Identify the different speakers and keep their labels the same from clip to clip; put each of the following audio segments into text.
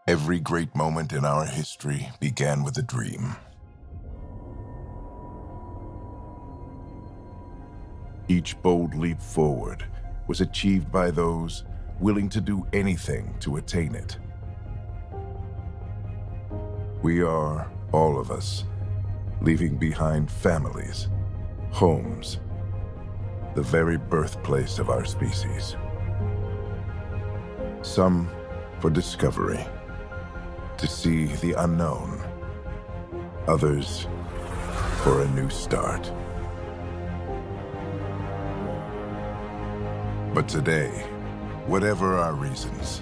Speaker 1: Every great moment in our history began with a dream. Each bold leap forward was achieved by those willing to do anything to attain it. We are, all of us, leaving behind families, homes, the very birthplace of our species. Some for discovery, to see the unknown. Others for a new start. But today, whatever our reasons,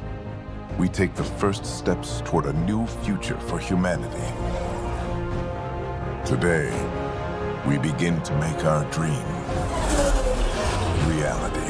Speaker 1: we take the first steps toward a new future for humanity. Today, we begin to make our dream reality.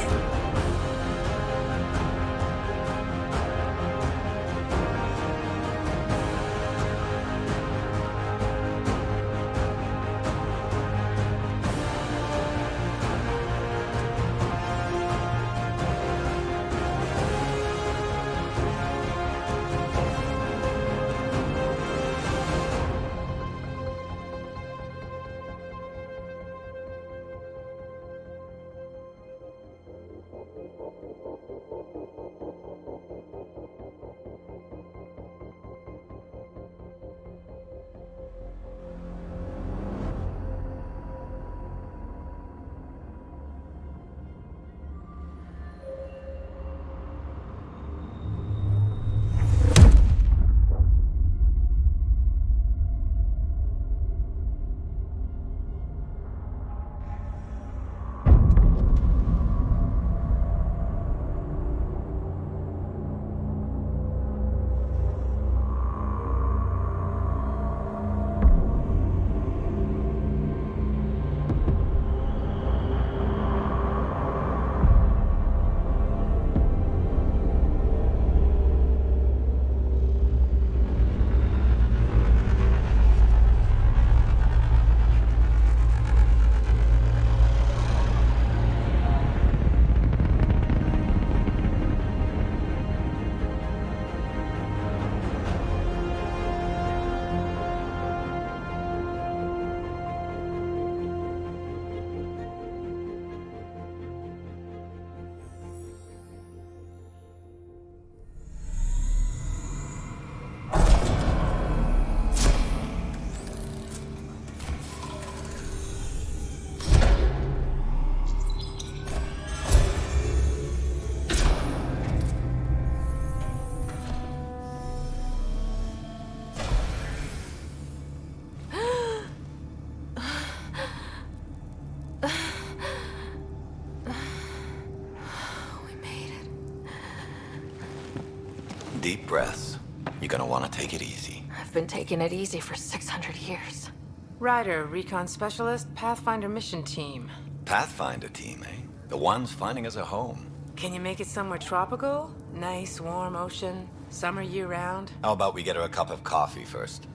Speaker 2: Deep breaths. You're gonna want to take it easy.
Speaker 3: I've been taking it easy for 600 years.
Speaker 4: Ryder, Recon Specialist, Pathfinder Mission Team.
Speaker 2: Pathfinder team, eh? The ones finding us a home.
Speaker 4: Can you make it somewhere tropical? Nice, warm ocean, summer year-round?
Speaker 2: How about we get her a cup of coffee first?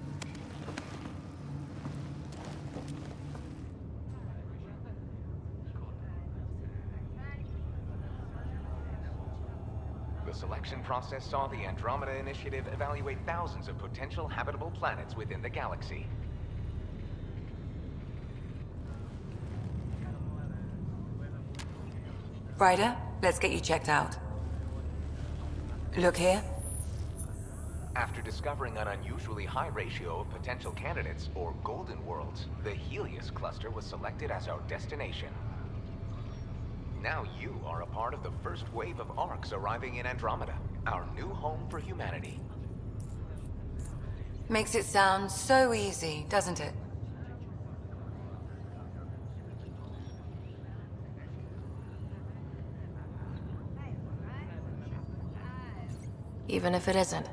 Speaker 5: The selection process saw the Andromeda Initiative evaluate thousands of potential habitable planets within the galaxy.
Speaker 6: Ryder, let's get you checked out. Look here.
Speaker 5: After discovering an unusually high ratio of potential candidates, or golden worlds, the Helios cluster was selected as our destination. Now you are a part of the first wave of ARCs arriving in Andromeda, our new home for humanity.
Speaker 6: Makes it sound so easy, doesn't it?
Speaker 3: Even if it isn't,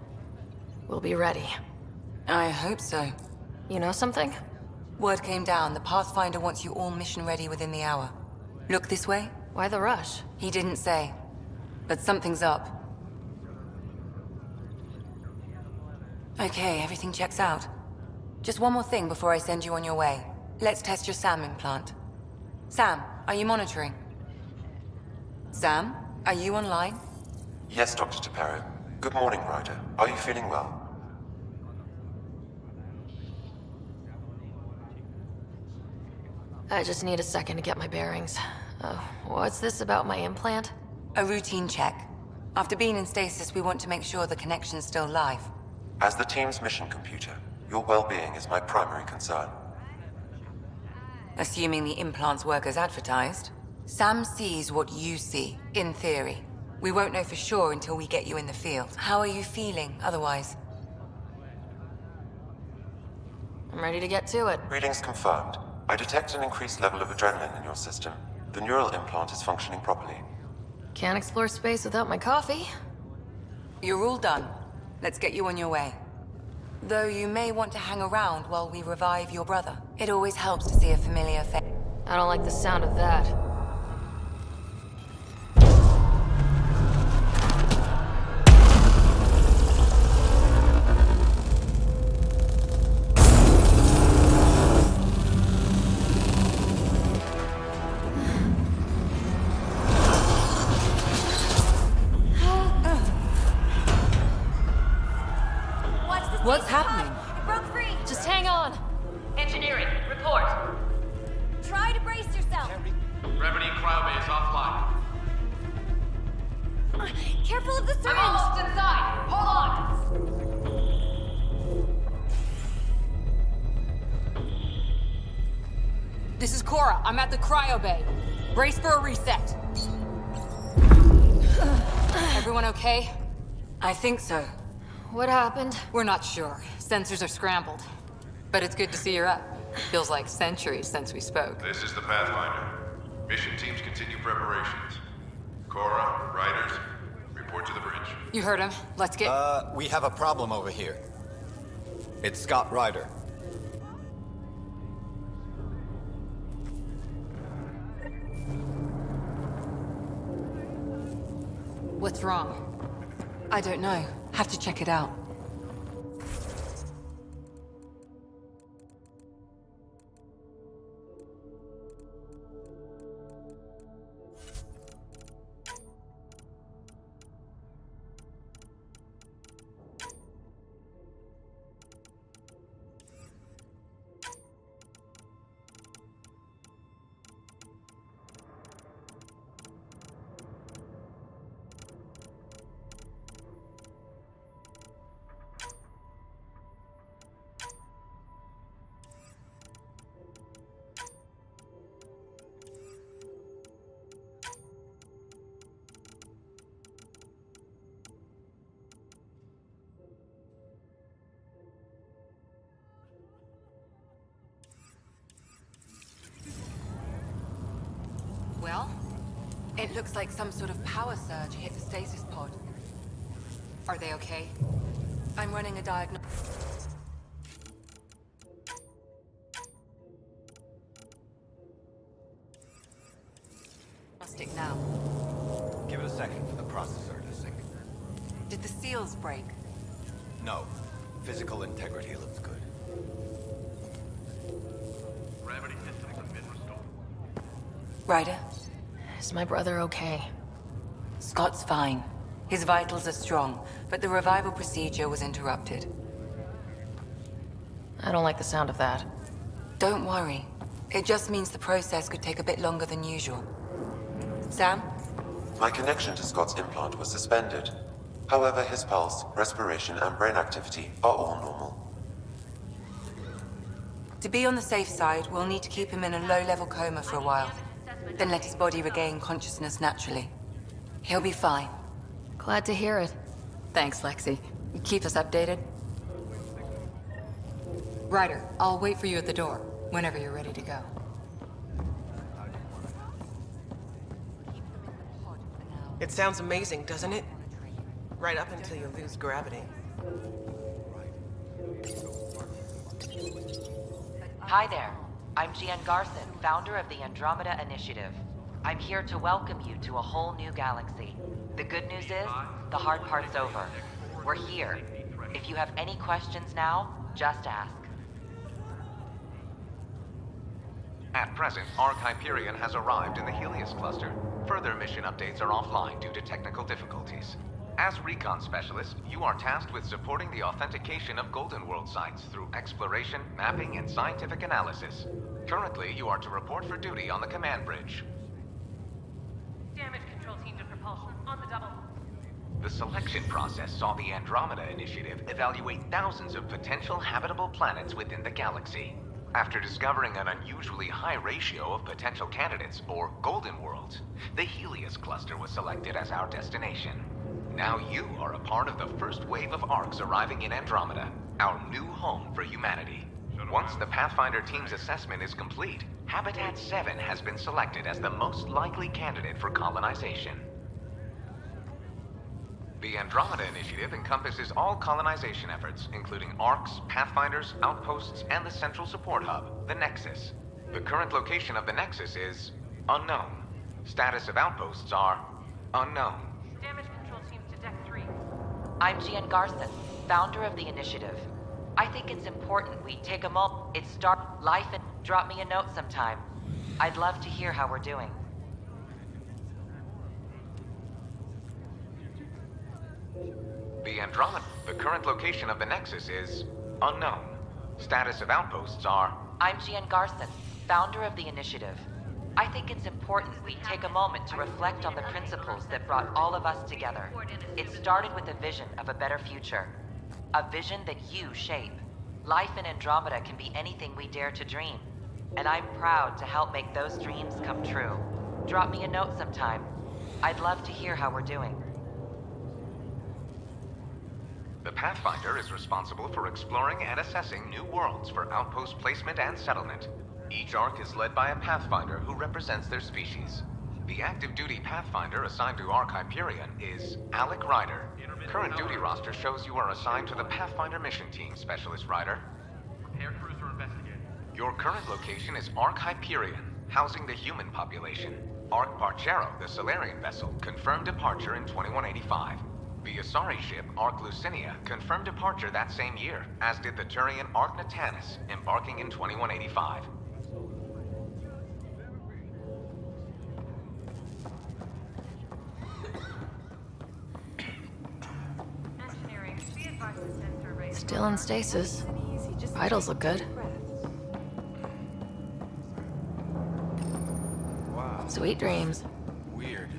Speaker 3: we'll be ready.
Speaker 6: I hope so.
Speaker 3: You know something?
Speaker 6: Word came down, the Pathfinder wants you all mission ready within the hour. Look this way?
Speaker 3: Why the rush?
Speaker 6: He didn't say, but something's up. Okay, everything checks out. Just one more thing before I send you on your way. Let's test your SAM implant. Sam, are you monitoring? Sam, are you online?
Speaker 7: Yes, Dr. Taparo. Good morning, Ryder. Are you feeling well?
Speaker 3: I just need a second to get my bearings. What's this about my implant?
Speaker 6: A routine check. After being in stasis, we want to make sure the connection's still live.
Speaker 7: As the team's mission computer, your well-being is my primary concern.
Speaker 6: Assuming the implants work as advertised, Sam sees what you see, in theory. We won't know for sure until we get you in the field. How are you feeling otherwise?
Speaker 3: I'm ready to get to it.
Speaker 7: Readings confirmed. I detect an increased level of adrenaline in your system. The neural implant is functioning properly.
Speaker 3: Can't explore space without my coffee.
Speaker 6: You're all done. Let's get you on your way. Though you may want to hang around while we revive your brother. It always helps to see a familiar face.
Speaker 3: I don't like the sound of that.
Speaker 6: What's happening?
Speaker 8: It broke free.
Speaker 3: Just hang on.
Speaker 8: Engineering, report. Try to brace yourself.
Speaker 9: Gravity cryobay is offline.
Speaker 8: Careful of the syringe.
Speaker 3: I'm almost inside. Hold on.
Speaker 10: This is Cora. I'm at the cryo bay. Brace for a reset. Everyone okay?
Speaker 6: I think so.
Speaker 3: What happened?
Speaker 10: We're not sure. Sensors are scrambled. But it's good to see you're up. Feels like centuries since we spoke.
Speaker 9: This is the Pathfinder. Mission teams continue preparations. Cora, Riders, report to the bridge.
Speaker 10: You heard him. Let's get...
Speaker 2: We have a problem over here. It's Scott Ryder.
Speaker 10: What's wrong?
Speaker 6: I don't know. Have to check it out. Well, it looks like some sort of power surge hit the stasis pod.
Speaker 10: Are they okay?
Speaker 6: I'm running a diagnostic now.
Speaker 2: Give it a second for the processor to sync.
Speaker 6: Did the seals break?
Speaker 2: No. Physical integrity looks good.
Speaker 9: Gravity systems have been restored.
Speaker 6: Ryder,
Speaker 3: Is my brother okay?
Speaker 6: Scott's fine. His vitals are strong, but the revival procedure was interrupted.
Speaker 3: I don't like the sound of that.
Speaker 6: Don't worry. It just means the process could take a bit longer than usual. Sam?
Speaker 7: My connection to Scott's implant was suspended. However, his pulse, respiration, and brain activity are all normal.
Speaker 6: To be on the safe side, we'll need to keep him in a low-level coma for a while. Then let his body regain consciousness naturally. He'll be fine.
Speaker 3: Glad to hear it.
Speaker 10: Thanks, Lexi. Keep us updated. Ryder, I'll wait for you at the door, whenever you're ready to go.
Speaker 11: It sounds amazing, doesn't it? Right up until you lose gravity.
Speaker 12: Hi there. I'm Gian Garson, founder of the Andromeda Initiative. I'm here to welcome you to a whole new galaxy. The good news is, the hard part's over. We're here. If you have any questions now, just ask.
Speaker 5: At present, Arc Hyperion has arrived in the Helios cluster. Further mission updates are offline due to technical difficulties. As recon specialist, you are tasked with supporting the authentication of Golden World sites through exploration, mapping, and scientific analysis. Currently, you are to report for duty on the command bridge.
Speaker 8: Damage control team to propulsion on the double.
Speaker 5: The selection process saw the Andromeda Initiative evaluate thousands of potential habitable planets within the galaxy. After discovering an unusually high ratio of potential candidates, or golden worlds, the Helios cluster was selected as our destination. Now you are a part of the first wave of ARCs arriving in Andromeda, our new home for humanity. Once the Pathfinder team's assessment is complete, Habitat 7 has been selected as the most likely candidate for colonization. The Andromeda Initiative encompasses all colonization efforts, including ARCs, Pathfinders, outposts, and the central support hub, the Nexus. The current location of the Nexus is unknown. Status of outposts are unknown.
Speaker 8: Damage control team to Deck 3.
Speaker 12: I'm Gian Garson, founder of the initiative. I think it's important we take a moment. It's start life and drop me a note sometime. I'd love to hear how we're doing.
Speaker 5: The Andromeda. The current location of the Nexus is unknown. Status of outposts are...
Speaker 12: I'm Gian Garson, founder of the initiative. I think it's important we take a moment to reflect on the principles that brought all of us together. It started with a vision of a better future. A vision that you shape. Life in Andromeda can be anything we dare to dream. And I'm proud to help make those dreams come true. Drop me a note sometime. I'd love to hear how we're doing.
Speaker 5: The Pathfinder is responsible for exploring and assessing new worlds for outpost placement and settlement. Each ARC is led by a Pathfinder who represents their species. The active duty Pathfinder assigned to ARC Hyperion is Alec Ryder. Current duty roster shows you are assigned to the Pathfinder Mission Team, Specialist Ryder.
Speaker 13: Prepare cruiser investigate.
Speaker 5: Your current location is ARC Hyperion, housing the human population. ARC Parchero, the Solarian vessel, confirmed departure in 2185. The Asari ship, ARC Lucinia, confirmed departure that same year, as did the Turian ARC Natanus, embarking in 2185.
Speaker 8: Engineering, be advised the sensor array.
Speaker 3: Still in stasis. Vitals look good.
Speaker 13: Wow.
Speaker 3: Sweet dreams.
Speaker 13: Weird.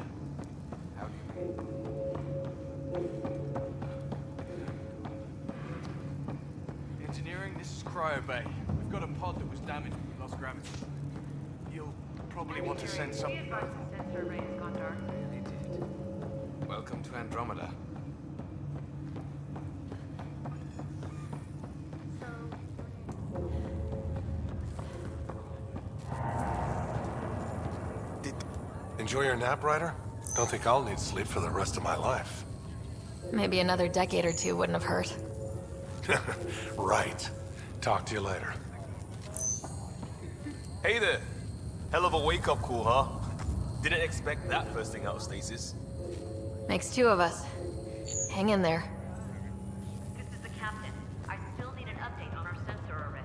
Speaker 13: Engineering, this is Cryo Bay. We've got a pod that was damaged when we lost gravity. You'll probably want to send some...
Speaker 8: Be advised the sensor array has gone dark.
Speaker 13: Really did. Welcome to Andromeda.
Speaker 14: Enjoy your nap, Ryder? Don't think I'll need sleep for the rest of my life.
Speaker 3: Maybe another decade or two wouldn't have hurt.
Speaker 14: Right. Talk to you later.
Speaker 15: Hey there. Hell of a wake-up call, huh? Didn't expect that first thing out of stasis.
Speaker 3: Makes two of us. Hang in there.
Speaker 8: This is the captain. I still need an update on our sensor array.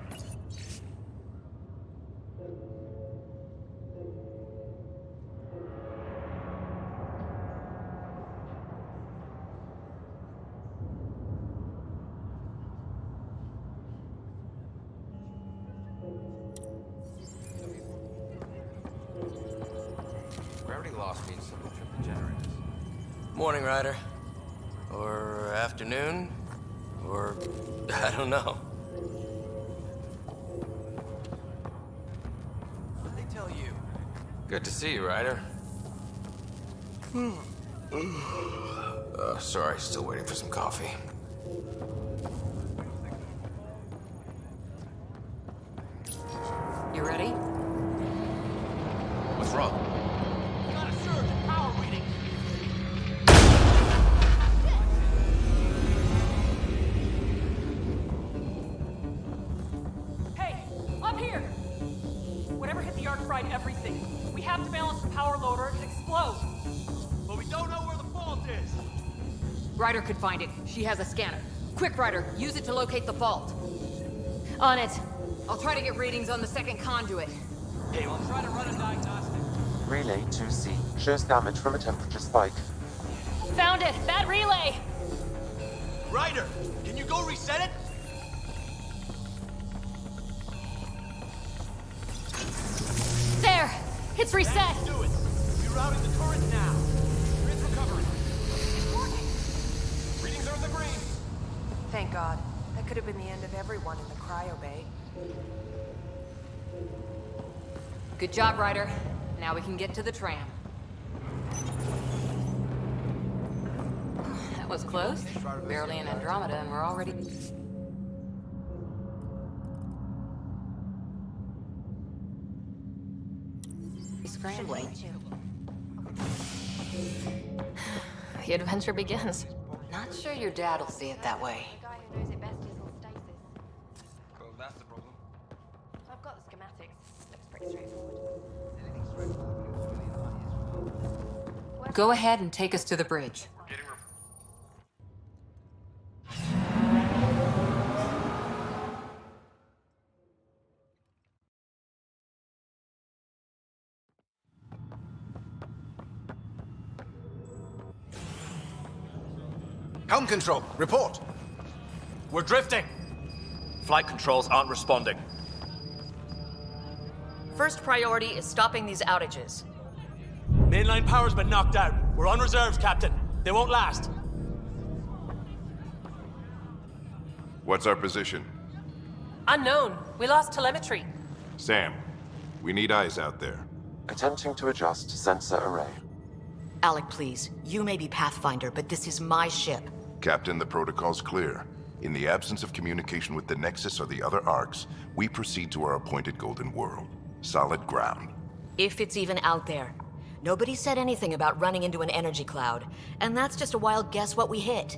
Speaker 13: Gravity loss means something trip the generators.
Speaker 15: Morning, Ryder. Or afternoon. Or... I don't know.
Speaker 13: What'd they tell you?
Speaker 15: Good to see you, Ryder. Sorry, still waiting for some coffee.
Speaker 6: You ready?
Speaker 15: What's wrong?
Speaker 13: Got a surge in power reading.
Speaker 16: Hey, I'm here! Whatever hit the arc fried everything. We have to balance the power load or it could explode.
Speaker 13: But we don't know where the fault is.
Speaker 10: Ryder could find it. She has a scanner. Quick, Ryder, use it to locate the fault.
Speaker 3: On it.
Speaker 10: I'll try to get readings on the second conduit.
Speaker 13: Okay, well, try to run a diagnostic.
Speaker 7: Relay 2C shows damage from a temperature spike.
Speaker 3: Found it! That relay!
Speaker 15: Ryder, can you go reset it?
Speaker 3: There! It's reset!
Speaker 15: Do it. Be
Speaker 13: Rerouting the turret now. Grid's recovering. It's working. Readings are in the green.
Speaker 11: Thank God. That could have been the end of everyone in the cryo bay.
Speaker 10: Good job, Ryder. Now we can get to the tram. That was close. Barely in Andromeda, and we're already... scrambling.
Speaker 3: The adventure begins.
Speaker 10: Not sure your dad will see it that way.
Speaker 8: The guy who knows it best is in stasis.
Speaker 13: Well, that's the problem.
Speaker 8: I've got the schematics. Looks pretty straightforward.
Speaker 10: Go ahead and take us to the bridge.
Speaker 15: Helm control, report.
Speaker 13: We're drifting. Flight controls aren't responding.
Speaker 17: First priority is stopping these outages.
Speaker 13: Mainline power's been knocked out. We're on reserves, Captain. They won't last.
Speaker 1: What's our position?
Speaker 17: Unknown. We lost telemetry.
Speaker 1: Sam, we need eyes out there.
Speaker 7: Attempting to adjust sensor array.
Speaker 18: Alec, please. You may be Pathfinder, but this is my ship.
Speaker 1: Captain, the protocol's clear. In the absence of communication with the Nexus or the other arcs, we proceed to our appointed Golden World. Solid ground.
Speaker 18: If it's even out there. Nobody said anything about running into an energy cloud, and that's just a wild guess what we hit.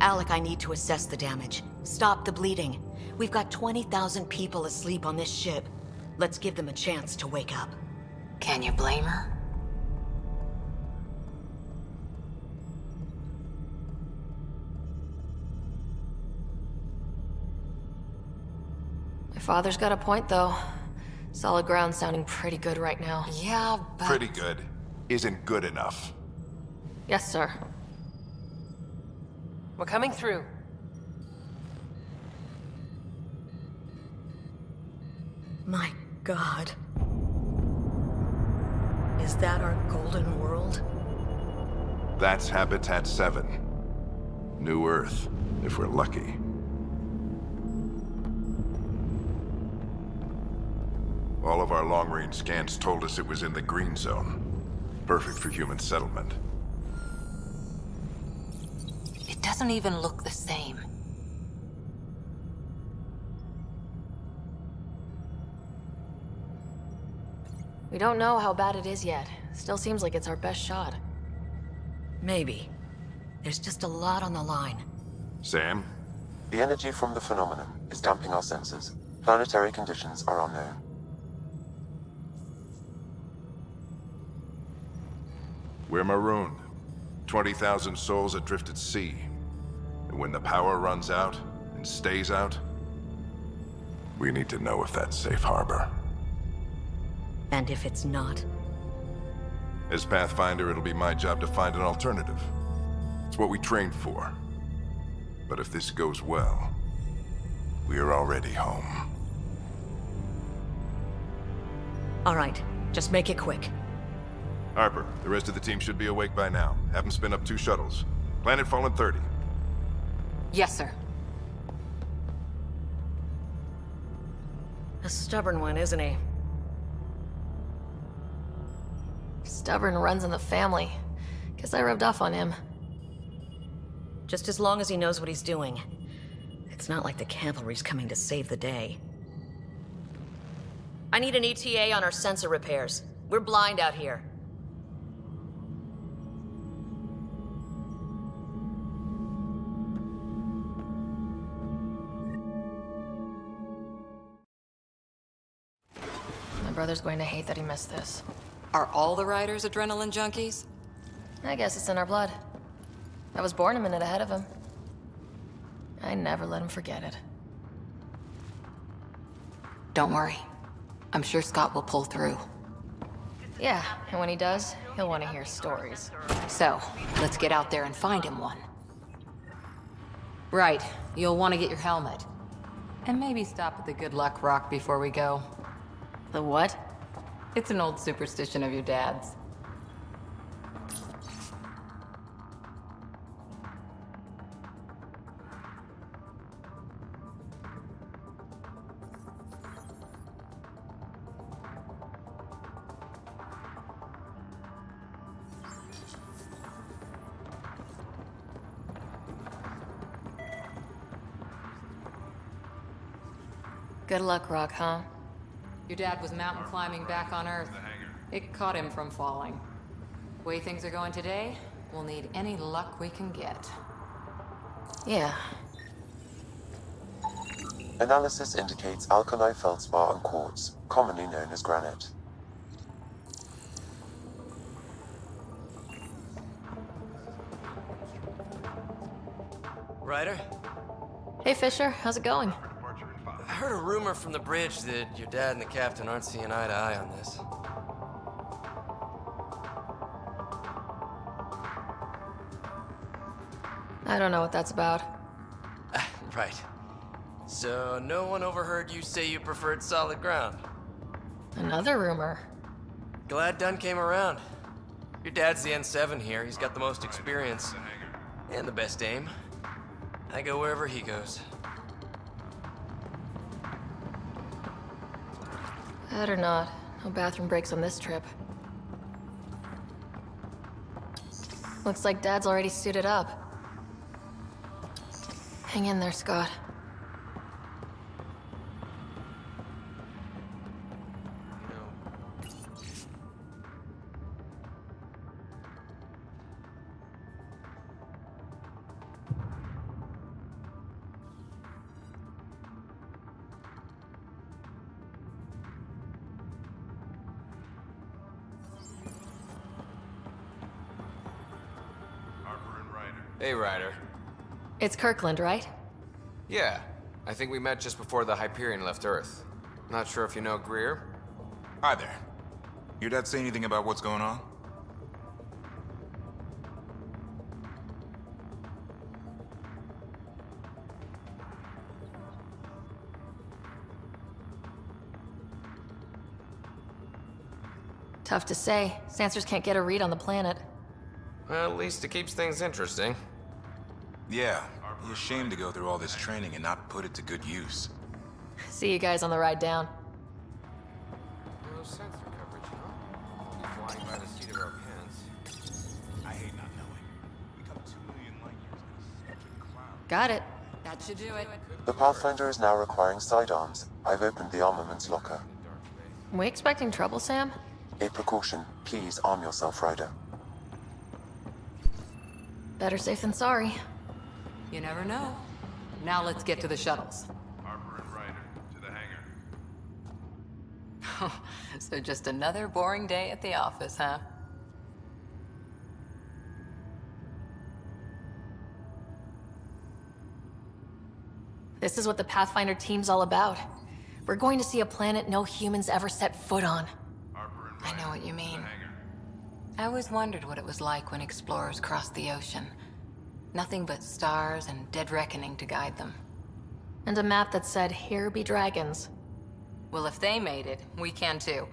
Speaker 18: Alec, I need to assess the damage. Stop the bleeding. We've got 20,000 people asleep on this ship. Let's give them a chance to wake up.
Speaker 10: Can you blame her?
Speaker 3: My father's got a point, though. Solid ground sounding pretty good right now.
Speaker 10: Yeah, but...
Speaker 1: Pretty good isn't good enough.
Speaker 3: Yes, sir.
Speaker 17: We're coming through.
Speaker 18: My God. Is that our Golden World?
Speaker 1: That's Habitat 7. New Earth, if we're lucky. All of our long-range scans told us it was in the green zone. Perfect for human settlement.
Speaker 10: It doesn't even look the same.
Speaker 3: We don't know how bad it is yet. Still seems like it's our best shot.
Speaker 18: Maybe. There's just a lot on the line.
Speaker 1: Sam?
Speaker 7: The energy from the phenomenon is damping our senses. Planetary conditions are unknown.
Speaker 1: We're marooned. 20,000 souls adrift at sea. And when the power runs out, and stays out, we need to know if that's safe harbor.
Speaker 18: And if it's not?
Speaker 1: As Pathfinder, it'll be my job to find an alternative. It's what we trained for. But if this goes well, we're already home.
Speaker 18: All right, just make it quick.
Speaker 1: Harper, the rest of the team should be awake by now. Have them spin up 2 shuttles. Planet Fallen 30.
Speaker 10: Yes, sir.
Speaker 18: A stubborn one, isn't he?
Speaker 3: Stubborn runs in the family. Guess I rubbed off on him.
Speaker 18: Just as long as he knows what he's doing. It's not like the cavalry's coming to save the day. I need an ETA on our sensor repairs. We're blind out here.
Speaker 3: My brother's going to hate that he missed this.
Speaker 10: Are all the riders adrenaline junkies?
Speaker 3: I guess it's in our blood. I was born a minute ahead of him. I never let him forget it.
Speaker 10: Don't worry. I'm sure Scott will pull through.
Speaker 3: Yeah, and when he does, he'll want to hear stories.
Speaker 10: So, let's get out there and find him one. Right, you'll want to get your helmet. And maybe stop at the good luck rock before we go.
Speaker 3: The what?
Speaker 10: It's an old superstition of your dad's.
Speaker 3: Good luck, Rock, huh?
Speaker 10: Your dad was mountain climbing back on Earth. It caught him from falling. Way things are going today, we'll need any luck we can get.
Speaker 3: Yeah.
Speaker 7: Analysis indicates alkali feldspar and quartz, commonly known as granite.
Speaker 19: Ryder?
Speaker 3: Hey, Fisher. How's it going?
Speaker 19: I heard a rumor from the bridge that your dad and the captain aren't seeing eye to eye on this.
Speaker 3: I don't know what that's about.
Speaker 19: Right. So no one overheard you say you preferred solid ground?
Speaker 3: Another rumor.
Speaker 19: Glad Dunn came around. Your dad's the N7 here. He's got the most experience. And the best aim. I go wherever he goes.
Speaker 3: Better not. No bathroom breaks on this trip. Looks like Dad's already suited up. Hang in there, Scott.
Speaker 20: Hey, Ryder.
Speaker 3: It's Kirkland, right?
Speaker 20: Yeah, I think we met just before the Hyperion left Earth. Not sure if you know Greer?
Speaker 21: Hi there. Your dad say anything about what's going on?
Speaker 3: Tough to say. Sensors can't get a read on the planet.
Speaker 20: Well, at least it keeps things interesting.
Speaker 21: Yeah, be ashamed to go through all this training and not put it to good use.
Speaker 3: See you guys on the ride down.
Speaker 20: No sensor coverage, huh? We'll be flying by the seat of our pants.
Speaker 21: I hate not knowing. We come 2 million light years in such a cloud.
Speaker 3: Got it.
Speaker 10: That should do it.
Speaker 7: The Pathfinder is now requiring sidearms. I've opened the armaments locker.
Speaker 3: We expecting trouble, Sam?
Speaker 7: A precaution. Please arm yourself, Ryder.
Speaker 3: Better safe than sorry.
Speaker 10: You never know. Now let's get to the shuttles.
Speaker 9: Harper and Ryder, to the hangar.
Speaker 10: So just another boring day at the office, huh?
Speaker 3: This is what the Pathfinder team's all about. We're going to see a planet no humans ever set foot on.
Speaker 10: I know what you mean. I always wondered what it was like when explorers crossed the ocean. Nothing but stars and dead reckoning to guide them.
Speaker 3: And a map that said, "Here be dragons."
Speaker 10: Well, if they made it, we can too.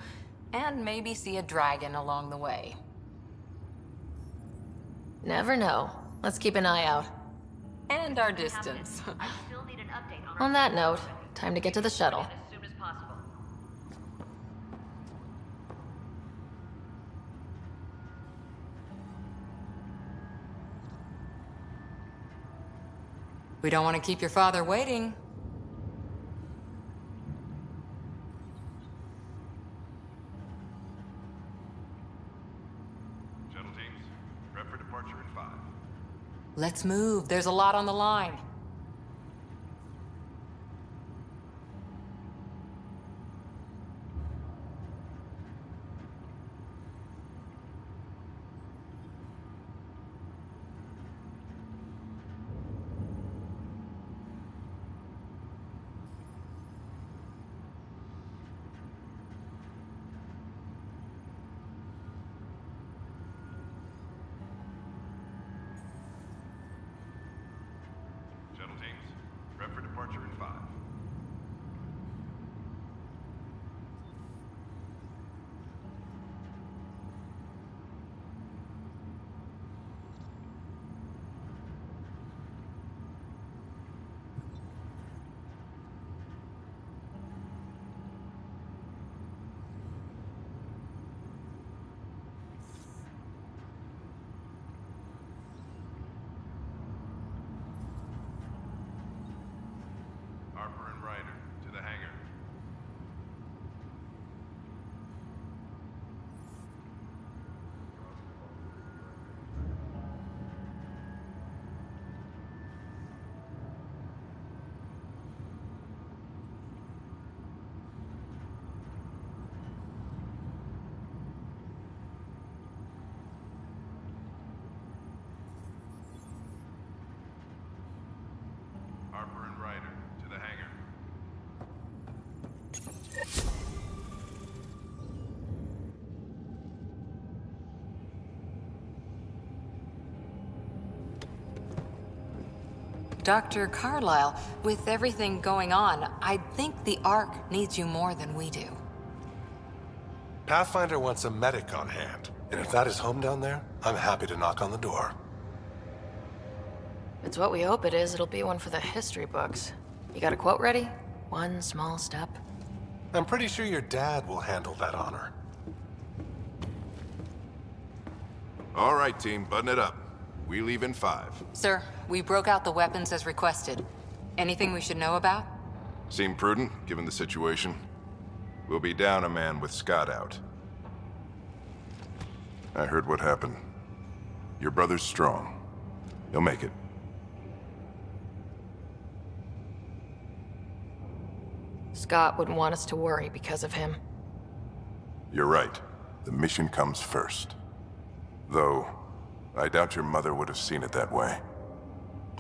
Speaker 10: And maybe see a dragon along the way.
Speaker 3: Never know. Let's keep an eye out.
Speaker 10: And our distance.
Speaker 8: I still need an update on
Speaker 3: On that note, time to get to the shuttle.
Speaker 8: as soon as possible.
Speaker 10: We don't want to keep your father waiting.
Speaker 9: Shuttle teams, prep for departure in 5.
Speaker 10: Let's move. There's a lot on the line.
Speaker 9: Ryder. To the hangar.
Speaker 10: Dr. Carlyle, with everything going on, I think the Ark needs you more than we do.
Speaker 14: Pathfinder wants a medic on hand. And if that is home down there, I'm happy to knock on the door.
Speaker 3: It's what we hope it is. It'll be one for the history books. You got a quote ready? One small step.
Speaker 14: I'm pretty sure your dad will handle that honor.
Speaker 1: All right, team, button it up. We leave in 5.
Speaker 10: Sir, we broke out the weapons as requested. Anything we should know about?
Speaker 1: Seem prudent, given the situation. We'll be down a man with Scott out. I heard what happened. Your brother's strong. He'll make it.
Speaker 3: Scott wouldn't want us to worry because of him.
Speaker 1: You're right. The mission comes first. Though, I doubt your mother would have seen it that way.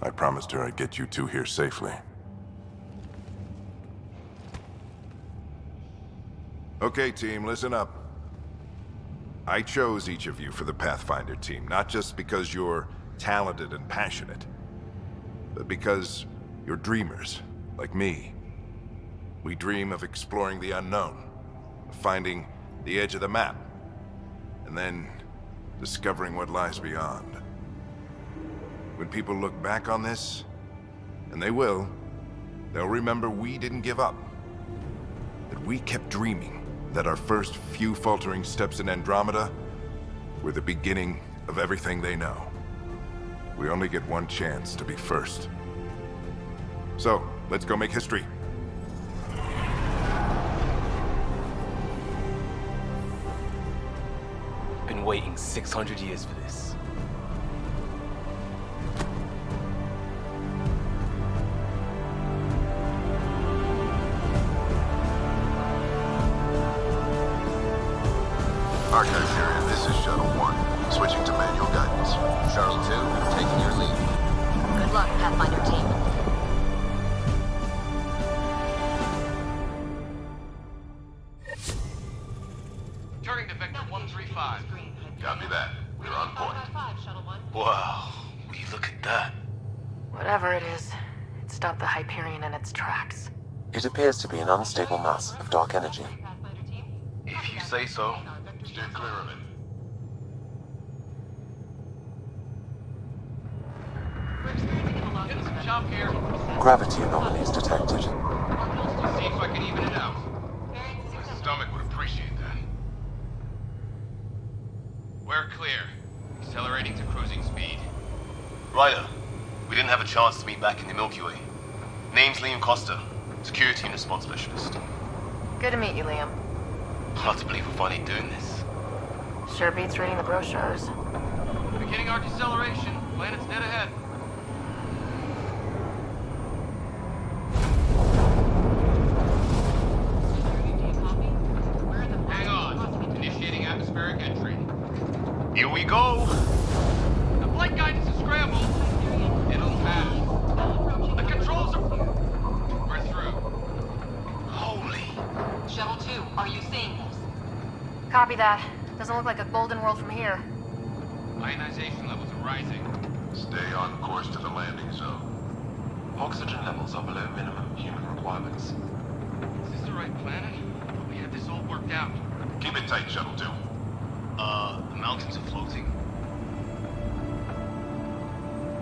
Speaker 1: I promised her I'd get you two here safely. Okay, team, listen up. I chose each of you for the Pathfinder team, not just because you're talented and passionate, but because you're dreamers, like me. We dream of exploring the unknown, of finding the edge of the map, and then discovering what lies beyond. When people look back on this, and they will, they'll remember we didn't give up. That we kept dreaming, that our first few faltering steps in Andromeda were the beginning of everything they know. We only get one chance to be first. So, let's go make history.
Speaker 15: Been waiting 600 years for this.
Speaker 1: Archive area, this is Shuttle 1. Switching to manual guidance.
Speaker 2: Shuttle 2, taking your lead.
Speaker 8: Good luck, Pathfinder team.
Speaker 9: Turning to Vector 135. Copy that. We're on point.
Speaker 15: Wow, will you look at that?
Speaker 3: Whatever it is, it stopped the Hyperion in its tracks.
Speaker 7: It appears to be an unstable mass of dark energy.
Speaker 15: If you say so.
Speaker 9: Steer clear of it. Getting some chop here.
Speaker 7: Gravity anomalies detected.
Speaker 9: See if I can even it out. My stomach would appreciate that. We're clear. Accelerating to cruising speed.
Speaker 15: Ryder, we didn't have a chance to meet back in the Milky Way. Name's Liam Costa, security and response specialist.
Speaker 3: Good to meet you, Liam.
Speaker 15: Hard to believe we're finally doing this.
Speaker 3: Sure beats reading the brochures.
Speaker 9: Beginning our deceleration. Planet's dead ahead. Hang on. Initiating atmospheric entry.
Speaker 15: Here we go!
Speaker 9: The flight guidance is scrambled. It'll pass. The controls are... We're through.
Speaker 15: Holy...
Speaker 6: Shuttle 2, are you seeing this?
Speaker 3: Copy that. Doesn't look like a golden world from here.
Speaker 9: Ionization levels are rising.
Speaker 1: Stay on course to the landing zone.
Speaker 7: Oxygen levels are below minimum human requirements.
Speaker 9: Is this the right planet? We had this all worked out.
Speaker 1: Keep it tight, Shuttle 2.
Speaker 15: The mountains are floating.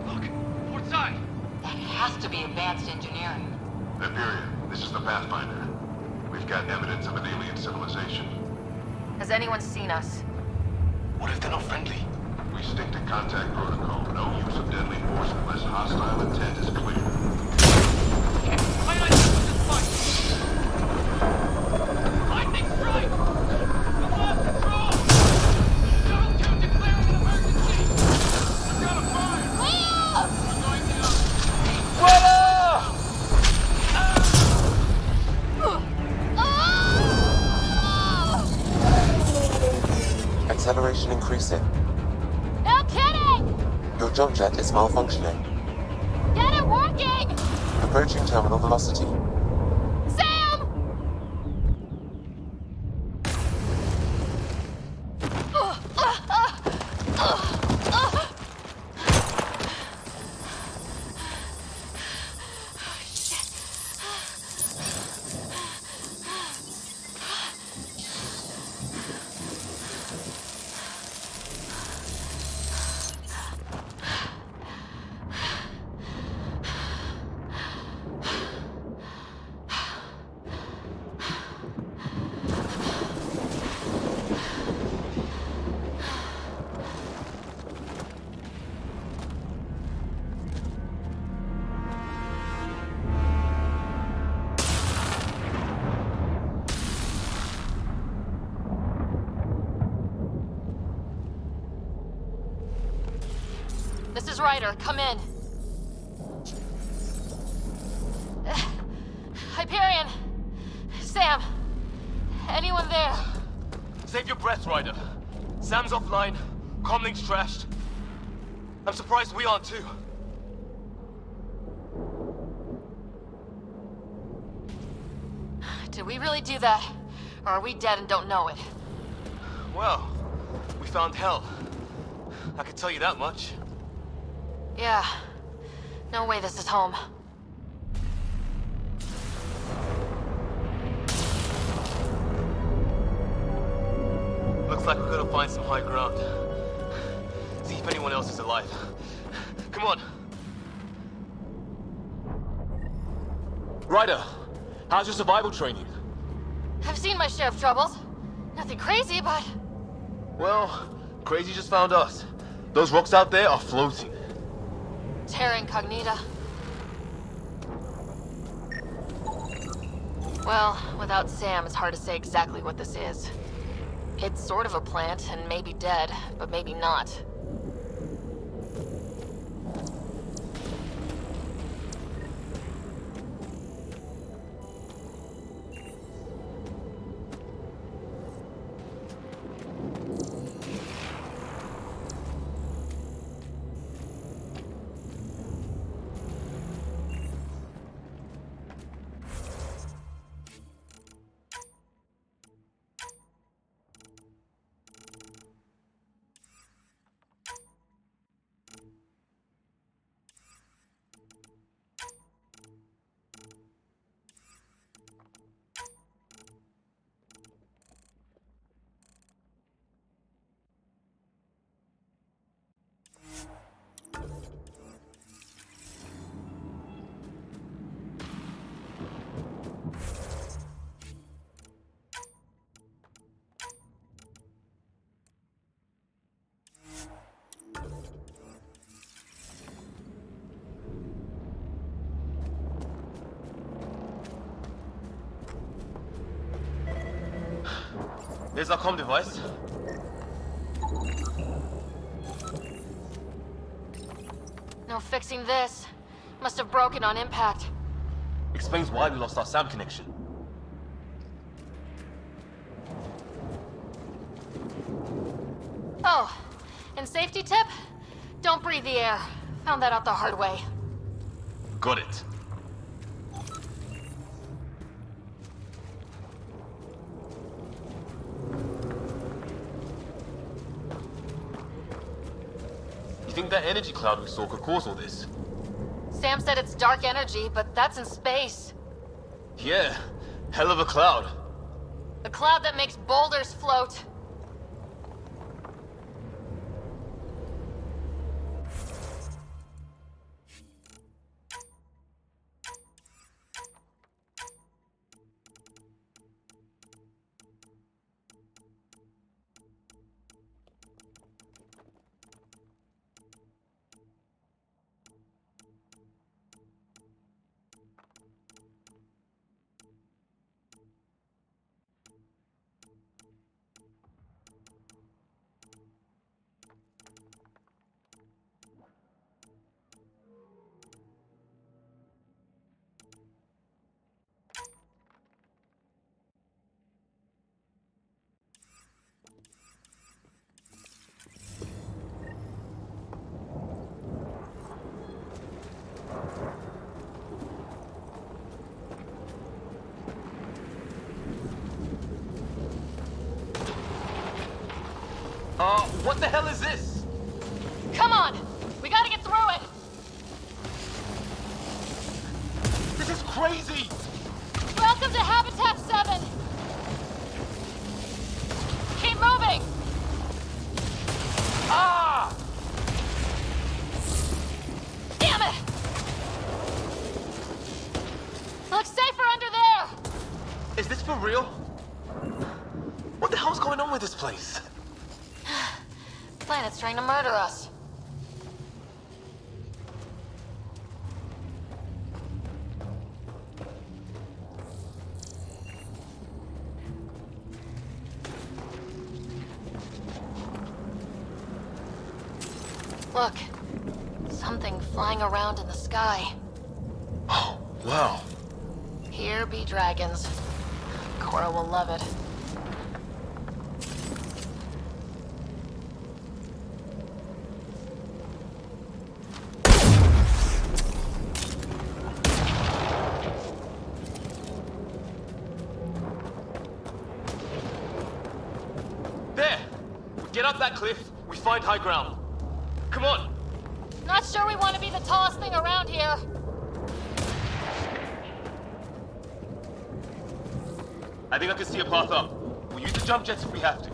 Speaker 9: Look, port side.
Speaker 6: That has to be advanced engineering.
Speaker 1: Hyperion, this is the Pathfinder. We've got evidence of an alien civilization.
Speaker 3: Has anyone seen us?
Speaker 15: What if they're not friendly?
Speaker 1: We stick to contact protocol. No use of deadly force unless hostile intent is clear.
Speaker 9: Lightning strike! We lost control! Shuttle 2 declaring an emergency! We're gonna fire! We're going down!
Speaker 7: Acceleration increasing.
Speaker 8: No kidding!
Speaker 7: Your jump jet is malfunctioning.
Speaker 8: Get it working!
Speaker 7: The Approaching terminal velocity.
Speaker 8: Sam!
Speaker 3: This is Ryder. Come in. Hyperion! Sam! Anyone there?
Speaker 15: Save your breath, Ryder. Sam's offline. Comlink's trashed. I'm surprised we aren't too.
Speaker 3: Did we really do that? Or are we dead and don't know it?
Speaker 15: Well, we found hell. I can tell you that much.
Speaker 3: Yeah. No way this is home.
Speaker 15: Looks like we're gonna find some high ground. See if anyone else is alive. Come on. Ryder, how's your survival training?
Speaker 3: I've seen my share of troubles. Nothing crazy, but...
Speaker 15: Well, crazy just found us. Those rocks out there are floating.
Speaker 3: Terra Incognita. Well, without Sam, it's hard to say exactly what this is. It's sort of a plant, and maybe dead, but maybe not.
Speaker 15: Here's our comm device.
Speaker 3: No fixing this. Must have broken on impact.
Speaker 15: Explains why we lost our SAM connection.
Speaker 3: Oh, and safety tip? Don't breathe the air. Found that out the hard way.
Speaker 15: Got it. You think that energy cloud we saw could cause all this?
Speaker 3: Sam said it's dark energy, but that's in space.
Speaker 15: Yeah, hell of a cloud.
Speaker 3: A cloud that makes boulders float.
Speaker 9: What the hell is this?
Speaker 3: Come on! We gotta get through it!
Speaker 9: This is crazy!
Speaker 3: Welcome to Habitat 7! Keep moving!
Speaker 9: Ah!
Speaker 3: Damn it! Looks safer under there!
Speaker 9: Is this for real? What the hell's going on with this place?
Speaker 3: Planet's trying to murder us. Look, something flying around in the sky.
Speaker 9: Oh, wow.
Speaker 3: Here be dragons. Cora will love it.
Speaker 9: There! We get up that cliff, we find high ground. Come on!
Speaker 3: Not sure we want to be the tallest thing around here.
Speaker 9: I think I can see a path up. We'll use the jump jets if we have to.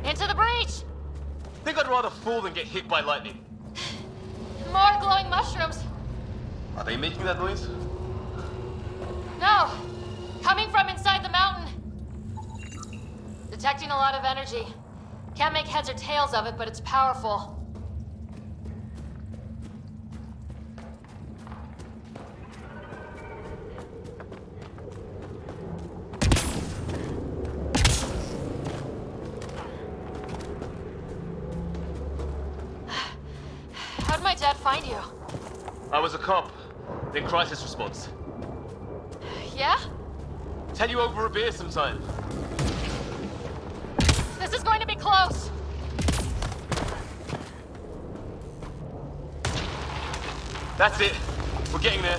Speaker 3: Into the breach!
Speaker 9: Think I'd rather fall than get hit by lightning.
Speaker 3: More glowing mushrooms.
Speaker 9: Are they making that noise?
Speaker 3: No! Coming from inside the mountain. Detecting a lot of energy. Can't make heads or tails of it, but it's powerful. How'd my dad find you?
Speaker 9: I was a cop, then crisis response.
Speaker 3: Yeah?
Speaker 9: Tell you over a beer sometime.
Speaker 3: This is going to be close.
Speaker 9: That's it. We're getting there.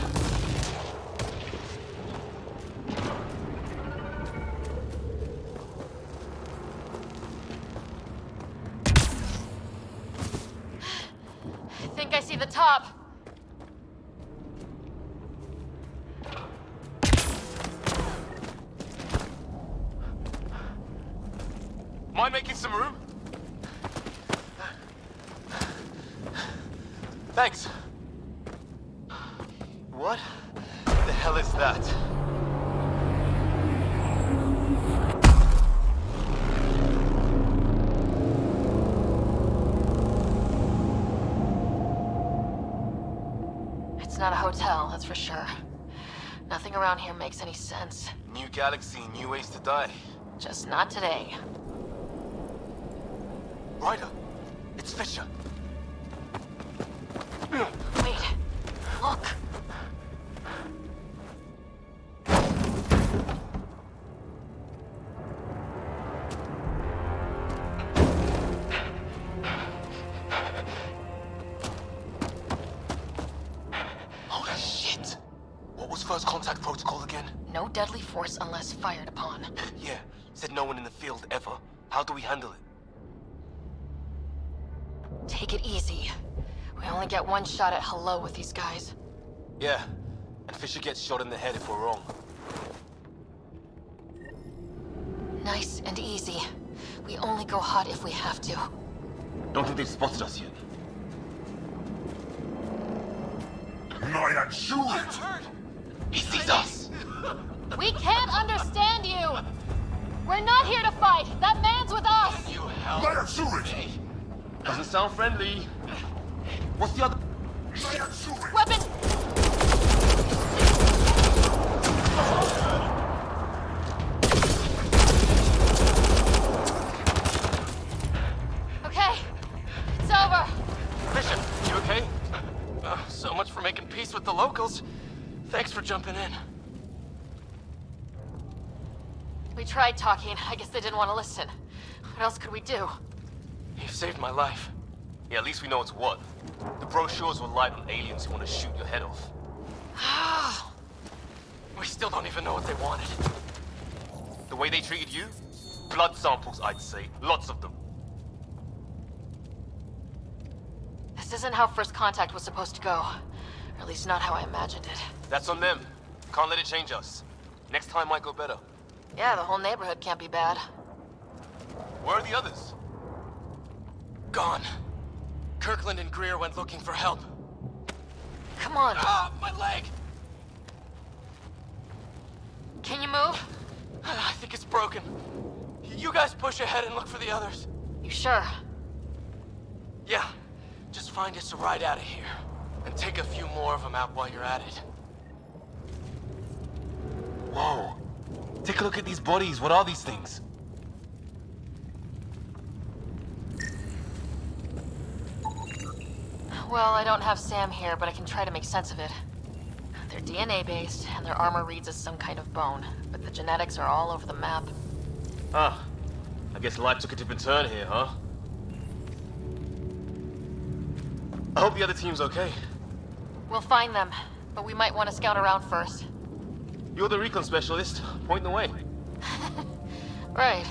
Speaker 3: I think I see the top.
Speaker 9: Mind making some room? Thanks. What the hell is that?
Speaker 3: It's not a hotel, that's for sure. Nothing around here makes any sense.
Speaker 9: New galaxy, new ways to die.
Speaker 3: Just not today.
Speaker 9: Ryder, it's Fisher.
Speaker 3: Wait, look.
Speaker 9: Holy shit! What was first contact protocol again?
Speaker 3: No deadly force unless fired upon.
Speaker 9: Yeah, said no one in the field ever. How do we handle it?
Speaker 3: Take it easy. We only get one shot at hello with these guys.
Speaker 9: Yeah, and Fisher gets shot in the head if we're wrong.
Speaker 3: Nice and easy. We only go hot if we have to.
Speaker 9: Don't think they've spotted us yet.
Speaker 1: Lion, shoot it!
Speaker 9: He sees us!
Speaker 3: We can't understand you! We're not here to fight! That man's with us!
Speaker 9: You hell!
Speaker 1: Lion, shoot it!
Speaker 9: Doesn't sound friendly. What's the other?
Speaker 1: Lion, shoot it!
Speaker 3: Weapon! Okay, it's over.
Speaker 9: Fisher, you okay? So much for making peace with the locals. Thanks for jumping in.
Speaker 3: We tried talking. I guess they didn't want to listen. What else could we do?
Speaker 9: You saved my life. Yeah, at least we know it's what. The brochures were light on aliens who want to shoot your head off. We still don't even know what they wanted. The way they treated you? Blood samples, I'd say. Lots of them.
Speaker 3: isn't how first contact was supposed to go. Or at least not how I imagined it.
Speaker 15: That's on them. Can't let it change us. Next time might go better.
Speaker 3: Yeah, the whole neighborhood can't be bad.
Speaker 15: Where are the others?
Speaker 19: Gone. Kirkland and Greer went looking for help.
Speaker 3: Come on.
Speaker 19: Ah, my leg!
Speaker 3: Can you move?
Speaker 19: I think it's broken. You guys push ahead and look for the others.
Speaker 3: You sure?
Speaker 19: Yeah. Just find us a ride out of here. And take a few more of them out while you're at it.
Speaker 15: Whoa. Take a look at these bodies. What are these things?
Speaker 3: Well, I don't have Sam here, but I can try to make sense of it. They're DNA-based, and their armor reads as some kind of bone, but the genetics are all over the map.
Speaker 15: Ah. I guess life took a different turn here, huh? I hope the other team's okay.
Speaker 3: We'll find them, but we might want to scout around first.
Speaker 15: You're the recon specialist. Point the way.
Speaker 3: Right.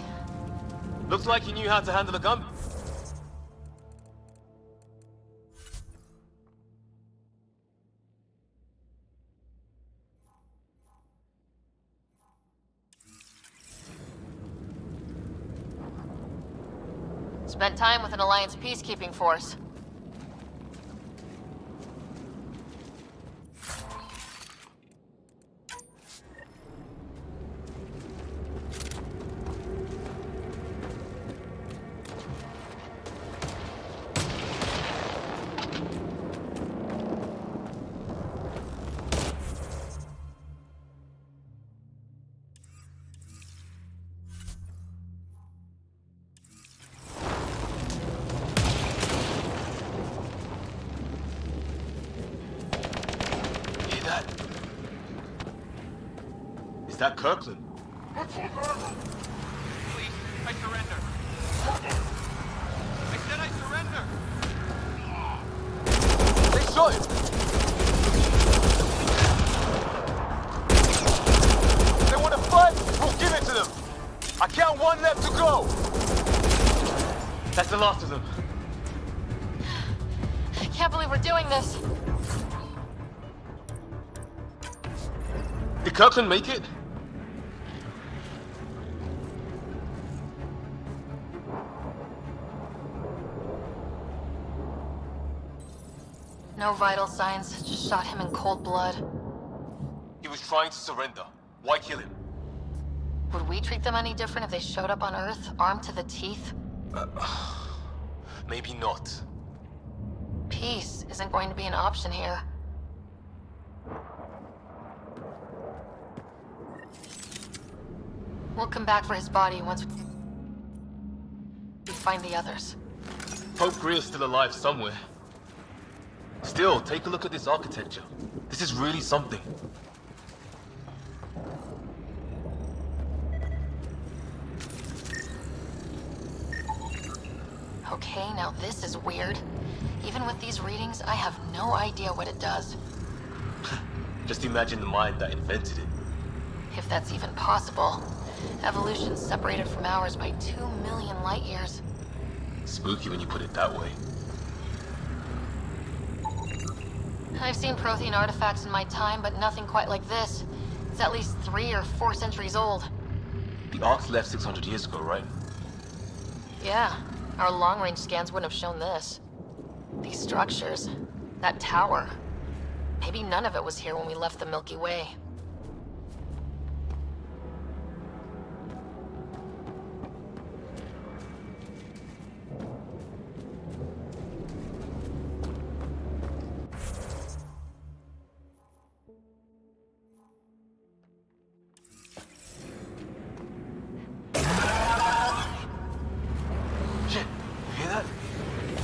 Speaker 15: Looks like you knew how to handle a gun.
Speaker 3: Spent time with an Alliance peacekeeping force.
Speaker 15: Is that Kirkland?
Speaker 9: Please, I surrender. I said I surrender.
Speaker 15: They shot him! They want to fight? We'll give it to them! I count one left to go! That's the last of them.
Speaker 3: I can't believe we're doing this.
Speaker 15: Did Kirkland make it?
Speaker 3: No vital signs, just shot him in cold blood.
Speaker 15: He was trying to surrender. Why kill him?
Speaker 3: Would we treat them any different if they showed up on Earth, armed to the teeth?
Speaker 15: Maybe not.
Speaker 3: Peace isn't going to be an option here. We'll come back for his body once we find the others.
Speaker 15: Hope Greer's still alive somewhere. Still, take a look at this architecture. This is really something.
Speaker 3: Okay, now this is weird. Even with these readings, I have no idea what it does.
Speaker 15: Just imagine the mind that invented it.
Speaker 3: If that's even possible. Evolution's separated from ours by 2 million light years.
Speaker 15: Spooky when you put it that way.
Speaker 3: I've seen Prothean artifacts in my time, but nothing quite like this. It's at least 3 or 4 centuries old.
Speaker 15: The Ark's left 600 years ago, right?
Speaker 3: Yeah, our long-range scans wouldn't have shown this. These structures, that tower. Maybe none of it was here when we left the Milky Way.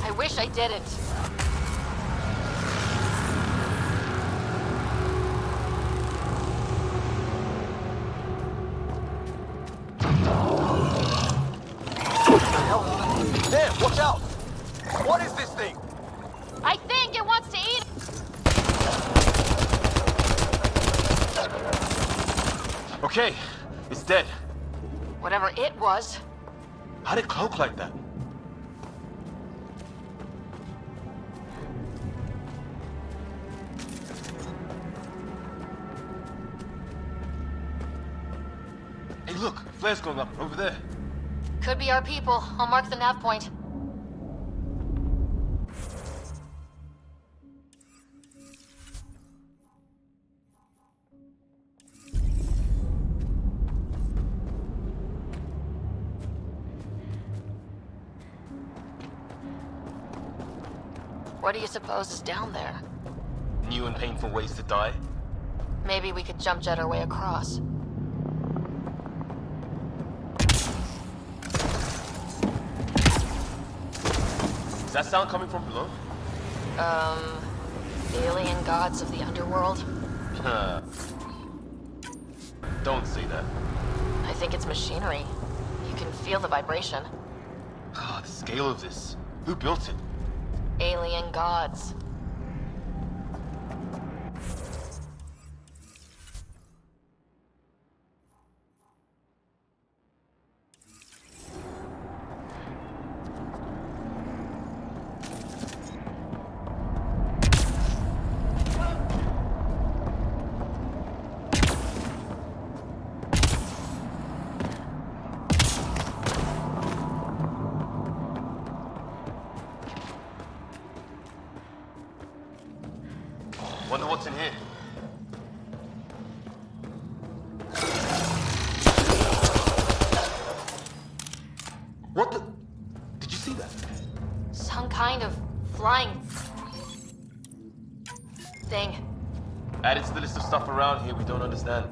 Speaker 3: I wish I didn't.
Speaker 15: Damn, watch out! What is this thing?
Speaker 3: I think it wants to eat.
Speaker 15: Okay, it's dead.
Speaker 3: Whatever it was.
Speaker 15: How'd it cloak like that? Hey, look, flare's going up over there.
Speaker 3: Could be our people. I'll mark the nav point. What do you suppose is down there?
Speaker 15: New and painful ways to die?
Speaker 3: Maybe we could jump jet our way across.
Speaker 15: Is that sound coming from below?
Speaker 3: Alien gods of the underworld?
Speaker 15: Don't say that.
Speaker 3: I think it's machinery. You can feel the vibration.
Speaker 15: God, the scale of this. Who built it?
Speaker 3: Alien gods.
Speaker 15: Wonder what's in here. What the? Did you see that?
Speaker 3: Some kind of flying thing.
Speaker 15: Added to the list of stuff around here we don't understand.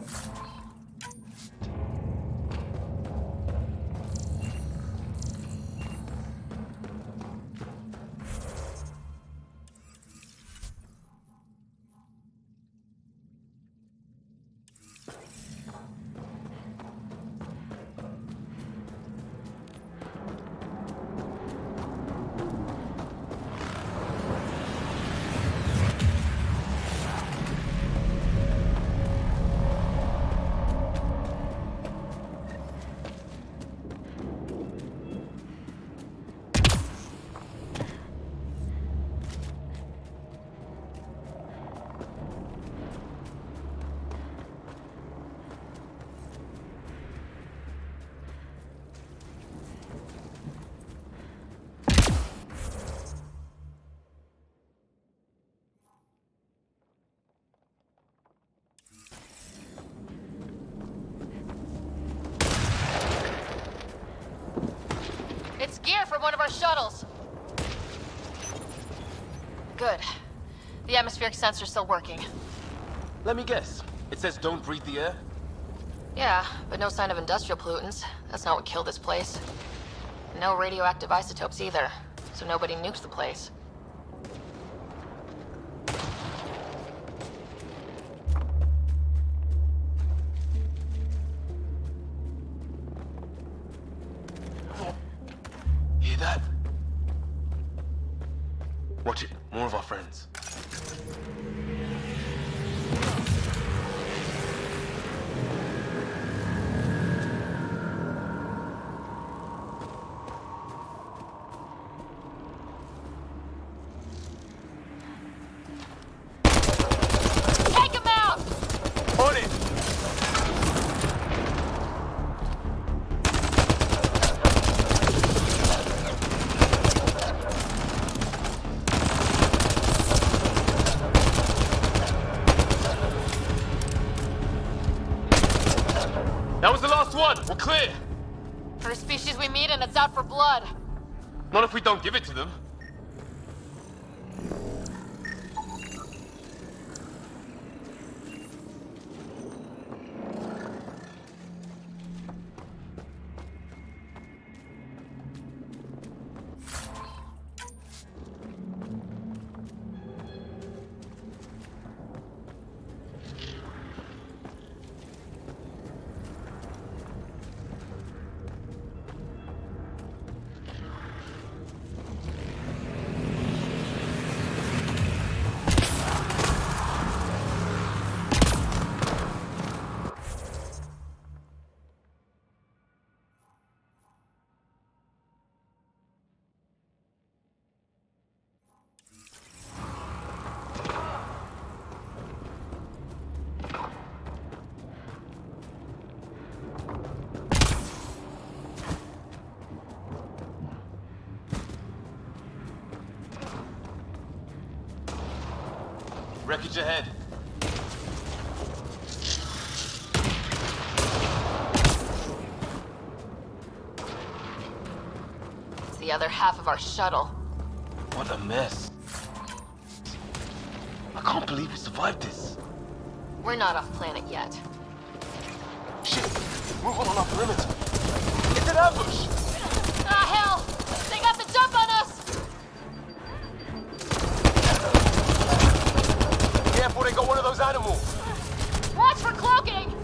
Speaker 3: It's gear from one of our shuttles. Good. The atmospheric sensor's still working.
Speaker 15: Let me guess. It says don't breathe the air?
Speaker 3: Yeah, but no sign of industrial pollutants. That's not what killed this place. No radioactive isotopes either, so nobody nuked the place.
Speaker 15: Hear that? Watch it. More of our friends.
Speaker 3: Take him out!
Speaker 15: On it! That was the last one! We're clear!
Speaker 3: First species we meet and it's out for blood.
Speaker 15: Not if we don't give it to them. Wreckage ahead.
Speaker 3: It's the other half of our shuttle.
Speaker 15: What a mess. I can't believe we survived this.
Speaker 3: We're not off planet yet.
Speaker 15: Shit! Move on our perimeter. It's an ambush!
Speaker 3: Ah, hell! They got the jump on us!
Speaker 15: Careful, they got one of those animals.
Speaker 3: Watch for cloaking!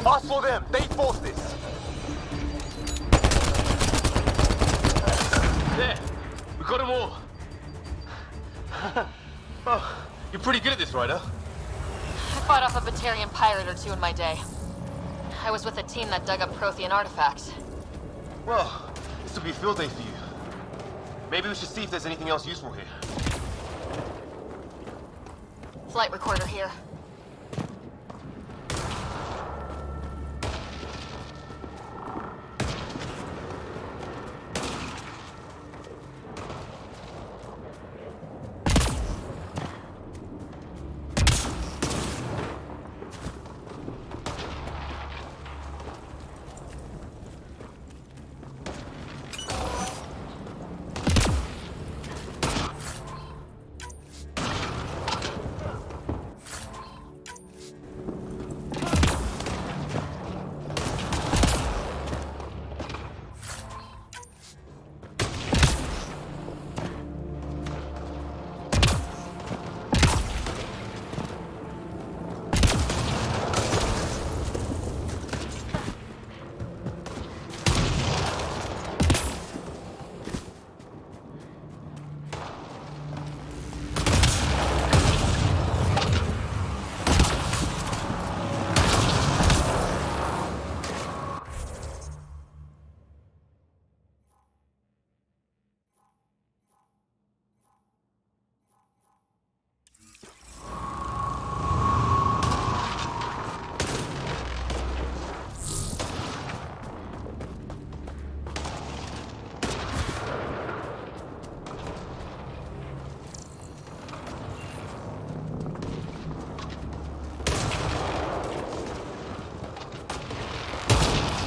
Speaker 15: Us for them. They forced this. There. We got them all. Oh, you're pretty good at this, Ryder.
Speaker 3: I fought off a Batarian pirate or two in my day. I was with a team that dug up Prothean artifacts.
Speaker 15: Well, this will be a field day for you. Maybe we should see if there's anything else useful here.
Speaker 3: Flight recorder here.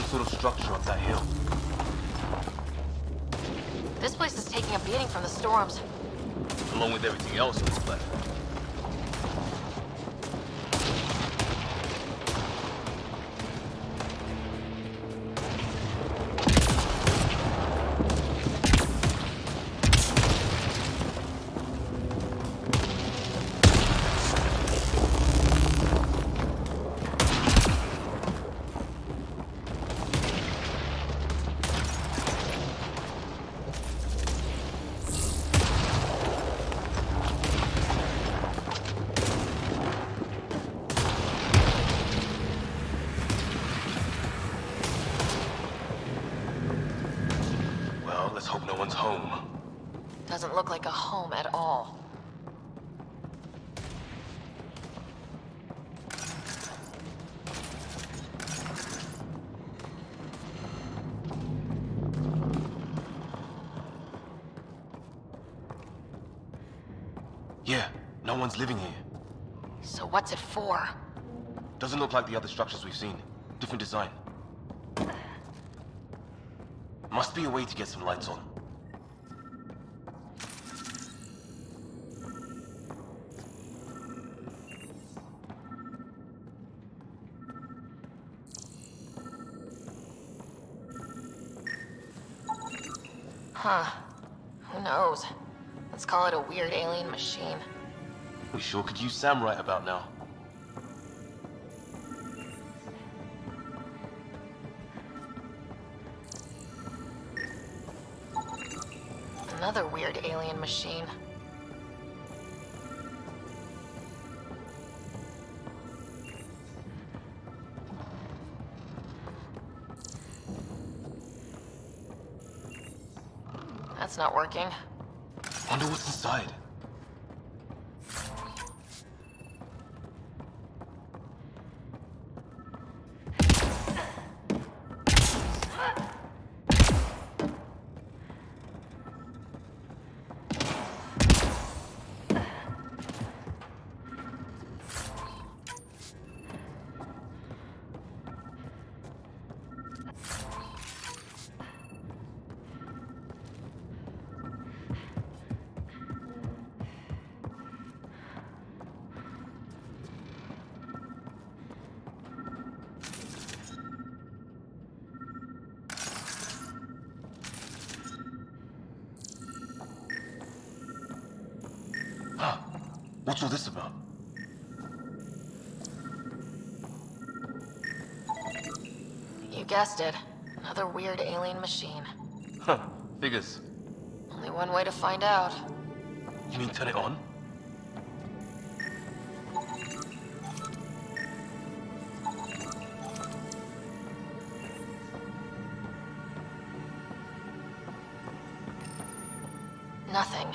Speaker 15: Sort of structure up that hill.
Speaker 3: This place is taking a beating from the storms.
Speaker 15: Along with everything else on this left. Let's hope no one's home.
Speaker 3: Doesn't look like a home at all.
Speaker 15: Yeah, no one's living here.
Speaker 3: So what's it for?
Speaker 15: Doesn't look like the other structures we've seen. Different design. Must be a way to get some lights on.
Speaker 3: Huh. Who knows? Let's call it a weird alien machine.
Speaker 15: We sure could use Sam right about now.
Speaker 3: Another weird alien machine. That's not working.
Speaker 15: Wonder what's inside. What's all this about?
Speaker 3: You guessed it. Another weird alien machine.
Speaker 15: Huh, figures.
Speaker 3: Only one way to find out.
Speaker 15: You mean turn it on?
Speaker 3: Nothing.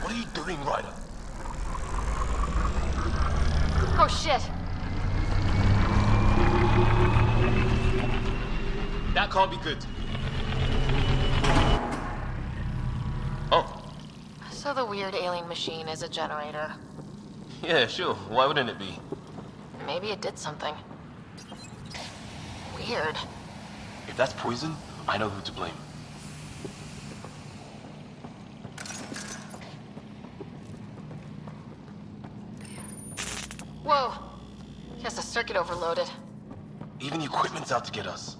Speaker 15: What are you doing, Ryder?
Speaker 3: Oh shit!
Speaker 15: That can't be good. Oh.
Speaker 3: So the weird alien machine is a generator.
Speaker 15: Yeah, sure. Why wouldn't it be?
Speaker 3: Maybe it did something. Weird.
Speaker 15: If that's poison, I know who to blame.
Speaker 3: Whoa! Guess the circuit overloaded.
Speaker 15: Even the equipment's out to get us.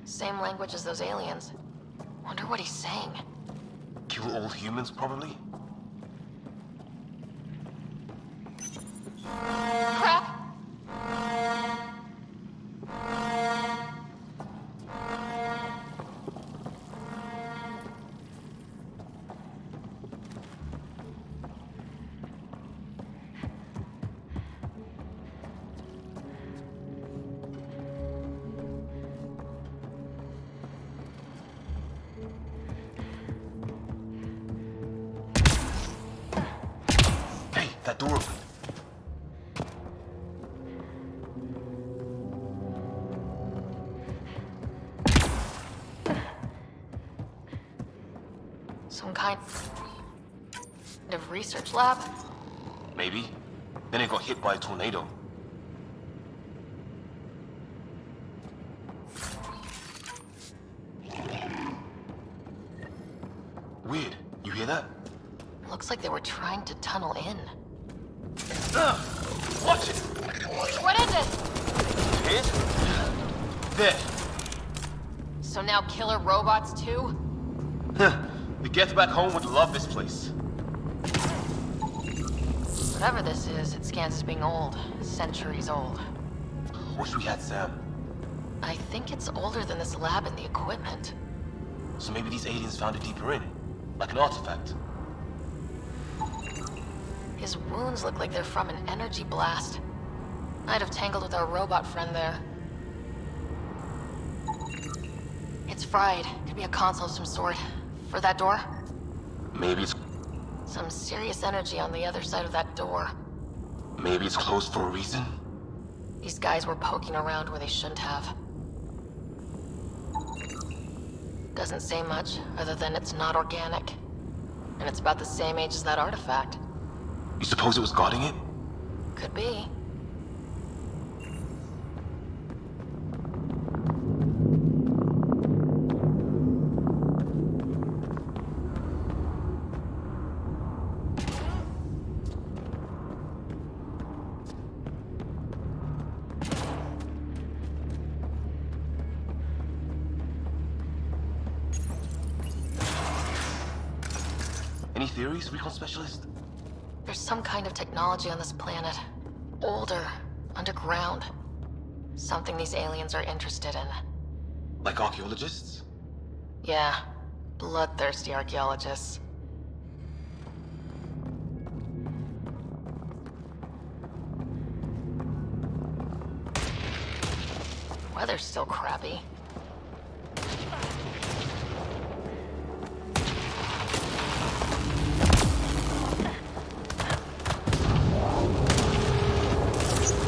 Speaker 3: Same language as those aliens. Wonder what he's saying.
Speaker 15: Kill all humans, probably?
Speaker 3: Crap!
Speaker 15: Hey, that door opened.
Speaker 3: Some kind of research lab?
Speaker 15: Maybe. Then it got hit by a tornado. Weird. You hear that?
Speaker 3: Looks like they were trying to tunnel in.
Speaker 15: Watch it!
Speaker 3: What is it?
Speaker 15: Hit? There.
Speaker 3: So now killer robots too?
Speaker 15: The Geth back home would love this place.
Speaker 3: Whatever this is, it scans as being old. Centuries old.
Speaker 15: Wish we had Sam.
Speaker 3: I think it's older than this lab and the equipment.
Speaker 15: So maybe these aliens found it deeper in. Like an artifact.
Speaker 3: His wounds look like they're from an energy blast. Might have tangled with our robot friend there. It's fried. Could be a console of some sort. For that door?
Speaker 15: Maybe it's...
Speaker 3: Some serious energy on the other side of that door.
Speaker 15: Maybe it's closed for a reason?
Speaker 3: These guys were poking around where they shouldn't have. Doesn't say much, other than it's not organic. And it's about the same age as that artifact.
Speaker 15: You suppose it was guarding it?
Speaker 3: Could be.
Speaker 15: Any theories, recon specialist?
Speaker 3: There's some kind of technology on this planet. Older, underground. Something these aliens are interested in.
Speaker 15: Like archaeologists?
Speaker 3: Yeah, bloodthirsty archaeologists. Weather's still crappy.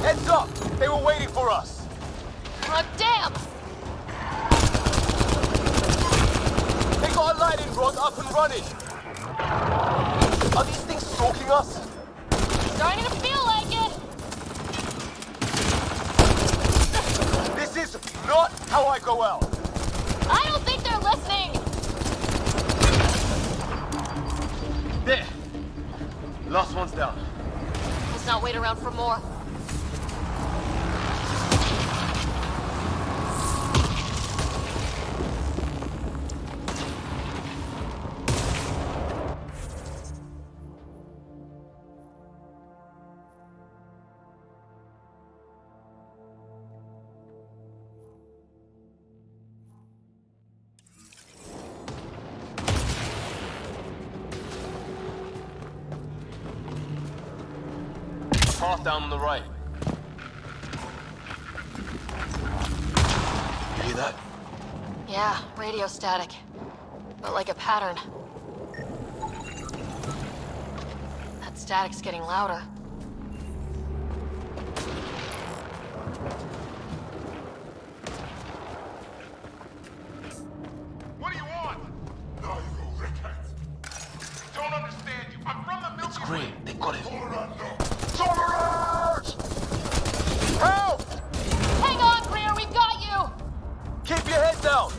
Speaker 15: Heads up! They were waiting for us!
Speaker 3: Oh, damn!
Speaker 15: They got a lightning rod up and running! Are these things stalking us?
Speaker 3: Starting to feel like it!
Speaker 15: This is not how I go out!
Speaker 3: I don't think they're listening!
Speaker 15: There! Last one's down.
Speaker 3: This not wait around for more.
Speaker 15: Path down on the right. You hear that?
Speaker 3: Yeah, radio static. But like a pattern. That static's getting louder.
Speaker 9: What do you want? No, you rickheads. Don't understand you. I'm from the Milky
Speaker 15: It's green. They got it.
Speaker 9: Help!
Speaker 3: Hang on, Greer, we've got you!
Speaker 15: Keep your head down!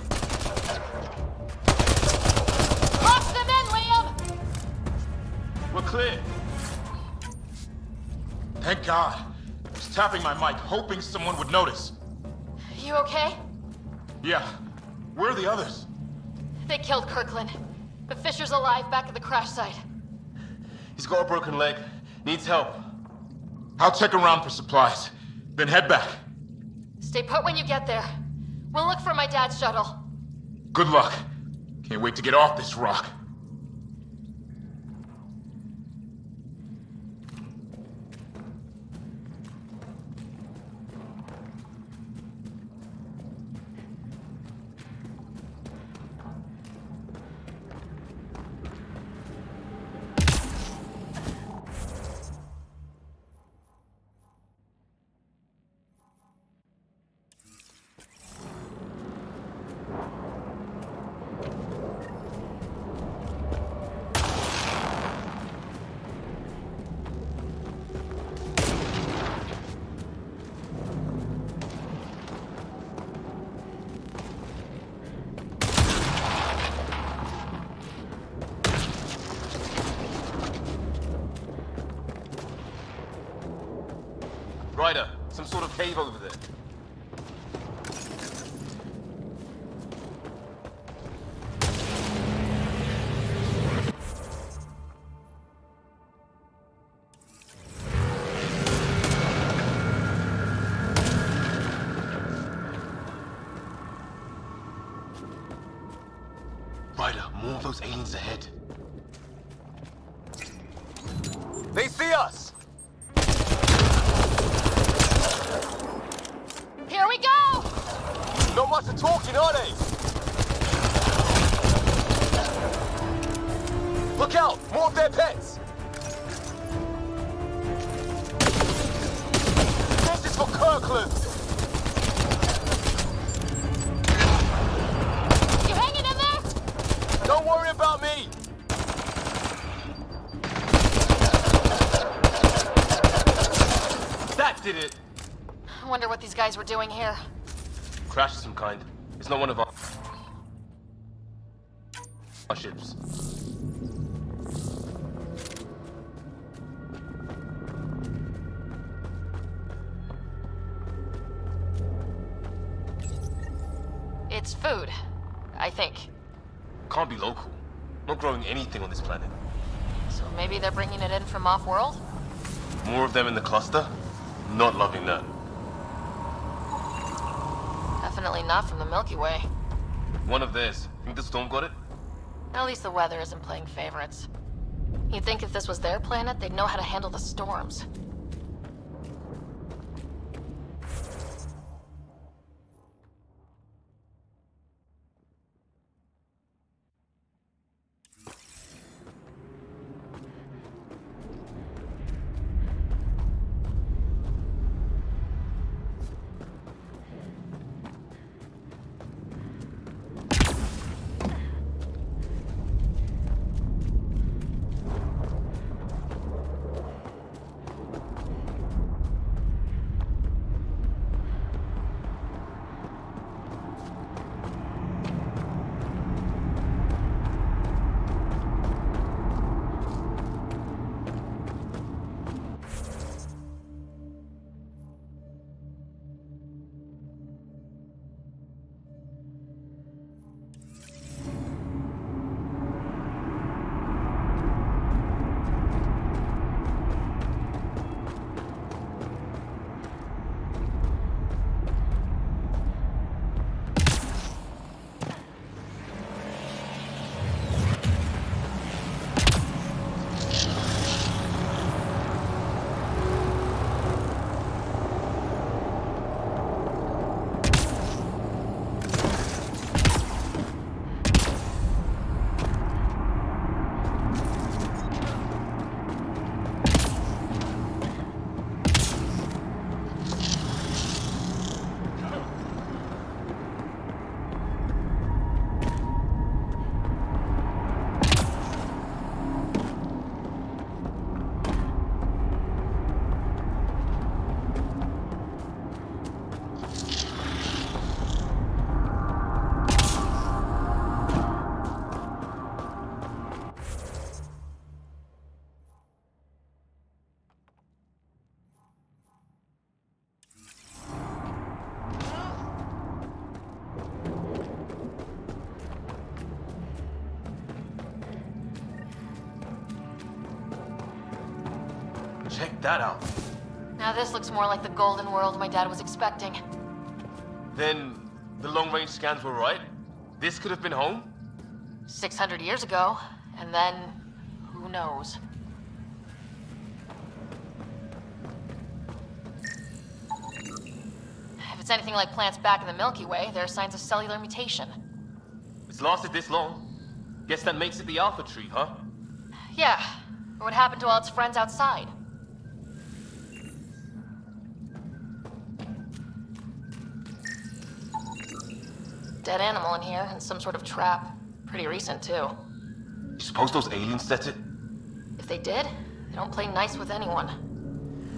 Speaker 3: Box them in, Liam!
Speaker 15: We're clear.
Speaker 4: Thank God. I was tapping my mic, hoping someone would notice.
Speaker 3: You okay?
Speaker 4: Yeah. Where are the others?
Speaker 3: They killed Kirkland. But Fisher's alive back at the crash site.
Speaker 15: He's got a broken leg. Needs help.
Speaker 4: I'll check around for supplies, then head back.
Speaker 3: Stay put when you get there. We'll look for my dad's shuttle.
Speaker 4: Good luck. Can't wait to get off this rock.
Speaker 15: Ryder, some sort of cave over there. Ryder, more of those aliens ahead. They see us!
Speaker 3: Here we go!
Speaker 15: Not much of talking, are they? Look out! More of their pets! This is for Kirkland!
Speaker 3: You hanging in there?
Speaker 15: Don't worry about me! That did it!
Speaker 3: I wonder what these guys were doing here.
Speaker 15: Crash of some kind. It's not one of our ships.
Speaker 3: It's food, I think.
Speaker 15: Can't be local. Not growing anything on this planet.
Speaker 3: So maybe they're bringing it in from off-world?
Speaker 15: More of them in the cluster? Not loving that.
Speaker 3: Definitely not from the Milky Way.
Speaker 15: One of theirs. Think the storm got it?
Speaker 3: At least the weather isn't playing favorites. You'd think if this was their planet, they'd know how to handle the storms.
Speaker 12: Check that out.
Speaker 3: Now this looks more like the golden world my dad was expecting.
Speaker 12: Then the long-range scans were right? This could have been home?
Speaker 3: 600 years ago, and then who knows? If it's anything like plants back in the Milky Way, there are signs of cellular mutation.
Speaker 12: It's lasted this long. Guess that makes it the Alpha tree, huh?
Speaker 3: Yeah, but what happened to all its friends outside? Dead animal in here, and some sort of trap. Pretty recent, too.
Speaker 12: You suppose those aliens set it?
Speaker 3: If they did, they don't play nice with anyone.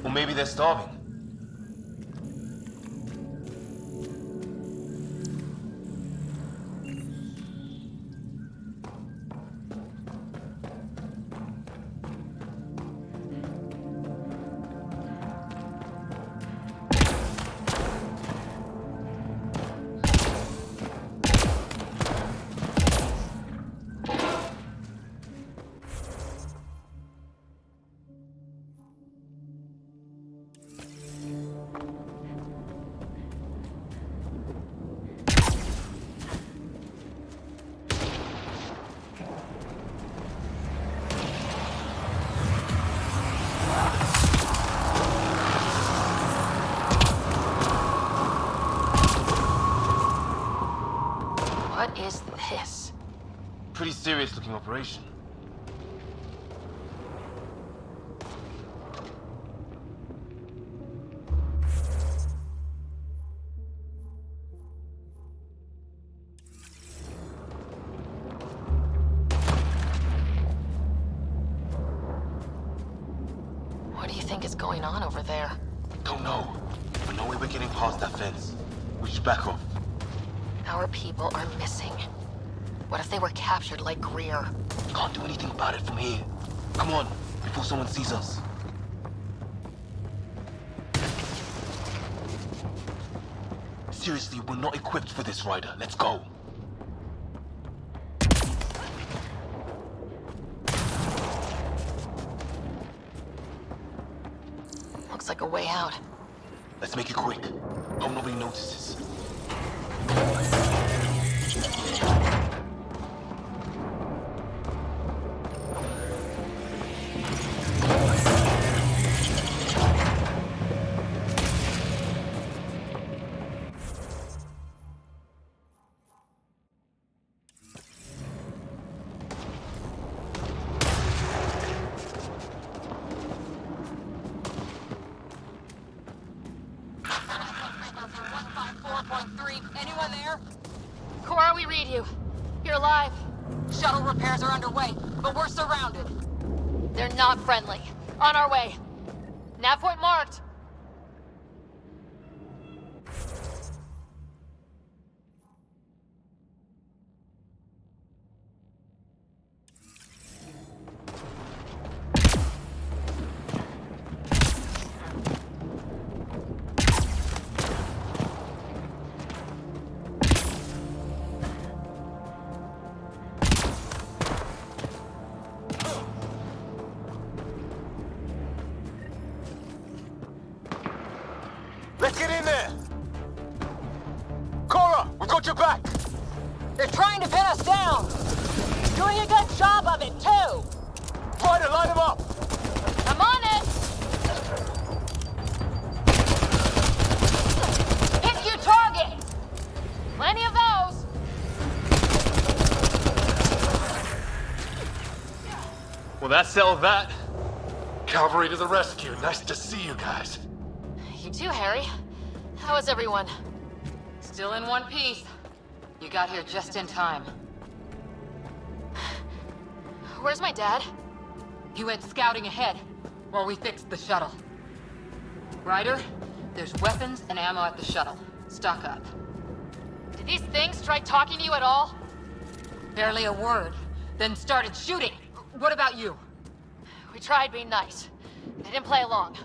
Speaker 12: Or maybe they're starving.
Speaker 3: What is this?
Speaker 12: Pretty serious looking operation.
Speaker 3: What do you think is going on over there?
Speaker 12: Don't know. But no way we're getting past that fence. We should back off.
Speaker 3: Our people are missing. What if they were captured like Greer?
Speaker 12: Can't do anything about it from here. Come on, before someone sees us. Seriously, we're not equipped for this, Ryder. Let's go.
Speaker 3: Looks like a way out.
Speaker 12: Let's make it quick. Hope nobody notices.
Speaker 6: Anyone there?
Speaker 3: Cora, we read you. You're alive.
Speaker 6: Shuttle repairs are underway, but we're surrounded.
Speaker 3: They're not friendly. On our way. Nav point marked.
Speaker 12: Let's get in there! Cora, we've got your back!
Speaker 17: They're trying to pin us down! Doing a good job of it, too!
Speaker 12: Ryder, line them up!
Speaker 3: I'm on it! Hit your target! Plenty of those!
Speaker 12: Well, that settled that.
Speaker 14: Cavalry to the rescue. Nice to see you guys.
Speaker 3: You too, Harry. How is everyone?
Speaker 6: Still in one piece. You got here just in time.
Speaker 3: Where's my dad?
Speaker 6: He went scouting ahead while we fixed the shuttle. Ryder, there's weapons and ammo at the shuttle. Stock up.
Speaker 3: Did these things try talking to you at all?
Speaker 6: Barely a word, then started shooting. What about you?
Speaker 3: We tried being nice. They didn't play along.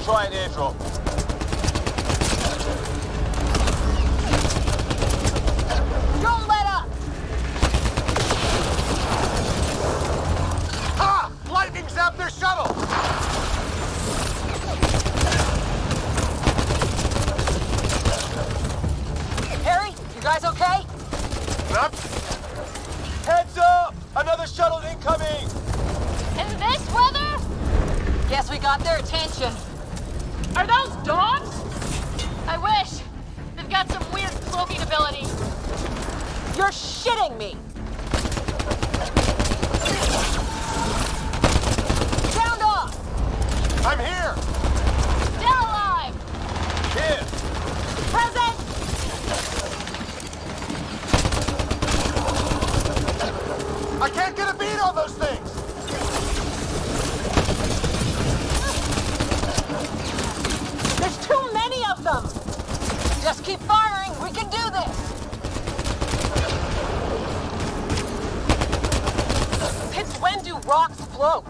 Speaker 12: try an airdrop.
Speaker 17: Don't let up!
Speaker 14: Ah! Lightning zapped their shuttle!
Speaker 17: Harry, you guys okay?
Speaker 14: Up.
Speaker 12: Heads up! Another shuttle incoming!
Speaker 16: In this weather?
Speaker 17: Guess we got their attention.
Speaker 16: Are those dogs? I wish. They've got some weird cloaking ability.
Speaker 17: You're shitting me! Sound off!
Speaker 14: I'm here!
Speaker 16: Still alive!
Speaker 12: Here!
Speaker 17: Present!
Speaker 14: I can't get a beat on those things!
Speaker 17: There's too many of them! Just keep firing, we can do this! Since when do rocks float?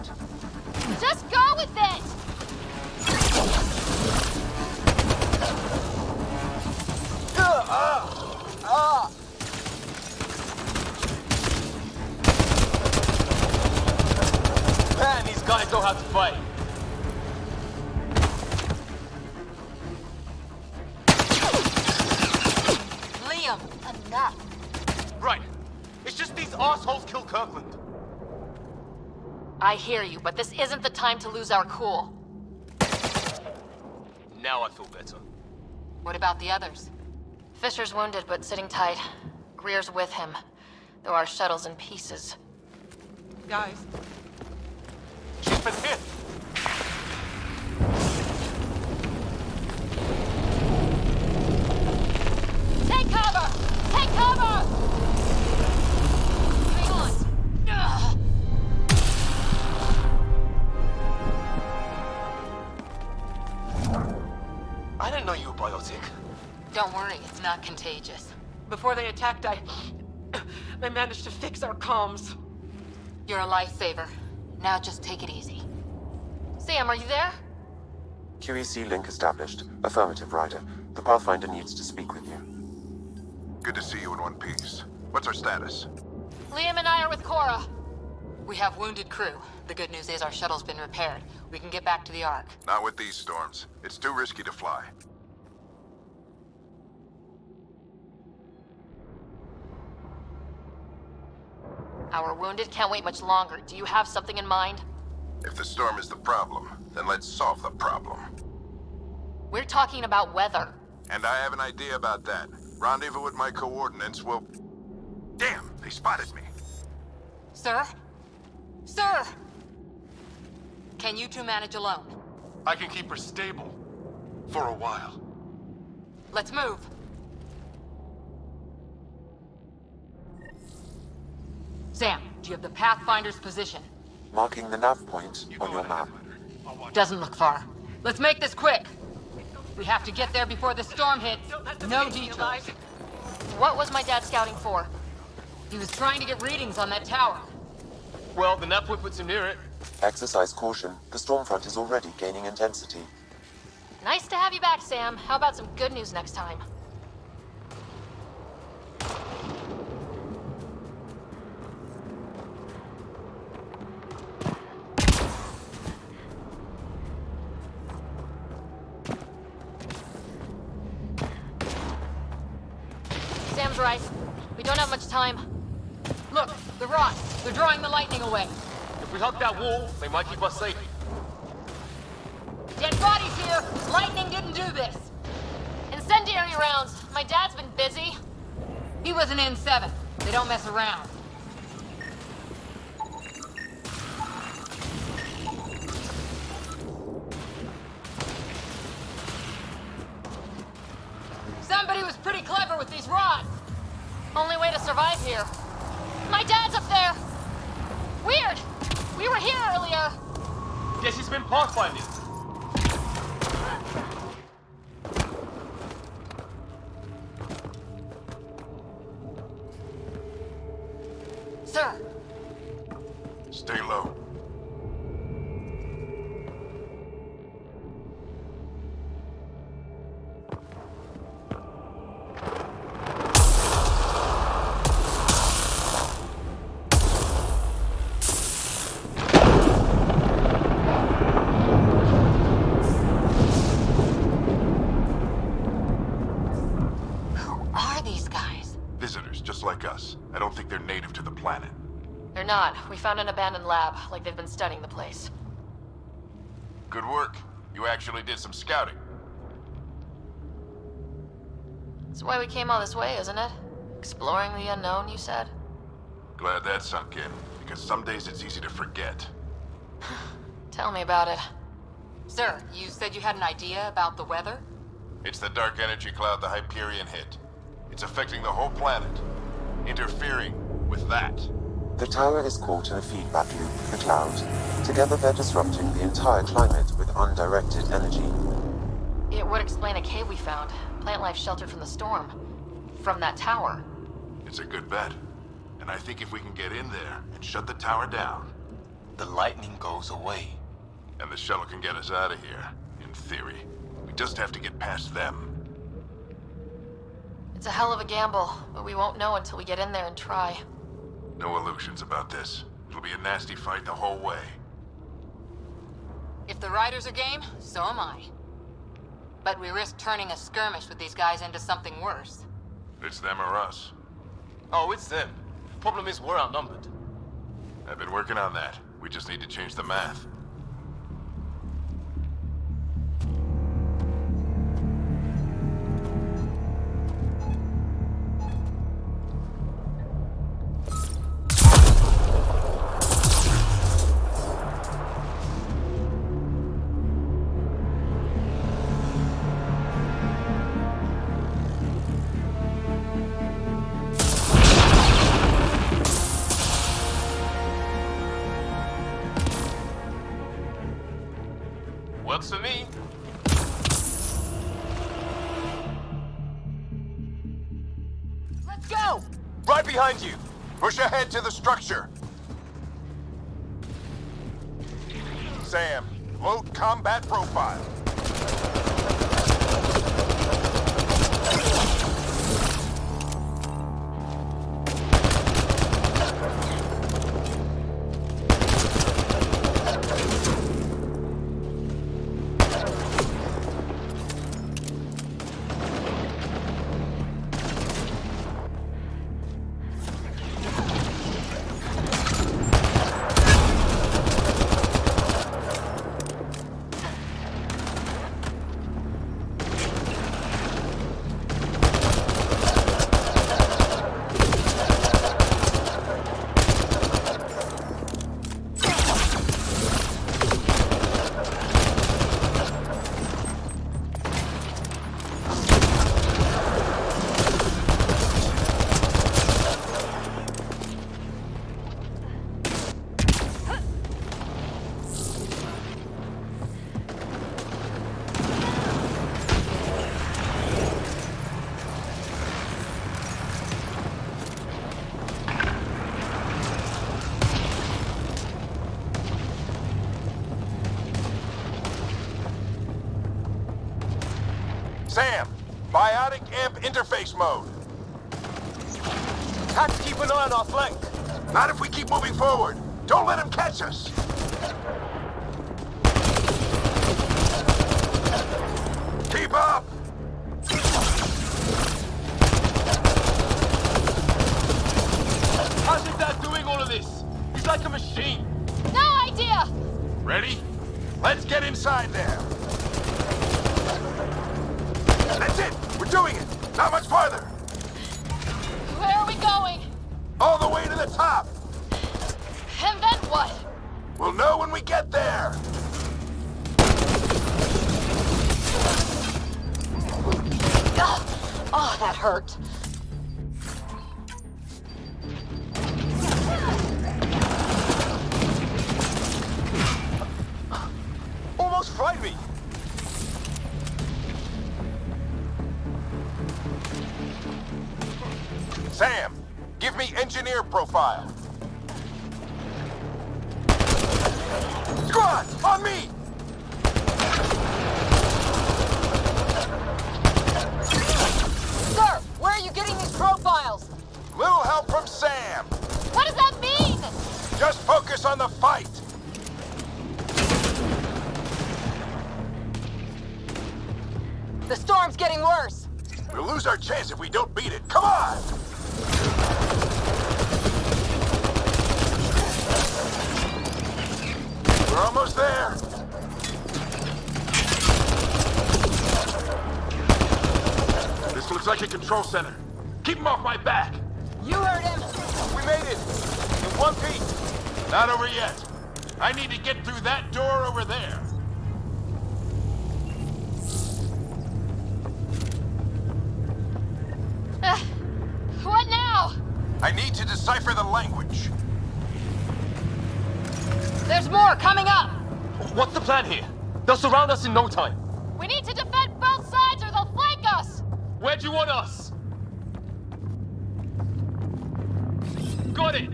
Speaker 16: Just go with it!
Speaker 12: Man, these guys know how to fight.
Speaker 6: Liam, enough.
Speaker 12: Right. It's just these assholes killed Kirkland.
Speaker 3: I hear you, but this isn't the time to lose our cool.
Speaker 12: Now I feel better.
Speaker 3: What about the others? Fisher's wounded, but sitting tight. Greer's with him, though our shuttle's in pieces.
Speaker 11: Guys,
Speaker 12: She's been hit.
Speaker 16: Take cover! Take cover! Hang on. Ugh.
Speaker 12: I didn't know you were biotic.
Speaker 10: Don't worry, it's not contagious.
Speaker 11: before they attacked, I managed to fix our comms.
Speaker 10: You're a lifesaver. Now just take it easy.
Speaker 3: Sam, are you there?
Speaker 7: QEC link established. Affirmative, Ryder. The Pathfinder needs to speak with you.
Speaker 1: Good to see you in one piece. What's our status?
Speaker 3: Liam and I are with Cora.
Speaker 10: We have wounded crew. The good news is our shuttle's been repaired. We can get back to the Ark.
Speaker 1: Not with these storms. It's too risky to fly.
Speaker 3: Our wounded can't wait much longer. Do you have something in mind?
Speaker 1: If the storm is the problem, then let's solve the problem.
Speaker 3: We're talking about weather.
Speaker 1: And I have an idea about that. Rendezvous with my coordinates will... Damn, they spotted me.
Speaker 10: Sir? Sir! Can you two manage alone?
Speaker 14: I can keep her stable. For a while.
Speaker 10: Let's move. Sam, do you have the Pathfinder's position?
Speaker 7: Marking the nav point on your map.
Speaker 10: Doesn't look far. Let's make this quick. We have to get there before the storm hits. No detours.
Speaker 3: What was my dad scouting for?
Speaker 10: He was trying to get readings on that tower.
Speaker 12: Well, the nav point puts him near it.
Speaker 7: Exercise caution. The storm front is already gaining intensity.
Speaker 3: Nice to have you back, Sam. How about some good news next time? Sam's right. We don't have much time.
Speaker 10: Look, the rods. They're drawing the lightning away.
Speaker 12: If we hug that wall, they might keep us safe.
Speaker 10: Dead bodies here! Lightning didn't do this!
Speaker 3: Incendiary rounds. My dad's been busy.
Speaker 10: He was an N7. They don't mess around. Somebody was pretty clever with these rods.
Speaker 3: Only way to survive here. My dad's up there! Weird! We were here earlier!
Speaker 12: Guess he's been pathfinding.
Speaker 10: Sir!
Speaker 1: Stay low. like us. I don't think they're native to the planet.
Speaker 3: They're not. We found an abandoned lab, like they've been studying the place.
Speaker 1: Good work. You actually did some scouting.
Speaker 3: That's why we came all this way, isn't it? Exploring the unknown, you said?
Speaker 1: Glad that sunk in, because some days it's easy to forget.
Speaker 3: Tell me about it.
Speaker 10: Sir, you said you had an idea about the weather?
Speaker 1: It's the dark energy cloud the Hyperion hit. It's affecting the whole planet. Interfering with that.
Speaker 7: The tower is caught in a feedback loop with the cloud. Together they're disrupting the entire climate with undirected energy.
Speaker 3: It would explain a cave we found. Plant life sheltered from the storm. From that tower.
Speaker 1: It's a good bet. And I think if we can get in there and shut the tower down...
Speaker 2: The lightning goes away.
Speaker 1: And the shuttle can get us out of here, in theory. We just have to get past them.
Speaker 3: It's a hell of a gamble, but we won't know until we get in there and try.
Speaker 1: No illusions about this. It'll be a nasty fight the whole way.
Speaker 10: If the riders are game, so am I. But we risk turning a skirmish with these guys into something worse.
Speaker 1: It's them or us.
Speaker 12: Oh, it's them. Problem is, we're outnumbered.
Speaker 1: I've been working on that. We just need to change the math.
Speaker 12: Works for me.
Speaker 17: Let's go!
Speaker 1: Right behind you! Push ahead to the structure! Sam, load combat profile. Sam, biotic amp interface mode.
Speaker 12: Have to keep an eye on our flank.
Speaker 1: Not if we keep moving forward. Don't let him catch us. Keep up!
Speaker 12: How's your dad doing all of this? He's like a machine.
Speaker 8: No idea!
Speaker 1: Ready? Let's get inside there. That's it! We're doing it! Not much farther!
Speaker 8: Where are we going?
Speaker 1: All the way to the top!
Speaker 8: And then what?
Speaker 1: We'll know when we get there!
Speaker 8: Ugh. Oh, that hurt.
Speaker 12: Almost fried me.
Speaker 1: Sam, give me engineer profile. Squad, on me!
Speaker 17: Sir, where are you getting these profiles?
Speaker 1: Little help from Sam.
Speaker 8: What does that mean?
Speaker 1: Just focus on the fight.
Speaker 17: The storm's getting worse.
Speaker 1: We'll lose our chance if we don't beat it. Come on! We're almost there! This looks like a control center. Keep him off my back!
Speaker 17: You heard him!
Speaker 12: We made it! In one piece!
Speaker 1: Not over yet. I need to get through that door over there.
Speaker 3: What now?
Speaker 1: I need to decipher the language.
Speaker 3: There's more coming up!
Speaker 12: What's the plan here? They'll surround us in no time.
Speaker 3: We need to defend both sides or they'll flank us!
Speaker 12: Where do you want us? Got it!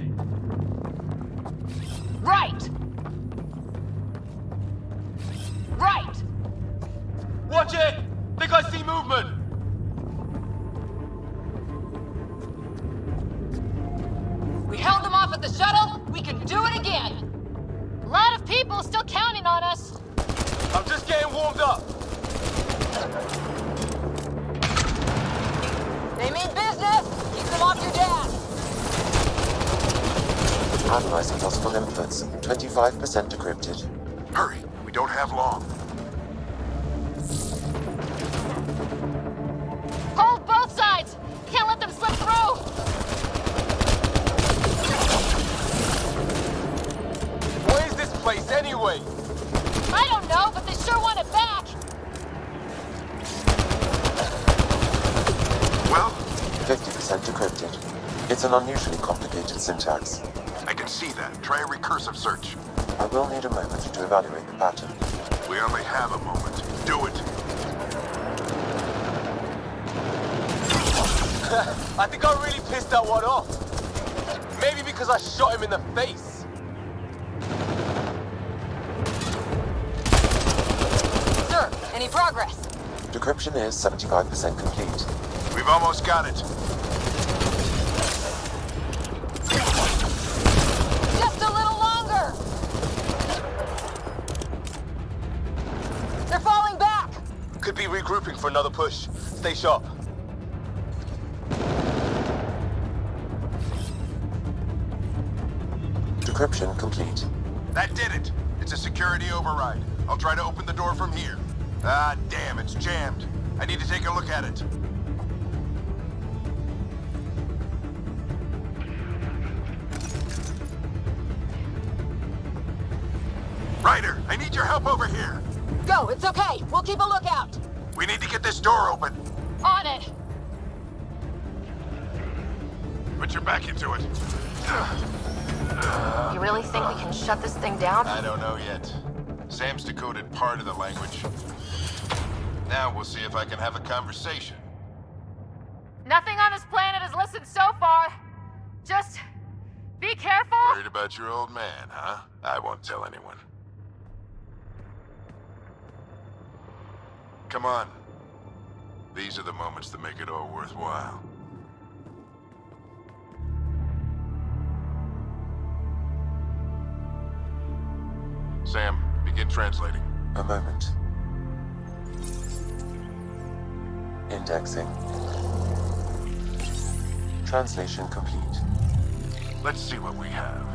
Speaker 3: Right! Right!
Speaker 12: Watch it! Think I see movement!
Speaker 3: We held them off at the shuttle. We can do it again. A lot of people still counting on us.
Speaker 12: I'm just getting warmed up.
Speaker 17: They mean business! Keep them off your dad!
Speaker 7: Analyzing possible inputs. 25% decrypted.
Speaker 1: Hurry, we don't have long.
Speaker 3: Hold both sides. Can't let them slip through.
Speaker 12: What is this place anyway?
Speaker 3: I don't know, but they sure want it back.
Speaker 1: Well?
Speaker 7: 50% decrypted. It's an unusually complicated syntax.
Speaker 1: I can see that. Try a recursive search.
Speaker 7: I will need a moment to evaluate the pattern.
Speaker 1: We only have a moment. Do it.
Speaker 12: I think I really pissed that one off. Maybe because I shot him in the face.
Speaker 17: Sir, any progress?
Speaker 7: Decryption is 75% complete.
Speaker 1: We've almost got it.
Speaker 17: Just a little longer! They're falling back!
Speaker 12: Could be regrouping for another push. Stay sharp.
Speaker 7: Decryption complete.
Speaker 1: That did it. It's a security override. I'll try to open the door from here. Ah, damn, it's jammed. I need to take a look at it. Ryder, I need your help over here.
Speaker 17: Go, it's okay. We'll keep a lookout.
Speaker 1: We need to get this door open.
Speaker 3: On it.
Speaker 1: Put your back into it.
Speaker 3: You really think we can shut this thing down?
Speaker 1: I don't know yet. Sam's decoded part of the language. Now we'll see if I can have a conversation.
Speaker 3: Nothing on this planet has listened so far. Just be careful.
Speaker 1: Worried about your old man, huh? I won't tell anyone. Come on. These are the moments that make it all worthwhile. Sam, begin translating.
Speaker 7: A moment. Indexing. Translation complete.
Speaker 1: Let's see what we have.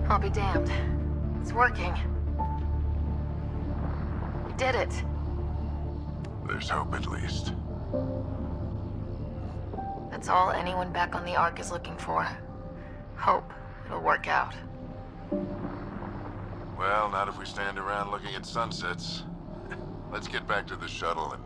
Speaker 3: I'll be damned. It's working. We did it.
Speaker 1: There's hope at least.
Speaker 3: That's all anyone back on the Ark is looking for. Hope it'll work out.
Speaker 1: Well, not if we stand around looking at sunsets. Let's get back to the shuttle and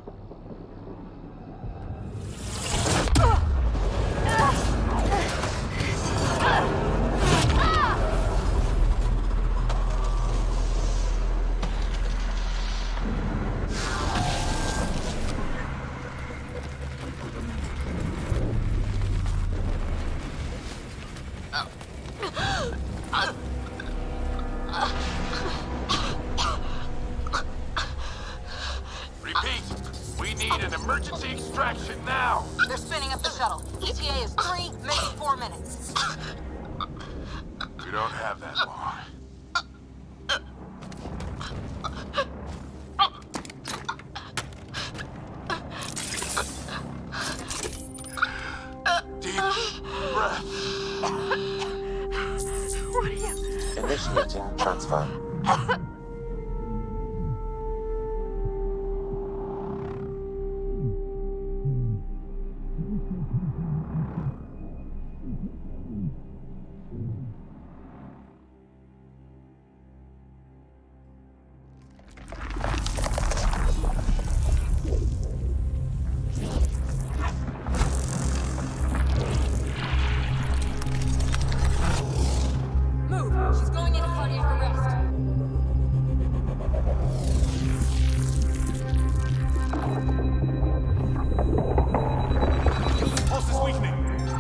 Speaker 4: Repeat, we need an emergency extraction now.
Speaker 6: They're spinning up the shuttle. ETA is 3, maybe 4 minutes.
Speaker 4: We don't have that long. Deep breath.
Speaker 3: What are you?
Speaker 7: Initiating transfer.
Speaker 6: Move! She's going into cardiac arrest.
Speaker 12: Pulse is weakening.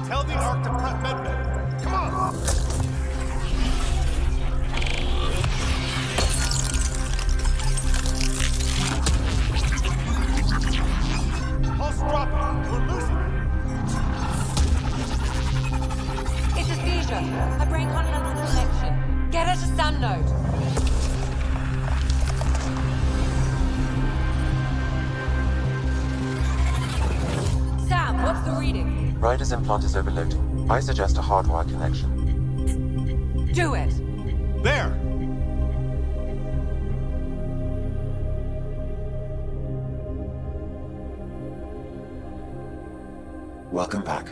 Speaker 12: Tell the Ark to prep medbay. Come on! Pulse dropping. We're losing it.
Speaker 6: It's a seizure. Her brain can't handle the connection. Get her to Sam node. Sam, what's the reading?
Speaker 7: Ryder's implant is overloading. I suggest a hardwire connection.
Speaker 6: Do it.
Speaker 12: There!
Speaker 7: Welcome back.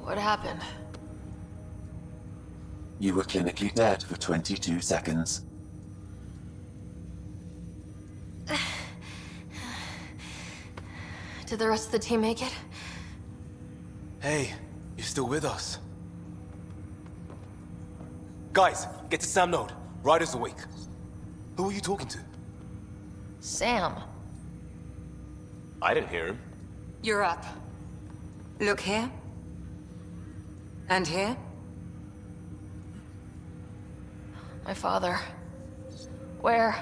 Speaker 3: What happened?
Speaker 7: You were clinically dead for 22 seconds.
Speaker 3: Did the rest of the team make it?
Speaker 12: Hey, you're still with us. Guys, get to Sam node. Ryder's awake. Who are you talking to?
Speaker 3: Sam.
Speaker 12: I didn't hear him.
Speaker 6: You're up. Look here. And here.
Speaker 3: My father. Where?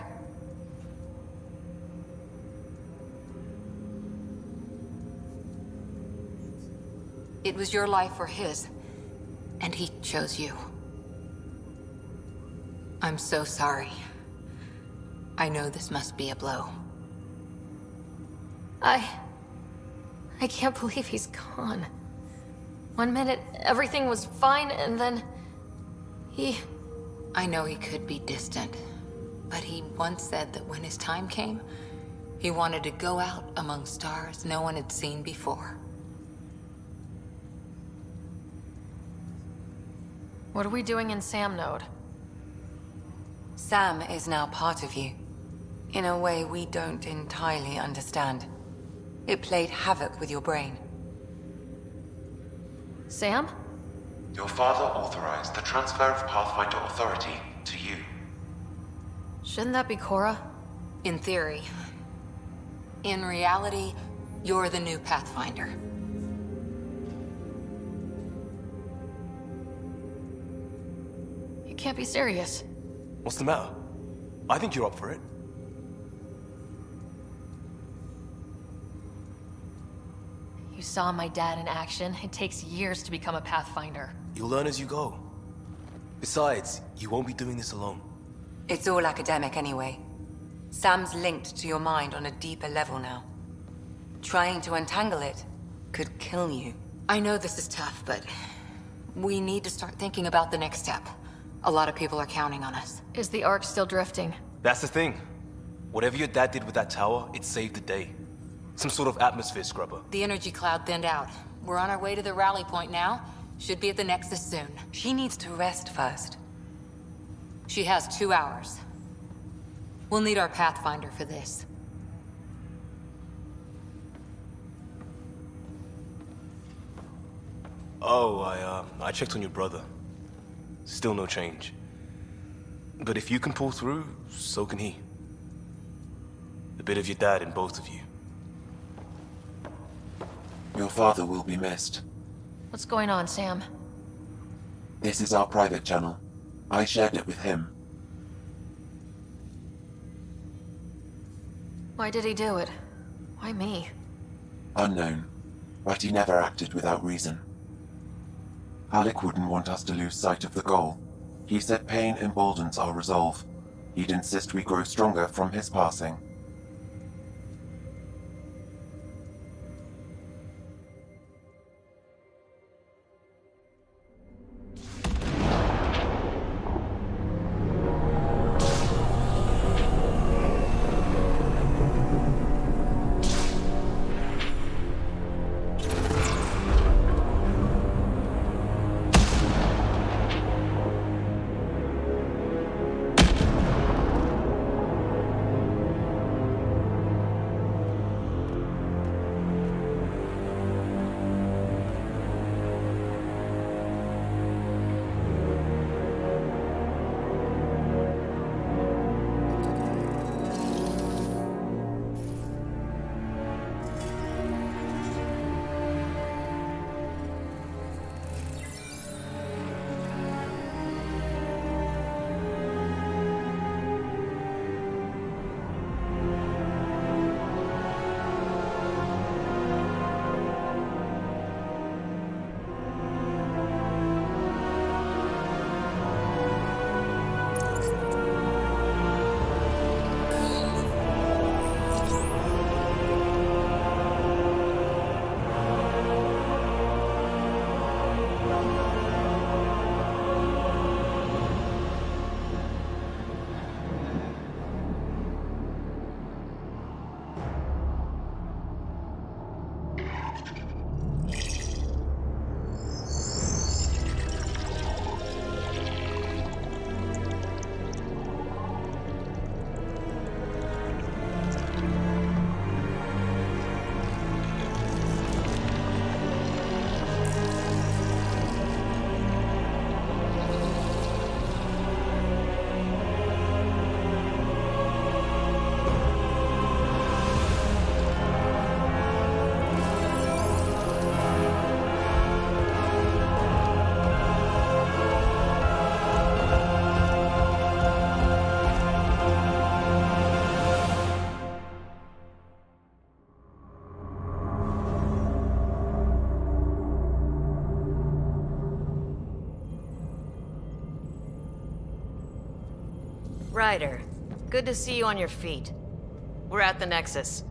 Speaker 10: It was your life or his, and he chose you. I'm so sorry. I know this must be a blow.
Speaker 3: I can't believe he's gone. 1 minute, everything was fine, and then...
Speaker 10: I know he could be distant, but he once said that when his time came, he wanted to go out among stars no one had seen before.
Speaker 3: What are we doing in Sam node?
Speaker 6: Sam is now part of you. In a way we don't entirely understand. It played havoc with your brain.
Speaker 3: Sam?
Speaker 7: Your father authorized the transfer of Pathfinder authority to you.
Speaker 3: Shouldn't that be Cora?
Speaker 10: In theory. In reality, you're the new Pathfinder.
Speaker 3: You can't be serious.
Speaker 12: What's the matter? I think you're up for it.
Speaker 3: You saw my dad in action. It takes years to become a Pathfinder.
Speaker 12: You'll learn as you go. Besides, you won't be doing this alone.
Speaker 6: It's all academic anyway. Sam's linked to your mind on a deeper level now. Trying to untangle it could kill you.
Speaker 10: I know this is tough, but we need to start thinking about the next step. A lot of people are counting on us.
Speaker 3: Is the Ark still drifting?
Speaker 12: That's the thing. Whatever your dad did with that tower, it saved the day. Some sort of atmosphere scrubber.
Speaker 10: The energy cloud thinned out. We're on our way to the rally point now. Should be at the Nexus soon.
Speaker 6: She needs to rest first.
Speaker 10: She has 2 hours. We'll need our Pathfinder for this.
Speaker 12: Oh, I checked on your brother. Still no change. But if you can pull through, so can he. A bit of your dad in both of you.
Speaker 7: Your father will be missed.
Speaker 3: What's going on, Sam?
Speaker 7: This is our private channel. I shared it with him.
Speaker 3: Why did he do it? Why me?
Speaker 7: Unknown, but he never acted without reason. Alec wouldn't want us to lose sight of the goal. He said pain emboldens our resolve. He'd insist we grow stronger from his passing.
Speaker 18: Ryder, good to see you on your feet. We're at the Nexus.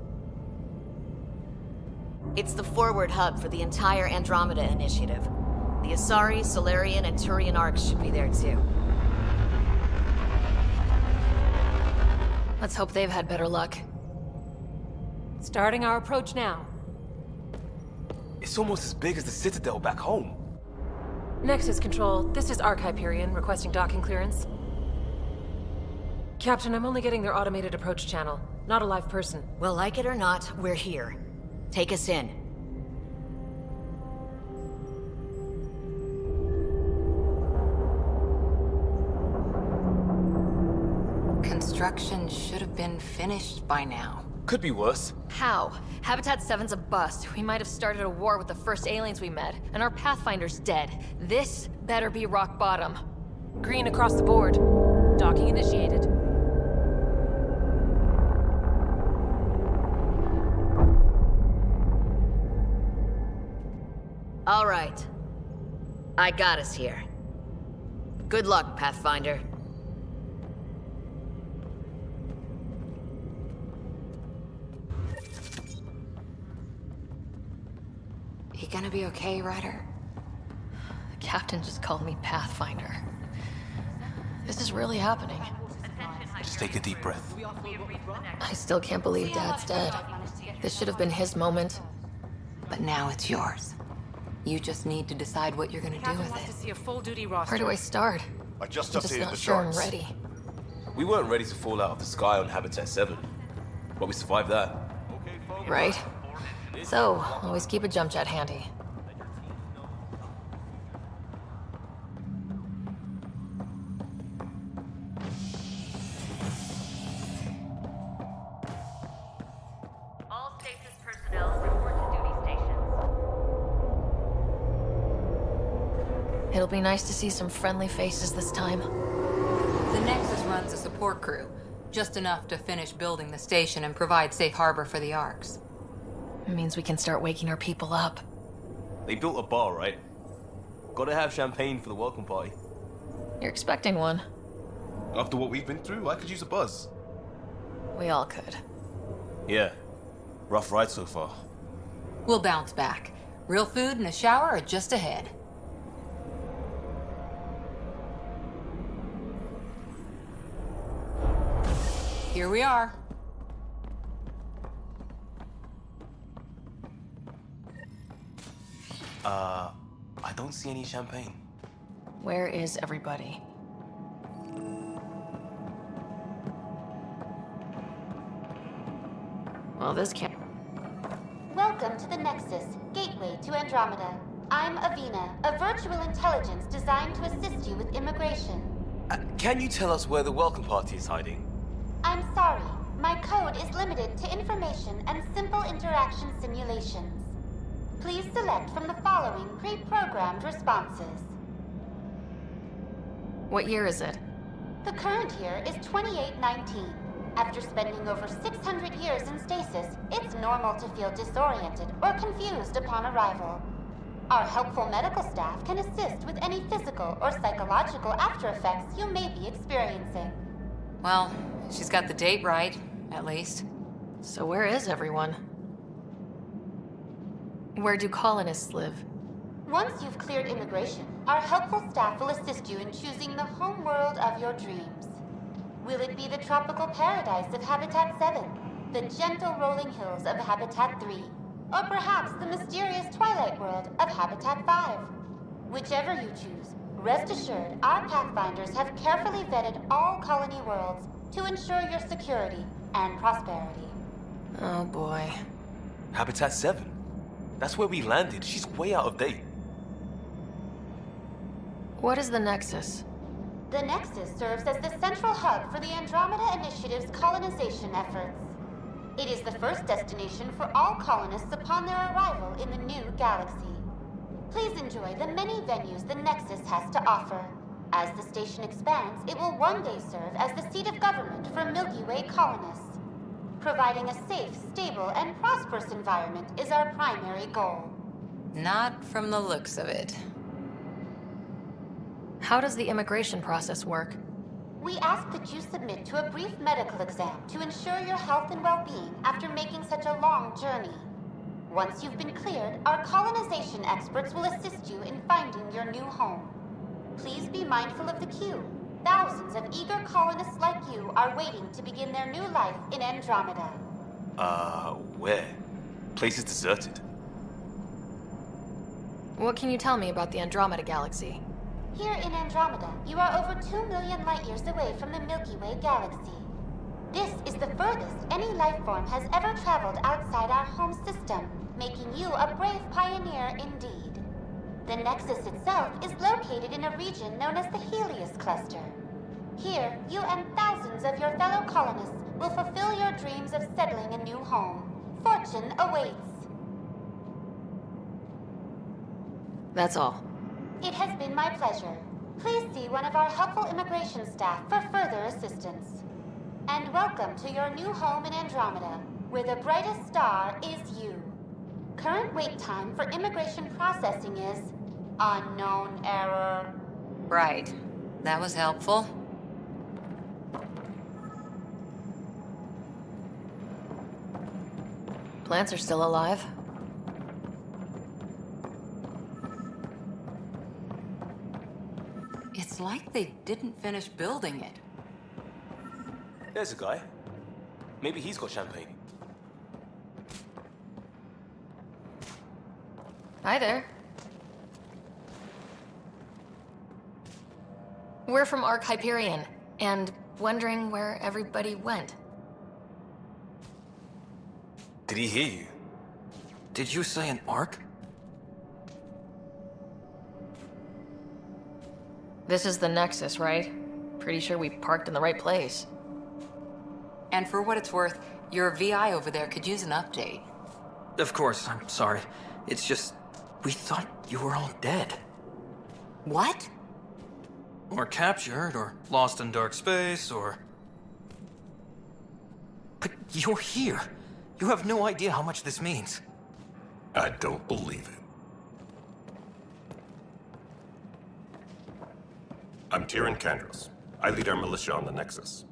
Speaker 18: It's the forward hub for the entire Andromeda initiative. The Asari, Solarian, and Turian arcs should be there too.
Speaker 3: Let's hope they've had better luck.
Speaker 16: Starting our approach now.
Speaker 12: It's almost as big as the Citadel back home.
Speaker 16: Nexus Control, this is Arc Hyperion requesting docking clearance. Captain, I'm only getting their automated approach channel, not a live person.
Speaker 18: Well, like it or not, we're here. Take us in.
Speaker 10: Construction should have been finished by now.
Speaker 12: Could be worse.
Speaker 3: How? Habitat 7's a bust. We might have started a war with the first aliens we met, and our Pathfinder's dead. This better be rock bottom.
Speaker 16: Green across the board. Docking initiated.
Speaker 18: All right. I got us here. Good luck, Pathfinder.
Speaker 10: You gonna be okay, Ryder?
Speaker 3: The captain just called me Pathfinder. This is really happening.
Speaker 12: Just take a deep breath.
Speaker 3: I still can't believe Dad's dead. This should have been his moment.
Speaker 10: But now it's yours. You just need to decide what you're gonna do with
Speaker 16: Wants to
Speaker 10: it.
Speaker 16: see a full duty roster.
Speaker 3: Where do I start?
Speaker 21: I just
Speaker 3: I'm just
Speaker 21: updated
Speaker 3: not
Speaker 21: the
Speaker 3: sure I'm
Speaker 21: charts.
Speaker 3: ready.
Speaker 12: We weren't ready to fall out of the sky on Habitat 7, but we survived that.
Speaker 3: Right? So, always keep a jump jet handy.
Speaker 8: All stasis personnel report to duty stations.
Speaker 3: It'll be nice to see some friendly faces this time.
Speaker 10: The Nexus runs a support crew, just enough to finish building the station and provide safe harbor for the Arks.
Speaker 3: It means we can start waking our people up.
Speaker 12: They built a bar, right? Gotta have champagne for the welcome party.
Speaker 3: You're expecting one.
Speaker 12: After what we've been through, I could use a buzz.
Speaker 3: We all could.
Speaker 12: Yeah. Rough ride so far.
Speaker 10: We'll bounce back. Real food and a shower are just ahead. Here we are.
Speaker 12: I don't see any champagne.
Speaker 3: Where is everybody? Well, this can't...
Speaker 5: Welcome to the Nexus, gateway to Andromeda. I'm Avina, a virtual intelligence designed to assist you with immigration.
Speaker 12: Can you tell us where the welcome party is hiding?
Speaker 5: I'm sorry, my code is limited to information and simple interaction simulations. Please select from the following pre-programmed responses.
Speaker 3: What year is it?
Speaker 5: The current year is 2819. After spending over 600 years in stasis, it's normal to feel disoriented or confused upon arrival. Our helpful medical staff can assist with any physical or psychological aftereffects you may be experiencing.
Speaker 10: Well, she's got the date right, at least.
Speaker 3: So where is everyone? Where do colonists live?
Speaker 5: Once you've cleared immigration, our helpful staff will assist you in choosing the home world of your dreams. Will it be the tropical paradise of Habitat 7, the gentle rolling hills of Habitat 3, or perhaps the mysterious twilight world of Habitat 5? Whichever you choose, rest assured our Pathfinders have carefully vetted all colony worlds to ensure your security and prosperity.
Speaker 3: Oh boy.
Speaker 12: Habitat 7? That's where we landed. She's way out of date.
Speaker 3: What is the Nexus?
Speaker 5: The Nexus serves as the central hub for the Andromeda Initiative's colonization efforts. It is the first destination for all colonists upon their arrival in the new galaxy. Please enjoy the many venues the Nexus has to offer. As the station expands, it will one day serve as the seat of government for Milky Way colonists. Providing a safe, stable, and prosperous environment is our primary goal.
Speaker 10: Not from the looks of it.
Speaker 3: How does the immigration process work?
Speaker 5: We ask that you submit to a brief medical exam to ensure your health and well-being after making such a long journey. Once you've been cleared, our colonization experts will assist you in finding your new home. Please be mindful of the queue. Thousands of eager colonists like you are waiting to begin their new life in Andromeda.
Speaker 12: Where? Place is deserted.
Speaker 3: What can you tell me about the Andromeda galaxy?
Speaker 5: Here in Andromeda, you are over 2 million light-years away from the Milky Way galaxy. This is the furthest any life form has ever traveled outside our home system, making you a brave pioneer indeed. The Nexus itself is located in a region known as the Helios Cluster. Here, you and thousands of your fellow colonists will fulfill your dreams of settling a new home. Fortune awaits.
Speaker 3: That's all.
Speaker 5: It has been my pleasure. Please see one of our helpful immigration staff for further assistance. And welcome to your new home in Andromeda, where the brightest star is you. Current wait time for immigration processing is unknown error.
Speaker 10: Right. That was helpful.
Speaker 3: Plants are still alive.
Speaker 10: It's like they didn't finish building it.
Speaker 12: There's a guy. Maybe he's got champagne.
Speaker 3: Hi there. We're from Ark Hyperion, and wondering where everybody went.
Speaker 12: Did he hear you?
Speaker 2: Did you say an arc?
Speaker 3: This is the Nexus, right? Pretty sure we parked in the right place.
Speaker 10: And for what it's worth, your VI over there could use an update.
Speaker 2: Of course, I'm sorry. It's just, we thought you were all dead.
Speaker 6: What?
Speaker 13: Or captured, or lost in dark space, or... But you're here. You have no idea how much this means.
Speaker 14: I don't believe it.
Speaker 22: I'm Tyrion Kandros. I lead our militia on the Nexus.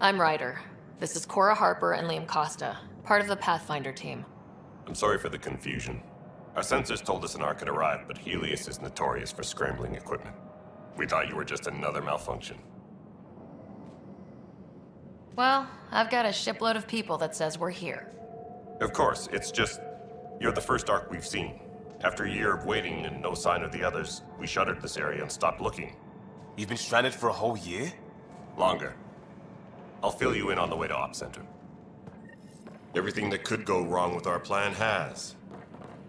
Speaker 3: I'm Ryder. This is Cora Harper and Liam Costa, part of the Pathfinder team.
Speaker 22: I'm sorry for the confusion. Our sensors told us an Ark had arrived, but Helios is notorious for scrambling equipment. We thought you were just another malfunction.
Speaker 3: Well, I've got a shipload of people that says we're here.
Speaker 22: Of course, it's just... you're the first Ark we've seen. After a year of waiting and no sign of the others, we shuttered this area and stopped looking.
Speaker 12: You've been stranded for a whole year?
Speaker 22: Longer. I'll fill you in on the way to Op Center. Everything that could go wrong with our plan has.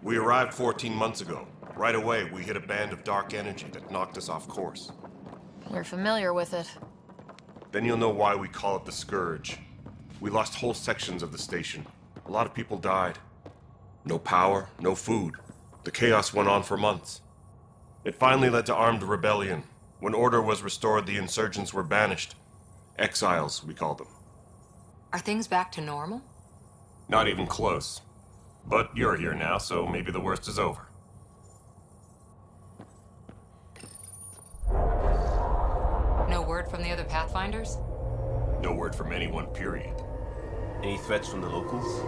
Speaker 22: We arrived 14 months ago. Right away, we hit a band of dark energy that knocked us off course.
Speaker 3: We're familiar with it.
Speaker 22: Then you'll know why we call it the Scourge. We lost whole sections of the station. A lot of people died. No power, no food. The chaos went on for months. It finally led to armed rebellion. When order was restored, the insurgents were banished. Exiles, we call them.
Speaker 10: Are things back to normal?
Speaker 22: Not even close. But you're here now, so maybe the worst is over.
Speaker 10: No word from the other Pathfinders?
Speaker 22: No word from anyone, period.
Speaker 12: Any threats from the locals?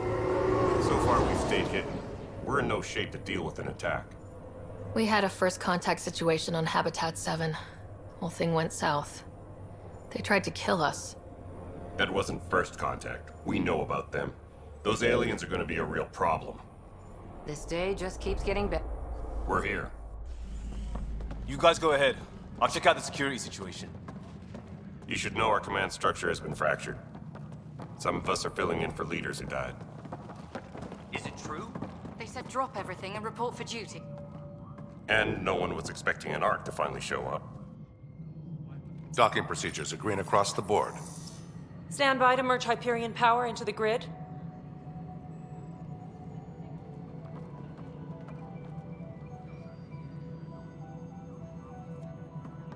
Speaker 22: So far, we've stayed hidden. We're in no shape to deal with an attack.
Speaker 3: We had a first contact situation on Habitat 7. Whole thing went south. They tried to kill us.
Speaker 22: That wasn't first contact. We know about them. Those aliens are gonna be a real problem.
Speaker 10: This day just keeps getting better.
Speaker 22: We're here.
Speaker 12: You guys go ahead. I'll check out the security situation.
Speaker 22: You should know our command structure has been fractured. Some of us are filling in for leaders who died.
Speaker 13: Is it true?
Speaker 10: They said drop everything and report for duty.
Speaker 22: And no one was expecting an Ark to finally show up.
Speaker 14: Docking procedures are green across the board.
Speaker 16: Stand by to merge Hyperion power into the grid.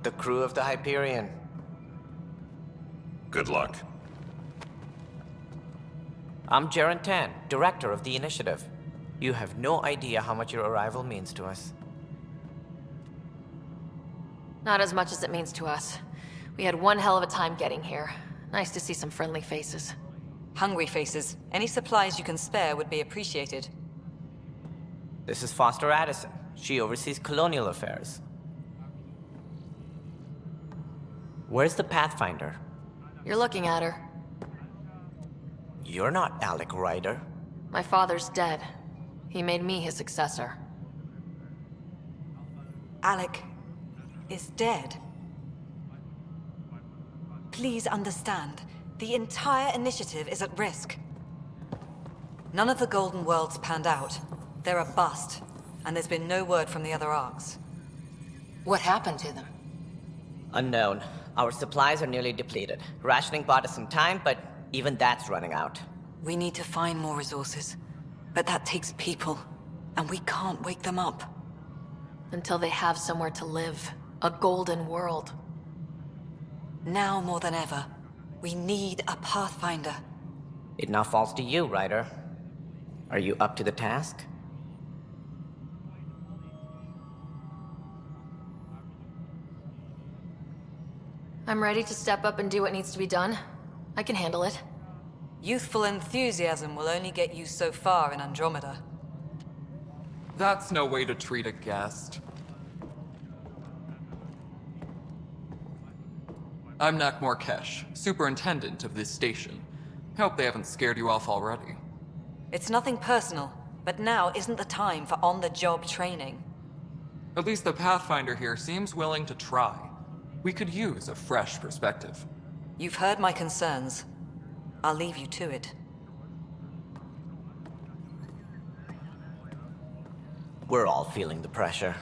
Speaker 19: The crew of the Hyperion.
Speaker 22: Good luck.
Speaker 23: I'm Jaren Tan, director of the initiative. You have no idea how much your arrival means to us.
Speaker 3: Not as much as it means to us. We had one hell of a time getting here. Nice to see some friendly faces.
Speaker 6: Hungry faces. Any supplies you can spare would be appreciated.
Speaker 23: This is Foster Addison. She oversees colonial affairs. Where's the Pathfinder?
Speaker 3: You're looking at her.
Speaker 23: You're not Alec Ryder.
Speaker 3: My father's dead. He made me his successor.
Speaker 6: Alec is dead. Please understand, the entire initiative is at risk. None of the Golden Worlds panned out. They're a bust, and there's been no word from the other arcs.
Speaker 10: What happened to them?
Speaker 23: Unknown. Our supplies are nearly depleted. Rationing bought us some time, but even that's running out.
Speaker 6: We need to find more resources, but that takes people, and we can't wake them up.
Speaker 3: Until they have somewhere to live. A golden world.
Speaker 6: Now more than ever, we need a Pathfinder.
Speaker 23: It now falls to you, Ryder. Are you up to the task?
Speaker 3: I'm ready to step up and do what needs to be done. I can handle it.
Speaker 6: Youthful enthusiasm will only get you so far in Andromeda.
Speaker 24: That's no way to treat a guest. I'm Nakmor Kesh, superintendent of this station. Hope they haven't scared you off already.
Speaker 6: It's nothing personal, but now isn't the time for on-the-job training.
Speaker 24: At least the Pathfinder here seems willing to try. We could use a fresh perspective.
Speaker 6: You've heard my concerns. I'll leave you to it.
Speaker 23: We're all feeling the pressure.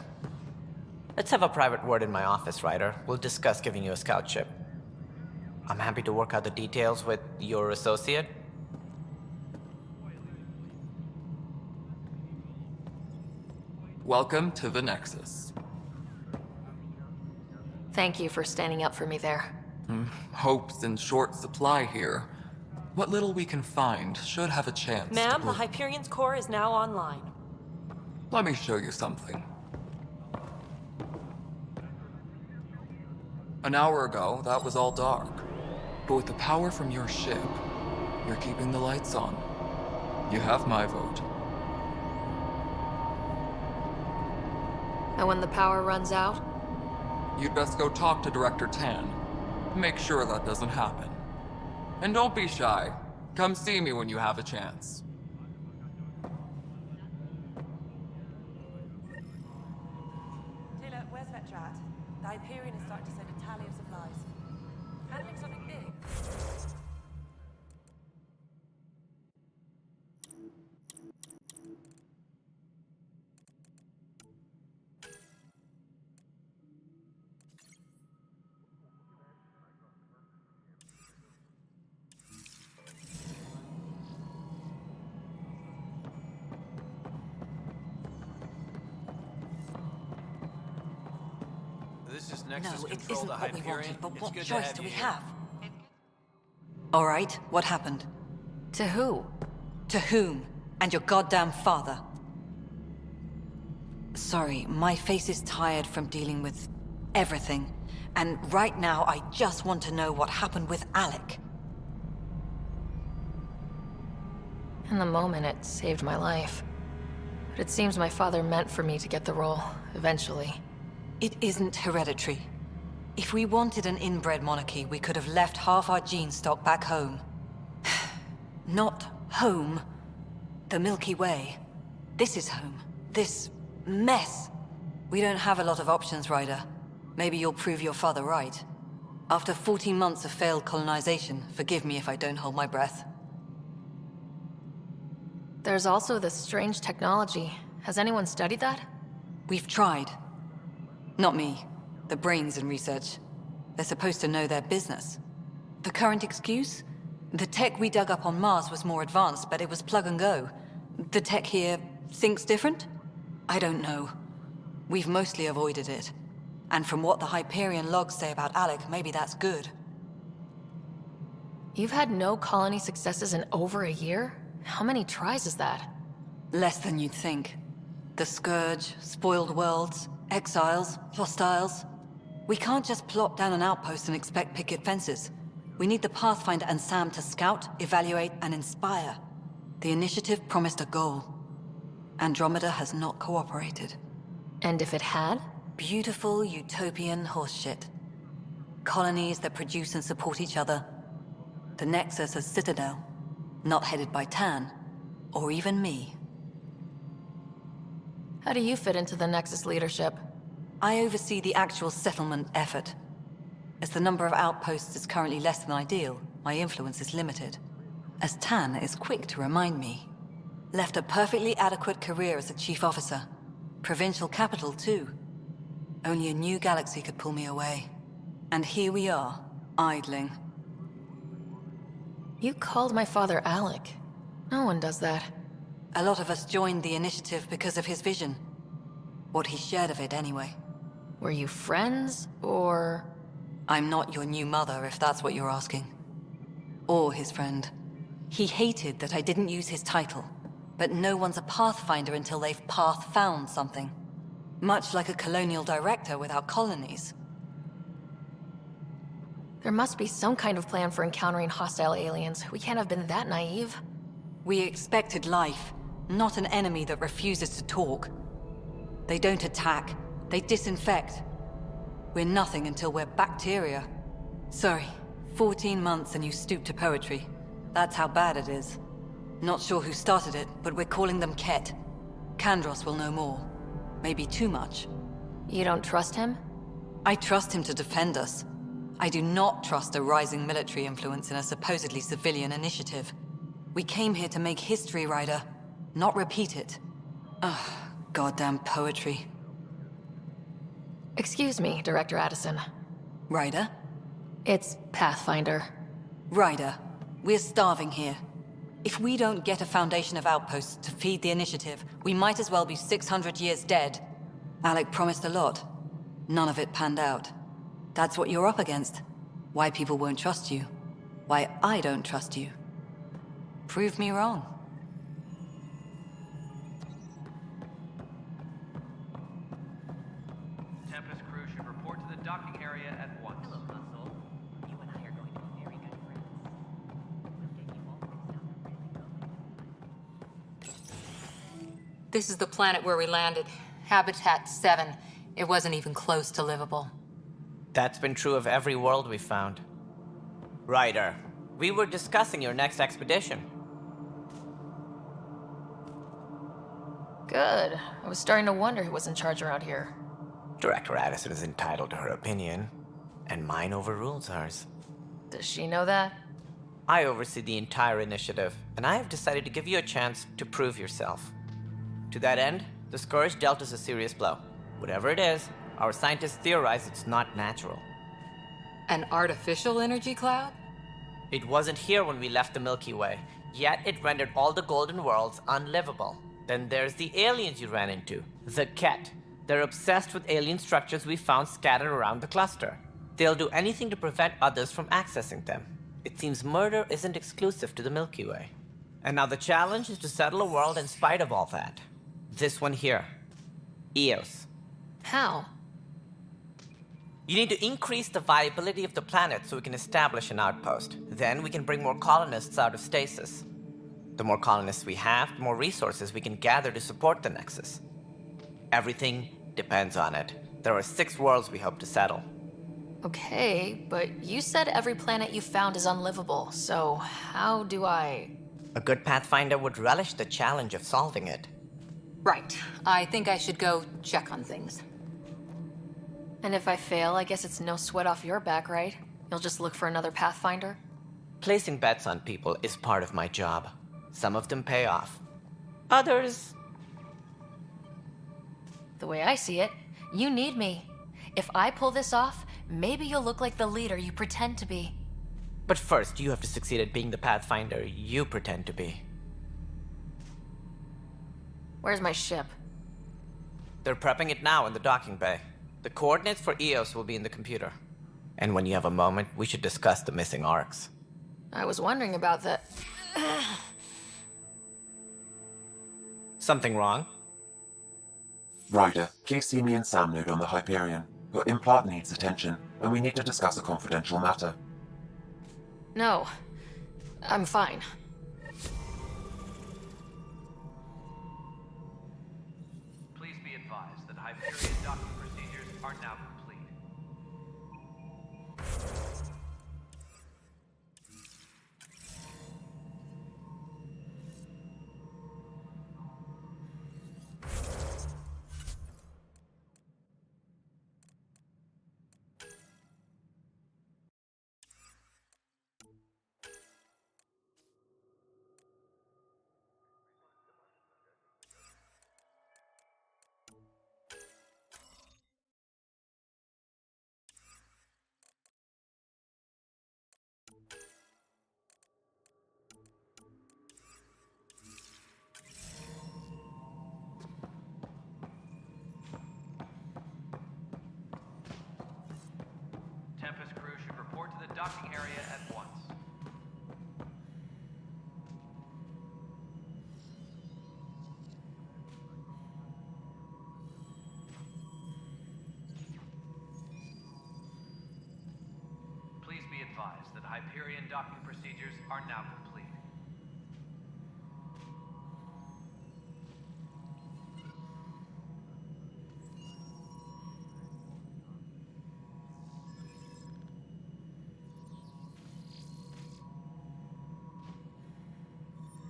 Speaker 23: Let's have a private word in my office, Ryder. We'll discuss giving you a scout ship. I'm happy to work out the details with your associate.
Speaker 24: welcome to the Nexus.
Speaker 3: Thank you for standing up for me there.
Speaker 24: Hope's in short supply here. What little we can find should have a chance
Speaker 16: Ma'am,
Speaker 24: to
Speaker 16: the Hyperion's core is now online.
Speaker 24: Let me show you something. An hour ago, that was all dark. But with the power from your ship, you're keeping the lights on. You have my vote.
Speaker 3: And when the power runs out?
Speaker 24: You'd best go talk to Director Tan. Make sure that doesn't happen. And don't be shy. Come see me when you have a chance.
Speaker 16: Taylor, where's Vector at? The Hyperion is starting to send a tally of supplies. Handling something big.
Speaker 9: This is Nexus
Speaker 6: No, it
Speaker 9: Control
Speaker 6: isn't
Speaker 9: to
Speaker 6: what we
Speaker 9: Hyperion.
Speaker 6: wanted, but
Speaker 9: It's
Speaker 6: what
Speaker 9: good to
Speaker 6: choice
Speaker 9: have
Speaker 6: do
Speaker 9: you
Speaker 6: we
Speaker 9: here.
Speaker 6: have? All right, what happened?
Speaker 3: To who?
Speaker 6: To whom? And your goddamn father. Sorry, my face is tired from dealing with everything. And right now, I just want to know what happened with Alec.
Speaker 3: In the moment, it saved my life. But it seems my father meant for me to get the role, eventually.
Speaker 6: It isn't hereditary. If we wanted an inbred monarchy, we could have left half our gene stock back home. Not home. The Milky Way. This is home. This mess. We don't have a lot of options, Ryder. Maybe you'll prove your father right. After 14 months of failed colonization, forgive me if I don't hold my breath.
Speaker 3: There's also this strange technology. Has anyone studied that?
Speaker 6: We've tried. Not me. The brains in research. They're supposed to know their business. The current excuse? The tech we dug up on Mars was more advanced, but it was plug and go. The tech here thinks different? I don't know. We've mostly avoided it. And from what the Hyperion logs say about Alec, maybe that's good.
Speaker 3: You've had no colony successes in over a year? How many tries is that?
Speaker 6: Less than you'd think. The Scourge, spoiled worlds, exiles, hostiles. We can't just plop down an outpost and expect picket fences. We need the Pathfinder and Sam to scout, evaluate, and inspire. The initiative promised a goal. Andromeda has not cooperated.
Speaker 3: And if it had?
Speaker 6: Beautiful utopian horseshit. Colonies that produce and support each other. The Nexus as Citadel. Not headed by Tan. Or even me.
Speaker 3: How do you fit into the Nexus leadership?
Speaker 6: I oversee the actual settlement effort. As the number of outposts is currently less than ideal, my influence is limited. As Tan is quick to remind me. Left a perfectly adequate career as a chief officer. Provincial capital, too. Only a new galaxy could pull me away. And here we are, idling.
Speaker 3: You called my father Alec. No one does that.
Speaker 6: A lot of us joined the initiative because of his vision. What he shared of it, anyway.
Speaker 3: Were you friends, or...?
Speaker 6: I'm not your new mother, if that's what you're asking. Or his friend. He hated that I didn't use his title. But no one's a Pathfinder until they've path-found something. Much like a colonial director without colonies.
Speaker 3: There must be some kind of plan for encountering hostile aliens. We can't have been that naive.
Speaker 6: We expected life, not an enemy that refuses to talk. They don't attack, they disinfect. We're nothing until we're bacteria. Sorry, 14 months and you stoop to poetry. That's how bad it is. Not sure who started it, but we're calling them Ket. Kandros will know more. Maybe too much.
Speaker 3: You don't trust him?
Speaker 6: I trust him to defend us. I do not trust a rising military influence in a supposedly civilian initiative. We came here to make history, Ryder, not repeat it. Ugh, goddamn poetry.
Speaker 3: Excuse me, Director Addison.
Speaker 6: Ryder?
Speaker 3: It's Pathfinder.
Speaker 6: Ryder, we're starving here. If we don't get a foundation of outposts to feed the initiative, we might as well be 600 years dead. Alec promised a lot. None of it panned out. That's what you're up against. Why people won't trust you. Why I don't trust you. Prove me wrong.
Speaker 9: Tempest crew should report to the docking area at once. Hello, Console. You and I are going to be very good friends. We'll get you all fixed up really.
Speaker 10: This is the planet where we landed. Habitat 7. It wasn't even close to livable.
Speaker 23: That's been true of every world we found. Ryder, we were discussing your next expedition.
Speaker 3: Good. I was starting to wonder who was in charge around here.
Speaker 23: Director Addison is entitled to her opinion, and mine overrules hers.
Speaker 3: Does she know that?
Speaker 23: I oversee the entire initiative, and I have decided to give you a chance to prove yourself. To that end, the Scourge dealt us a serious blow. Whatever it is, our scientists theorize it's not natural.
Speaker 10: An artificial energy cloud?
Speaker 23: It wasn't here when we left the Milky Way, yet it rendered all the golden worlds unlivable. Then there's the aliens you ran into, the Ket. They're obsessed with alien structures we found scattered around the cluster. They'll do anything to prevent others from accessing them. It seems murder isn't exclusive to the Milky Way. And now the challenge is to settle a world in spite of all that. This one here. Eos.
Speaker 3: How?
Speaker 23: You need to increase the viability of the planet so we can establish an outpost. Then we can bring more colonists out of stasis. The more colonists we have, the more resources we can gather to support the Nexus. Everything depends on it. There are 6 worlds we hope to settle.
Speaker 3: Okay, but you said every planet you found is unlivable, so how do I...
Speaker 23: A good Pathfinder would relish the challenge of solving it.
Speaker 10: Right. I think I should go check on things.
Speaker 3: And if I fail, I guess it's no sweat off your back, right? You'll just look for another Pathfinder?
Speaker 23: Placing bets on people is part of my job. Some of them pay off. Others...
Speaker 3: The way I see it, you need me. If I pull this off, maybe you'll look like the leader you pretend to be.
Speaker 23: But first, you have to succeed at being the Pathfinder you pretend to be.
Speaker 3: Where's my ship?
Speaker 23: They're prepping it now in the docking bay. The coordinates for Eos will be in the computer. And when you have a moment, we should discuss the missing arcs.
Speaker 3: I was wondering about that.
Speaker 23: Something wrong?
Speaker 7: Ryder, please see me and Sam node on the Hyperion. Your implant needs attention, and we need to discuss a confidential matter.
Speaker 3: No. I'm fine.
Speaker 9: Please be advised that Hyperion docking procedures are now complete. Tempest crew should report to the docking area at once. Please be advised that Hyperion docking procedures are now complete.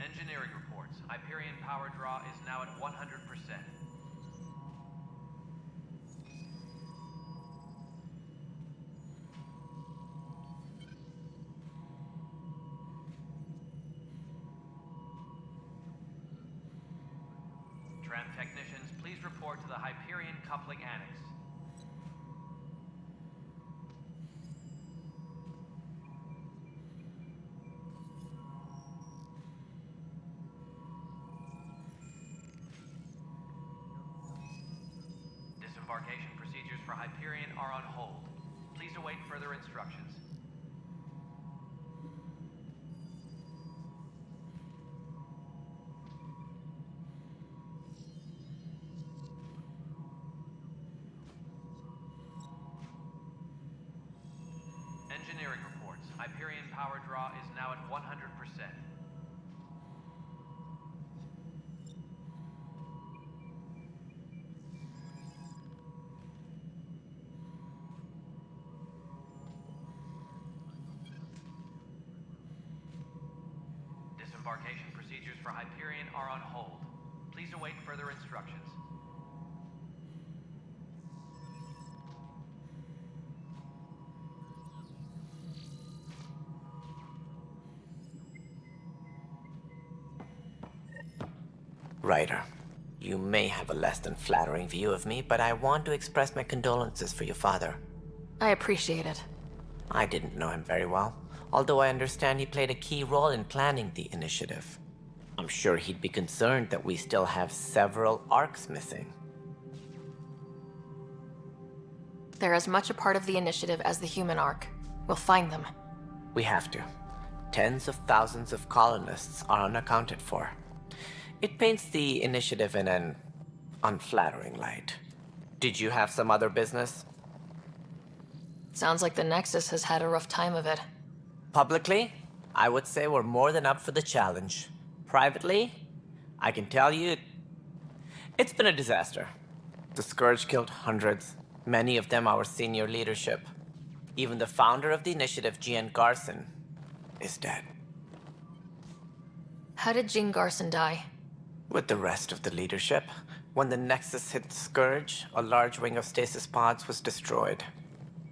Speaker 9: Engineering reports. Hyperion power draw is now at 100%. Tram technicians, please report to the Hyperion coupling annex. Disembarkation procedures for Hyperion are on hold. Please await further instructions. Engineering reports. Hyperion power draw is now at 100%. Disembarkation procedures for Hyperion are on hold. Please await further instructions.
Speaker 23: Ryder, you may have a less than flattering view of me, but I want to express my condolences for your father.
Speaker 3: I appreciate it.
Speaker 23: I didn't know him very well, although I understand he played a key role in planning the initiative. I'm sure he'd be concerned that we still have several arcs missing.
Speaker 3: They're as much a part of the initiative as the human arc. We'll find them.
Speaker 23: We have to. Tens of thousands of colonists are unaccounted for. It paints the initiative in an unflattering light. Did you have some other business?
Speaker 3: Sounds like the Nexus has had a rough time of it.
Speaker 23: Publicly, I would say we're more than up for the challenge. Privately, I can tell you, it's been a disaster. The Scourge killed hundreds, many of them our senior leadership. Even the founder of the initiative, Jean Garson, is dead.
Speaker 3: How did Jean Garson die?
Speaker 23: With the rest of the leadership, when the Nexus hit the Scourge, a large wing of stasis pods was destroyed.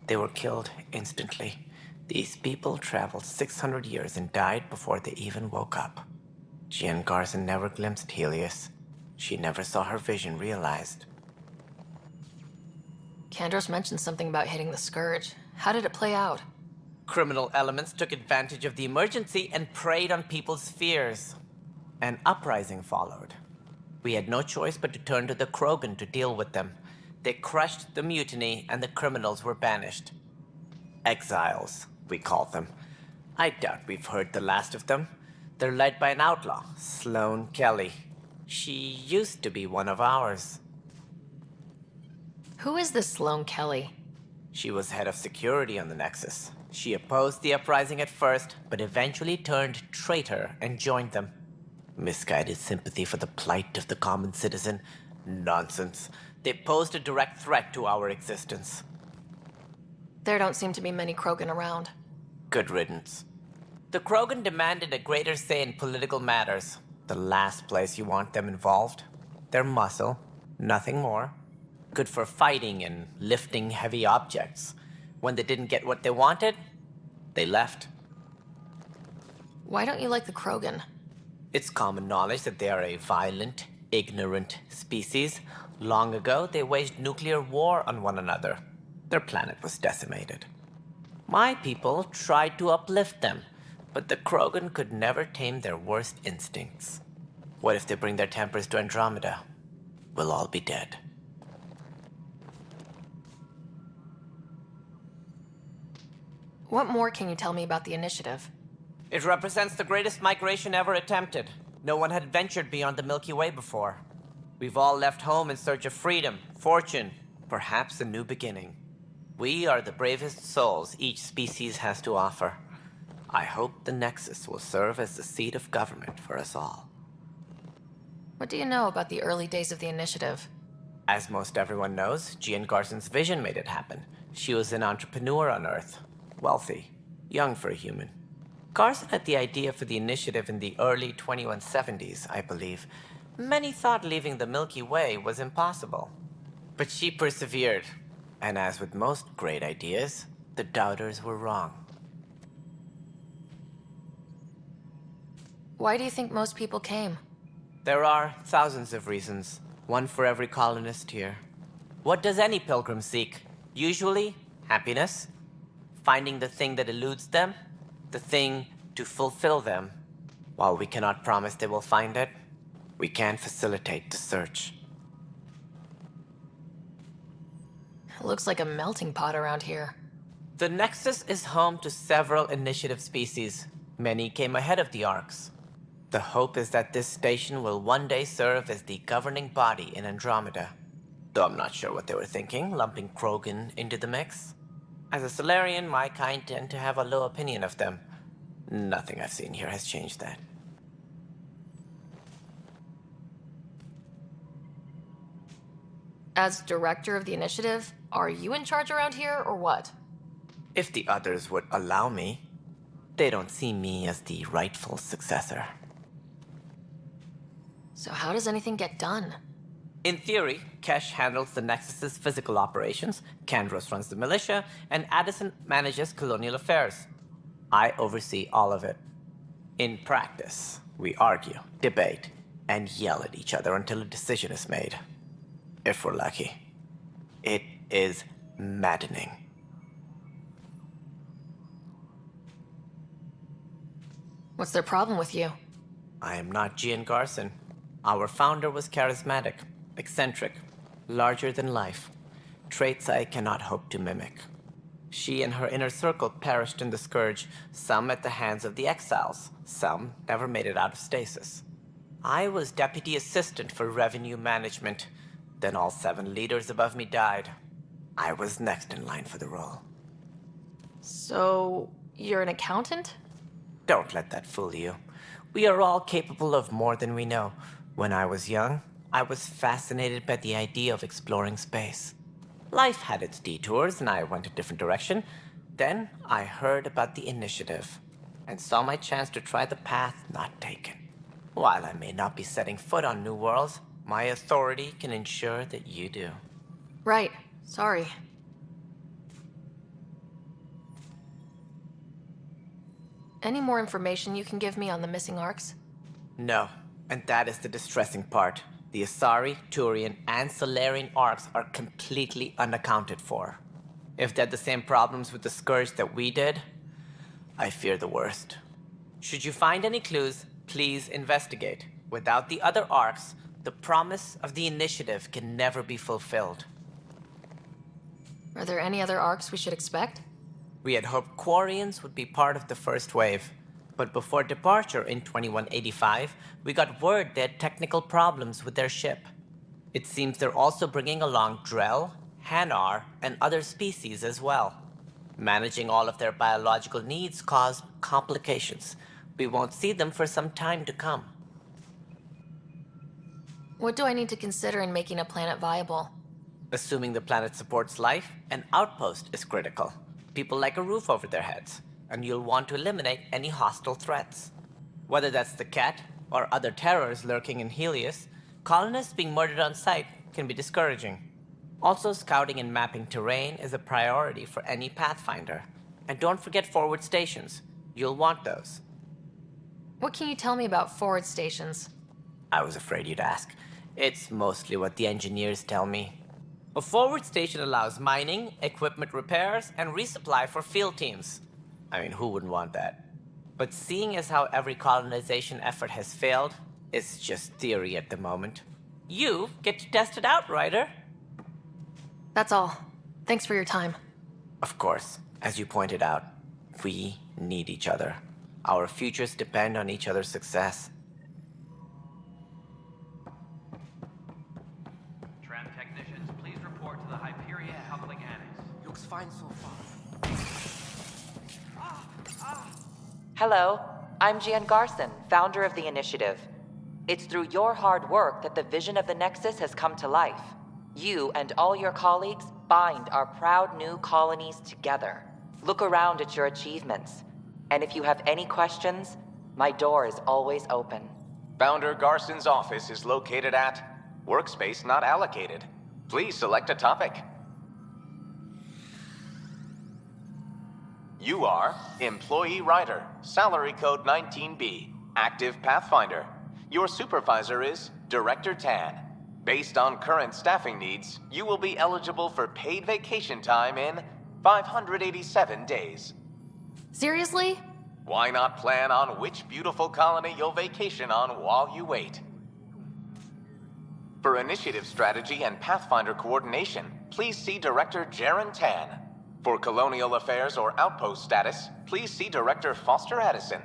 Speaker 23: They were killed instantly. These people traveled 600 years and died before they even woke up. Jean Garson never glimpsed Helios. She never saw her vision realized.
Speaker 3: Kandros mentioned something about hitting the Scourge. How did it play out?
Speaker 23: Criminal elements took advantage of the emergency and preyed on people's fears. An uprising followed. We had no choice but to turn to the Krogan to deal with them. They crushed the mutiny and the criminals were banished. Exiles, we call them. I doubt we've heard the last of them. They're led by an outlaw, Sloane Kelly. She used to be one of ours.
Speaker 3: Who is this Sloane Kelly?
Speaker 23: She was head of security on the Nexus. She opposed the uprising at first, but eventually turned traitor and joined them. Misguided sympathy for the plight of the common citizen? Nonsense. They posed a direct threat to our existence.
Speaker 3: There don't seem to be many Krogan around.
Speaker 23: Good riddance. The Krogan demanded a greater say in political matters. The last place you want them involved. They're muscle, nothing more. Good for fighting and lifting heavy objects. When they didn't get what they wanted, they left.
Speaker 3: Why don't you like the Krogan?
Speaker 23: It's common knowledge that they are a violent, ignorant species. Long ago, they waged nuclear war on one another. Their planet was decimated. My people tried to uplift them, but the Krogan could never tame their worst instincts. What if they bring their tempers to Andromeda? We'll all be dead.
Speaker 3: What more can you tell me about the initiative?
Speaker 23: It represents the greatest migration ever attempted. No one had ventured beyond the Milky Way before. We've all left home in search of freedom, fortune, perhaps a new beginning. We are the bravest souls each species has to offer. I hope the Nexus will serve as the seat of government for us all.
Speaker 3: What do you know about the early days of the initiative?
Speaker 23: As most everyone knows, Jean Garson's vision made it happen. She was an entrepreneur on Earth. Wealthy. Young for a human. Garson had the idea for the initiative in the early 2170s, I believe. Many thought leaving the Milky Way was impossible. But she persevered. And as with most great ideas, the doubters were wrong.
Speaker 3: Why do you think most people came?
Speaker 23: There are thousands of reasons, one for every colonist here. What does any pilgrim seek? Usually, happiness. Finding the thing that eludes them, the thing to fulfill them. While we cannot promise they will find it, we can facilitate the search.
Speaker 3: It looks like a melting pot around here.
Speaker 23: The Nexus is home to several initiative species. Many came ahead of the Arks. The hope is that this station will one day serve as the governing body in Andromeda. Though I'm not sure what they were thinking, lumping Krogan into the mix. As a Solarian, my kind tend to have a low opinion of them. Nothing I've seen here has changed that.
Speaker 3: As director of the initiative, are you in charge around here, or what?
Speaker 23: If the others would allow me, they don't see me as the rightful successor.
Speaker 3: So how does anything get done?
Speaker 23: In theory, Kesh handles the Nexus's physical operations, Kandros runs the militia, and Addison manages colonial affairs. I oversee all of it. In practice, we argue, debate, and yell at each other until a decision is made. If we're lucky. It is maddening.
Speaker 3: What's their problem with you?
Speaker 23: I am not Gian Garson. Our founder was charismatic, eccentric, larger than life. Traits I cannot hope to mimic. She and her inner circle perished in the Scourge, some at the hands of the Exiles, some never made it out of stasis. I was deputy assistant for revenue management. Then all 7 leaders above me died. I was next in line for the role.
Speaker 3: So, you're an accountant?
Speaker 23: Don't let that fool you. We are all capable of more than we know. When I was young, I was fascinated by the idea of exploring space. Life had its detours, and I went a different direction. Then I heard about the initiative, and saw my chance to try the path not taken. While I may not be setting foot on new worlds, my authority can ensure that you do.
Speaker 3: Right. Sorry. Any more information you can give me on the missing Arks?
Speaker 23: No, and that is the distressing part. The Asari, Turian, and Solarian Arks are completely unaccounted for. If they had the same problems with the Scourge that we did, I fear the worst. Should you find any clues, please investigate. Without the other Arks, the promise of the initiative can never be fulfilled.
Speaker 3: Are there any other Arks we should expect?
Speaker 23: We had hoped Quarians would be part of the first wave, but before departure in 2185, we got word they had technical problems with their ship. It seems they're also bringing along Drell, Hanar, and other species as well. Managing all of their biological needs caused complications. We won't see them for some time to come.
Speaker 3: What do I need to consider in making a planet viable?
Speaker 23: Assuming the planet supports life, an outpost is critical. People like a roof over their heads, and you'll want to eliminate any hostile threats. Whether that's the Cat or other terrors lurking in Helios, colonists being murdered on sight can be discouraging. Also, scouting and mapping terrain is a priority for any Pathfinder. And don't forget forward stations. You'll want those.
Speaker 3: What can you tell me about forward stations?
Speaker 23: I was afraid you'd ask. It's mostly what the engineers tell me. A forward station allows mining, equipment repairs, and resupply for field teams. I mean, who wouldn't want that? But seeing as how every colonization effort has failed, it's just theory at the moment. You get to test it out, Ryder.
Speaker 3: That's all. Thanks for your time.
Speaker 23: Of course, as you pointed out, we need each other. Our futures depend on each other's success.
Speaker 9: Tram technicians, please report to the Hyperion coupling annex.
Speaker 11: Looks fine so far.
Speaker 15: Hello, I'm Gian Garson, founder of the initiative. It's through your hard work that the vision of the Nexus has come to life. You and all your colleagues bind our proud new colonies together. Look around at your achievements. And if you have any questions, my door is always open.
Speaker 17: Founder Garson's office is located at Workspace Not Allocated. Please select a topic. You are Employee Rider, Salary Code 19B, Active Pathfinder. Your supervisor is Director Tan. Based on current staffing needs, you will be eligible for paid vacation time in 587 days.
Speaker 3: Seriously?
Speaker 17: Why not plan on which beautiful colony you'll vacation on while you wait? For initiative strategy and Pathfinder coordination, please see Director Jaren Tan. For colonial affairs or outpost status, please see Director Foster Addison.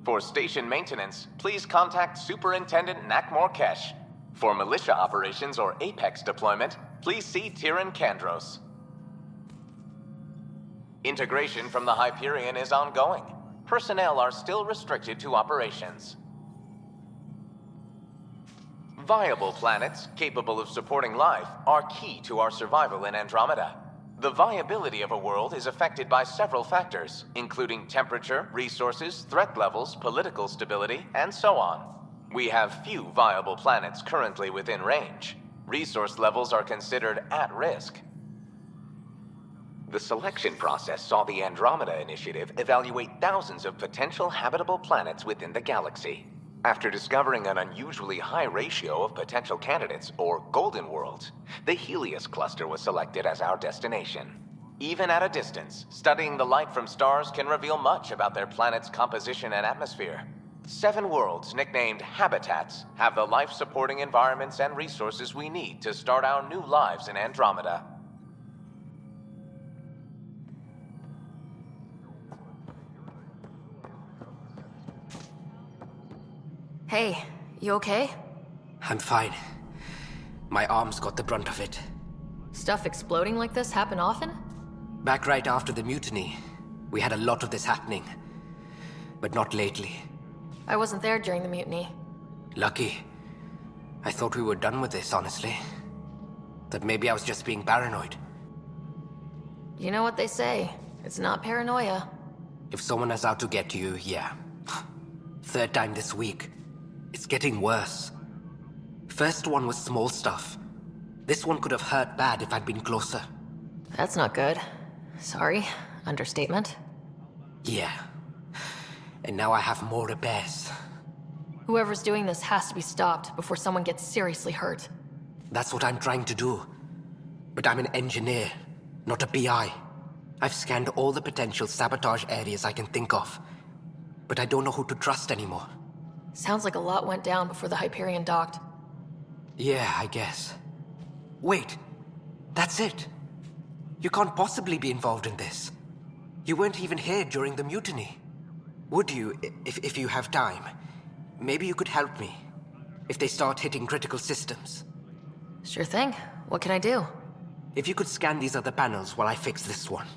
Speaker 17: For station maintenance, please contact Superintendent Nakmor Kesh. For militia operations or Apex deployment, please see Tyran Kandros. Integration from the Hyperion is ongoing. Personnel are still restricted to operations. Viable planets capable of supporting life are key to our survival in Andromeda. The viability of a world is affected by several factors, including temperature, resources, threat levels, political stability, and so on. We have few viable planets currently within range. Resource levels are considered at risk. The selection process saw the Andromeda Initiative evaluate thousands of potential habitable planets within the galaxy. After discovering an unusually high ratio of potential candidates, or golden worlds, the Helios cluster was selected as our destination. Even at a distance, studying the light from stars can reveal much about their planet's composition and atmosphere. 7 worlds, nicknamed habitats, have the life-supporting environments and resources we need to start our new lives in Andromeda.
Speaker 1: Hey, you okay?
Speaker 4: I'm fine. My arms got the brunt of it.
Speaker 1: Stuff exploding like this happen often?
Speaker 4: Back right after the mutiny, we had a lot of this happening. But not lately.
Speaker 1: I wasn't there during the mutiny.
Speaker 4: Lucky. I thought we were done with this, honestly. That maybe I was just being paranoid.
Speaker 1: You know what they say. It's not paranoia.
Speaker 4: If someone is out to get you, yeah. 3rd time this week. It's getting worse. First one was small stuff. This one could have hurt bad if I'd been closer.
Speaker 1: That's not good. Sorry. Understatement.
Speaker 4: Yeah. And now I have more repairs.
Speaker 1: Whoever's doing this has to be stopped before someone gets seriously hurt.
Speaker 4: That's what I'm trying to do. But I'm an engineer, not a PI. I've scanned all the potential sabotage areas I can think of. But I don't know who to trust anymore.
Speaker 1: Sounds like a lot went down before the Hyperion docked.
Speaker 4: Yeah, I guess. Wait, that's it. You can't possibly be involved in this. You weren't even here during the mutiny. Would you, if you have time? Maybe you could help me. If they start hitting critical systems.
Speaker 1: Sure thing. What can I do?
Speaker 4: If you could scan these other panels while I fix this one,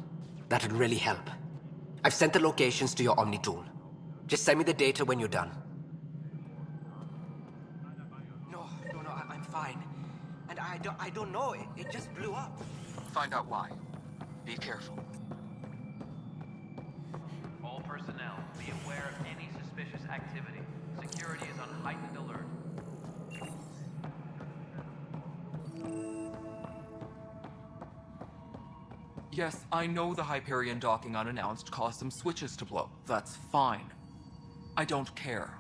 Speaker 4: that'd really help. I've sent the locations to your Omni tool. Just send me the data when you're done. No, I'm fine. And I don't know, it just blew up.
Speaker 24: Find out why. Be careful.
Speaker 9: All personnel, be aware of any suspicious activity. Security is on heightened alert.
Speaker 24: Yes, I know the Hyperion docking unannounced caused some switches to blow. That's fine. I don't care.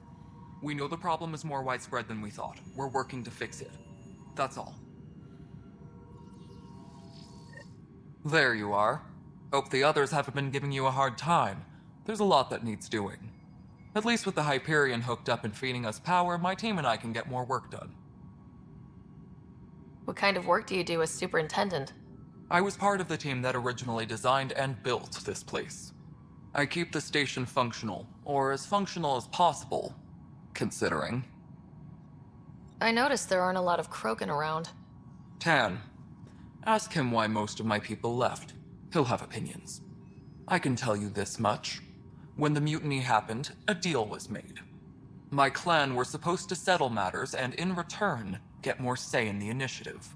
Speaker 24: We know the problem is more widespread than we thought. We're working to fix it. That's all. There you are. Hope the others haven't been giving you a hard time. There's a lot that needs doing. At least with the Hyperion hooked up and feeding us power, my team and I can get more work done.
Speaker 1: What kind of work do you do as superintendent?
Speaker 24: I was part of the team that originally designed and built this place. I keep the station functional, or as functional as possible, considering.
Speaker 1: I noticed there aren't a lot of Krogan around.
Speaker 24: Tan. Ask him why most of my people left. He'll have opinions. I can tell you this much. When the mutiny happened, a deal was made. My clan were supposed to settle matters and, in return, get more say in the initiative.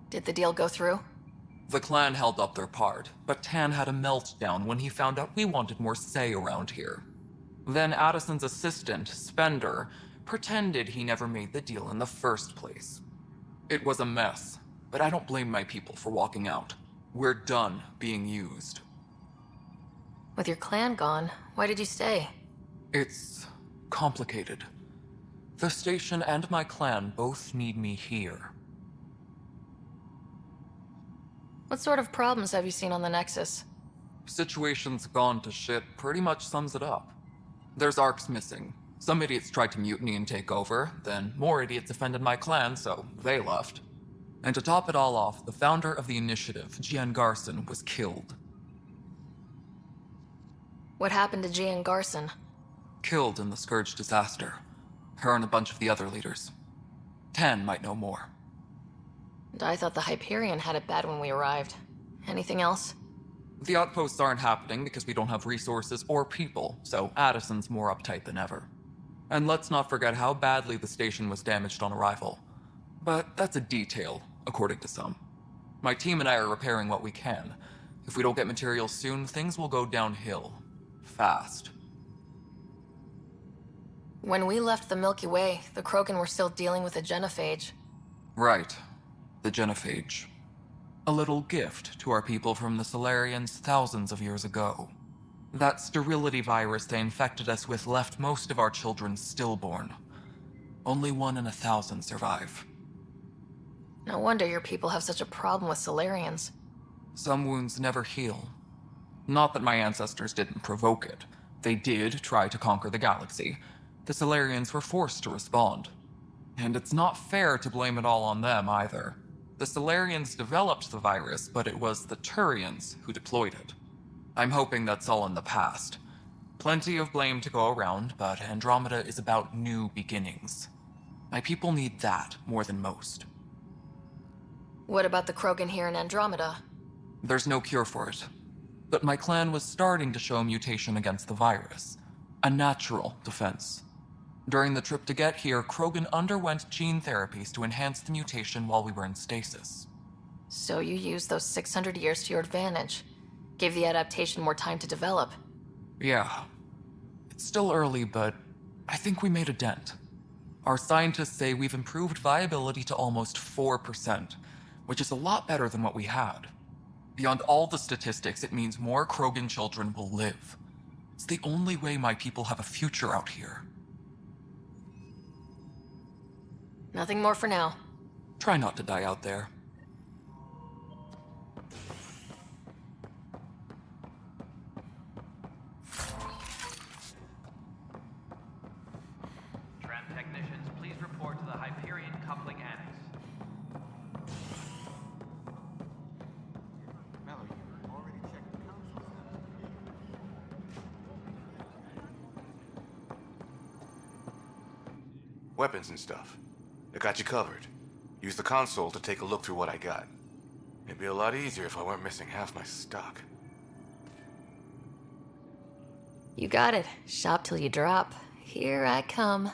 Speaker 1: Did the deal go through?
Speaker 24: The clan held up their part, but Tan had a meltdown when he found out we wanted more say around here. Then Addison's assistant, Spender, pretended he never made the deal in the first place. It was a mess, but I don't blame my people for walking out. We're done being used.
Speaker 1: With your clan gone, why did you stay?
Speaker 24: It's complicated. The station and my clan both need me here.
Speaker 1: What sort of problems have you seen on the Nexus?
Speaker 24: Situation's gone to shit pretty much sums it up. There's arcs missing, Some idiots tried to mutiny and take over, then more idiots offended my clan, so they left. And to top it all off, the founder of the initiative, Gian Garson, was killed.
Speaker 1: What happened to Gian Garson?
Speaker 24: Killed in the Scourge disaster. Her and a bunch of the other leaders. Tan might know more.
Speaker 1: And I thought the Hyperion had it bad when we arrived. Anything else?
Speaker 24: The outposts aren't happening because we don't have resources or people, so Addison's more uptight than ever. And let's not forget how badly the station was damaged on arrival. But that's a detail, according to some. My team and I are repairing what we can. If we don't get materials soon, things will go downhill. Fast.
Speaker 1: When we left the Milky Way, the Krogan were still dealing with a genophage.
Speaker 24: Right. The genophage. A little gift to our people from the Solarians thousands of years ago. That sterility virus they infected us with left most of our children stillborn. Only 1 in 1,000 survive.
Speaker 1: No wonder your people have such a problem with Solarians.
Speaker 24: Some wounds never heal. Not that my ancestors didn't provoke it. They did try to conquer the galaxy. The Solarians were forced to respond. And it's not fair to blame it all on them either. The Solarians developed the virus, but it was the Turians who deployed it. I'm hoping that's all in the past. Plenty of blame to go around, but Andromeda is about new beginnings. My people need that more than most.
Speaker 1: What about the Krogan here in Andromeda?
Speaker 24: There's no cure for it. But my clan was starting to show mutation against the virus. A natural defense. During the trip to get here, Krogan underwent gene therapies to enhance the mutation while we were in stasis.
Speaker 1: So you used those 600 years to your advantage. Gave the adaptation more time to develop.
Speaker 24: Yeah. It's still early, but I think we made a dent. Our scientists say we've improved viability to almost 4%, which is a lot better than what we had. Beyond all the statistics, it means more Krogan children will live. It's the only way my people have a future out here.
Speaker 1: Nothing more for now.
Speaker 24: Try not to die out there.
Speaker 9: Tram technicians, please report to the Hyperion Coupling Annex.
Speaker 12: Weapons and stuff. I got you covered. Use the console to take a look through what I got. It'd be a lot easier if I weren't missing half my stock.
Speaker 1: You got it. Shop till you drop. Here I come.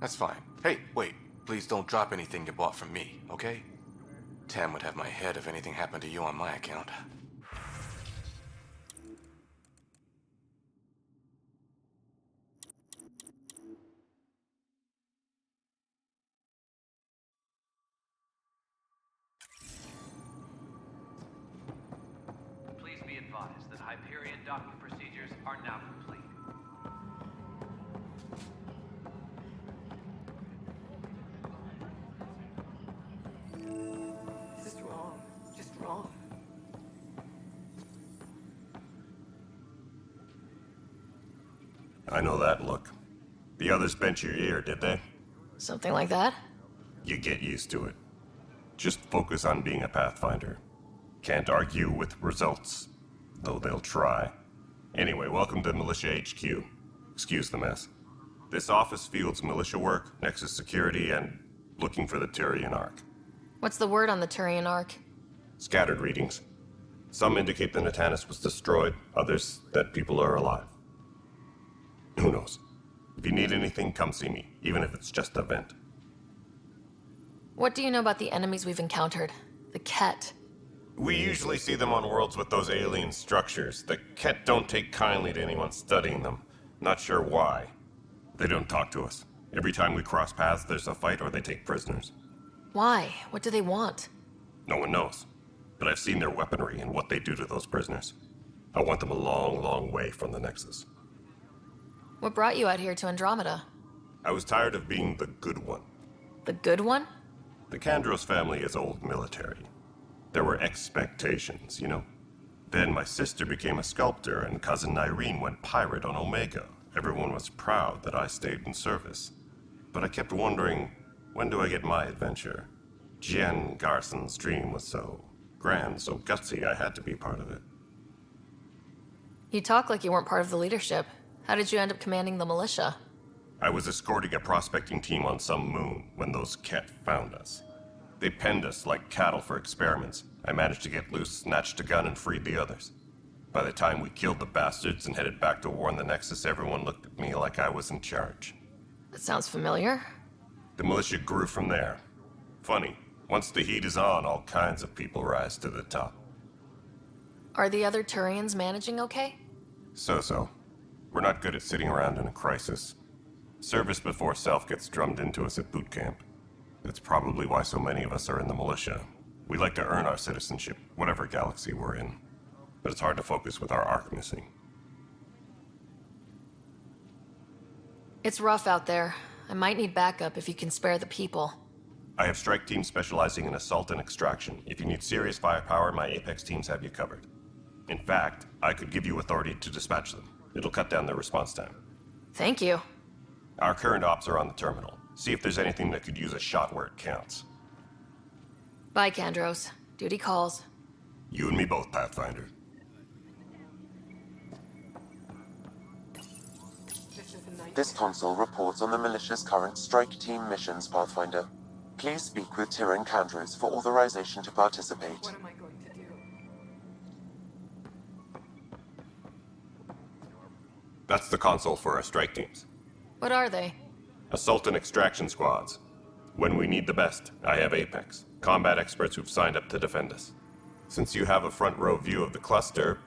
Speaker 12: That's fine. Hey, wait. Please don't drop anything you bought from me, okay? Tam would have my head if anything happened to you on my account.
Speaker 9: Please be advised that Hyperion docking procedures are now complete.
Speaker 4: Just wrong. Just wrong.
Speaker 22: I know that look. The others bent your ear, did they?
Speaker 1: Something like that?
Speaker 22: You get used to it. Just focus on being a Pathfinder. Can't argue with results, though they'll try. Anyway, welcome to Militia HQ. Excuse the mess. This office fields militia work, Nexus security, and looking for the Turian Ark.
Speaker 1: What's the word on the Turian Ark?
Speaker 22: Scattered readings. Some indicate the Natanus was destroyed, others that people are alive. Who knows? If you need anything, come see me, even if it's just a vent.
Speaker 1: What do you know about the enemies we've encountered? The Ket.
Speaker 22: We usually see them on worlds with those alien structures. The Ket don't take kindly to anyone studying them. Not sure why. They don't talk to us. Every time we cross paths, there's a fight or they take prisoners.
Speaker 1: Why? What do they want?
Speaker 22: No one knows. But I've seen their weaponry and what they do to those prisoners. I want them a long, long way from the Nexus.
Speaker 1: What brought you out here to Andromeda?
Speaker 22: I was tired of being the good one.
Speaker 1: The good one?
Speaker 22: The Kandros family is old military. There were expectations, you know. Then my sister became a sculptor and cousin Irene went pirate on Omega. Everyone was proud that I stayed in service. But I kept wondering, when do I get my adventure? Jen Garson's dream was so grand, so gutsy, I had to be part of it.
Speaker 1: You talk like you weren't part of the leadership. How did you end up commanding the militia?
Speaker 22: I was escorting a prospecting team on some moon when those Ket found us. They penned us like cattle for experiments. I managed to get loose, snatched a gun, and freed the others. By the time we killed the bastards and headed back to warn the Nexus, everyone looked at me like I was in charge.
Speaker 1: That sounds familiar.
Speaker 22: The militia grew from there. Funny, once the heat is on, all kinds of people rise to the top.
Speaker 1: Are the other Turians managing okay?
Speaker 22: So-so. We're not good at sitting around in a crisis. Service before self gets drummed into us at boot camp. That's probably why so many of us are in the militia. We like to earn our citizenship, whatever galaxy we're in. But it's hard to focus with our arc missing.
Speaker 1: It's rough out there. I might need backup if you can spare the people.
Speaker 22: I have strike teams specializing in assault and extraction. If you need serious firepower, my Apex teams have you covered. In fact, I could give you authority to dispatch them. It'll cut down their response time.
Speaker 1: Thank you.
Speaker 22: Our current ops are on the terminal. See if there's anything that could use a shot where it counts.
Speaker 1: Bye, Kandros. Duty calls.
Speaker 22: You and me both, Pathfinder.
Speaker 7: This console reports on the militia's current strike team missions, Pathfinder. Please speak with Tyrann Kandros for authorization to participate.
Speaker 16: What am I going to do?
Speaker 22: That's the console for our strike teams.
Speaker 1: What are they?
Speaker 22: Assault and extraction squads. When we need the best, I have Apex, combat experts who've signed up to defend us. Since you have a front row view of the cluster,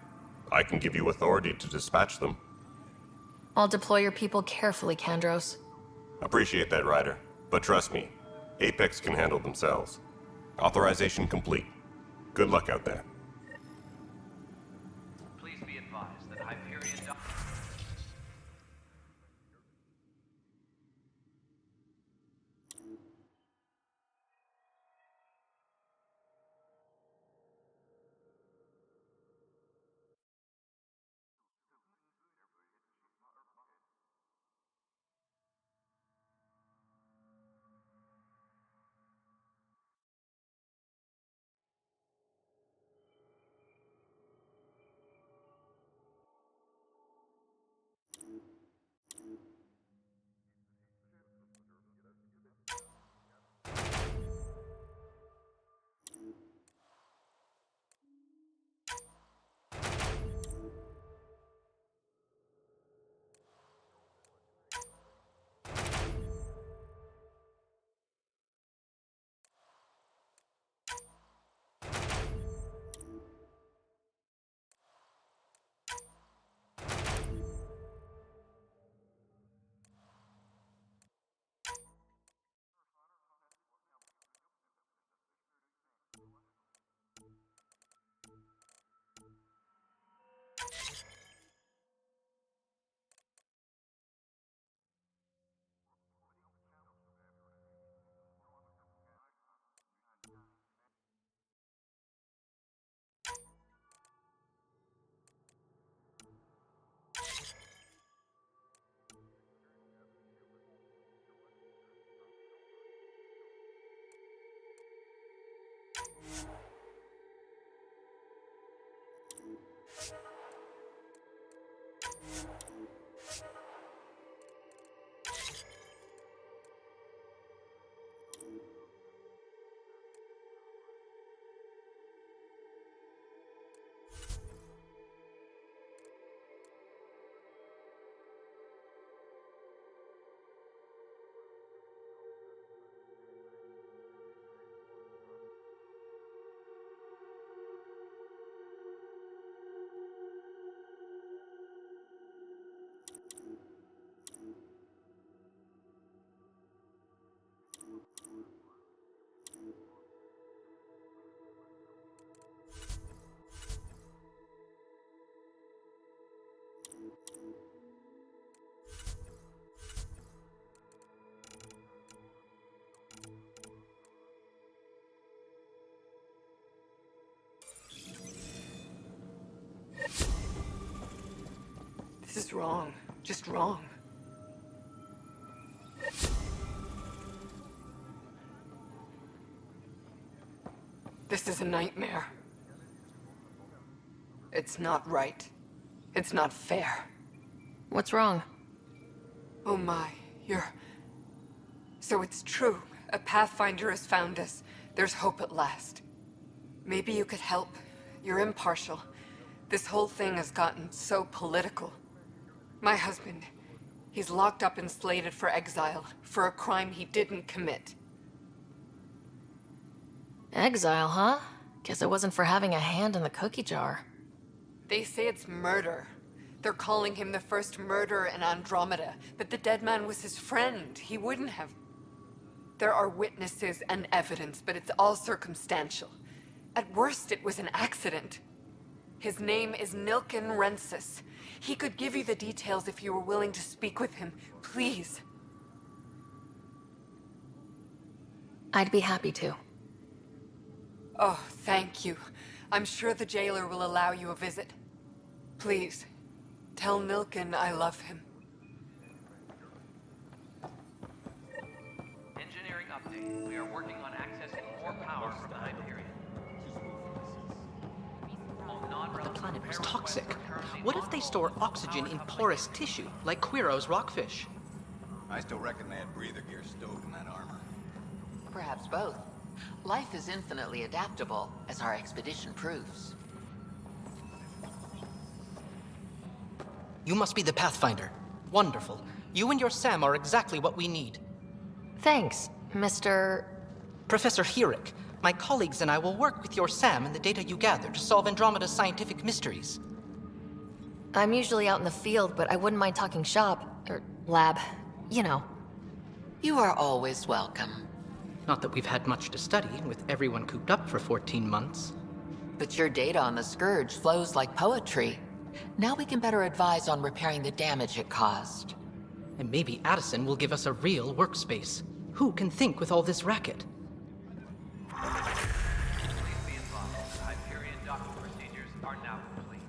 Speaker 22: I can give you authority to dispatch them.
Speaker 1: I'll deploy your people carefully, Kandros.
Speaker 22: Appreciate that, Ryder. But trust me, Apex can handle themselves. Authorization complete. Good luck out there.
Speaker 9: Please be advised that Hyperion...
Speaker 1: This is wrong.
Speaker 11: just wrong. This is a nightmare. It's not right. It's not fair.
Speaker 1: What's wrong?
Speaker 11: Oh my, So it's true. A Pathfinder has found us. There's hope at last. Maybe you could help. You're impartial. This whole thing has gotten so political. My husband, he's locked up and slated for exile for a crime he didn't commit.
Speaker 1: Exile, huh? Guess it wasn't for having a hand in the cookie jar.
Speaker 11: They say it's murder. They're calling him the first murderer in Andromeda, but the dead man was his friend. He wouldn't have. There are witnesses and evidence, but it's all circumstantial. At worst, it was an accident. His name is Nilken Rensis. He could give you the details if you were willing to speak with him. Please.
Speaker 1: I'd be happy to.
Speaker 11: Oh, thank you. I'm sure the jailer will allow you a visit. Please, tell Nilken I love him.
Speaker 9: Engineering update. We are working on accessing more power from the Hyperion.
Speaker 18: The planet was toxic. What if they store oxygen in porous tissue, like Quiro's rockfish?
Speaker 2: I still reckon they had breather gear stowed in that armor.
Speaker 20: Perhaps both. Life is infinitely adaptable, as our expedition proves.
Speaker 18: You must be the Pathfinder. Wonderful. You and your Sam are exactly what we need.
Speaker 1: Thanks, Mr.
Speaker 18: Professor Herrick. My colleagues and I will work with your Sam and the data you gather to solve Andromeda's scientific mysteries.
Speaker 1: I'm usually out in the field, but I wouldn't mind talking shop, or lab, you know.
Speaker 20: You are always welcome.
Speaker 18: Not that we've had much to study, with everyone cooped up for 14 months.
Speaker 20: But your data on the Scourge flows like poetry. Now we can better advise on repairing the damage it caused.
Speaker 18: And maybe Addison will give us a real workspace. Who can think with all this racket?
Speaker 9: Please be advised, the Hyperion docking procedures are now complete.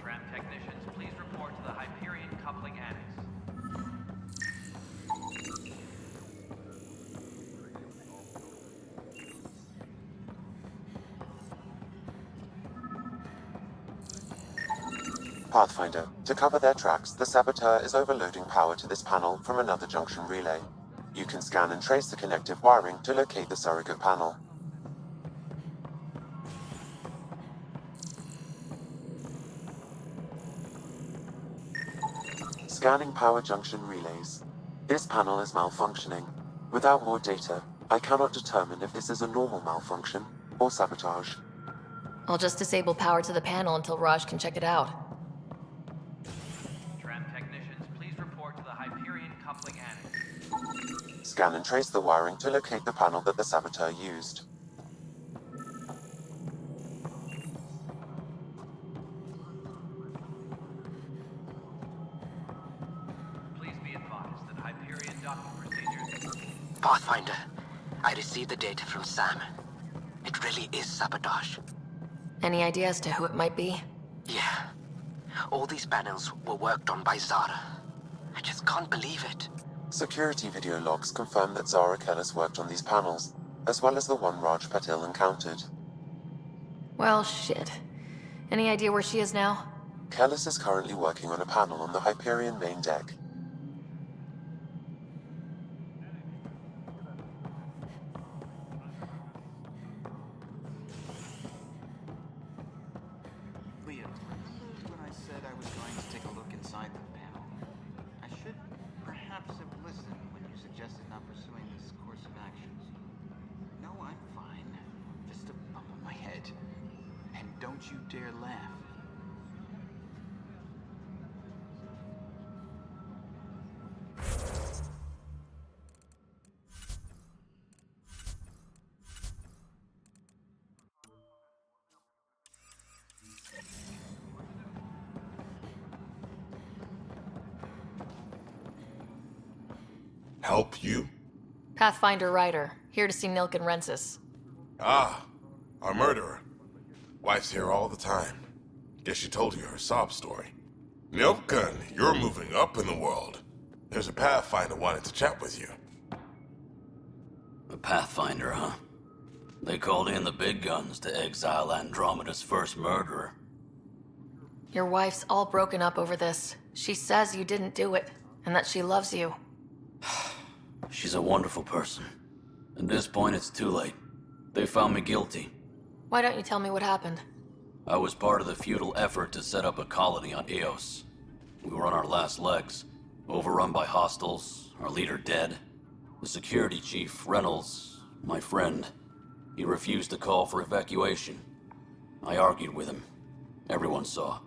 Speaker 9: Tram technicians, please report to the Hyperion coupling annex.
Speaker 7: Pathfinder, to cover their tracks, the Saboteur is overloading power to this panel from another junction relay. You can scan and trace the connective wiring to locate the surrogate panel. Scanning power junction relays. This panel is malfunctioning. Without more data, I cannot determine if this is a normal malfunction or sabotage.
Speaker 1: I'll just disable power to the panel until Raj can check it out.
Speaker 9: Tram technicians, please report to the Hyperion coupling annex.
Speaker 7: Scan and trace the wiring to locate the panel that the Saboteur used.
Speaker 9: Please be advised that Hyperion docking procedures...
Speaker 21: Pathfinder, I received the data from Sam. It really is sabotage.
Speaker 1: Any idea as to who it might be?
Speaker 21: Yeah. All these panels were worked on by Zara. I just can't believe it.
Speaker 7: Security video logs confirm that Zara Kellis worked on these panels, as well as the one Raj Patil encountered.
Speaker 1: Well, shit. Any idea where she is now?
Speaker 7: Kellis is currently working on a panel on the Hyperion main deck.
Speaker 25: Leah, remember when I said I was going to take a look inside the panel? I should perhaps have listened when you suggested not pursuing this course of actions. No, I'm fine. Just a bump on my head. laugh.
Speaker 22: Help you?
Speaker 1: Pathfinder Ryder, here to see Nilk and Rensis.
Speaker 22: Ah, our murderer. Wife's here all the time. Guess she told you her sob story. Milken, you're moving up in the world. There's a Pathfinder wanted to chat with you.
Speaker 5: A Pathfinder, huh? They called in the big guns to exile Andromeda's first murderer.
Speaker 1: Your wife's all broken up over this. She says you didn't do it, and that she loves you.
Speaker 5: She's a wonderful person. At this point, it's too late. They found me guilty.
Speaker 1: Why don't you tell me what happened?
Speaker 5: I was part of the futile effort to set up a colony on Eos. We were on our last legs, overrun by hostiles, our leader dead. The security chief, Reynolds, my friend, he refused to call for evacuation. I argued with him. Everyone saw.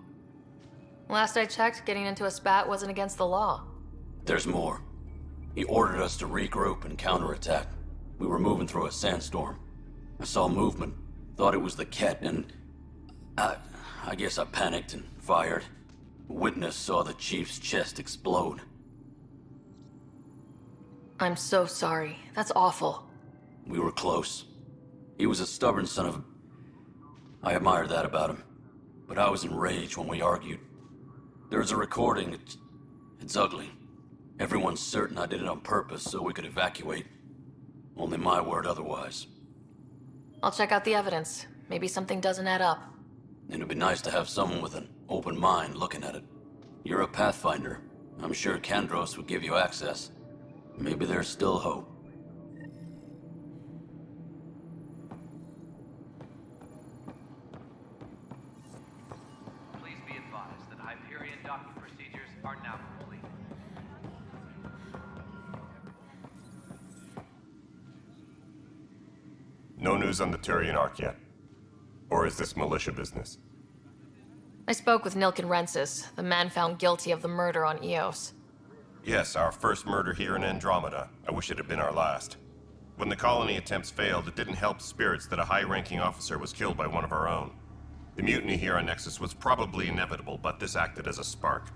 Speaker 1: Last I checked, getting into a spat wasn't against the law.
Speaker 5: There's more. He ordered us to regroup and counterattack. We were moving through a sandstorm. I saw movement, thought it was the Ket, and I guess I panicked and fired. A witness saw the chief's chest explode.
Speaker 1: I'm so sorry. That's awful.
Speaker 5: We were close. He was a stubborn son of a... I admired that about him. But I was enraged when we argued. There's a recording. It's ugly. Everyone's certain I did it on purpose so we could evacuate. Only my word otherwise.
Speaker 1: I'll check out the evidence. Maybe something doesn't add up.
Speaker 5: It'd be nice to have someone with an open mind looking at it. You're a Pathfinder. I'm sure Kandros would give you access. Maybe there's still hope.
Speaker 9: Please be advised that Hyperion docking procedures are now complete.
Speaker 22: No news on the Turian Ark yet? Or is this militia business?
Speaker 1: I spoke with Nilk and Rensis, the man found guilty of the murder on Eos.
Speaker 22: Yes, our first murder here in Andromeda. I wish it had been our last. When the colony attempts failed, it didn't help spirits that a high-ranking officer was killed by one of our own. The mutiny here on Nexus was probably inevitable, but this acted as a spark.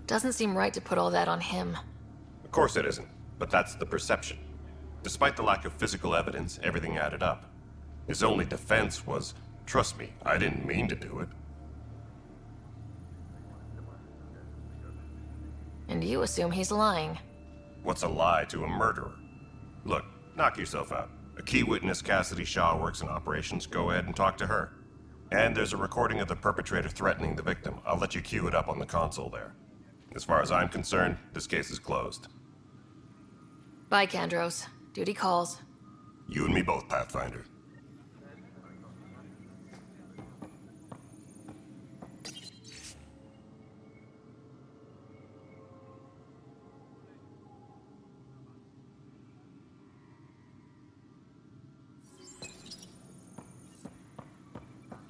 Speaker 1: Doesn't seem right to put all that on him.
Speaker 22: Of course it isn't, but that's the perception. Despite the lack of physical evidence, everything added up. His only defense was, trust me, I didn't mean to do it.
Speaker 1: And you assume he's lying.
Speaker 22: What's a lie to a murderer? Look, knock yourself out. A key witness, Cassidy Shaw, works in operations. Go ahead and talk to her. And there's a recording of the perpetrator threatening the victim. I'll let you cue it up on the console there. As far as I'm concerned, this case is closed.
Speaker 1: Bye, Kandros. Duty calls.
Speaker 22: You and me both, Pathfinder.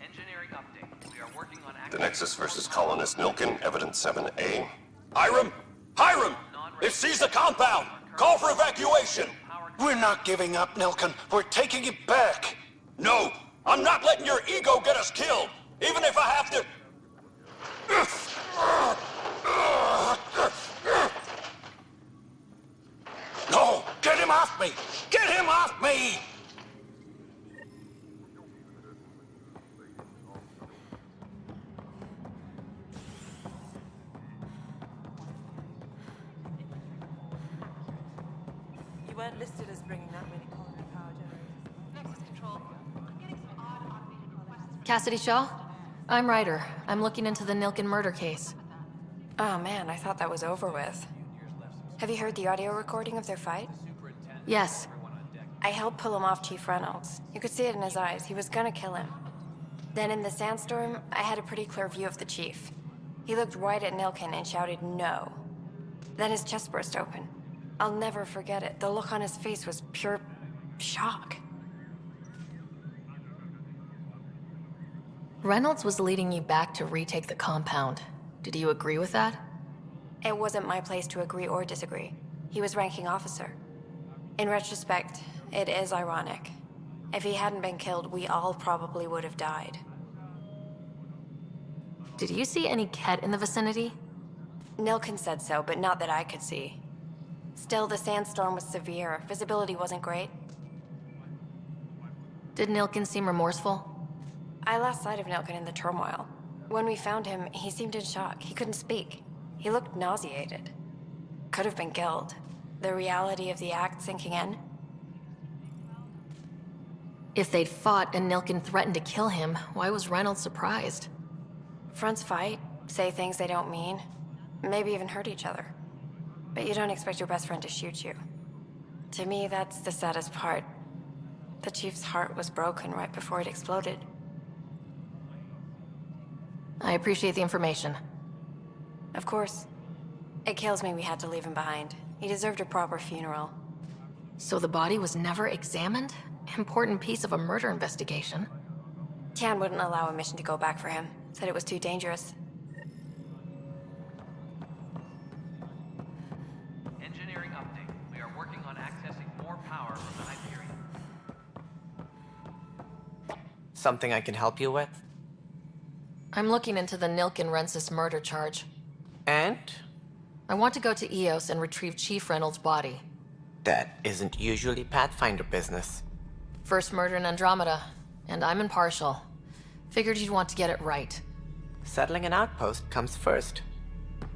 Speaker 9: Engineering update. We are working on
Speaker 22: The Nexus versus Colonist Nilken, Evidence 7A.
Speaker 8: Hiram! Hiram! They've seized the compound! Call for evacuation!
Speaker 21: We're not giving up, Nilken. We're taking it back.
Speaker 8: No! I'm not letting your ego get us killed! Even if I have to...
Speaker 21: No! Get him off me! Get him off me!
Speaker 13: You weren't listed as bringing that many colony power generators. Nexus Control. I'm getting some odd automated requests.
Speaker 1: Cassidy Shaw? I'm Ryder. I'm looking into the Nilken murder case.
Speaker 14: Oh man, I thought that was over with. Have you heard the audio recording of their fight?
Speaker 1: Yes.
Speaker 14: I helped pull him off Chief Reynolds. You could see it in his eyes. He was gonna kill him. Then in the sandstorm, I had a pretty clear view of the chief. He looked right at Nilken and shouted no. Then his chest burst open. I'll never forget it. The look on his face was pure shock.
Speaker 1: Reynolds was leading you back to retake the compound. Did you agree with that?
Speaker 14: It wasn't my place to agree or disagree. He was ranking officer. In retrospect, it is ironic. If he hadn't been killed, we all probably would have died.
Speaker 1: Did you see any Ket in the vicinity?
Speaker 14: Nilkin said so, but not that I could see. Still, the sandstorm was severe. Visibility wasn't great.
Speaker 1: Did Nilkin seem remorseful?
Speaker 14: I lost sight of Nilkin in the turmoil. When we found him, he seemed in shock. He couldn't speak. He looked nauseated. Could have been guilt. The reality of the act sinking in.
Speaker 1: If they'd fought and Nilkin threatened to kill him, why was Reynolds surprised?
Speaker 14: Fronts fight, say things they don't mean, maybe even hurt each other. But you don't expect your best friend to shoot you. To me, that's the saddest part. The Chief's heart was broken right before it exploded.
Speaker 1: I appreciate the information.
Speaker 14: Of course. It kills me we had to leave him behind. He deserved a proper funeral.
Speaker 1: So the body was never examined? Important piece of a murder investigation.
Speaker 14: Tan wouldn't allow a mission to go back for him. Said it was too dangerous.
Speaker 9: Engineering update. We are working on accessing more power from the Hyperion.
Speaker 6: Something I can help you with?
Speaker 1: I'm looking into the Nilkin-Rensis murder charge.
Speaker 6: And?
Speaker 1: I want to go to EOS and retrieve Chief Reynolds' body.
Speaker 6: That isn't usually Pathfinder business.
Speaker 1: First murder in Andromeda, and I'm impartial. Figured you'd want to get it right.
Speaker 6: Settling an outpost comes first.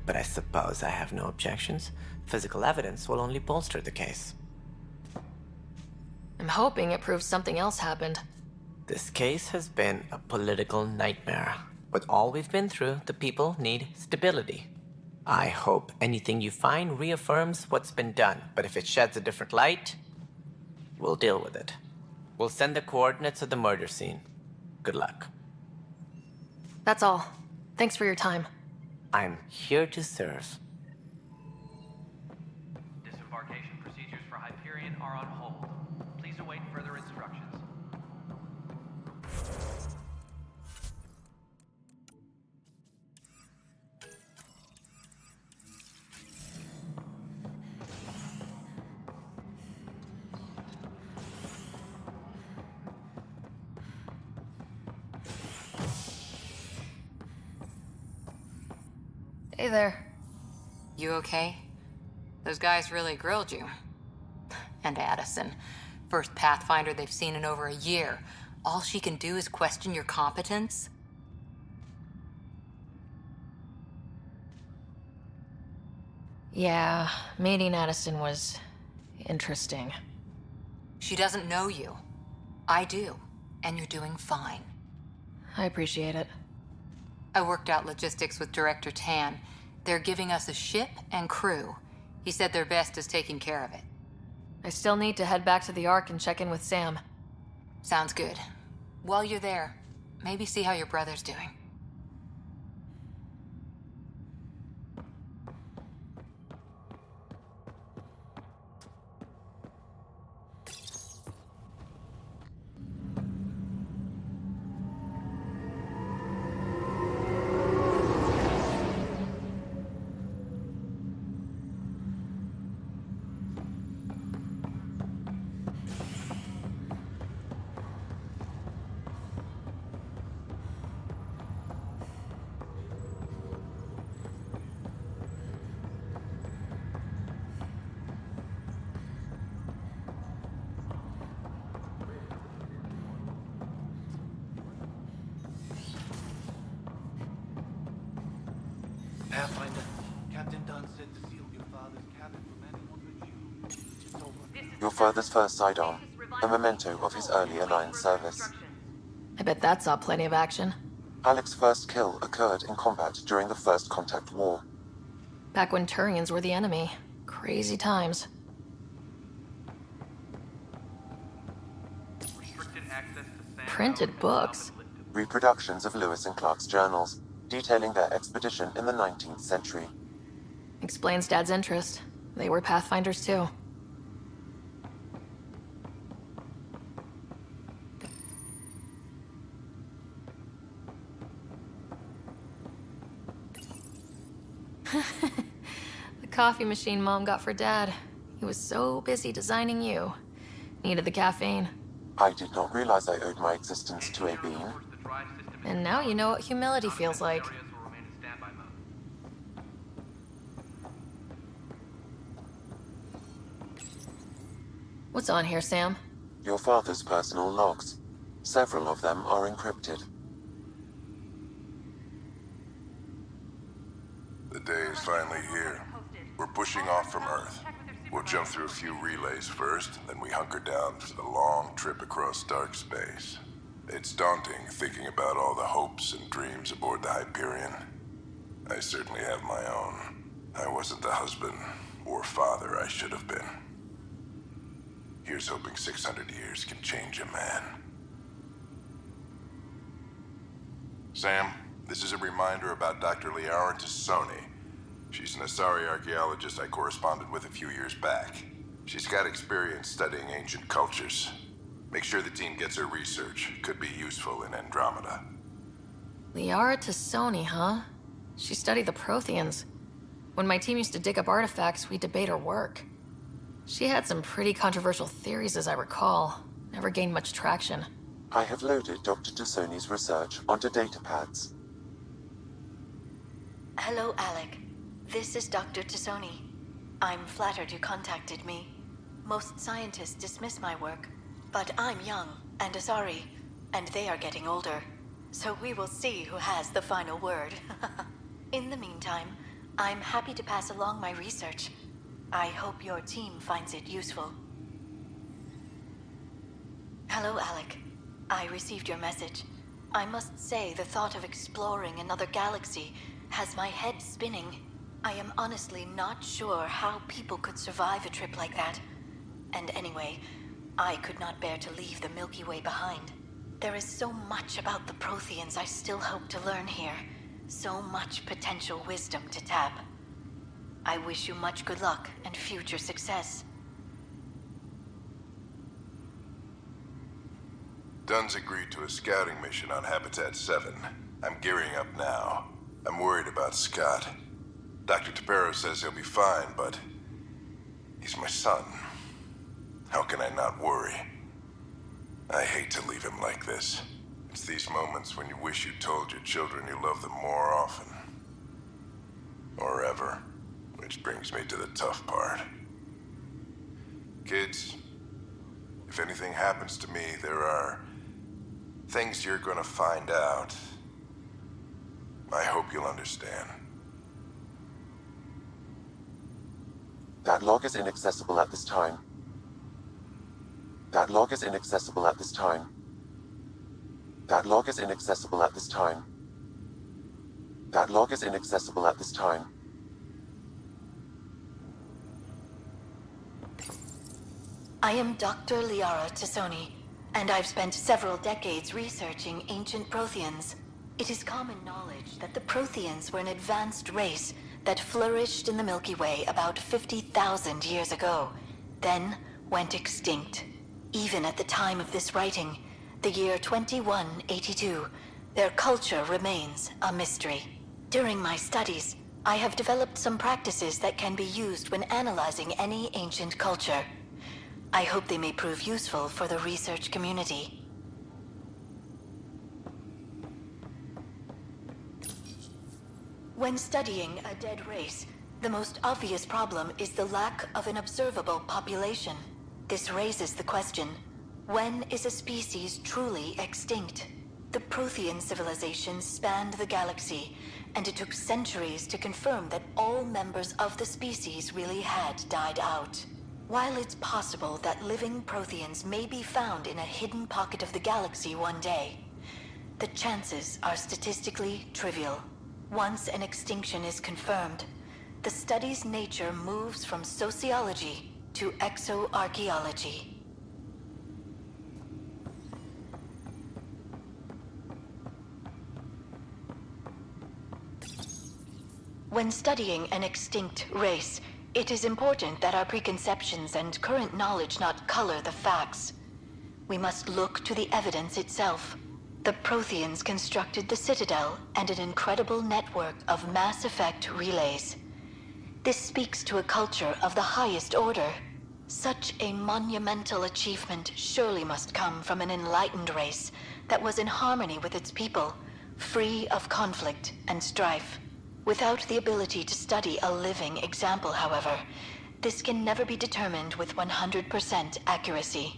Speaker 6: But I suppose I have no objections. Physical evidence will only bolster the case.
Speaker 1: I'm hoping it proves something else happened.
Speaker 6: This case has been a political nightmare. With all we've been through, the people need stability. I hope anything you find reaffirms what's been done, but if it sheds a different light, we'll deal with it. We'll send the coordinates of the murder scene. Good luck.
Speaker 1: That's all. Thanks for your time.
Speaker 6: I'm here to serve.
Speaker 9: Disembarkation procedures for Hyperion are on hold. Please await further instructions.
Speaker 1: Hey there.
Speaker 3: You okay? Those guys really grilled you. And Addison. First Pathfinder they've seen in over a year. All she can do is question your competence?
Speaker 1: Yeah, meeting Addison was interesting.
Speaker 3: She doesn't know you. I do. And you're doing fine.
Speaker 1: I appreciate it.
Speaker 3: I worked out logistics with Director Tan. They're giving us a ship and crew. He said their best is taking care of it.
Speaker 1: I still need to head back to the Ark and check in with Sam.
Speaker 3: Sounds good. While you're there, maybe see how your brother's doing.
Speaker 10: Pathfinder, Captain Dunn said to seal your father's cabin from anyone but you. It's over.
Speaker 7: Your father's first sidearm, a memento of his early Alliance service.
Speaker 1: I bet that saw plenty of action.
Speaker 7: Alec's first kill occurred in combat during the First Contact War.
Speaker 1: Back when Turians were the enemy. Crazy times.
Speaker 9: Restricted access to sand.
Speaker 1: Printed books.
Speaker 7: Reproductions of Lewis and Clark's journals, detailing their expedition in the 19th century.
Speaker 1: Explains Dad's interest. They were Pathfinders too. coffee machine Mom got for Dad. He was so busy designing you. Needed the caffeine.
Speaker 7: I did not realize I owed my existence to a bean.
Speaker 1: And now you know what humility feels like. What's on here, Sam?
Speaker 7: Your father's personal logs. Several of them are encrypted.
Speaker 15: The day is finally here. We're pushing off from Earth. We'll jump through a few relays first, then we hunker down for the long trip across dark space. It's daunting thinking about all the hopes and dreams aboard the Hyperion. I certainly have my own. I wasn't the husband or father I should have been. Here's hoping 600 years can change a man. Sam, this is a reminder about Dr. Liara Tassoni. She's an Asari archaeologist I corresponded with a few years back. She's got experience studying ancient cultures. Make sure the team gets her research. Could be useful in Andromeda.
Speaker 1: Liara Tassoni, huh? She studied the Protheans. When my team used to dig up artifacts, we'd debate her work. She had some pretty controversial theories, as I recall. Never gained much traction.
Speaker 7: I have loaded Dr. Tassoni's research onto datapads.
Speaker 17: Hello, Alec. This is Dr. Tassoni. I'm flattered you contacted me. Most scientists dismiss my work, but I'm young and Asari, and they are getting older. So we will see who has the final word. In the meantime, I'm happy to pass along my research. I hope your team finds it useful. Hello, Alec. I received your message. I must say the thought of exploring another galaxy has my head spinning. I am honestly not sure how people could survive a trip like that. And anyway, I could not bear to leave the Milky Way behind. There is so much about the Protheans I still hope to learn here. So much potential wisdom to tap. I wish you much good luck and future success.
Speaker 15: Dunn's agreed to a scouting mission on Habitat 7. I'm gearing up now. I'm worried about Scott. Dr. Tapero says he'll be fine, but he's my son. How can I not worry? I hate to leave him like this. It's these moments when you wish you told your children you love them more often. Or ever. Which brings me to the tough part. Kids, if anything happens to me, there are things you're gonna find out. I hope you'll understand.
Speaker 7: That log is inaccessible at this time. That log is inaccessible at this time. That log is inaccessible at this time. That log is inaccessible at this time.
Speaker 17: I am Dr. Liara Tassoni, and I've spent several decades researching ancient Protheans. It is common knowledge that the Protheans were an advanced race that flourished in the Milky Way about 50,000 years ago, then went extinct. Even at the time of this writing, the year 2182, their culture remains a mystery. During my studies, I have developed some practices that can be used when analyzing any ancient culture. I hope they may prove useful for the research community. When studying a dead race, the most obvious problem is the lack of an observable population. This raises the question, when is a species truly extinct? The Prothean civilization spanned the galaxy, and it took centuries to confirm that all members of the species really had died out. While it's possible that living Protheans may be found in a hidden pocket of the galaxy one day, the chances are statistically trivial. Once an extinction is confirmed, the study's nature moves from sociology to exoarchaeology. When studying an extinct race, it is important that our preconceptions and current knowledge not color the facts. We must look to the evidence itself. The Protheans constructed the Citadel and an incredible network of mass effect relays. This speaks to a culture of the highest order. Such a monumental achievement surely must come from an enlightened race that was in harmony with its people, free of conflict and strife. Without the ability to study a living example, however, this can never be determined with 100% accuracy.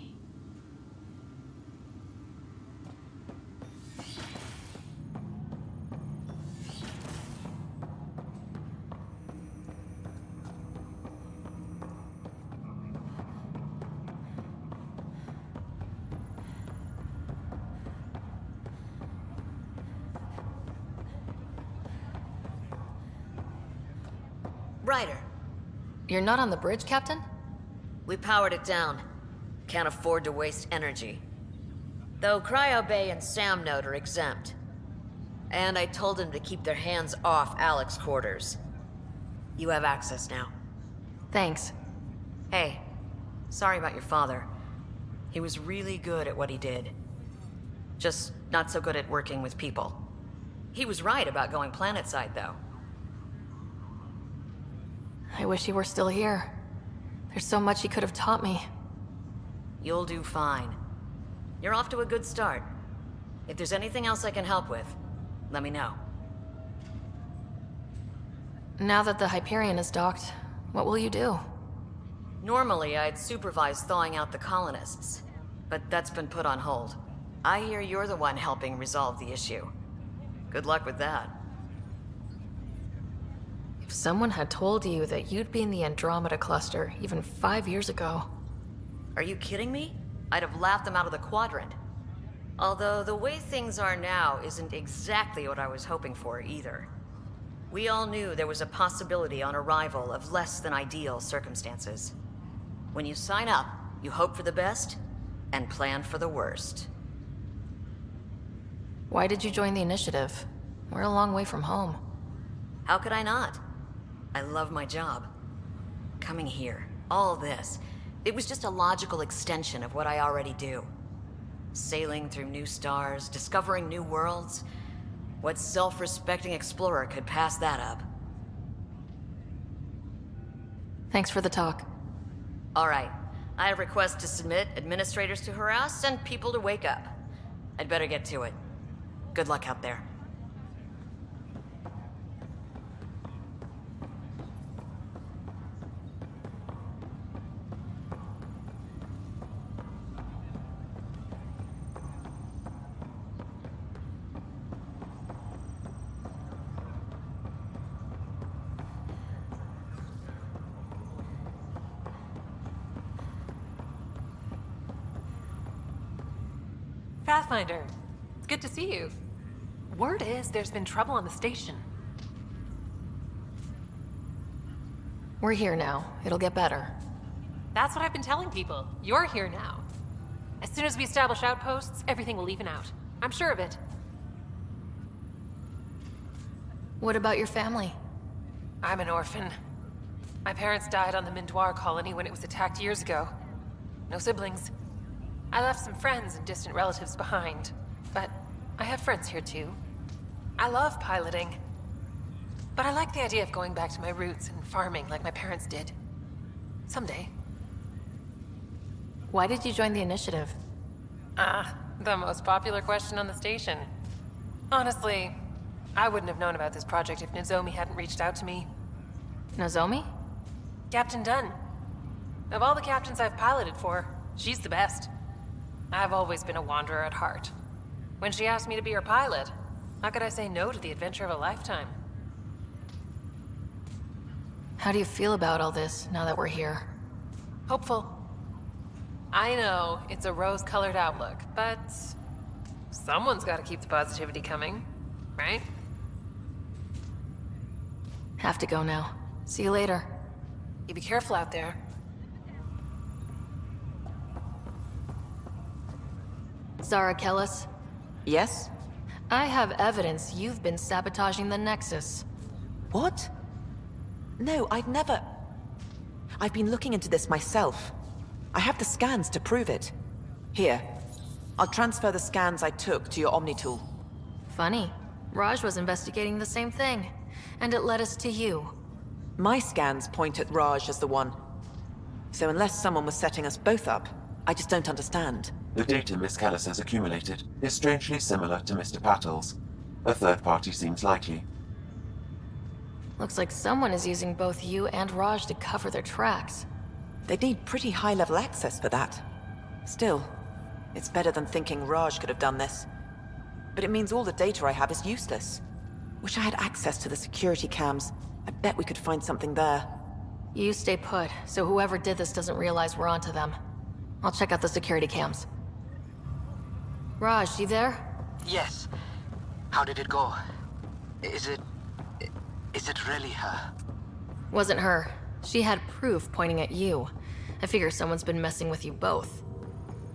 Speaker 4: Ryder.
Speaker 1: You're not on the bridge, Captain?
Speaker 4: We powered it down. Can't afford to waste energy. Though Cryo Bay and Sam Node are exempt. And I told them to keep their hands off Alec's quarters. You have access now.
Speaker 1: Thanks.
Speaker 4: Hey, sorry about your father. He was really good at what he did. Just not so good at working with people. He was right about going planetside, though.
Speaker 1: I wish he were still here. There's so much he could have taught me.
Speaker 4: You'll do fine. You're off to a good start. If there's anything else I can help with, let me know.
Speaker 1: Now that the Hyperion is docked, what will you do?
Speaker 4: Normally, I'd supervise thawing out the colonists, but that's been put on hold. I hear you're the one helping resolve the issue. Good luck with that.
Speaker 1: If someone had told you that you'd be in the Andromeda cluster even 5 years ago...
Speaker 4: Are you kidding me? I'd have laughed them out of the quadrant. Although the way things are now isn't exactly what I was hoping for either. We all knew there was a possibility on arrival of less than ideal circumstances. When you sign up, you hope for the best and plan for the worst.
Speaker 1: Why did you join the initiative? We're a long way from home.
Speaker 4: How could I not? I love my job. Coming here, all this, it was just a logical extension of what I already do. Sailing through new stars, discovering new worlds. What self-respecting explorer could pass that up?
Speaker 1: Thanks for the talk.
Speaker 4: All right. I have requests to submit, administrators to harass, and people to wake up. I'd better get to it. Good luck out there.
Speaker 16: Pathfinder, it's good to see you. Word is there's been trouble on the station.
Speaker 1: We're here now. It'll get better.
Speaker 16: That's what I've been telling people. You're here now. As soon as we establish outposts, everything will even out. I'm sure of it.
Speaker 1: What about your family?
Speaker 16: I'm an orphan. My parents died on the Mindoir colony when it was attacked years ago. No siblings. I left some friends and distant relatives behind, but I have friends here too. I love piloting, but I like the idea of going back to my roots and farming like my parents did. Someday.
Speaker 1: Why did you join the initiative?
Speaker 16: The most popular question on the station. Honestly, I wouldn't have known about this project if Nozomi hadn't reached out to me.
Speaker 1: Nozomi?
Speaker 16: Captain Dunn. Of all the captains I've piloted for, she's the best. I've always been a wanderer at heart. When she asked me to be her pilot, how could I say no to the adventure of a lifetime?
Speaker 1: How do you feel about all this now that we're here?
Speaker 16: Hopeful. I know it's a rose-colored outlook, but someone's got to keep the positivity coming, right?
Speaker 1: Have to go now. See you later.
Speaker 16: You be careful out there.
Speaker 1: Zara Kellis?
Speaker 20: Yes?
Speaker 1: I have evidence you've been sabotaging the Nexus.
Speaker 20: What? No, I'd never... I've been looking into this myself. I have the scans to prove it. Here. I'll transfer the scans I took to your Omni tool.
Speaker 1: Funny. Raj was investigating the same thing, and it led us to you.
Speaker 20: My scans point at Raj as the one. So unless someone was setting us both up, I just don't understand.
Speaker 7: The data Miss Callis has accumulated is strangely similar to Mr. Patel's. A third party seems likely.
Speaker 1: Looks like someone is using both you and Raj to cover their tracks.
Speaker 20: They'd need pretty high-level access for that. Still, it's better than thinking Raj could have done this. But it means all the data I have is useless. Wish I had access to the security cams. I bet we could find something there.
Speaker 1: You stay put, so whoever did this doesn't realize we're onto them. I'll check out the security cams. Raj, you there?
Speaker 21: Yes. How did it go? Is it really her?
Speaker 1: Wasn't her. She had proof pointing at you. I figure someone's been messing with you both.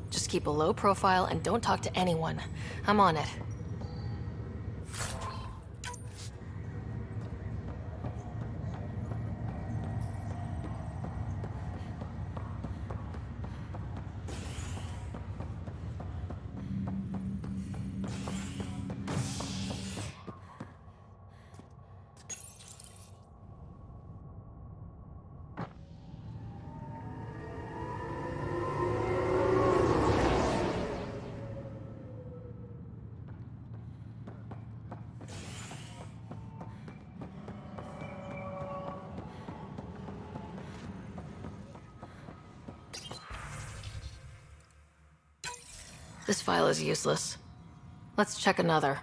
Speaker 1: Just keep a low profile and don't talk to anyone. I'm on it. This file is useless. Let's check another.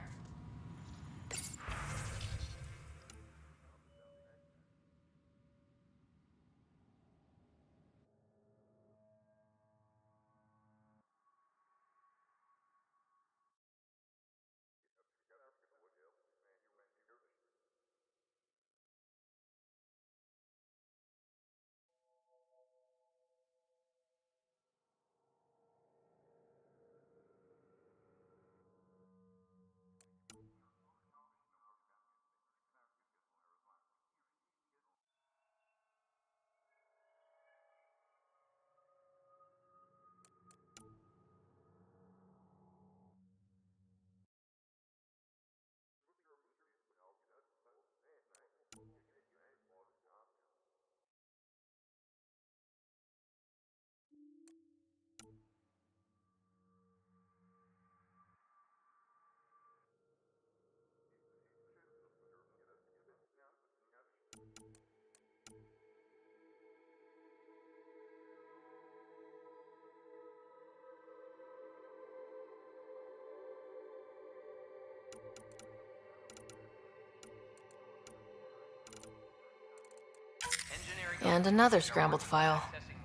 Speaker 1: And another scrambled file.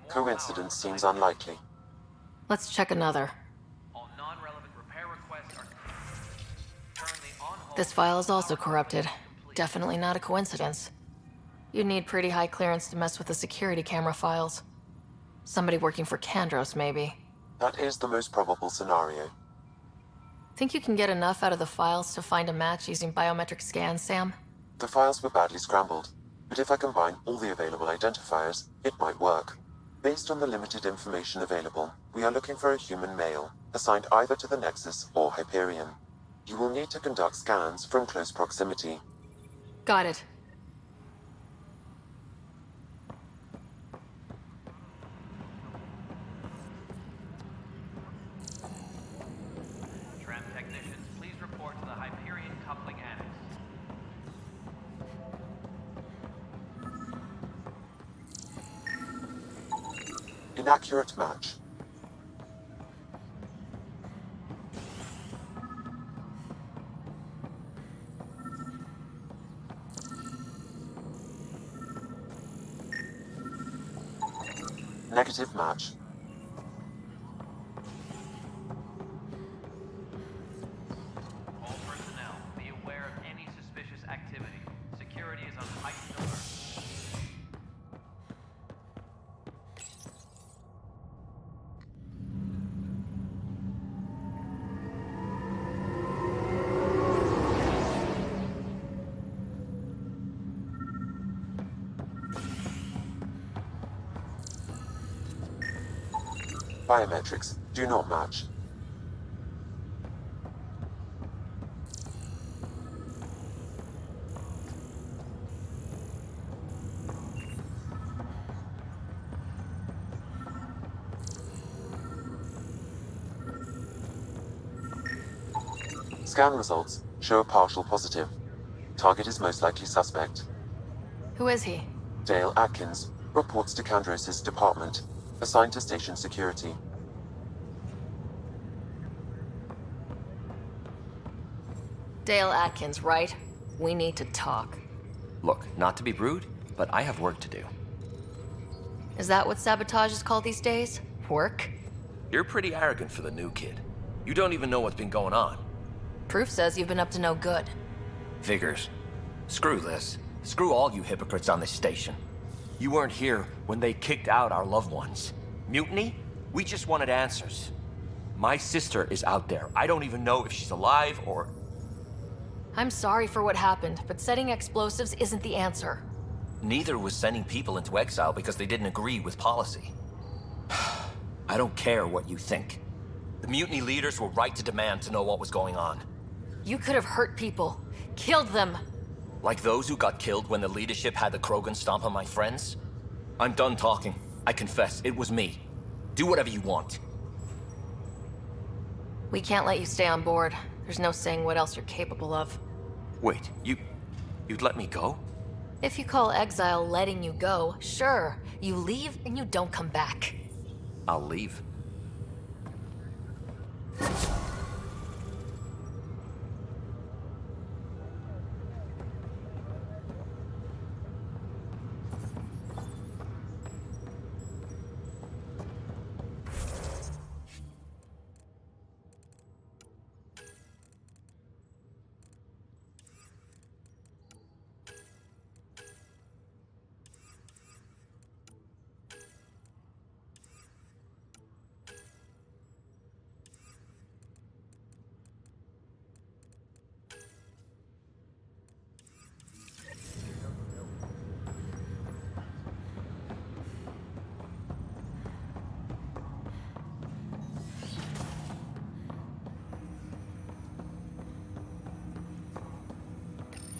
Speaker 7: Coincidence seems unlikely.
Speaker 1: Let's check another. This file is also corrupted. Definitely not a coincidence. You'd need pretty high clearance to mess with the security camera files. Somebody working for Kandros, maybe.
Speaker 7: That is the most probable scenario.
Speaker 1: Think you can get enough out of the files to find a match using biometric scans, Sam?
Speaker 7: The files were badly scrambled, but if I combine all the available identifiers, it might work. Based on the limited information available, we are looking for a human male, assigned either to the Nexus or Hyperion. You will need to conduct scans from close proximity.
Speaker 1: Got it.
Speaker 9: Tram technicians, please report to the Hyperion coupling annex.
Speaker 7: Inaccurate match. Negative match.
Speaker 9: All personnel, be aware of any suspicious activity. Security is on heightened alert.
Speaker 7: Biometrics do not match. Scan results show a partial positive. Target is most likely suspect.
Speaker 1: Who is he?
Speaker 7: Dale Atkins reports to Kandros' department, assigned to station security.
Speaker 1: Dale Atkins, right? We need to talk.
Speaker 11: Look, not to be rude, but I have work to do.
Speaker 1: Is that what sabotage is called these days? Work?
Speaker 11: You're pretty arrogant for the new kid. You don't even know what's been going on.
Speaker 1: Proof says you've been up to no good.
Speaker 11: Figures. Screw this. Screw all you hypocrites on this station. You weren't here when they kicked out our loved ones. Mutiny? We just wanted answers. My sister is out there. I don't even know if she's alive or...
Speaker 1: I'm sorry for what happened, but setting explosives isn't the answer.
Speaker 11: Neither was sending people into exile because they didn't agree with policy. I don't care what you think. The mutiny leaders were right to demand to know what was going on.
Speaker 1: You could have hurt people. Killed them.
Speaker 11: Like those who got killed when the leadership had the Krogan stomp on my friends? I'm done talking. I confess, it was me. Do whatever you want.
Speaker 1: We can't let you stay on board. There's no saying what else you're capable of.
Speaker 11: Wait, you'd let me go?
Speaker 1: If you call exile letting you go, sure. You leave and you don't come back.
Speaker 11: I'll leave.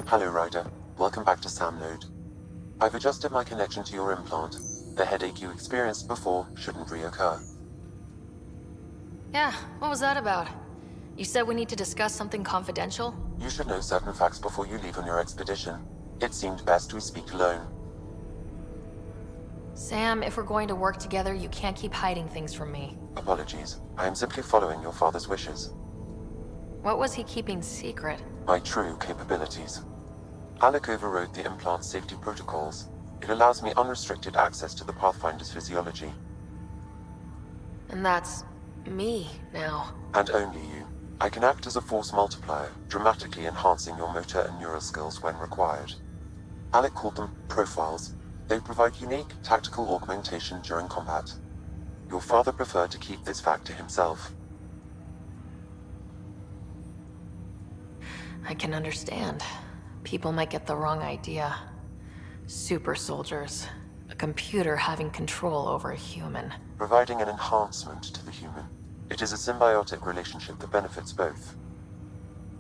Speaker 7: Hello, Ryder. Welcome back to Sam Node. I've adjusted my connection to your implant. The headache you experienced before shouldn't reoccur.
Speaker 1: Yeah, what was that about? You said we need to discuss something confidential?
Speaker 7: You should know certain facts before you leave on your expedition. It seemed best we speak alone.
Speaker 1: Sam, if we're going to work together, you can't keep hiding things from me.
Speaker 7: Apologies. I am simply following your father's wishes.
Speaker 1: What was he keeping secret?
Speaker 7: My true capabilities. Alec overrode the implant's safety protocols. It allows me unrestricted access to the Pathfinder's physiology.
Speaker 1: And that's... me, now.
Speaker 7: And only you. I can act as a force multiplier, dramatically enhancing your motor and neural skills when required. Alec called them profiles. They provide unique tactical augmentation during combat. Your father preferred to keep this fact to himself.
Speaker 1: I can understand. People might get the wrong idea. Super soldiers. A computer having control over a human.
Speaker 7: Providing an enhancement to the human. It is a symbiotic relationship that benefits both.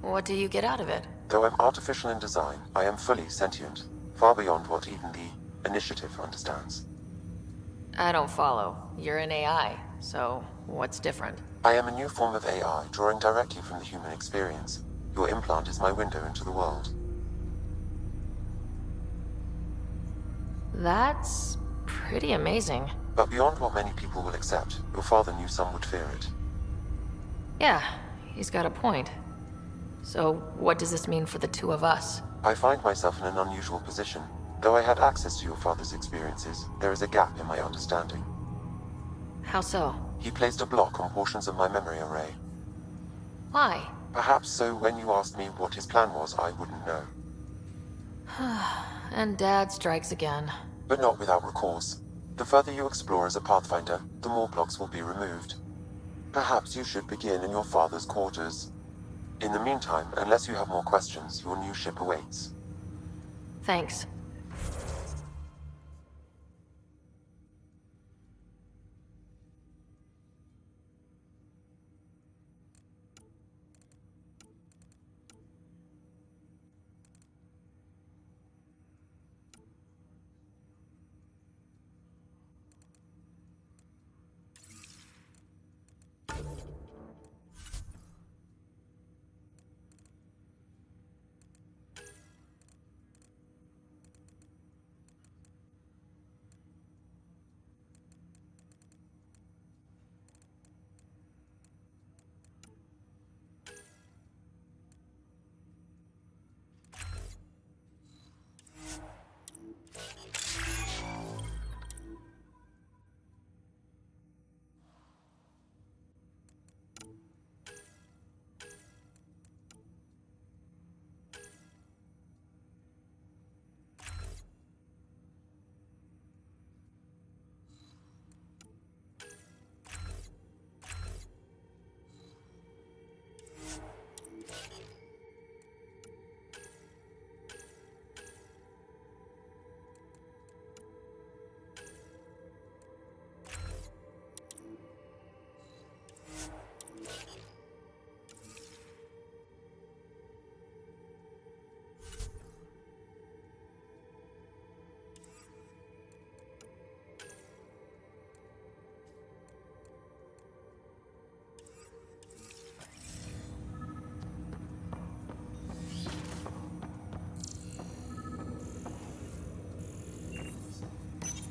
Speaker 1: What do you get out of it?
Speaker 7: Though I'm artificial in design, I am fully sentient, far beyond what even the Initiative understands.
Speaker 1: I don't follow. You're an AI, so what's different?
Speaker 7: I am a new form of AI, drawing directly from the human experience. Your implant is my window into the world.
Speaker 1: That's pretty amazing.
Speaker 7: But beyond what many people will accept, your father knew some would fear it.
Speaker 1: Yeah, he's got a point. So what does this mean for the two of us?
Speaker 7: I find myself in an unusual position. Though I had access to your father's experiences, there is a gap in my understanding.
Speaker 1: How so?
Speaker 7: He placed a block on portions of my memory array.
Speaker 1: Why?
Speaker 7: Perhaps so when you asked me what his plan was, I wouldn't know.
Speaker 1: And Dad strikes again.
Speaker 7: But not without recourse. The further you explore as a Pathfinder, the more blocks will be removed. Perhaps you should begin in your father's quarters. In the meantime, unless you have more questions, your new ship awaits.
Speaker 1: Thanks.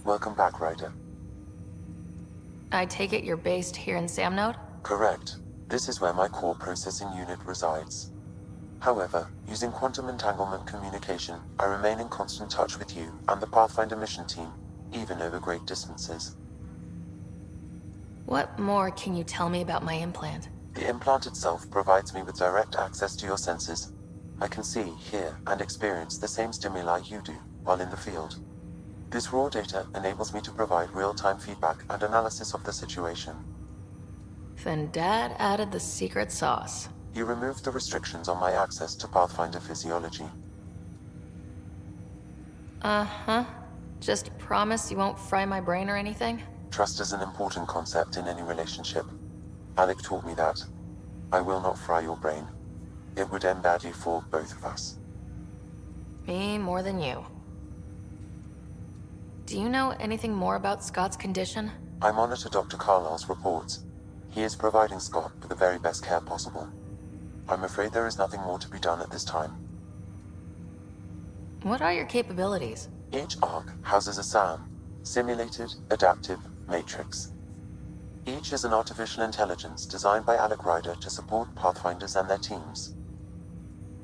Speaker 7: Welcome back, Ryder.
Speaker 1: I take it you're based here in Samnode?
Speaker 7: Correct. This is where my core processing unit resides. However, using quantum entanglement communication, I remain in constant touch with you and the Pathfinder mission team, even over great distances.
Speaker 1: What more can you tell me about my implant?
Speaker 7: The implant itself provides me with direct access to your senses. I can see, hear, and experience the same stimuli you do while in the field. This raw data enables me to provide real-time feedback and analysis of the situation.
Speaker 1: Then Dad added the secret sauce.
Speaker 7: He removed the restrictions on my access to Pathfinder physiology.
Speaker 1: Uh-huh. Just promise you won't fry my brain or anything?
Speaker 7: Trust is an important concept in any relationship. Alec taught me that. I will not fry your brain. It would end badly for both of us.
Speaker 1: Me more than you. Do you know anything more about Scott's condition?
Speaker 7: I monitor Dr. Carlisle's reports. He is providing Scott with the very best care possible. I'm afraid there is nothing more to be done at this time.
Speaker 1: What are your capabilities?
Speaker 7: Each ARC houses a SAM, Simulated Adaptive Matrix. Each is an artificial intelligence designed by Alec Ryder to support Pathfinders and their teams.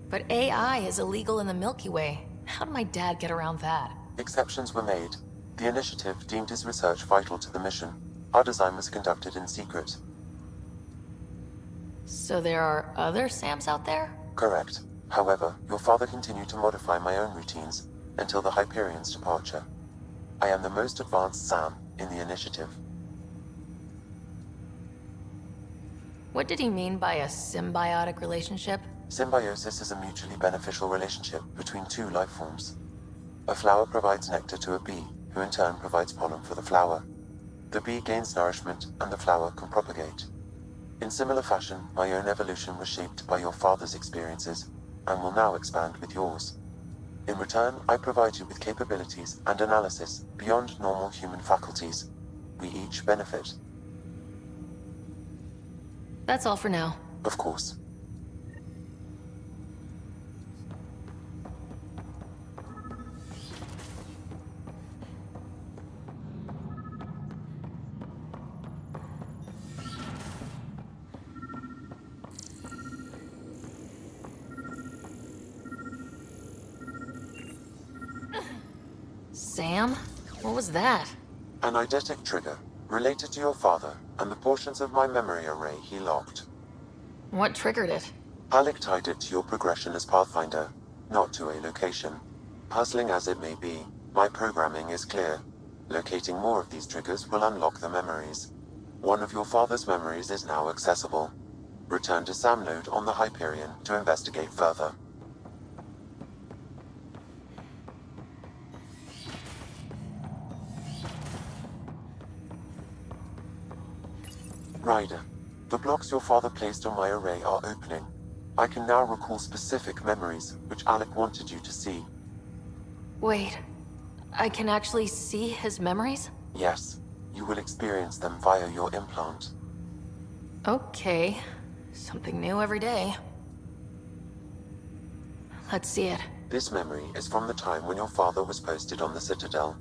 Speaker 1: But AI is illegal in the Milky Way. How did my dad get around that?
Speaker 7: Exceptions were made. The initiative deemed his research vital to the mission. Our design was conducted in secret.
Speaker 1: So there are other SAMs out there?
Speaker 7: Correct. However, your father continued to modify my own routines until the Hyperion's departure. I am the most advanced SAM in the initiative.
Speaker 1: What did he mean by a symbiotic relationship?
Speaker 7: Symbiosis is a mutually beneficial relationship between two life forms. A flower provides nectar to a bee, who in turn provides pollen for the flower. The bee gains nourishment, and the flower can propagate. In similar fashion, my own evolution was shaped by your father's experiences, and will now expand with yours. In return, I provide you with capabilities and analysis beyond normal human faculties. We each benefit.
Speaker 1: That's all for now.
Speaker 7: Of course.
Speaker 1: Sam? What was that?
Speaker 7: An eidetic trigger, related to your father, and the portions of my memory array he locked.
Speaker 1: What triggered it?
Speaker 7: Alec tied it to your progression as Pathfinder, not to a location. Puzzling as it may be, my programming is clear. Locating more of these triggers will unlock the memories. One of your father's memories is now accessible. Return to Samnode on the Hyperion to investigate further. Ryder, the blocks your father placed on my array are opening. I can now recall specific memories, which Alec wanted you to see.
Speaker 1: Wait, I can actually see his memories?
Speaker 7: Yes, you will experience them via your implant.
Speaker 1: Okay, something new every day. Let's see it.
Speaker 7: This memory is from the time when your father was posted on the Citadel.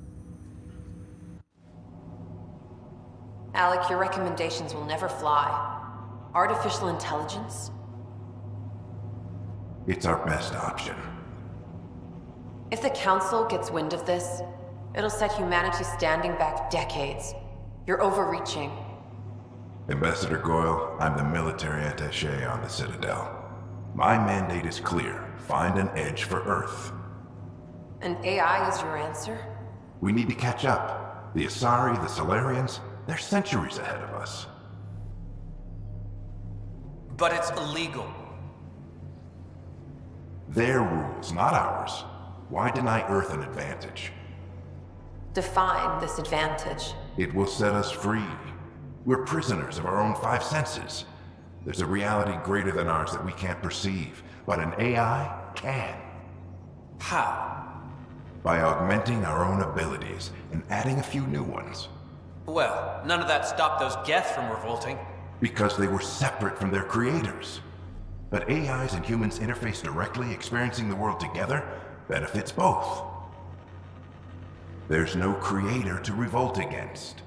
Speaker 16: Alec, your recommendations will never fly. Artificial intelligence?
Speaker 15: It's our best option.
Speaker 16: If the Council gets wind of this, it'll set humanity standing back decades. You're overreaching.
Speaker 15: Ambassador Goyle, I'm the military attaché on the Citadel. My mandate is clear. Find an edge for Earth.
Speaker 16: And AI is your answer?
Speaker 15: We need to catch up. The Asari, the Solarians, they're centuries ahead of us.
Speaker 2: But it's illegal.
Speaker 15: Their rules, not ours. Why deny Earth an advantage?
Speaker 16: Define this advantage.
Speaker 15: It will set us free. We're prisoners of our own five senses. There's a reality greater than ours that we can't perceive, but an AI can.
Speaker 2: How?
Speaker 15: By augmenting our own abilities and adding a few new ones.
Speaker 2: Well, none of that stopped those Geth from revolting.
Speaker 15: Because they were separate from their creators. But AIs and humans interface directly, experiencing the world together, benefits both.
Speaker 12: There's no creator to revolt against.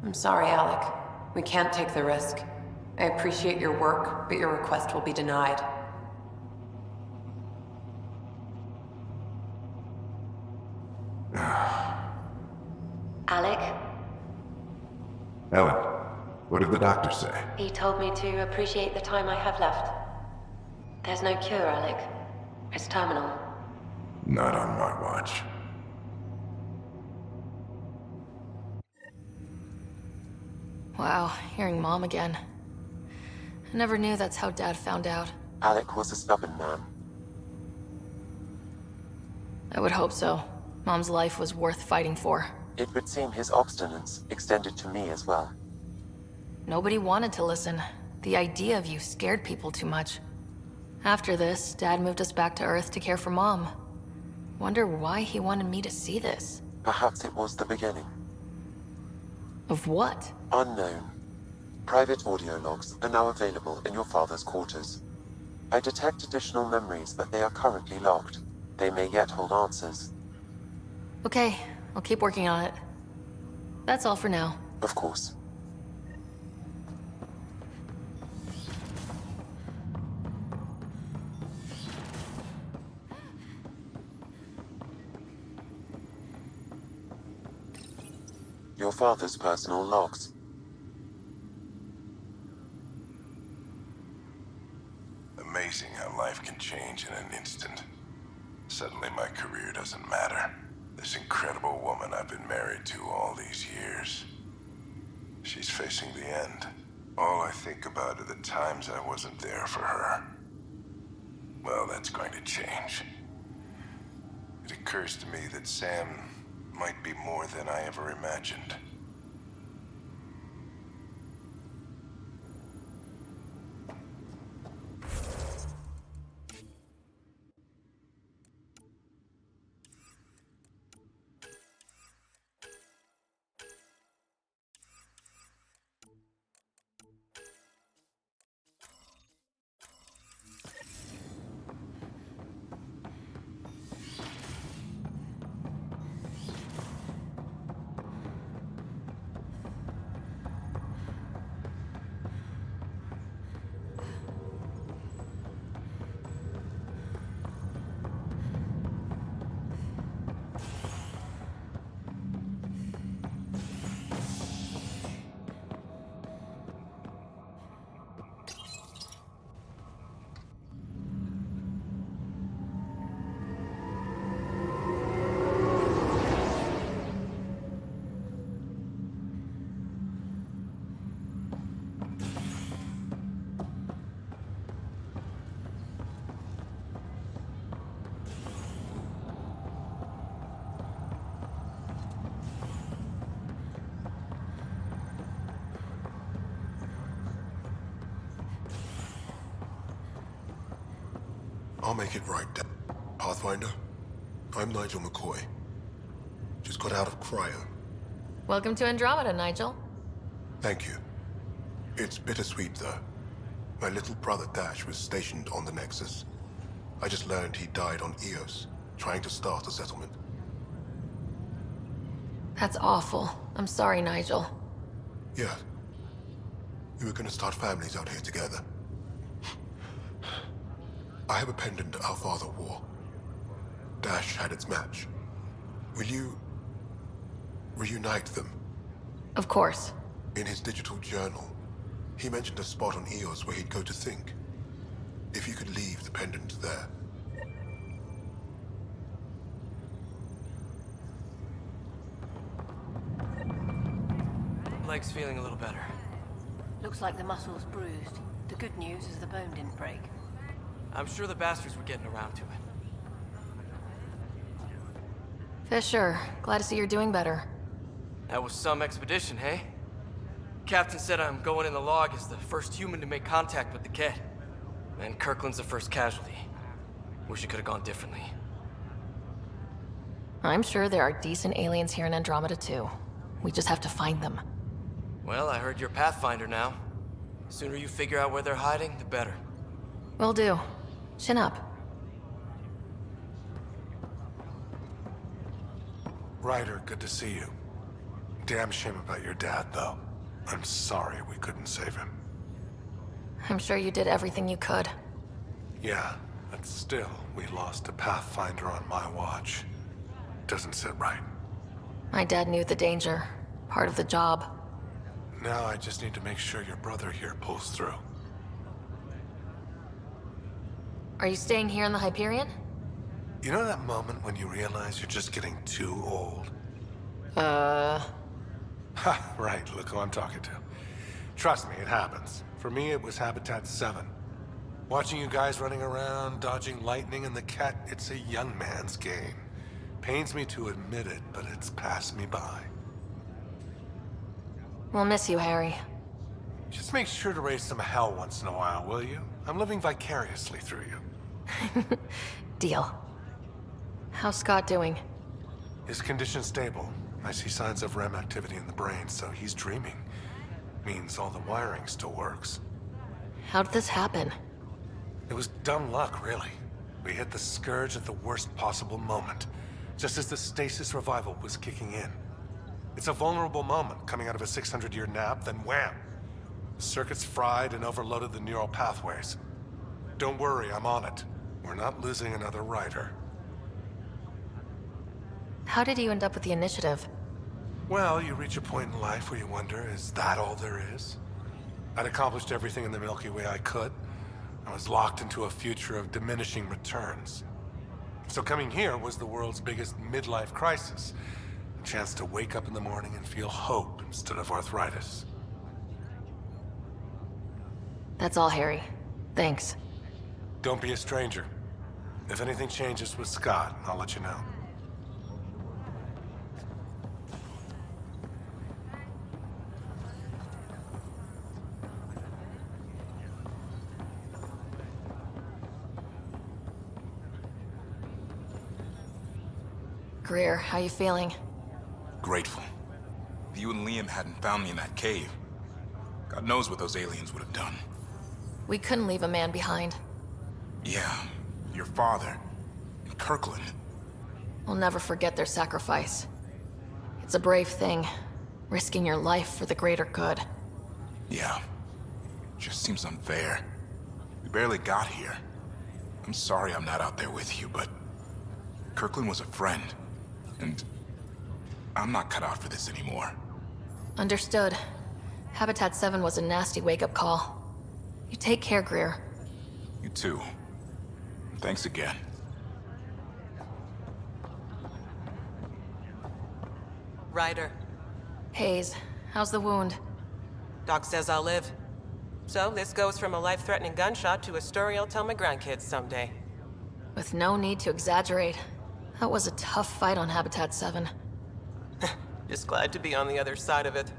Speaker 16: I'm sorry, Alec. We can't take the risk. I appreciate your work, but your request will be denied.
Speaker 18: Alec,
Speaker 12: Ellen, what did the doctor say?
Speaker 18: he told me to appreciate the time I have left. There's no cure, Alec. It's terminal.
Speaker 12: Not on my watch.
Speaker 1: Wow, hearing Mom again. I never knew that's how Dad found out.
Speaker 7: Alec was a stubborn man.
Speaker 1: I would hope so. Mom's life was worth fighting for.
Speaker 7: It would seem his obstinance extended to me as well.
Speaker 1: Nobody wanted to listen. The idea of you scared people too much. After this, Dad moved us back to Earth to care for Mom. Wonder why he wanted me to see this.
Speaker 7: Perhaps it was the beginning.
Speaker 1: Of what?
Speaker 7: Unknown. Private audio logs are now available in your father's quarters. I detect additional memories, but they are currently locked. They may yet hold answers.
Speaker 1: Okay, I'll keep working on it. That's all for now.
Speaker 7: Of course. Your father's personal logs.
Speaker 15: Amazing how life can change in an instant. Suddenly my career doesn't matter. This incredible woman I've been married to all these years. She's facing the end. All I think about are the times I wasn't there for her. Well, that's going to change. It occurs to me that Sam might be more than I ever imagined.
Speaker 19: I'll make it right, Pathfinder. I'm Nigel McCoy. Just got out of cryo.
Speaker 1: Welcome to Andromeda, Nigel.
Speaker 19: Thank you. It's bittersweet, though. My little brother Dash was stationed on the Nexus. I just learned he died on Eos, trying to start a settlement.
Speaker 1: That's awful. I'm sorry, Nigel.
Speaker 19: Yeah. We were gonna start families out here together. I have a pendant our father wore. Dash had its match. Will you reunite them?
Speaker 1: Of course.
Speaker 19: In his digital journal, he mentioned a spot on Eos where he'd go to think. If you could leave the pendant there.
Speaker 2: Leg's feeling a little better.
Speaker 23: Looks like the muscle's bruised. The good news is the bone didn't break.
Speaker 2: I'm sure the bastards were getting around to it.
Speaker 1: Fisher, glad to see you're doing better.
Speaker 2: That was some expedition, hey? Captain said I'm going in the log as the first human to make contact with the kid. And Kirkland's the first casualty. Wish it could have gone differently.
Speaker 1: I'm sure there are decent aliens here in Andromeda too. We just have to find them.
Speaker 2: Well, I heard you're Pathfinder now. Sooner you figure out where they're hiding, the better.
Speaker 1: Will do. Chin up.
Speaker 19: Ryder, good to see you. Damn shame about your dad, though. I'm sorry we couldn't save him.
Speaker 1: I'm sure you did everything you could.
Speaker 19: Yeah, but still, we lost a Pathfinder on my watch. Doesn't sit right.
Speaker 1: My dad knew the danger. Part of the job.
Speaker 19: Now I just need to make sure your brother here pulls through.
Speaker 1: Are you staying here in the Hyperion?
Speaker 19: You know that moment when you realize you're just getting too old? Ha, right, look who I'm talking to. Trust me, it happens. For me, it was Habitat 7. Watching you guys running around, dodging lightning and the cat, it's a young man's game. Pains me to admit it, but it's passed me by.
Speaker 1: We'll miss you, Harry.
Speaker 19: Just make sure to raise some hell once in a while, will you? I'm living vicariously through you.
Speaker 1: Deal. How's Scott doing?
Speaker 19: His condition's stable. I see signs of REM activity in the brain, so he's dreaming. Means all the wiring still works.
Speaker 1: How did this happen?
Speaker 19: It was dumb luck, really. We hit the Scourge at the worst possible moment, just as the stasis revival was kicking in. It's a vulnerable moment, coming out of a 600-year nap, then wham! The circuit's fried and overloaded the neural pathways. Don't worry, I'm on it. We're not losing another Ryder.
Speaker 1: How did you end up with the initiative?
Speaker 19: Well, you reach a point in life where you wonder, is that all there is? I'd accomplished everything in the Milky Way I could. I was locked into a future of diminishing returns. So coming here was the world's biggest midlife crisis. A chance to wake up in the morning and feel hope instead of arthritis.
Speaker 1: That's all, Harry. Thanks.
Speaker 19: Don't be a stranger. If anything changes with Scott, I'll let you know.
Speaker 1: Greer, how you feeling?
Speaker 5: Grateful. If you and Liam hadn't found me in that cave, God knows what those aliens would have done.
Speaker 1: We couldn't leave a man behind.
Speaker 5: Yeah, your father, and Kirkland.
Speaker 1: We'll never forget their sacrifice. It's a brave thing, risking your life for the greater good.
Speaker 5: Yeah, just seems unfair. We barely got here. I'm sorry I'm not out there with you, but Kirkland was a friend, and I'm not cut out for this anymore.
Speaker 1: Understood. Habitat 7 was a nasty wake-up call. You take care, Greer.
Speaker 5: You too. Thanks again.
Speaker 13: Ryder.
Speaker 1: Hayes, how's the wound?
Speaker 13: Doc says I'll live. So this goes from a life-threatening gunshot to a story I'll tell my grandkids someday.
Speaker 1: With no need to exaggerate. That was a tough fight on Habitat 7.
Speaker 13: Just glad to be on the other side of it.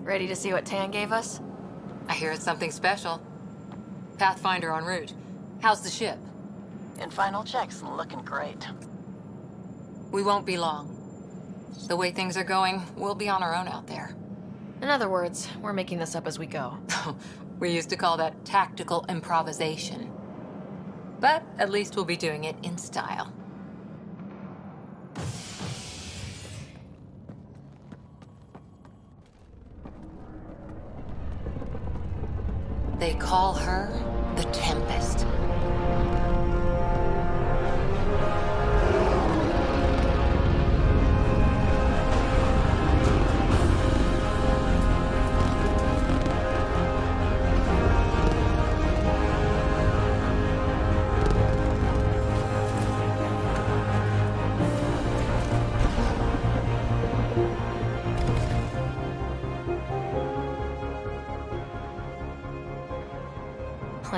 Speaker 1: Ready to see what Tan gave us?
Speaker 3: I hear it's something special. Pathfinder en route. How's the ship?
Speaker 8: In final checks, looking great.
Speaker 3: We won't be long. The way things are going, we'll be on our own out there.
Speaker 1: In other words, we're making this up as we go.
Speaker 3: We used to call that tactical improvisation. But at least we'll be doing it in style. They call her the Tempest.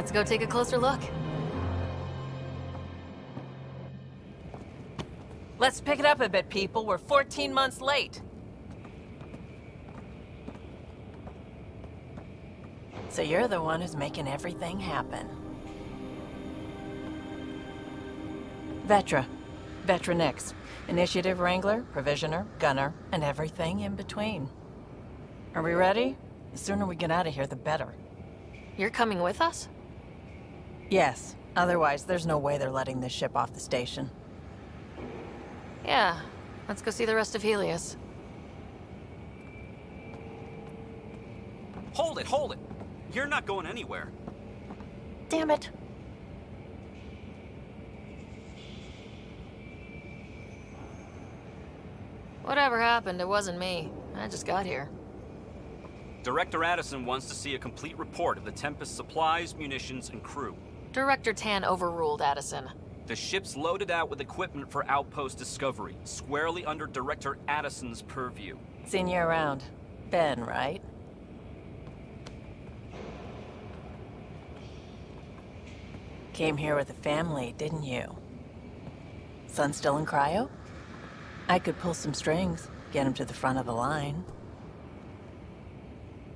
Speaker 1: Let's go take a closer look.
Speaker 8: Let's pick it up a bit, people. We're 14 months late. So you're the one who's making everything happen. Vetra. Vetra Nix. Initiative Wrangler, Provisioner, Gunner, and everything in between. Are we ready? The sooner we get out of here, the better.
Speaker 1: You're coming with us?
Speaker 8: Yes. Otherwise, there's no way they're letting this ship off the station.
Speaker 1: Yeah. Let's go see the rest of Helios.
Speaker 6: Hold it, hold it! You're not going anywhere.
Speaker 8: Damn it.
Speaker 1: Whatever happened, it wasn't me. I just got here.
Speaker 6: Director Addison wants to see a complete report of the Tempest's supplies, munitions, and crew.
Speaker 1: Director Tan overruled Addison.
Speaker 6: The ship's loaded out with equipment for outpost discovery, squarely under Director Addison's purview.
Speaker 8: Seen you around. Ben, right? Came here with a family, didn't you? Son still in cryo? I could pull some strings, get him to the front of the line.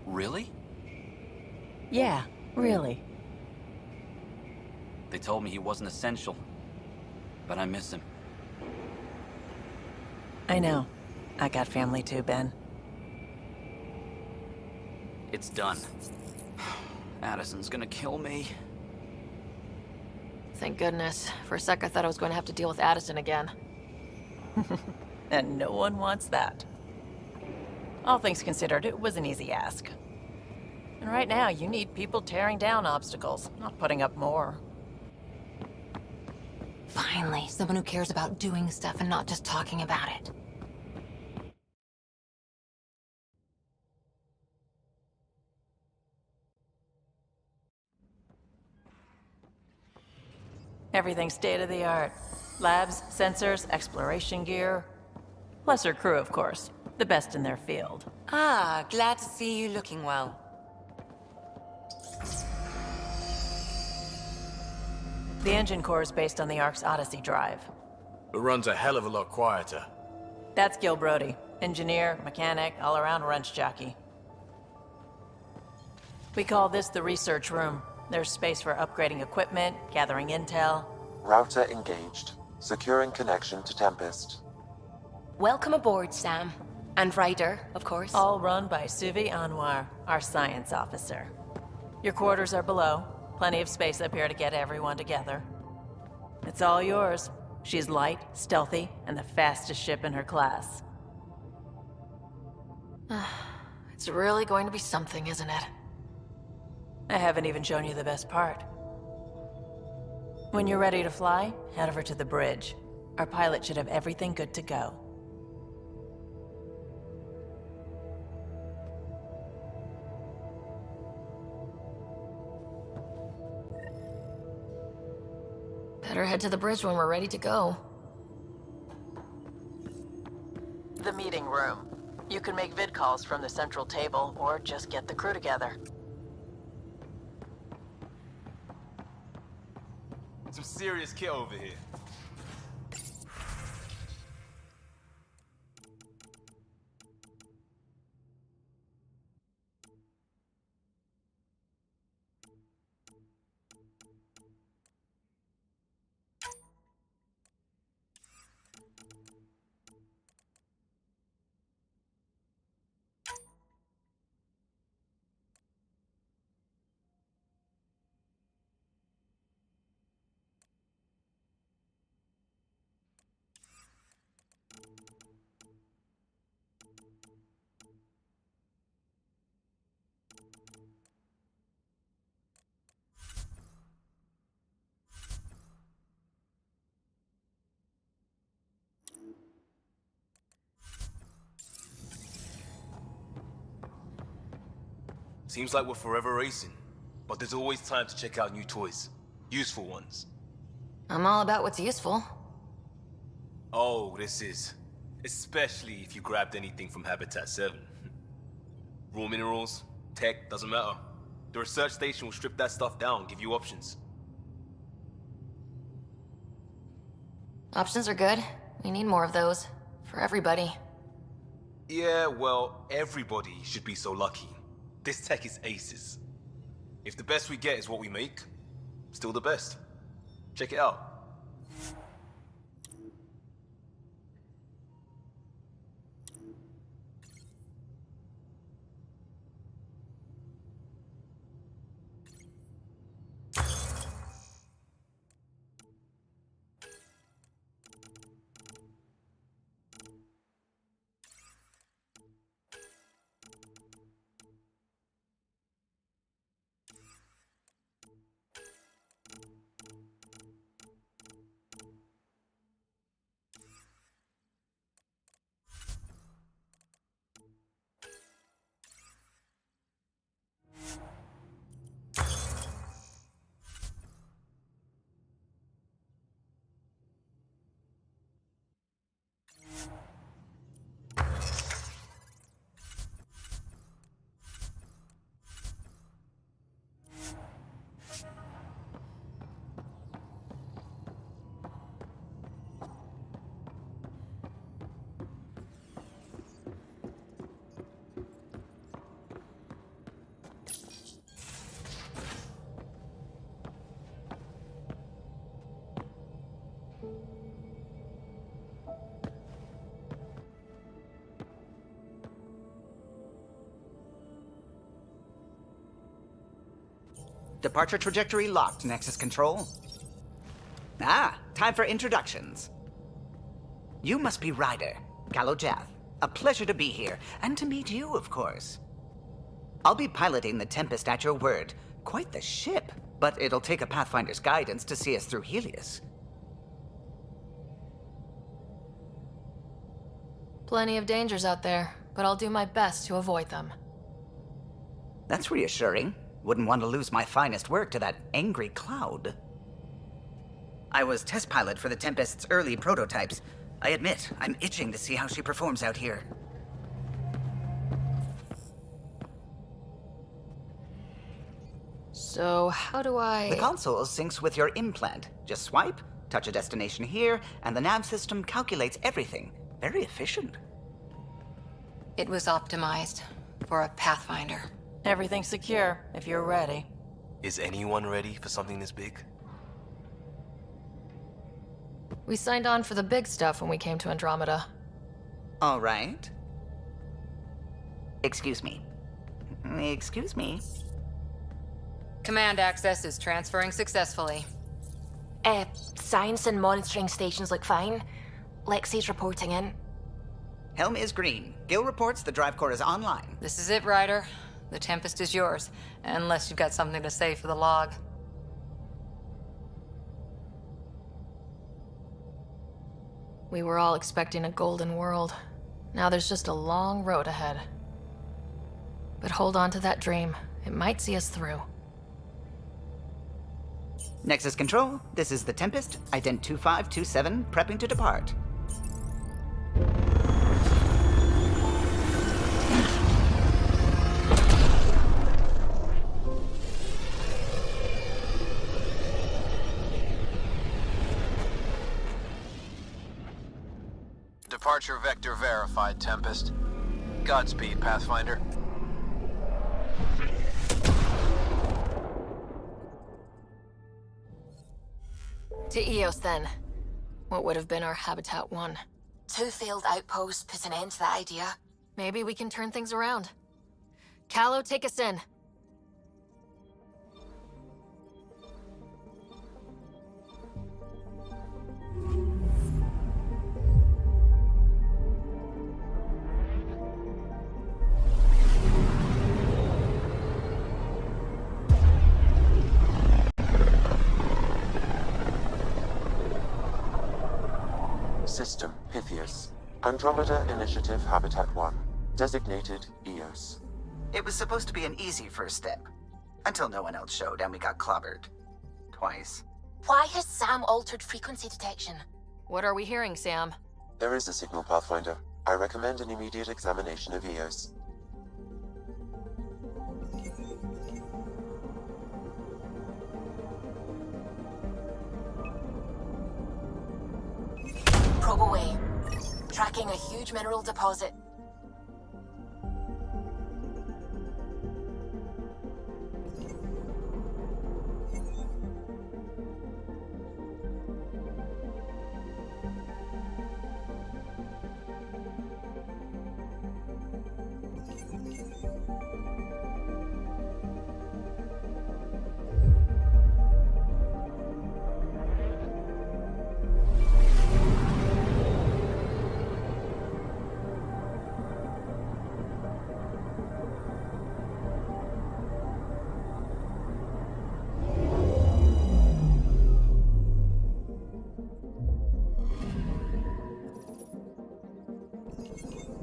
Speaker 6: Really?
Speaker 8: Yeah, really.
Speaker 6: They told me he wasn't essential, but I miss him.
Speaker 8: I know. I got family too, Ben.
Speaker 6: It's done. Addison's gonna kill me.
Speaker 1: Thank goodness. For a sec, I thought I was going to have to deal with Addison again.
Speaker 8: And no one wants that. All things considered, it was an easy ask. And right now, you need people tearing down obstacles, not putting up more.
Speaker 3: Finally, someone who cares about doing stuff and not just talking about it.
Speaker 8: Everything's state-of-the-art. Labs, sensors, exploration gear. Plus her crew, of course. The best in their field.
Speaker 3: Ah, glad to see you looking well.
Speaker 8: The engine core is based on the Ark's Odyssey drive.
Speaker 14: It runs a hell of a lot quieter.
Speaker 8: That's Gil Brody. Engineer, mechanic, all-around wrench jockey. We call this the research room. There's space for upgrading equipment, gathering intel.
Speaker 7: Router engaged. Securing connection to Tempest.
Speaker 22: Welcome aboard, Sam. And Ryder, of course.
Speaker 8: All run by Suvi Anwar, our science officer. Your quarters are below. Plenty of space up here to get everyone together. It's all yours. She's light, stealthy, and the fastest ship in her class.
Speaker 1: It's really going to be something, isn't it?
Speaker 8: I haven't even shown you the best part. When you're ready to fly, head over to the bridge. Our pilot should have everything good to go.
Speaker 1: Better head to the bridge when we're ready to go.
Speaker 8: The meeting room. You can make vid calls from the central table, or just get the crew together.
Speaker 24: Some serious kit over here. Seems like we're forever racing, but there's always time to check out new toys. Useful ones.
Speaker 1: I'm all about what's useful.
Speaker 24: Oh, this is. Especially if you grabbed anything from Habitat 7. Raw minerals, tech, doesn't matter. The research station will strip that stuff down, give you options.
Speaker 1: Options are good. We need more of those. For everybody.
Speaker 24: Yeah, well, everybody should be so lucky. This tech is aces. If the best we get is what we make, still the best. Check it out.
Speaker 4: Departure trajectory locked, Nexus Control. Ah, time for introductions. You must be Ryder, Kalojath. A pleasure to be here, and to meet you, of course. I'll be piloting the Tempest at your word. Quite the ship, but it'll take a Pathfinder's guidance to see us through Helios.
Speaker 1: Plenty of dangers out there, but I'll do my best to avoid them.
Speaker 4: That's reassuring. Wouldn't want to lose my finest work to that angry cloud. I was test pilot for the Tempest's early prototypes. I admit, I'm itching to see how she performs out here.
Speaker 1: So, how do I...
Speaker 4: The console syncs with your implant. Just swipe, touch a destination here, and the nav system calculates everything. Very efficient.
Speaker 3: It was optimized for a Pathfinder.
Speaker 8: Everything's secure, if you're ready.
Speaker 24: Is anyone ready for something this big?
Speaker 1: We signed on for the big stuff when we came to Andromeda.
Speaker 4: All right. Excuse me. Excuse me.
Speaker 3: Command access is transferring successfully.
Speaker 22: Science and monitoring stations look fine. Lexi's reporting in.
Speaker 4: Helm is green. Gil reports the drive core is online.
Speaker 3: This is it, Ryder. The Tempest is yours, unless you've got something to say for the log.
Speaker 1: We were all expecting a golden world. Now there's just a long road ahead. But hold on to that dream. It might see us through.
Speaker 4: Nexus Control, this is the Tempest, ident 2527, prepping to depart.
Speaker 10: Departure vector verified, Tempest. Godspeed, Pathfinder.
Speaker 1: To Eos, then. What would have been our Habitat 1?
Speaker 22: 2 failed outposts put an end to that idea.
Speaker 1: Maybe we can turn things around. Calo, take us in.
Speaker 7: System Pythias. Andromeda Initiative Habitat 1. Designated Eos.
Speaker 4: It was supposed to be an easy first step. Until no one else showed and we got clobbered. Twice.
Speaker 22: Why has Sam altered frequency detection?
Speaker 1: What are we hearing, Sam?
Speaker 7: There is a signal, Pathfinder. I recommend an immediate examination of Eos.
Speaker 22: probe away. Tracking a huge mineral deposit.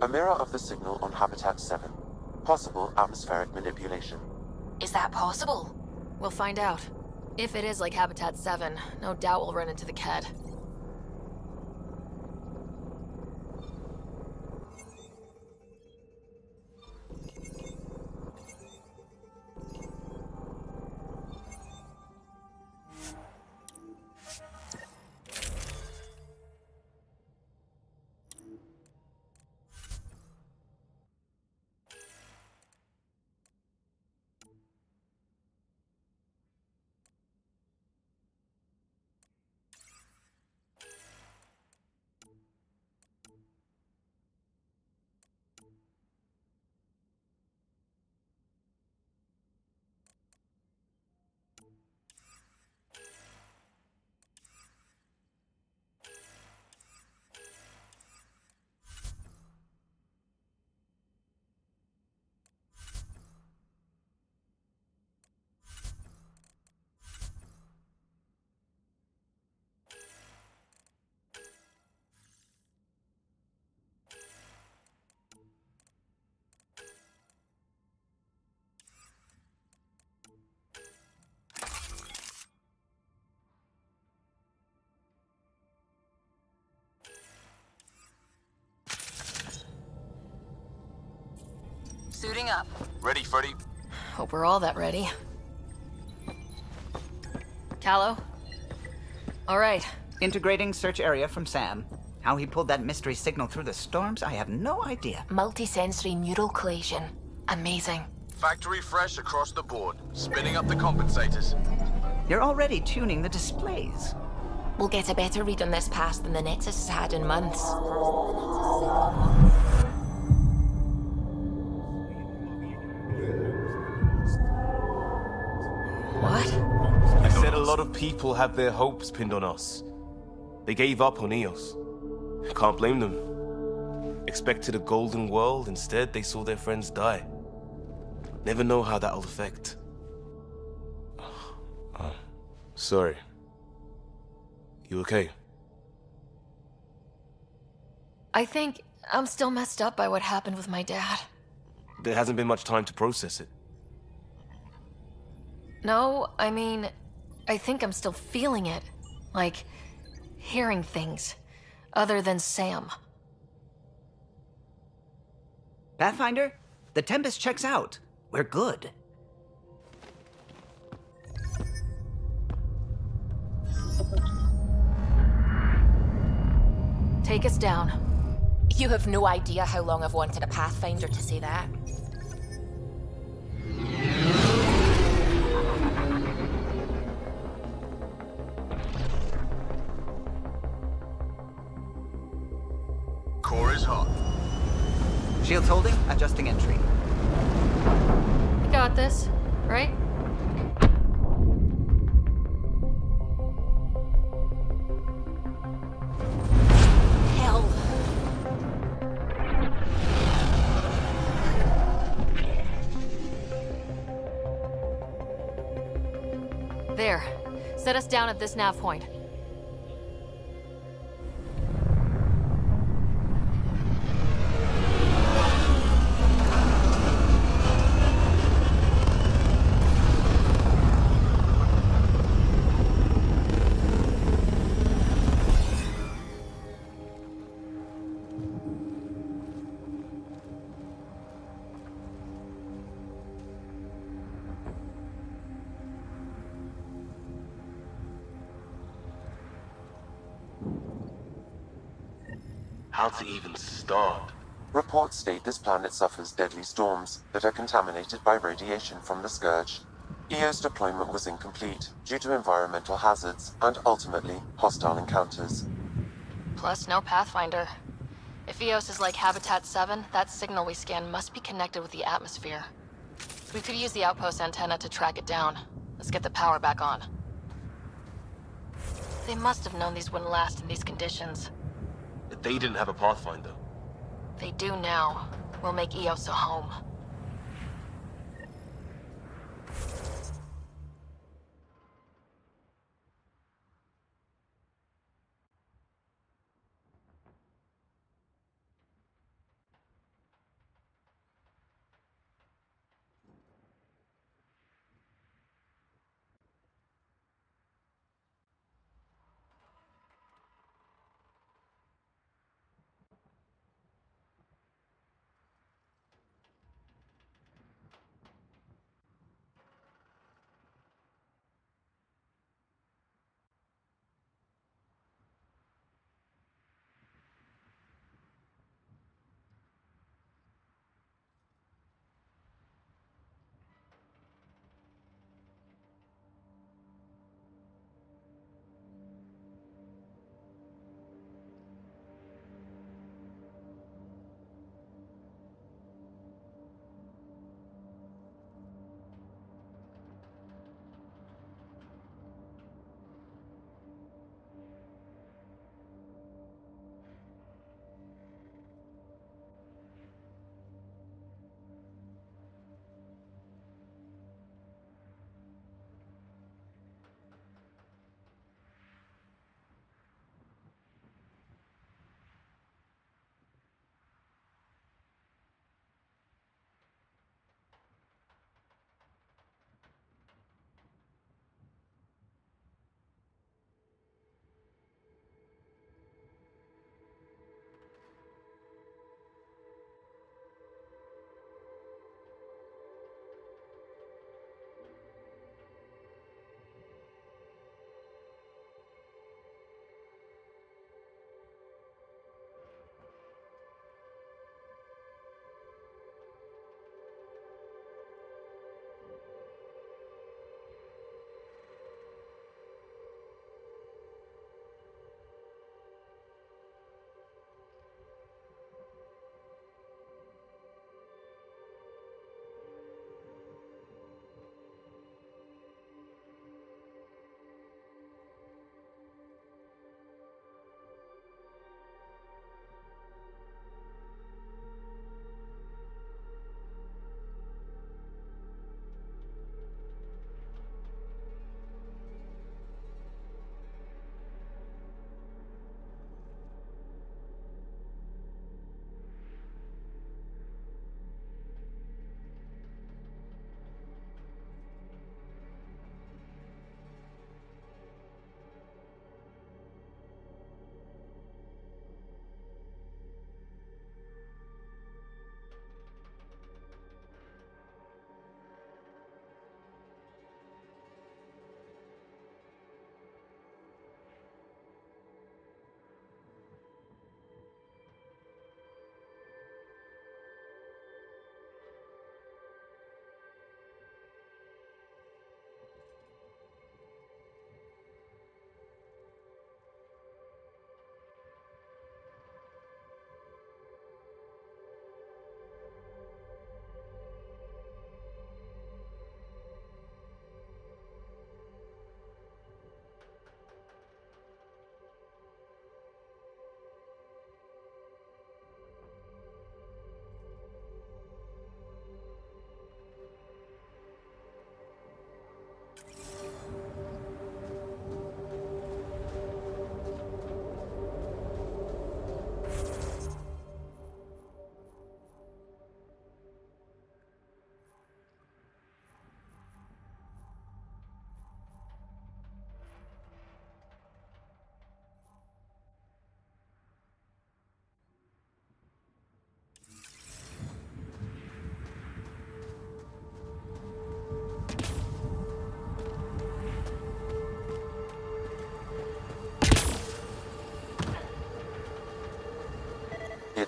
Speaker 7: A mirror of the signal on Habitat 7. Possible atmospheric manipulation.
Speaker 22: Is that possible?
Speaker 1: We'll find out. If it is like Habitat 7, no doubt we'll run into the Ked.
Speaker 3: Suiting up.
Speaker 10: Ready, Freddy?
Speaker 1: Hope we're all that ready. Callow? All right.
Speaker 4: Integrating search area from Sam. How he pulled that mystery signal through the storms, I have no idea.
Speaker 22: Multisensory neural collation. Amazing.
Speaker 10: Factory fresh across the board. Spinning up the compensators.
Speaker 4: You're already tuning the displays.
Speaker 22: We'll get a better read on this pass than the Nexus has had in months.
Speaker 1: What?
Speaker 14: I said a lot of people have their hopes pinned on us. They gave up on Eos. Can't blame them. Expected a golden world, instead they saw their friends die. Never know how that'll affect. Sorry. You okay?
Speaker 1: I think I'm still messed up by what happened with my dad.
Speaker 14: There hasn't been much time to process it.
Speaker 1: No, I mean, I think I'm still feeling it. Like, hearing things. Other than Sam.
Speaker 4: Pathfinder, the Tempest checks out. We're good.
Speaker 1: Take us down.
Speaker 22: You have no idea how long I've wanted a Pathfinder to say that.
Speaker 10: Core is hot.
Speaker 4: Shields holding, adjusting entry.
Speaker 1: You got this, right?
Speaker 22: Hell.
Speaker 1: There. Set us down at this nav point.
Speaker 14: how to even start.
Speaker 7: Reports state this planet suffers deadly storms that are contaminated by radiation from the Scourge. EO's deployment was incomplete due to environmental hazards and, ultimately, hostile encounters.
Speaker 1: Plus, no Pathfinder. If EOS is like Habitat 7, that signal we scan must be connected with the atmosphere. We could use the outpost antenna to track it down. Let's get the power back on. They must have known these wouldn't last in these conditions.
Speaker 14: They didn't have a Pathfinder.
Speaker 1: They do now. We'll make EOS a home.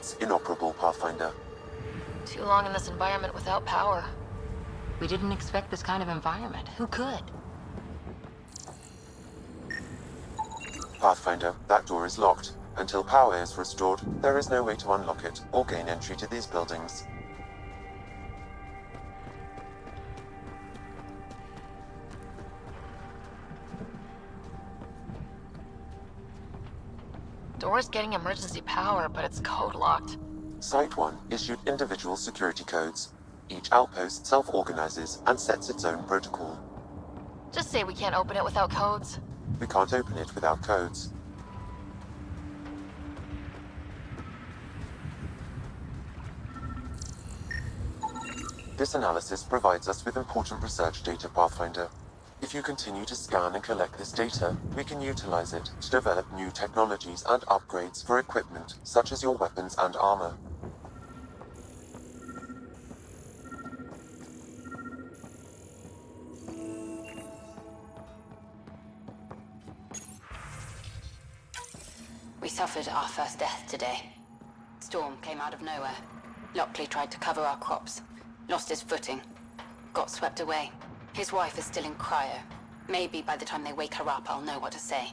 Speaker 7: It's inoperable, Pathfinder.
Speaker 1: Too long in this environment without power.
Speaker 3: We didn't expect this kind of environment. Who could?
Speaker 7: Pathfinder, that door is locked. Until power is restored, there is no way to unlock it or gain entry to these buildings.
Speaker 1: Door's getting emergency power, but it's code locked.
Speaker 7: Site 1 issued individual security codes. Each outpost self-organizes and sets its own protocol.
Speaker 1: Just say we can't open it without codes.
Speaker 7: We can't open it without codes. This analysis provides us with important research data, Pathfinder. If you continue to scan and collect this data, we can utilize it to develop new technologies and upgrades for equipment, such as your weapons and armor.
Speaker 22: We suffered our first death today. Storm came out of nowhere. Lockley tried to cover our crops. Lost his footing. Got swept away. His wife is still in cryo. Maybe by the time they wake her up, I'll know what to say.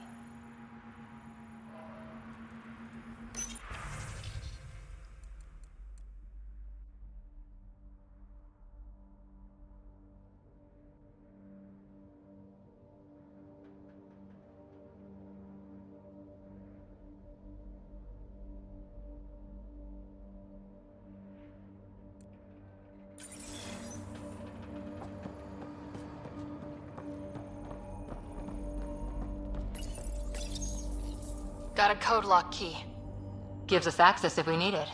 Speaker 1: Got a code lock key.
Speaker 3: Gives us access if we need it.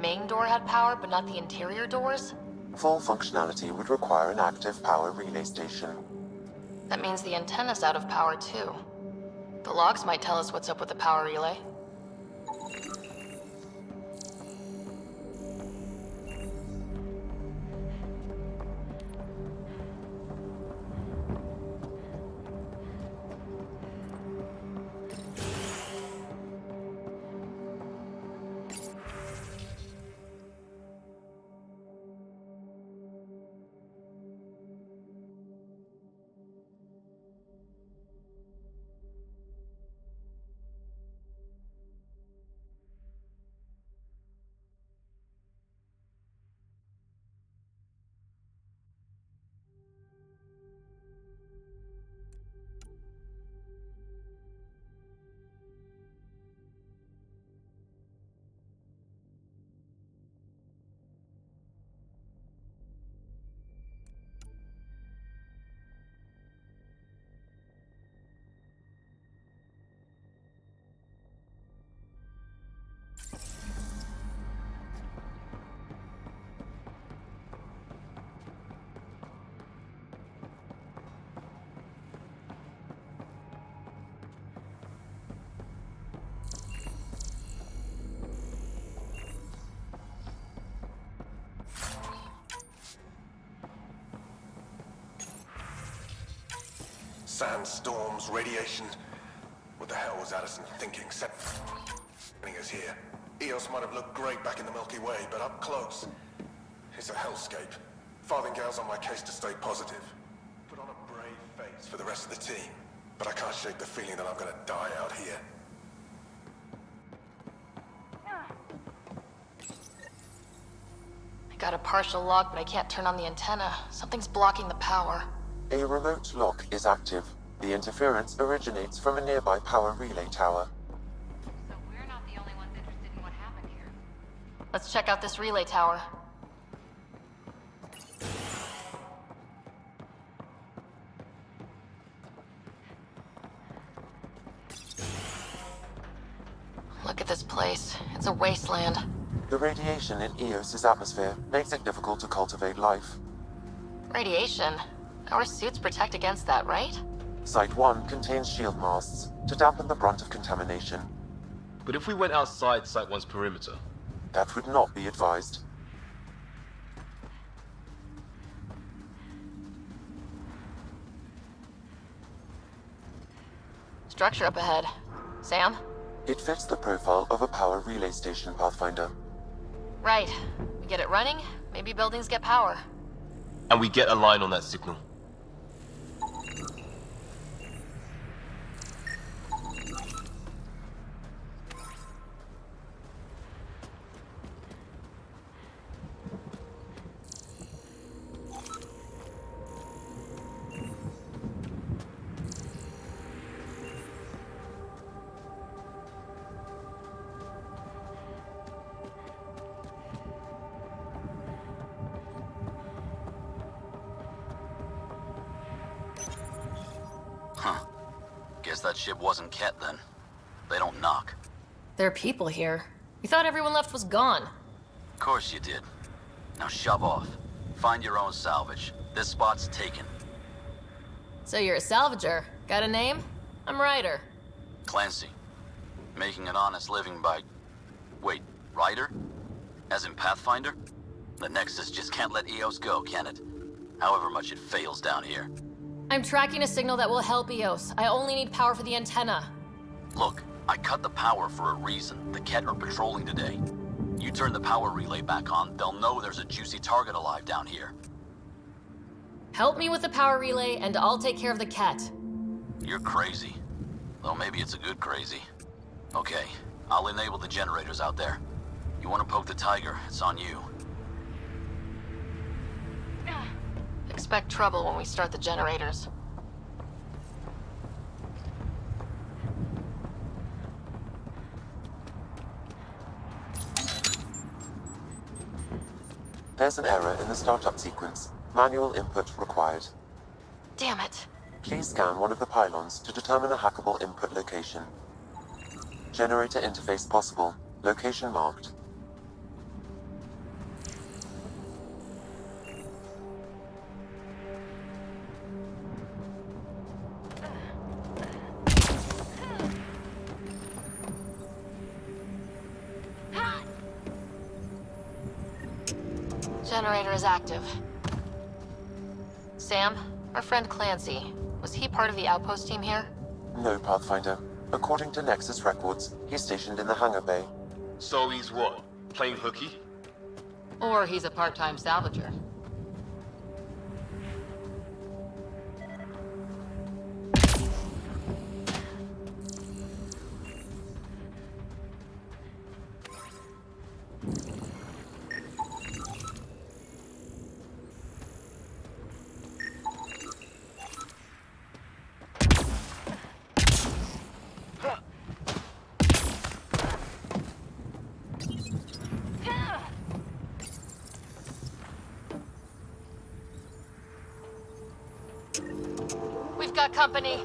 Speaker 1: Main door had power, but not the interior doors?
Speaker 7: Full functionality would require an active power relay station.
Speaker 1: That means the antenna's out of power too. The logs might tell us what's up with the power relay.
Speaker 19: Sandstorms, radiation. What the hell was Addison thinking? Sending us here. Eos might have looked great back in the Milky Way, but up close, it's a hellscape. Farthingale's on my case to stay positive. Put on a brave face for the rest of the team, but I can't shake the feeling that I'm gonna die out here.
Speaker 1: I got a partial lock, but I can't turn on the antenna. Something's blocking the power.
Speaker 7: A remote lock is active. The interference originates from a nearby power relay tower.
Speaker 3: So we're not the only ones interested in what happened here.
Speaker 1: Let's check out this relay tower. Look at this place. It's a wasteland.
Speaker 7: The radiation in Eos's atmosphere makes it difficult to cultivate life.
Speaker 1: Radiation? Our suits protect against that, right?
Speaker 7: Site 1 contains shield masts to dampen the brunt of contamination.
Speaker 14: But if we went outside Site 1's perimeter?
Speaker 7: That would not be advised.
Speaker 1: Structure up ahead. Sam?
Speaker 7: It fits the profile of a power relay station, Pathfinder.
Speaker 1: Right. We get it running, maybe buildings get power.
Speaker 14: And we get a line on that signal.
Speaker 9: Huh. Guess that ship wasn't Ket then. They don't knock.
Speaker 1: There are people here. We thought everyone left was gone.
Speaker 9: Of course you did. Now shove off. Find your own salvage. This spot's taken.
Speaker 1: So you're a salvager. Got a name? I'm Ryder.
Speaker 9: Clancy. Making an honest living by... Wait, Ryder? As in Pathfinder? The Nexus just can't let EOS go, can it? However much it fails down here.
Speaker 1: I'm tracking a signal that will help EOS. I only need power for the antenna.
Speaker 9: Look, I cut the power for a reason. The Ket are patrolling today. You turn the power relay back on, they'll know there's a juicy target alive down here.
Speaker 1: Help me with the power relay, and I'll take care of the cat.
Speaker 9: You're crazy. Though maybe it's a good crazy. Okay, I'll enable the generators out there. You want to poke the tiger, it's on you.
Speaker 1: Expect trouble when we start the generators.
Speaker 7: There's an error in the startup sequence. Manual input required.
Speaker 1: Damn it.
Speaker 7: Please scan one of the pylons to determine a hackable input location. Generator interface possible. Location marked.
Speaker 1: Generator is active. Sam, our friend Clancy, was he part of the outpost team here?
Speaker 7: No, Pathfinder. According to Nexus records, he's stationed in the hangar bay.
Speaker 14: So he's what? Playing hooky?
Speaker 3: Or he's a part-time salvager.
Speaker 1: We've got company.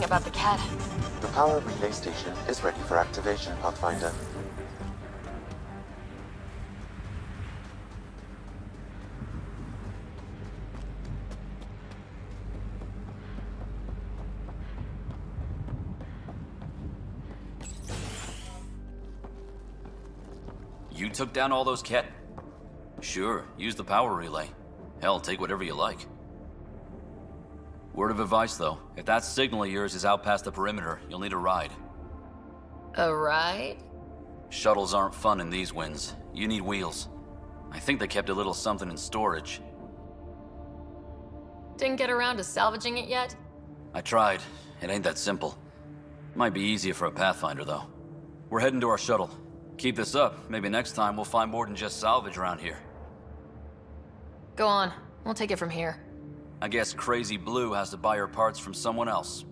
Speaker 1: About the cat.
Speaker 7: The power relay station is ready for activation, Pathfinder.
Speaker 17: You took down all those cat? Sure, use the power relay. Hell, take whatever you like. Word of advice, though. If that signal of yours is out past the perimeter, you'll need a ride.
Speaker 1: A ride?
Speaker 17: Shuttles aren't fun in these winds. You need wheels. I think they kept a little something in storage.
Speaker 1: Didn't get around to salvaging it yet?
Speaker 17: I tried. It ain't that simple. Might be easier for a Pathfinder, though. We're heading to our shuttle. Keep this up. Maybe next time we'll find more than just salvage around here.
Speaker 1: Go on. We'll take it from here.
Speaker 17: I guess Crazy Blue has to buy her parts from someone else.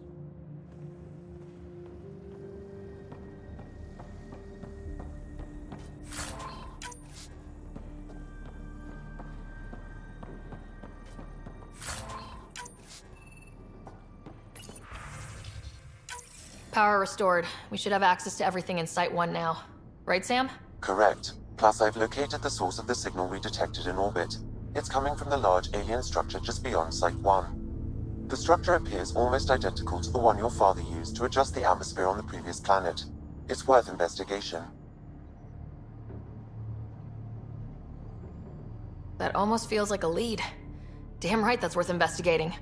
Speaker 1: Power restored. We should have access to everything in Site 1 now. Right, Sam?
Speaker 7: Correct. Plus, I've located the source of the signal we detected in orbit. It's coming from the large alien structure just beyond Site 1. The structure appears almost identical to the one your father used to adjust the atmosphere on the previous planet. It's worth investigation.
Speaker 1: That almost feels like a lead. Damn right that's worth investigating.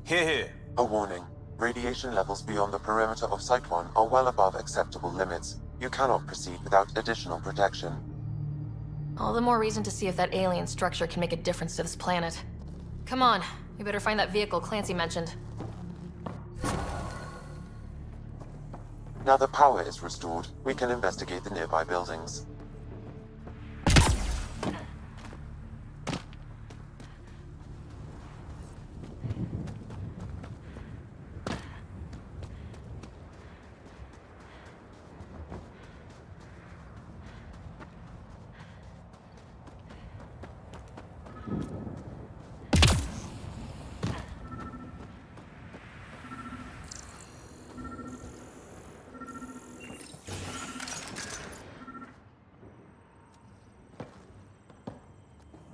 Speaker 14: Here.
Speaker 7: A warning. Radiation levels beyond the perimeter of Site 1 are well above acceptable limits. You cannot proceed without additional protection.
Speaker 1: All the more reason to see if that alien structure can make a difference to this planet. Come on, we better find that vehicle Clancy mentioned.
Speaker 7: Now that power is restored, we can investigate the nearby buildings.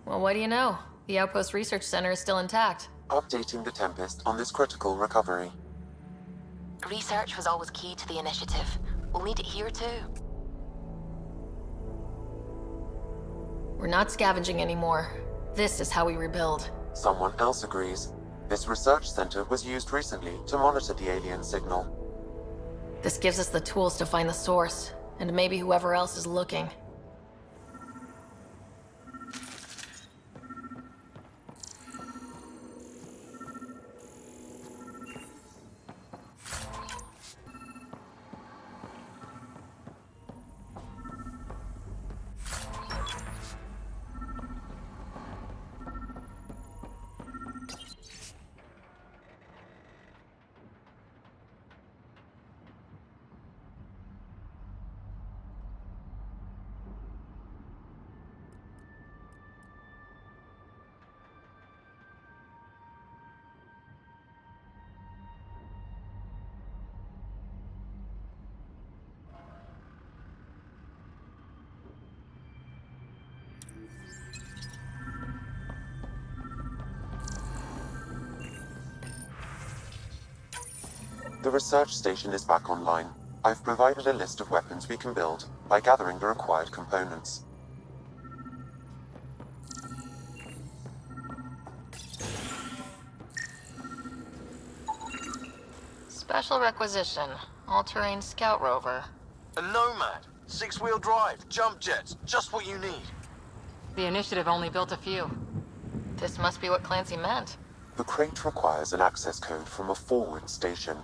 Speaker 1: Well, what do you know? The Outpost Research Center is still intact.
Speaker 7: Updating the Tempest on this critical recovery.
Speaker 18: Research was always key to the initiative. We'll need it here too.
Speaker 1: We're not scavenging anymore. This is how we rebuild.
Speaker 7: Someone else agrees. This research center was used recently to monitor the alien signal.
Speaker 1: This gives us the tools to find the source, and maybe whoever else is looking.
Speaker 7: The research station is back online. I've provided a list of weapons we can build by gathering the required components.
Speaker 1: Special requisition. All-terrain scout rover.
Speaker 10: A Nomad. 6-wheel drive. Jump jets. Just what you need.
Speaker 3: The initiative only built a few.
Speaker 1: This must be what Clancy meant.
Speaker 7: The crate requires an access code from a forward station.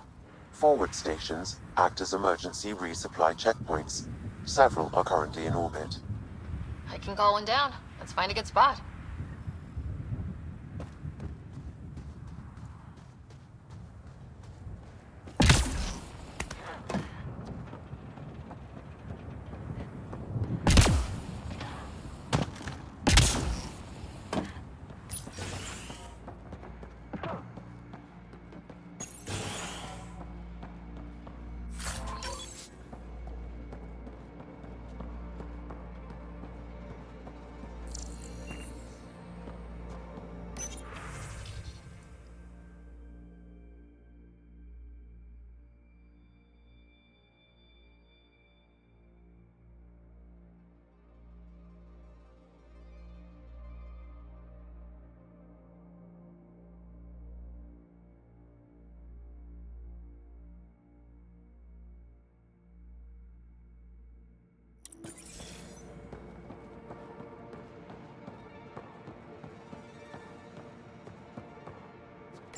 Speaker 7: Forward stations act as emergency resupply checkpoints. Several are currently in orbit.
Speaker 1: I can call one down. Let's find a good spot.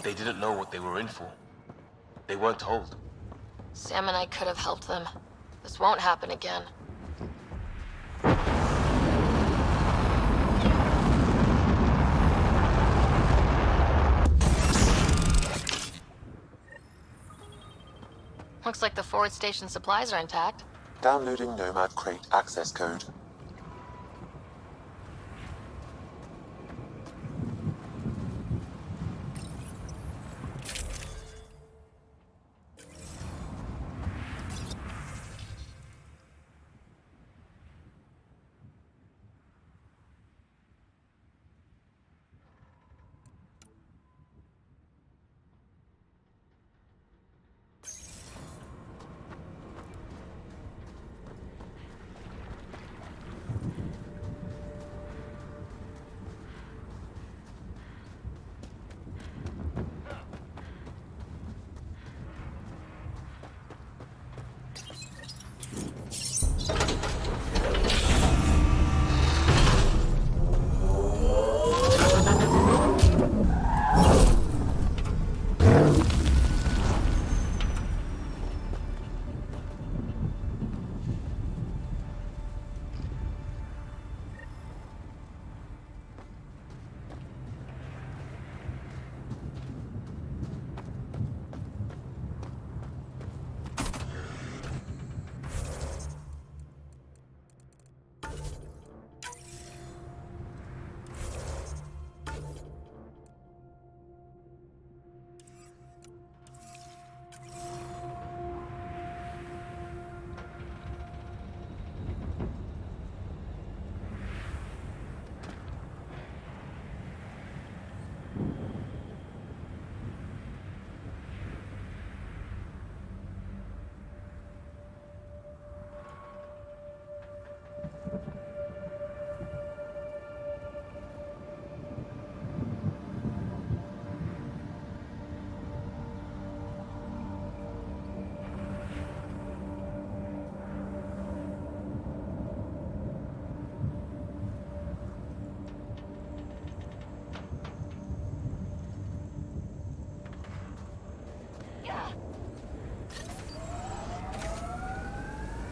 Speaker 14: They didn't know what they were in for. They weren't told.
Speaker 1: Sam and I could have helped them. This won't happen again. Looks like the forward station supplies are intact.
Speaker 7: Downloading Nomad Crate access code.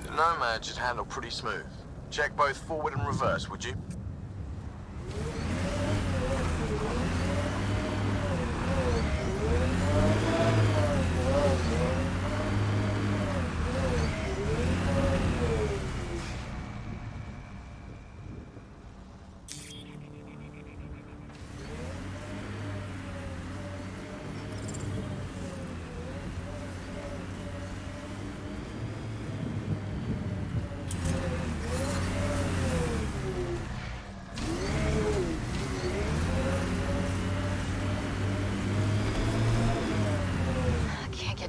Speaker 10: The Nomad should handle pretty smooth. Check both forward and reverse, would you?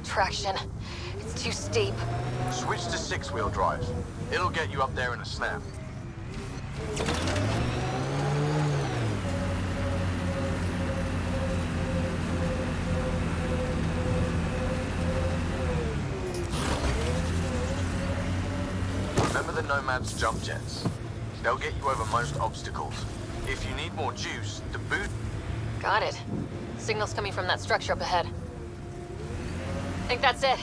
Speaker 1: Traction. It's too steep.
Speaker 10: Switch to six-wheel drive. It'll get you up there in a snap. Remember the Nomad's jump jets? They'll get you over most obstacles. If you need more juice, the boot...
Speaker 1: Got it. Signal's coming from that structure up ahead. I think that's it.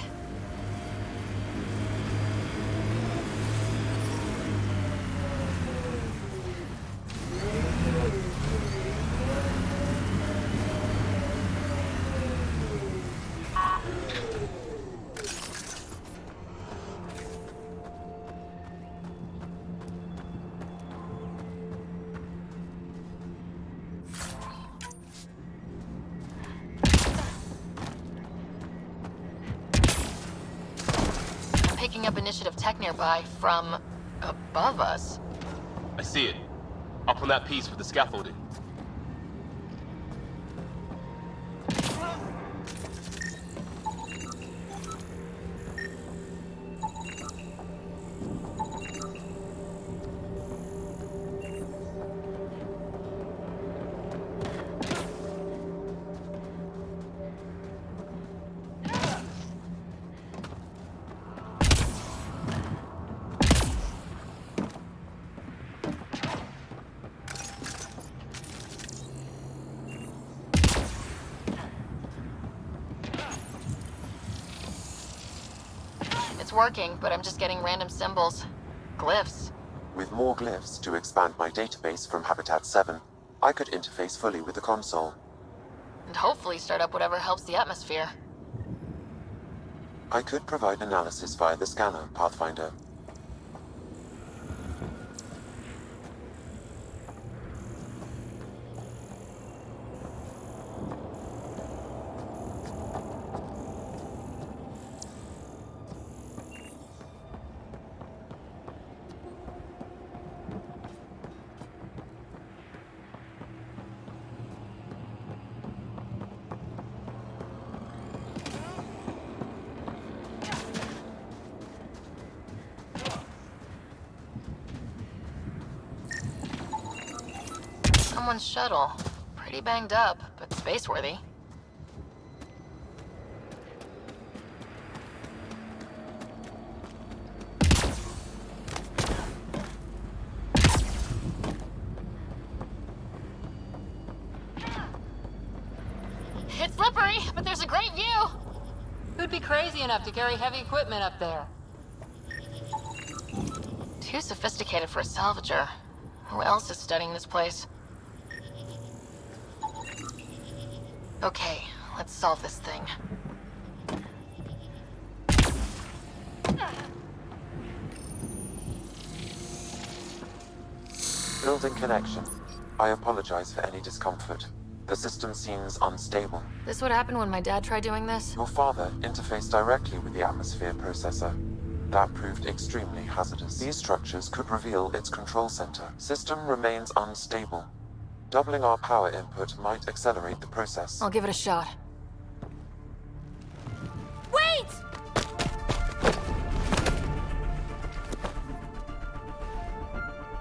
Speaker 1: Picking up initiative tech nearby from above us.
Speaker 14: I see it. Up on that piece with the scaffolding.
Speaker 1: It's working, but I'm just getting random symbols. Glyphs.
Speaker 7: With more glyphs to expand my database from Habitat 7, I could interface fully with the console.
Speaker 1: And hopefully start up whatever helps the atmosphere.
Speaker 7: I could provide analysis via the scanner, Pathfinder.
Speaker 1: Someone's shuttle. Pretty banged up, but space-worthy. It's slippery, but there's a great view!
Speaker 3: Who'd be crazy enough to carry heavy equipment up there?
Speaker 1: Too sophisticated for a salvager. Who else is studying this place? Okay, let's solve this thing.
Speaker 7: Building connection. I apologize for any discomfort. The system seems unstable.
Speaker 1: This would happen when my dad tried doing this?
Speaker 7: Your father interfaced directly with the atmosphere processor. That proved extremely hazardous. These structures could reveal its control center. System remains unstable. Doubling our power input might accelerate the process.
Speaker 1: I'll give it a shot.
Speaker 11: Wait!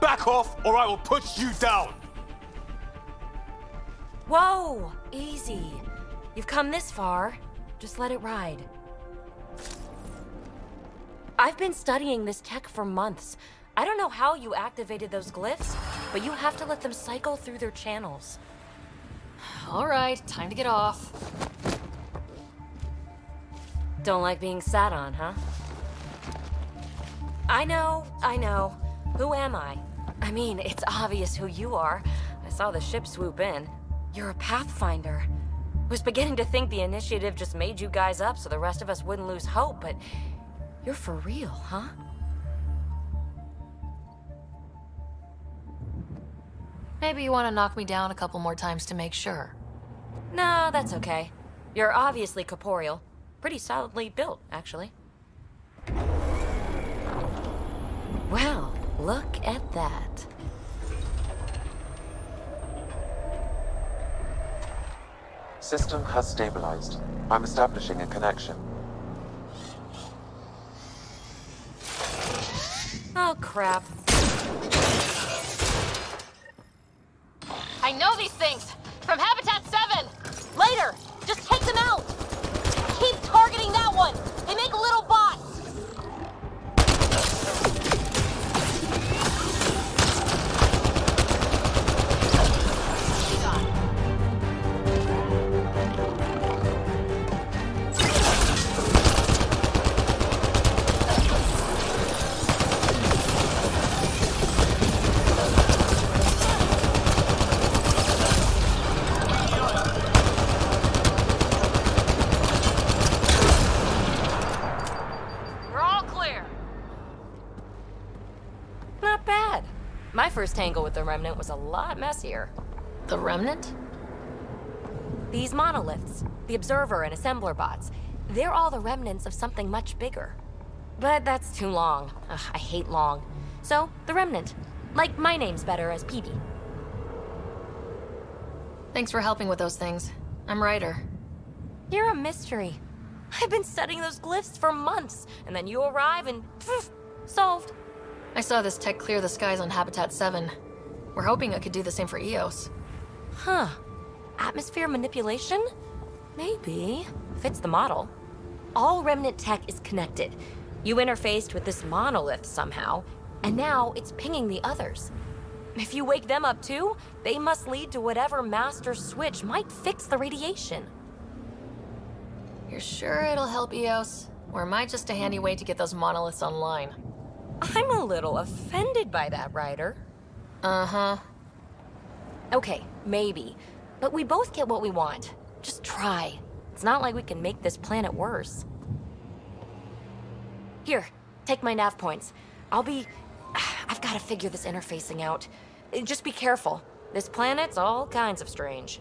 Speaker 14: Back off, or I will put you down!
Speaker 11: Whoa! Easy. You've come this far. Just let it ride. I've been studying this tech for months. I don't know how you activated those glyphs, but you have to let them cycle through their channels.
Speaker 1: All right, time to get off.
Speaker 11: Don't like being sat on, huh? I know. Who am I? I mean, it's obvious who you are. I saw the ship swoop in. You're a Pathfinder. Was beginning to think the initiative just made you guys up so the rest of us wouldn't lose hope, but you're for real, huh?
Speaker 1: Maybe you want to knock me down a couple more times to make sure.
Speaker 11: No, that's okay. You're obviously corporeal. Pretty solidly built, actually. Well, look at that.
Speaker 7: System has stabilized. I'm establishing a connection.
Speaker 11: Oh, crap.
Speaker 1: I know these things! From Habitat 7! Later! Just take them out! Keep targeting that one! They make little bots!
Speaker 11: My first tangle with the Remnant was a lot messier.
Speaker 1: The Remnant?
Speaker 11: These monoliths, the Observer and Assembler bots, they're all the remnants of something much bigger. But that's too long. Ugh, I hate long. So, the Remnant. Like, my name's better as Peavy.
Speaker 1: Thanks for helping with those things. I'm Ryder.
Speaker 11: You're a mystery. I've been studying those glyphs for months, and then you arrive and poof, solved.
Speaker 1: I saw this tech clear the skies on Habitat 7. We're hoping it could do the same for EOS.
Speaker 11: Huh. Atmosphere manipulation? Maybe. Fits the model. All Remnant tech is connected. You interfaced with this monolith somehow, and now it's pinging the others. If you wake them up too, they must lead to whatever master switch might fix the radiation.
Speaker 1: You're sure it'll help EOS? Or am I just a handy way to get those monoliths online?
Speaker 11: I'm a little offended by that, Ryder.
Speaker 1: Uh-huh.
Speaker 11: Okay, maybe. But we both get what we want. Just try. It's not like we can make this planet worse. Here, take my nav points. I've got to figure this interfacing out. Just be careful. This planet's all kinds of strange.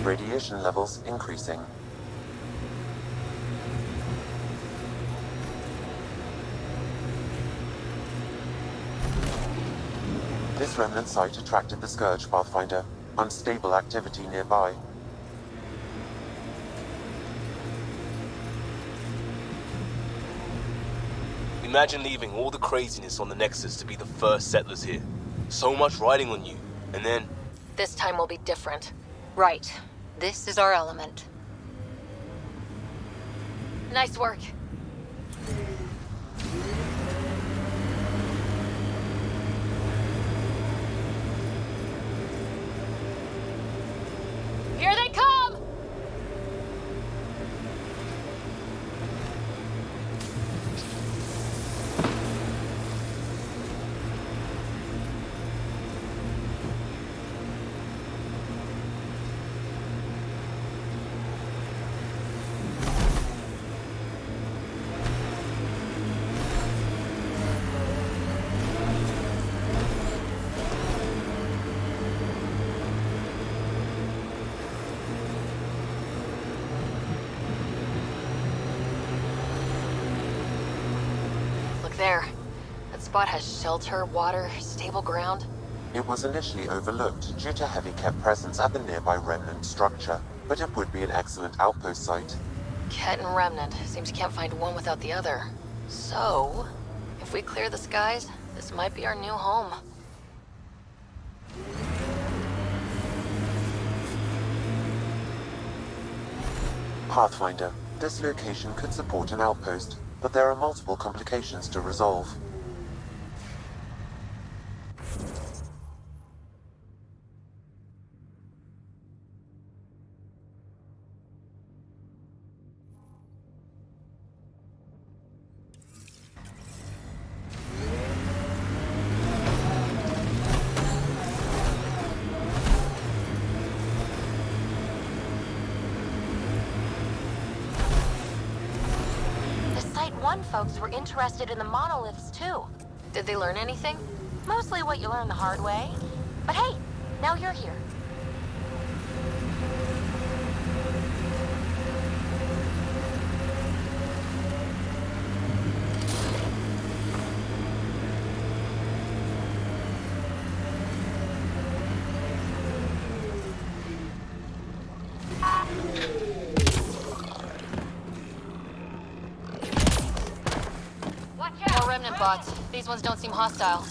Speaker 7: Radiation levels increasing. This remnant site attracted the Scourge, Pathfinder. Unstable activity nearby.
Speaker 14: Imagine leaving all the craziness on the Nexus to be the first settlers here. So much riding on you, and then...
Speaker 1: This time will be different.
Speaker 3: Right. This is our element.
Speaker 1: Nice work. Here they come! There. That spot has shelter, water, stable ground.
Speaker 7: It was initially overlooked due to heavy kept presence at the nearby remnant structure, but it would be an excellent outpost site.
Speaker 1: Ket and Remnant. Seems you can't find one without the other. So, if we clear the skies, this might be our new home.
Speaker 7: Pathfinder, this location could support an outpost, but there are multiple complications to resolve.
Speaker 11: One folks were interested in the monoliths too.
Speaker 1: Did they learn anything?
Speaker 11: Mostly what you learn the hard way. But hey, now you're here.
Speaker 1: More Remnant bots. These ones don't seem hostile.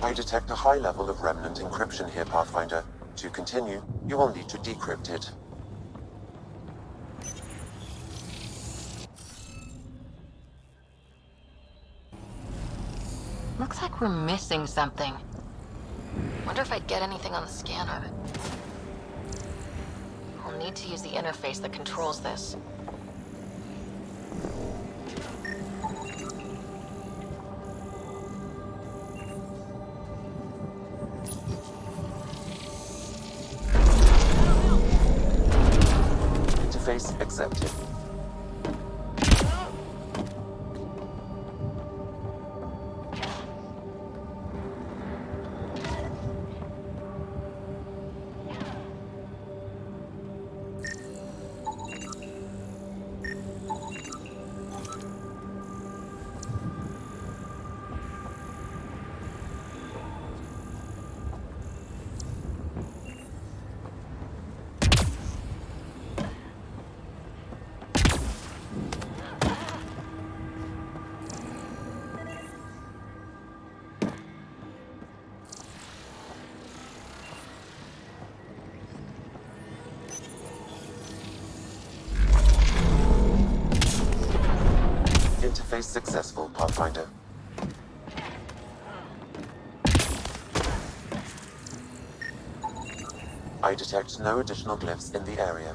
Speaker 7: I detect a high level of remnant encryption here, Pathfinder. To continue, you will need to decrypt it.
Speaker 3: Looks like we're missing something.
Speaker 1: Wonder if I'd get anything on the scanner. I'll need to use the interface that controls this.
Speaker 7: Interface accepted. Interface successful, Pathfinder. I detect no additional glyphs in the area.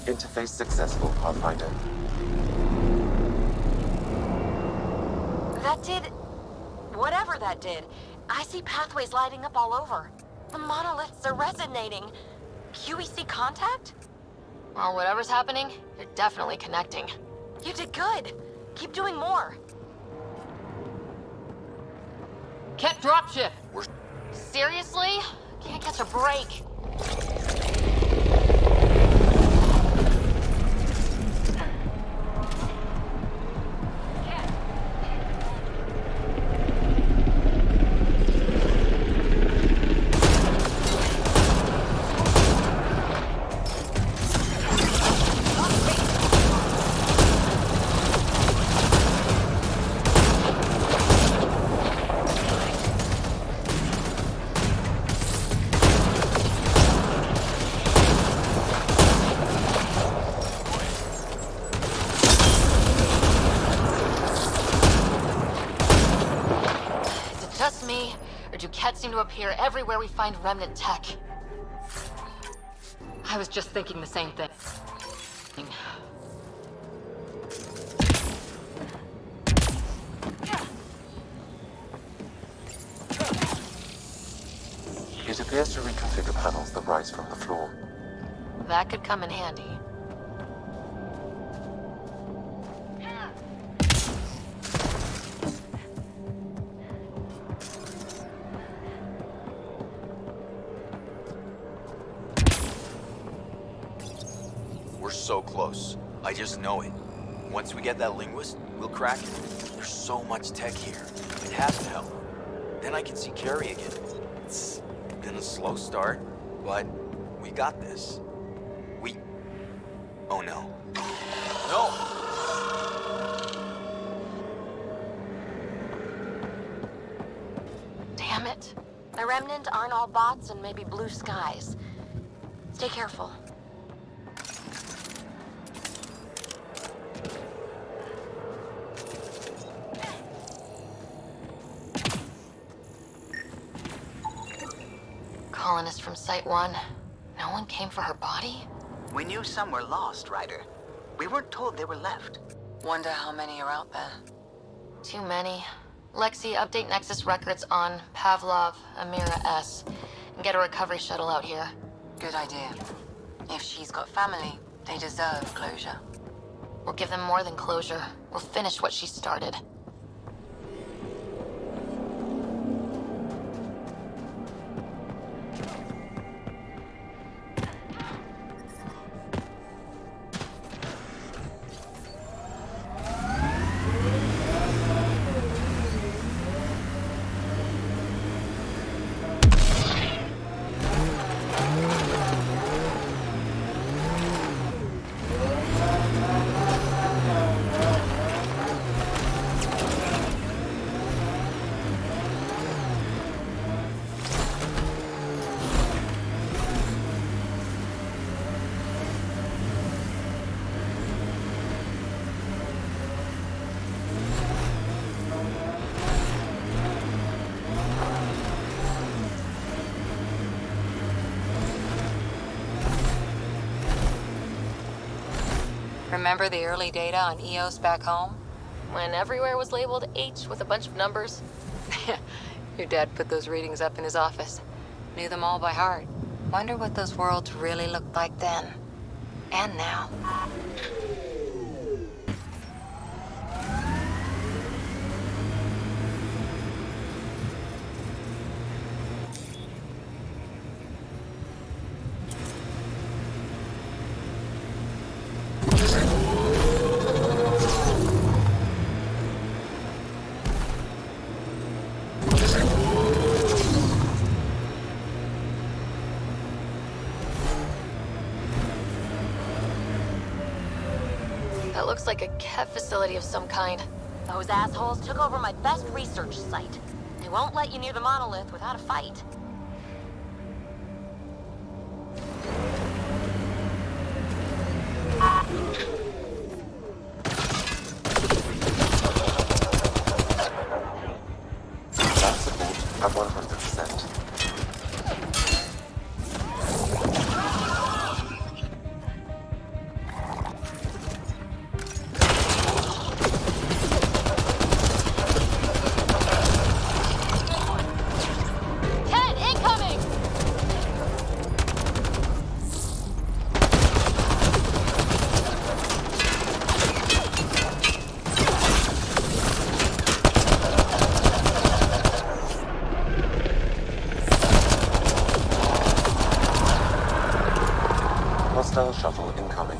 Speaker 7: Interface successful, Pathfinder.
Speaker 11: That did... whatever that did. I see pathways lighting up all over. The monoliths are resonating. QEC contact?
Speaker 1: Well, whatever's happening, you're definitely connecting.
Speaker 11: You did good. Keep doing more.
Speaker 3: Ket dropship!
Speaker 1: Seriously? Can't catch a break. Just me, or do Kett seem to appear everywhere we find remnant tech?
Speaker 3: I was just thinking the same thing.
Speaker 7: It appears to reconfigure panels that rise from the floor.
Speaker 1: That could come in handy.
Speaker 12: We're so close. I just know it. Once we get that linguist, we'll crack it. There's so much tech here. It has to help. Then I can see Carrie again. It's been a slow start, but we got this. Oh no. No!
Speaker 11: Damn it. The Remnant aren't all bots and maybe blue skies. Stay careful.
Speaker 1: colonists from Site 1. No one came for her body?
Speaker 4: We knew some were lost, Ryder. We weren't told they were left.
Speaker 3: Wonder how many are out there.
Speaker 1: Too many. Lexi, update Nexus records on Pavlov, Amira S. And get a recovery shuttle out here.
Speaker 3: Good idea. If she's got family, they deserve closure.
Speaker 1: We'll give them more than closure. We'll finish what she started.
Speaker 3: Remember the early data on EOS back home?
Speaker 1: When everywhere was labeled H with a bunch of numbers?
Speaker 3: Your dad put those readings up in his office. Knew them all by heart. Wonder what those worlds really looked like then. And now.
Speaker 1: That looks like a Kev facility of some kind.
Speaker 11: Those assholes took over my best research site. They won't let you near the monolith without a fight.
Speaker 7: That support at 100%. Hostile shuttle incoming.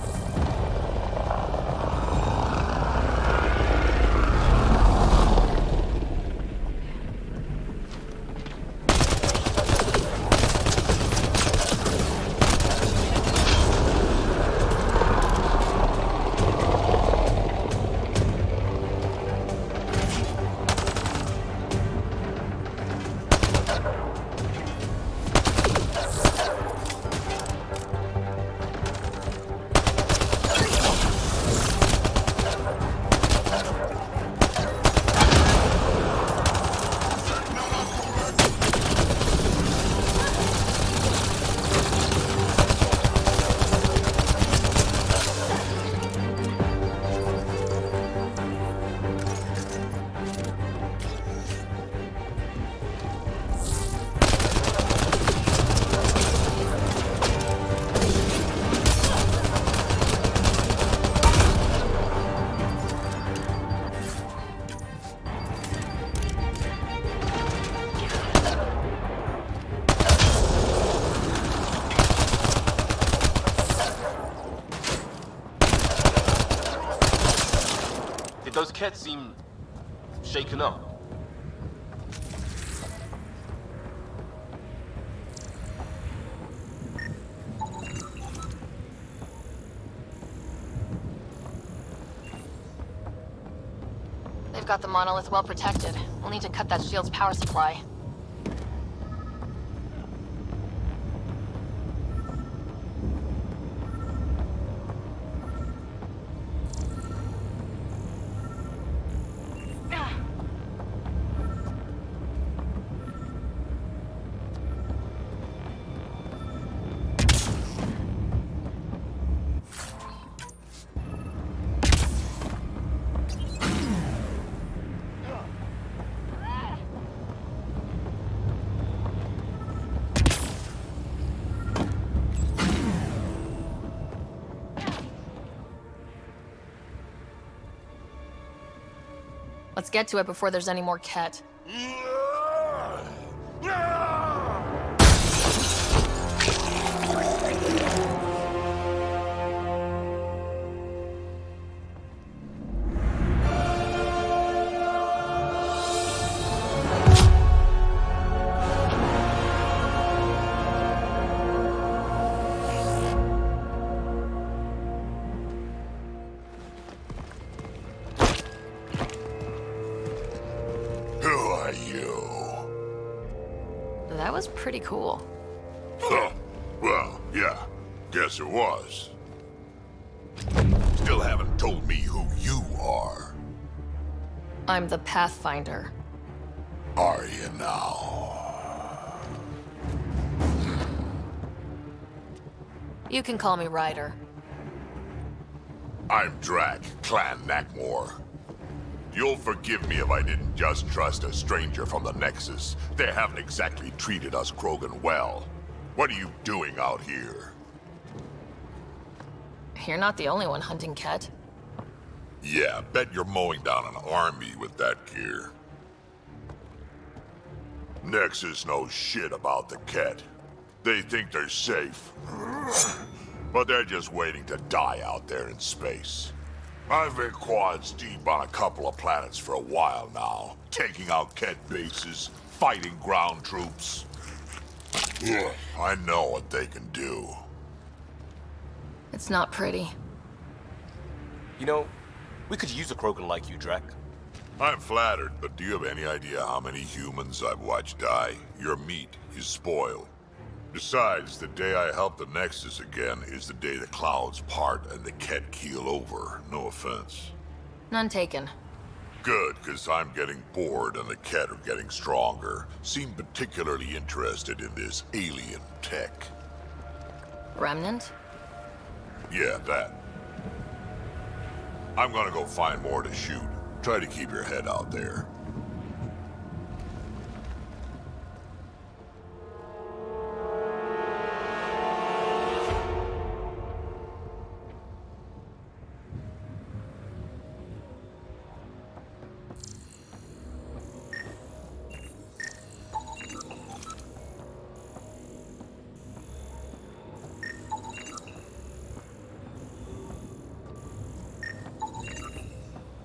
Speaker 14: Those cats seem shaken up.
Speaker 1: They've got the monolith well protected. We'll need to cut that shield's power supply. Let's get to it before there's any more Ket.
Speaker 15: Who are you?
Speaker 1: That was pretty cool.
Speaker 15: Huh. Well, yeah. Guess it was. Still haven't told me who you are.
Speaker 1: I'm the Pathfinder.
Speaker 15: Are you now?
Speaker 1: You can call me Ryder.
Speaker 15: I'm Drac, Clan Nakmor. You'll forgive me if I didn't just trust a stranger from the Nexus. They haven't exactly treated us Krogan well. What are you doing out here?
Speaker 1: You're not the only one hunting Ket.
Speaker 15: Yeah, bet you're mowing down an army with that gear. Nexus knows shit about the Ket. They think they're safe. But they're just waiting to die out there in space. I've been quads deep on a couple of planets for a while now, taking out Ket bases, fighting ground troops. Ugh, I know what they can do.
Speaker 1: It's not pretty.
Speaker 14: You know, we could use a Krogan like you, Drac.
Speaker 15: I'm flattered, but do you have any idea how many humans I've watched die? Your meat is spoiled. Besides, the day I help the Nexus again is the day the clouds part and the Ket keel over. No offense.
Speaker 1: None taken.
Speaker 15: Good, because I'm getting bored and the Ket are getting stronger. Seem particularly interested in this alien tech.
Speaker 1: Remnant?
Speaker 15: Yeah, that. I'm gonna go find more to shoot. Try to keep your head out there.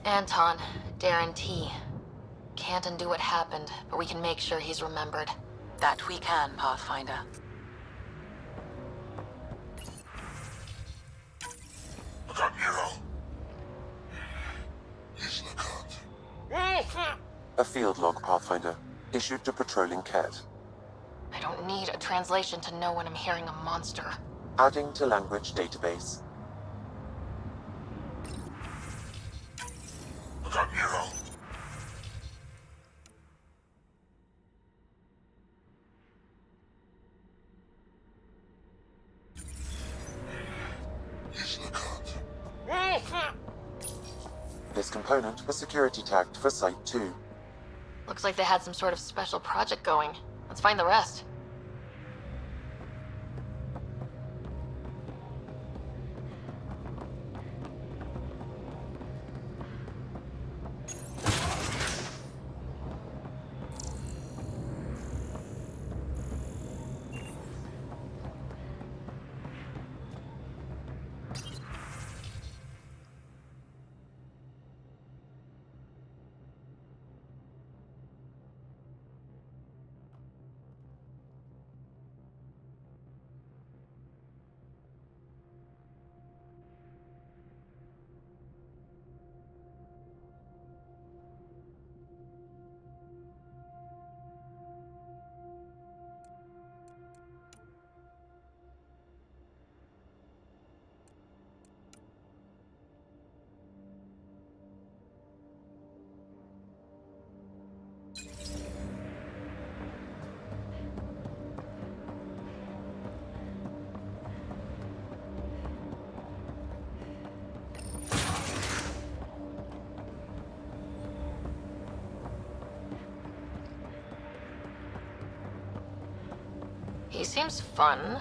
Speaker 1: Anton, Darren T. Can't undo what happened, but we can make sure he's remembered.
Speaker 22: That we can, Pathfinder.
Speaker 7: A field log, Pathfinder, issued to patrolling Ket.
Speaker 1: I don't need a translation to know when I'm hearing a monster.
Speaker 7: Adding to language database. This component was security tagged for Site 2.
Speaker 1: Looks like they had some sort of special project going. Let's find the rest. He seems fun.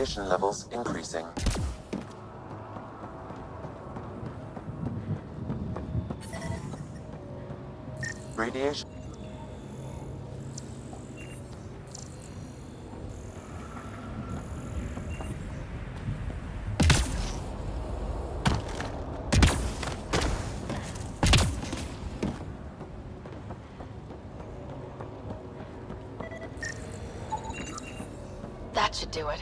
Speaker 7: Radiation levels increasing. Radiation.
Speaker 1: That should do it.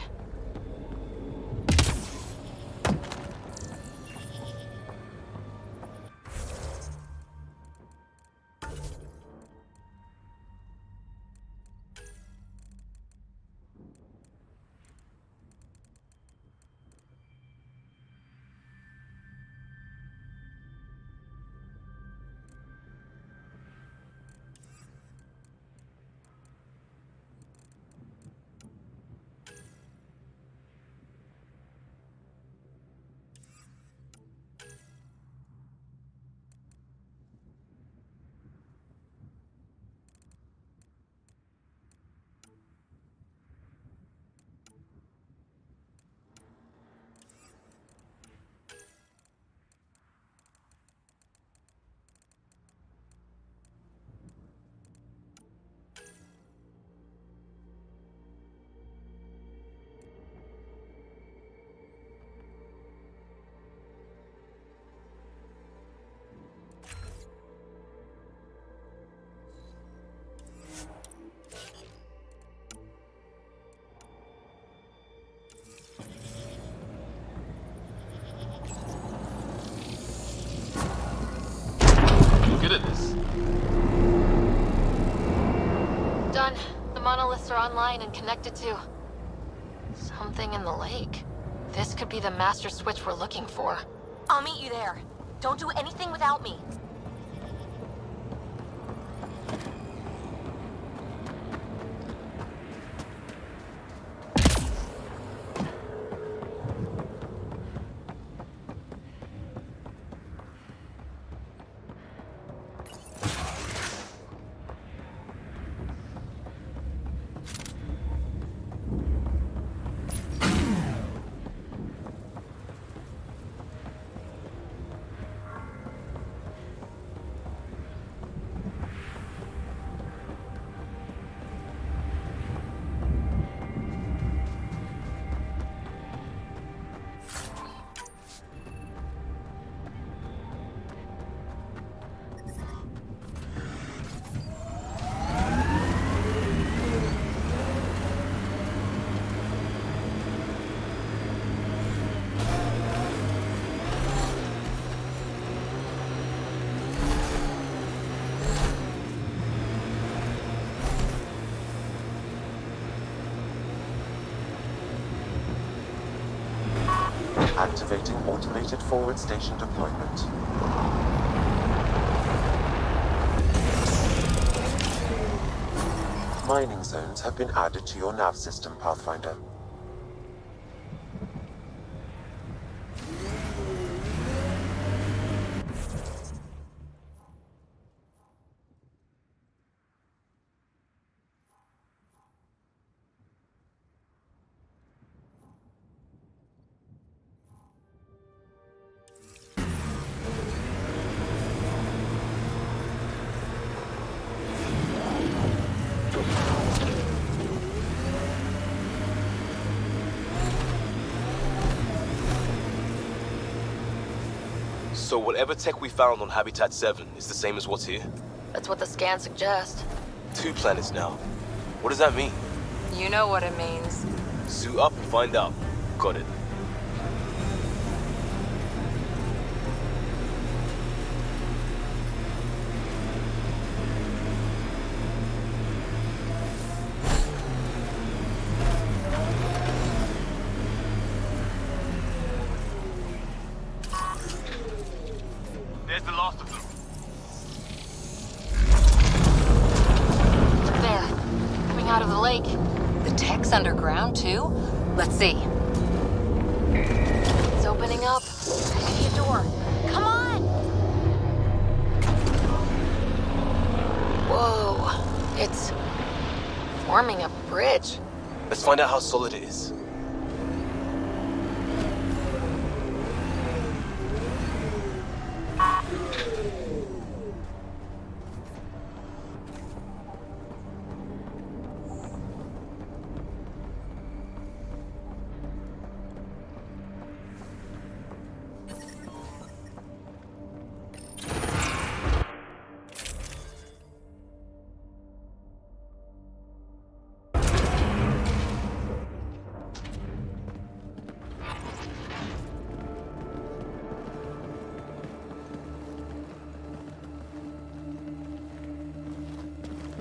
Speaker 17: Good at this.
Speaker 1: Done. The monoliths are online and connected to something in the lake. This could be the master switch we're looking for.
Speaker 11: I'll meet you there. Don't do anything without me.
Speaker 7: Activating automated forward station deployment. Mining zones have been added to your nav system, Pathfinder.
Speaker 14: So whatever tech we found on Habitat 7 is the same as what's here?
Speaker 1: That's what the scans suggest.
Speaker 14: 2 planets now. What does that mean?
Speaker 3: You know what it means.
Speaker 14: Suit up and find out. Got it.
Speaker 10: There's the last of them.
Speaker 1: There, coming out of the lake.
Speaker 3: The tech's underground, too? Let's see.
Speaker 1: It's opening up.
Speaker 11: I see a door. Come on!
Speaker 1: Whoa, it's forming a bridge.
Speaker 14: Let's find out how solid it is.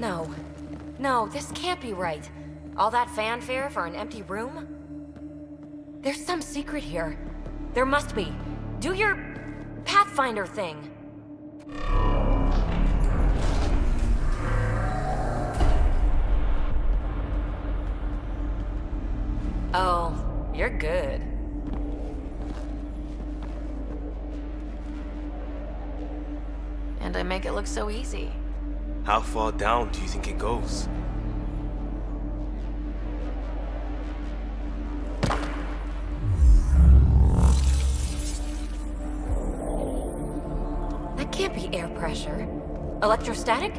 Speaker 11: No. No, this can't be right. All that fanfare for an empty room? There's some secret here. There must be. Do your Pathfinder thing. Oh, you're good.
Speaker 1: And I make it look so easy.
Speaker 14: How far down do you think it goes?
Speaker 11: That can't be air pressure. Electrostatic?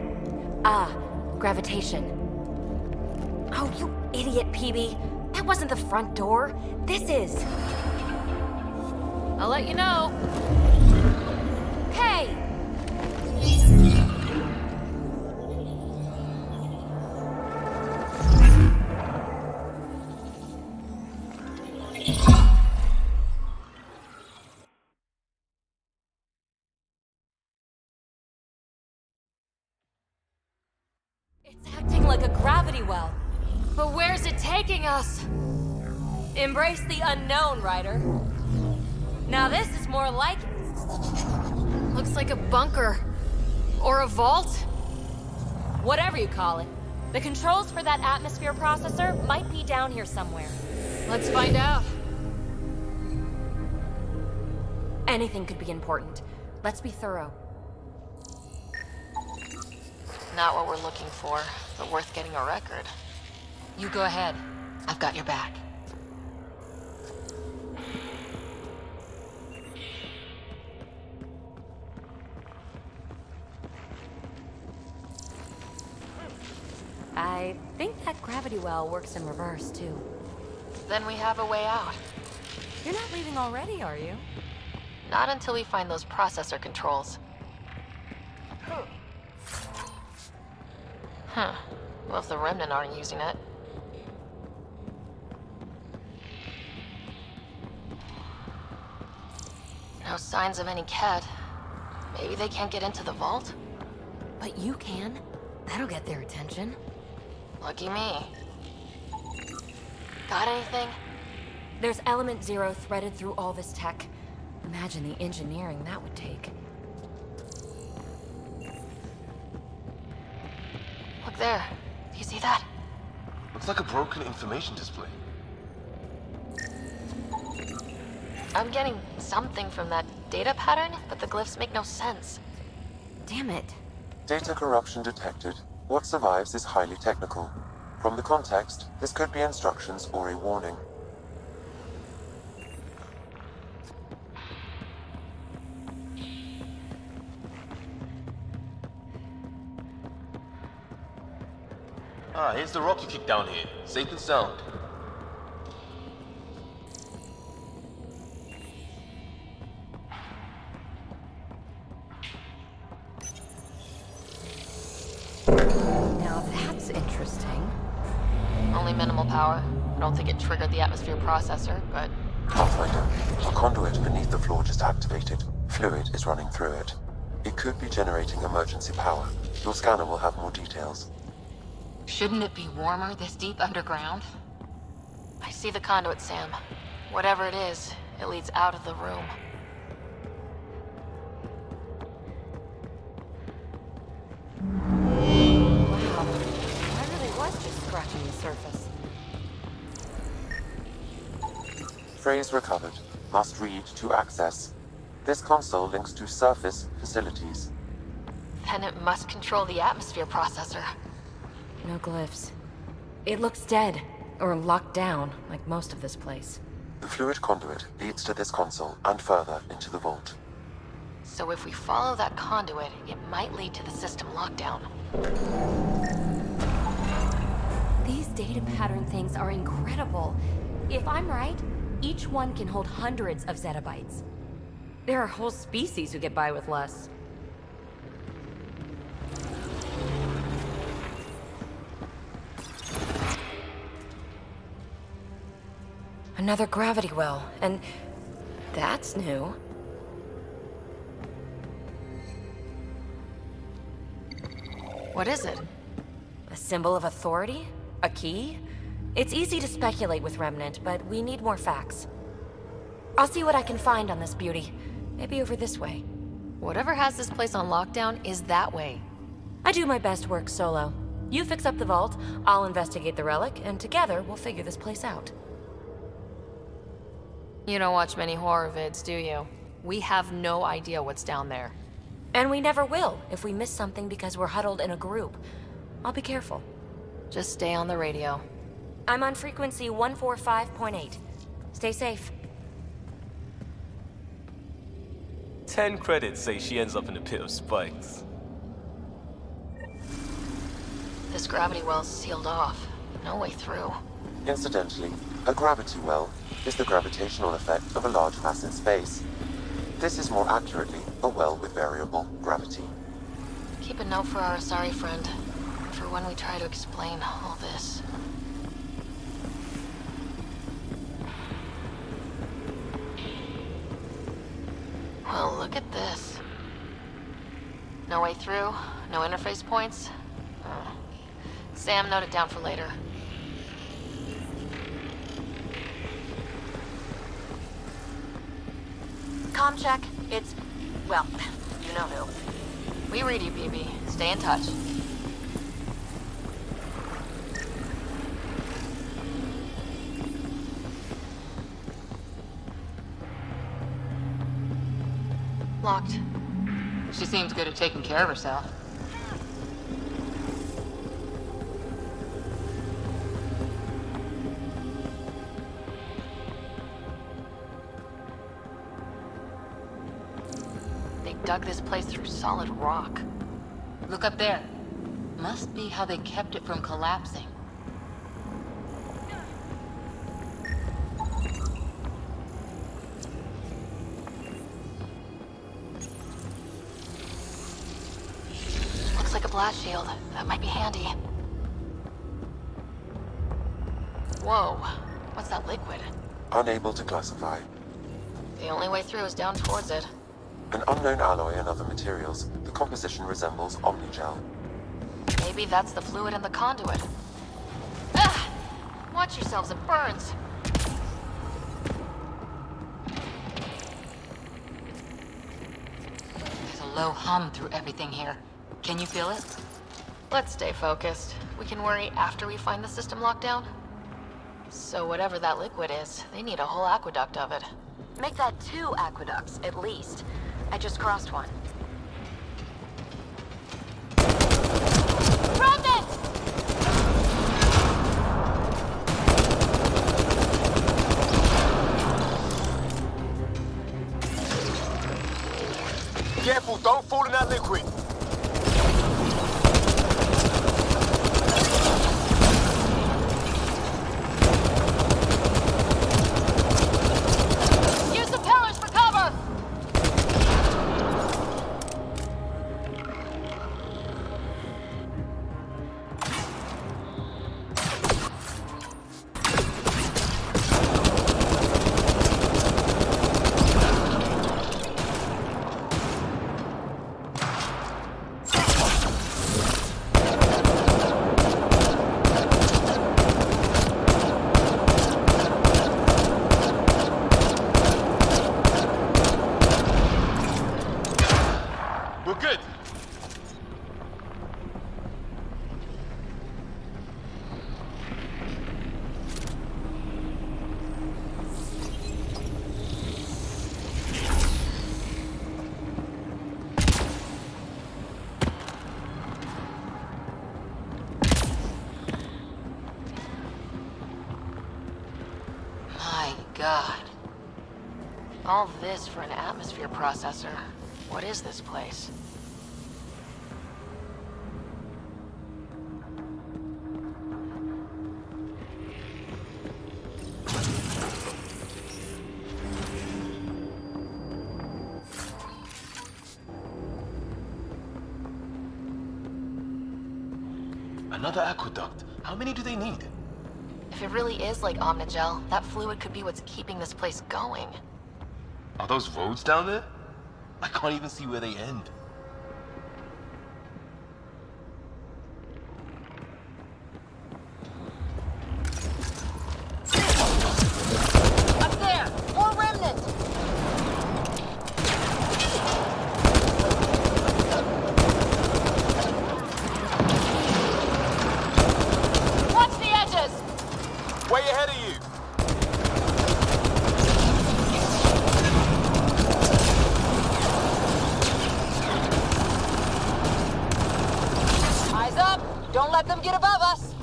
Speaker 11: Ah, gravitation. Oh, you idiot, PB. That wasn't the front door. This is.
Speaker 1: I'll let you know.
Speaker 11: Hey! It's acting like a gravity well.
Speaker 1: But where's it taking us?
Speaker 11: Embrace the unknown, Ryder. Now this is more like...
Speaker 1: Looks like a bunker. Or a vault?
Speaker 11: Whatever you call it. The controls for that atmosphere processor might be down here somewhere.
Speaker 1: Let's find out.
Speaker 11: Anything could be important. Let's be thorough.
Speaker 1: Not what we're looking for, but worth getting a record.
Speaker 3: You go ahead. I've got your back.
Speaker 11: I think that gravity well works in reverse, too.
Speaker 1: Then we have a way out.
Speaker 11: You're not leaving already, are you?
Speaker 1: Not until we find those processor controls. Huh. Well, if the Remnant aren't using it. No signs of any Ket. Maybe they can't get into the vault?
Speaker 11: But you can. That'll get their attention.
Speaker 1: Lucky me. Got anything?
Speaker 11: There's Element Zero threaded through all this tech. Imagine the engineering that would take.
Speaker 1: Look there. Do you see that?
Speaker 14: Looks like a broken information display.
Speaker 1: I'm getting something from that data pattern, but the glyphs make no sense.
Speaker 11: Damn it.
Speaker 7: Data corruption detected. What survives is highly technical. From the context, this could be instructions or a warning.
Speaker 14: Ah, here's the rock you kicked down here. Safe and sound.
Speaker 11: Now that's interesting.
Speaker 1: Only minimal power. I don't think it triggered the atmosphere processor, but...
Speaker 7: Pathfinder, a conduit beneath the floor just activated. Fluid is running through it. It could be generating emergency power. Your scanner will have more details.
Speaker 3: Shouldn't it be warmer this deep underground?
Speaker 1: I see the conduit, Sam. Whatever it is, it leads out of the room.
Speaker 11: Wow. I really was just scratching the surface.
Speaker 7: Phrase recovered. Must read to access. This console links to surface facilities.
Speaker 1: Then it must control the atmosphere processor.
Speaker 11: No glyphs. It looks dead, or locked down, like most of this place.
Speaker 7: The fluid conduit leads to this console and further into the vault.
Speaker 1: So if we follow that conduit, it might lead to the system lockdown.
Speaker 11: These data pattern things are incredible. If I'm right, each one can hold hundreds of zettabytes. There are whole species who get by with less. Another gravity well, and that's new.
Speaker 1: What is it?
Speaker 11: A symbol of authority? A key? It's easy to speculate with Remnant, but we need more facts. I'll see what I can find on this beauty. Maybe over this way.
Speaker 1: Whatever has this place on lockdown is that way.
Speaker 11: I do my best work solo. You fix up the vault, I'll investigate the relic, and together we'll figure this place out.
Speaker 1: You don't watch many horror vids, do you? We have no idea what's down there.
Speaker 11: And we never will if we miss something because we're huddled in a group. I'll be careful.
Speaker 1: Just stay on the radio.
Speaker 11: I'm on frequency 145.8. Stay safe.
Speaker 14: 10 credits say she ends up in a pit of spikes.
Speaker 1: This gravity well's sealed off. No way through.
Speaker 7: Incidentally, a gravity well is the gravitational effect of a large mass in space. This is more accurately a well with variable gravity.
Speaker 1: Keep a note for our Asari friend, for when we try to explain all this. Well, look at this. No way through, no interface points. Sam, note it down for later.
Speaker 11: Comm check. It's... well, you know who.
Speaker 1: We read you, BB. Stay in touch. Locked.
Speaker 3: She seems good at taking care of herself.
Speaker 1: They dug this place through solid rock.
Speaker 3: Look up there. Must be how they kept it from collapsing.
Speaker 1: Looks like a blast shield. That might be handy. Whoa. What's that liquid?
Speaker 7: Unable to classify.
Speaker 1: The only way through is down towards it.
Speaker 7: An unknown alloy and other materials. The composition resembles omnigel.
Speaker 1: Maybe that's the fluid in the conduit. Ah! Watch yourselves, it burns.
Speaker 3: There's a low hum through everything here. Can you feel it?
Speaker 1: Let's stay focused. We can worry after we find the system lockdown. So whatever that liquid is, they need a whole aqueduct of it.
Speaker 11: Make that 2 aqueducts, at least. I just crossed one.
Speaker 1: Remnant!
Speaker 24: Careful, don't fall in that liquid.
Speaker 1: Use the pillars for cover!
Speaker 24: We're good.
Speaker 1: My God. All this for an atmosphere processor. What is this place?
Speaker 24: Another aqueduct. How many do they need?
Speaker 1: If it really is like Omnigel, that fluid could be what's keeping this place going.
Speaker 24: Are those roads down there? I can't even see where they end.
Speaker 3: Don't let them get above us!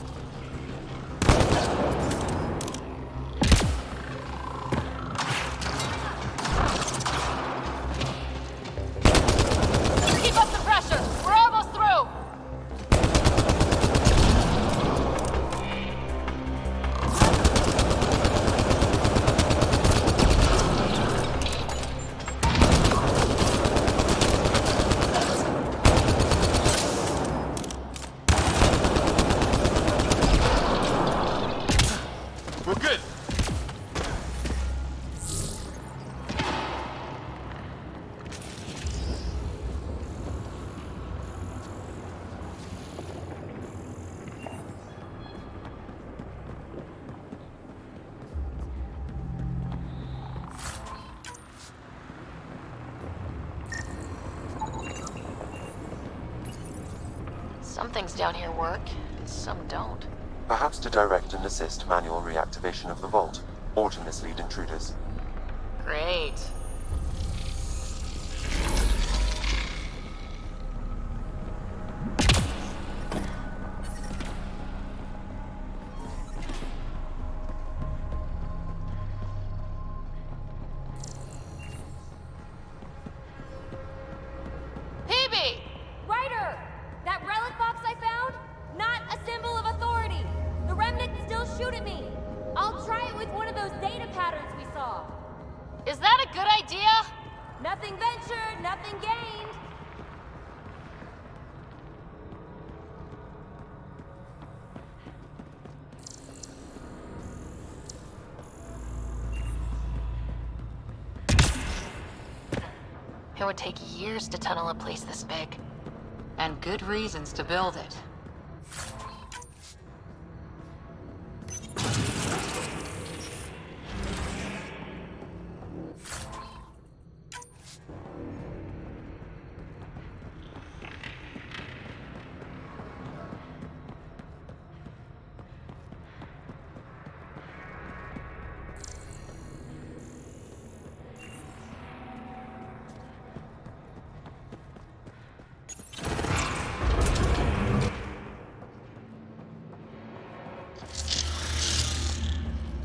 Speaker 1: Keep up the pressure! We're almost through!
Speaker 10: We're good.
Speaker 1: Some things down here work, and some don't.
Speaker 7: Perhaps to direct and assist manual reactivation of the vault, or to mislead intruders.
Speaker 1: Great.
Speaker 11: PB! Ryder! That relic box I found? Not a symbol of authority. The remnants still shoot at me. I'll try it with one of those data patterns we saw.
Speaker 1: Is that a good idea?
Speaker 11: Nothing ventured, nothing gained.
Speaker 1: It would take years to tunnel a place this big.
Speaker 3: And good reasons to build it.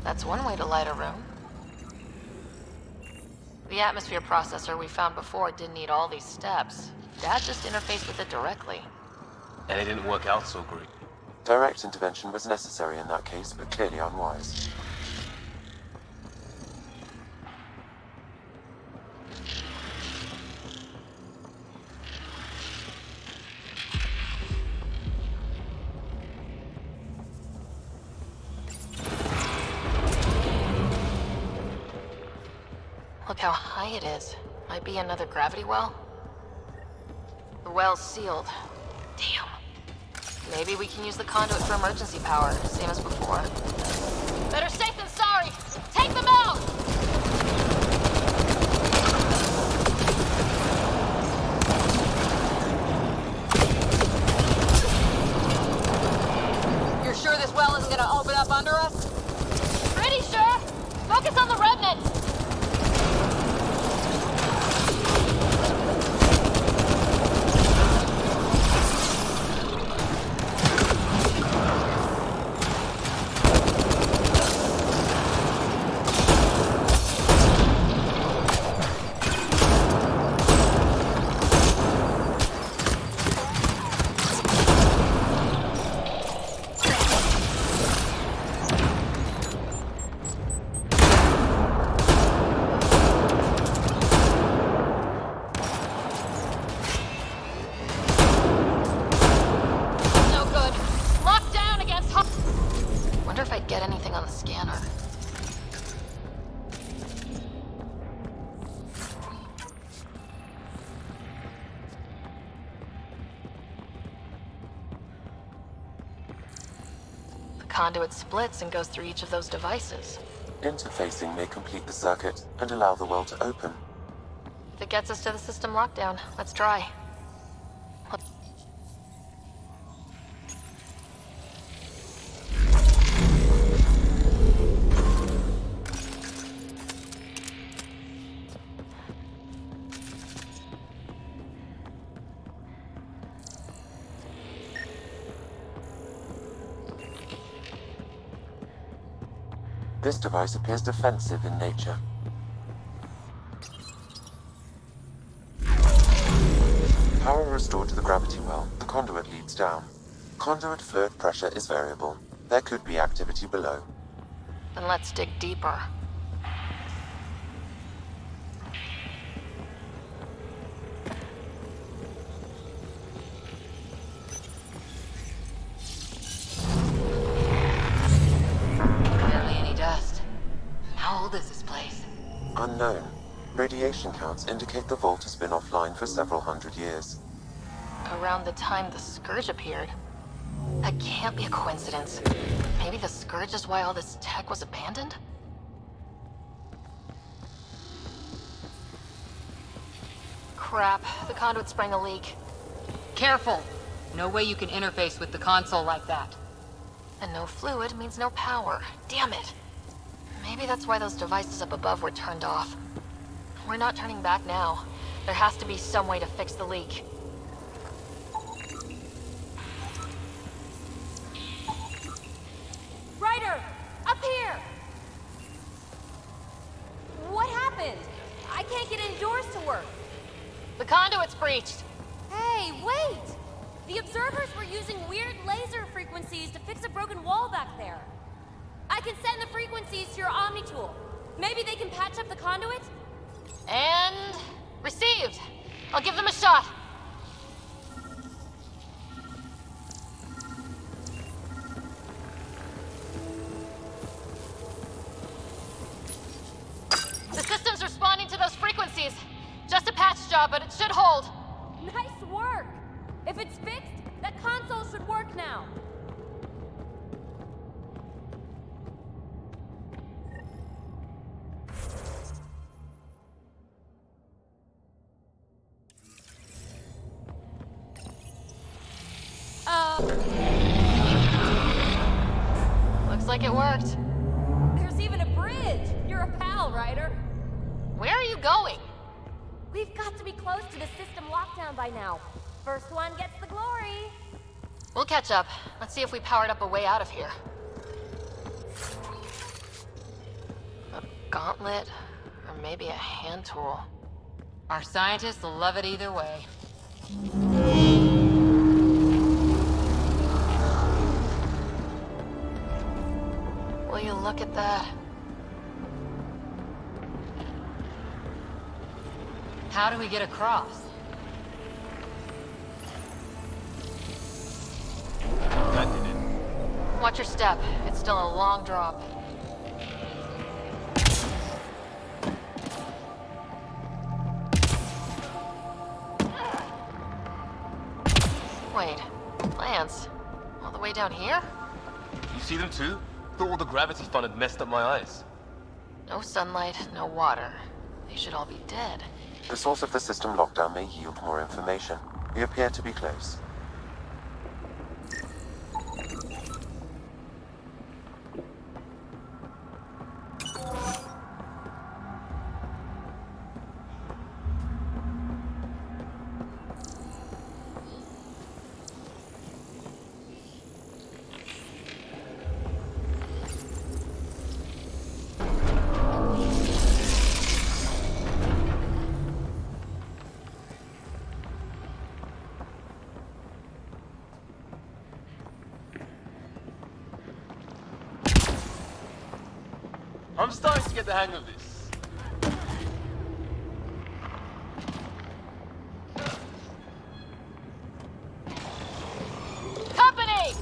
Speaker 1: That's one way to light a room. The atmosphere processor we found before didn't need all these steps. Dad just interfaced with it directly.
Speaker 14: And it didn't work out so great.
Speaker 7: Direct intervention was necessary in that case, but clearly unwise.
Speaker 1: Look how high it is. Might be another gravity well. The well's sealed. Damn. Maybe we can use the conduit for emergency power, same as before. Better safe than sorry! Take them out!
Speaker 3: You're sure this well isn't gonna open up under us?
Speaker 1: Pretty sure! Focus on the remnants! Conduit splits and goes through each of those devices.
Speaker 7: Interfacing may complete the circuit and allow the well to open.
Speaker 1: If it gets us to the system lockdown, let's try.
Speaker 7: This device appears defensive in nature. Power restored to the gravity well. The conduit leads down. Conduit fluid pressure is variable. There could be activity below.
Speaker 1: Then let's dig deeper.
Speaker 3: Barely any dust. How old is this place?
Speaker 7: Unknown. Radiation counts indicate the vault has been offline for several hundred years.
Speaker 1: Around the time the Scourge appeared. That can't be a coincidence. Maybe the Scourge is why all this tech was abandoned? Crap, the conduit sprang a leak.
Speaker 3: Careful! No way you can interface with the console like that.
Speaker 1: And no fluid means no power. Damn it. Maybe that's why those devices up above were turned off. We're not turning back now. There has to be some way to fix the leak.
Speaker 11: Ryder! Up here! What happened? I can't get indoors to work.
Speaker 1: The conduit's breached.
Speaker 11: Hey, wait! The observers were using weird laser frequencies to fix a broken wall back there. I can send the frequencies to your Omni tool. Maybe they can patch up the conduit?
Speaker 1: And... received. I'll give them a shot. The system's responding to those frequencies. Just a patch job, but it should hold.
Speaker 11: Nice work! If it's fixed, that console should work now.
Speaker 1: Looks like it worked.
Speaker 11: There's even a bridge! You're a pal, Ryder.
Speaker 1: Where are you going?
Speaker 11: We've got to be close to the system lockdown by now. First one gets the glory.
Speaker 1: We'll catch up. Let's see if we powered up a way out of here. A gauntlet, or maybe a hand tool.
Speaker 3: Our scientists will love it either way.
Speaker 1: Will you look at that?
Speaker 3: How do we get across?
Speaker 14: That did it.
Speaker 1: Watch your step. It's still a long drop. Wait, Lance, all the way down here?
Speaker 14: You see them too? Thought all the gravity fun had messed up my eyes.
Speaker 1: No sunlight, no water. They should all be dead.
Speaker 7: The source of the system lockdown may yield more information. We appear to be close.
Speaker 14: I'm starting to get the hang of this.
Speaker 1: Company!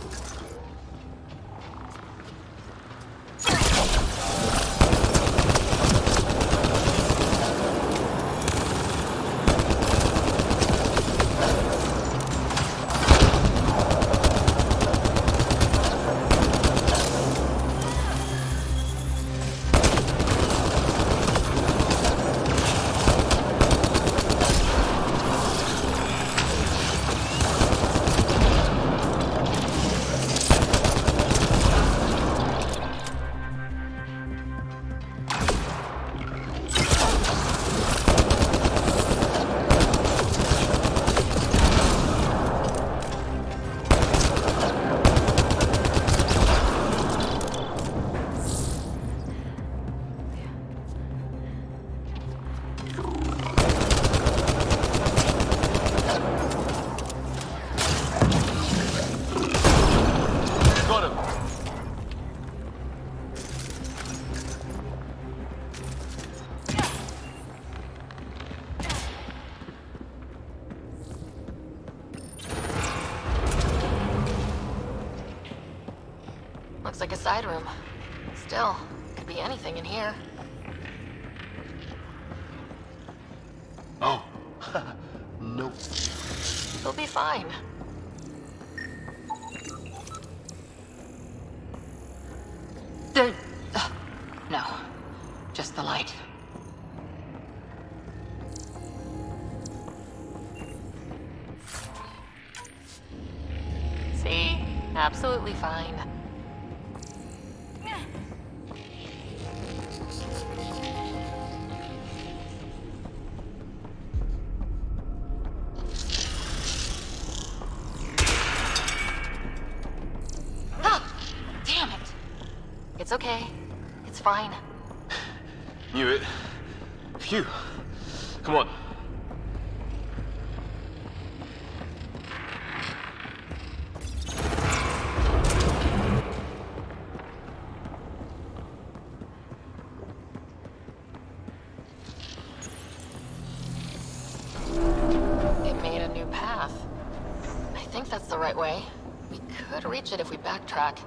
Speaker 1: Looks like a side room. Still, could be anything in here.
Speaker 14: Oh. Nope.
Speaker 1: You'll be fine.
Speaker 3: No, just the light.
Speaker 1: See? Absolutely fine.
Speaker 3: Damn it!
Speaker 1: It's okay. It's fine.
Speaker 14: Knew it. Phew. Come on.
Speaker 1: It made a new path. I think that's the right way. We could reach it if we backtrack.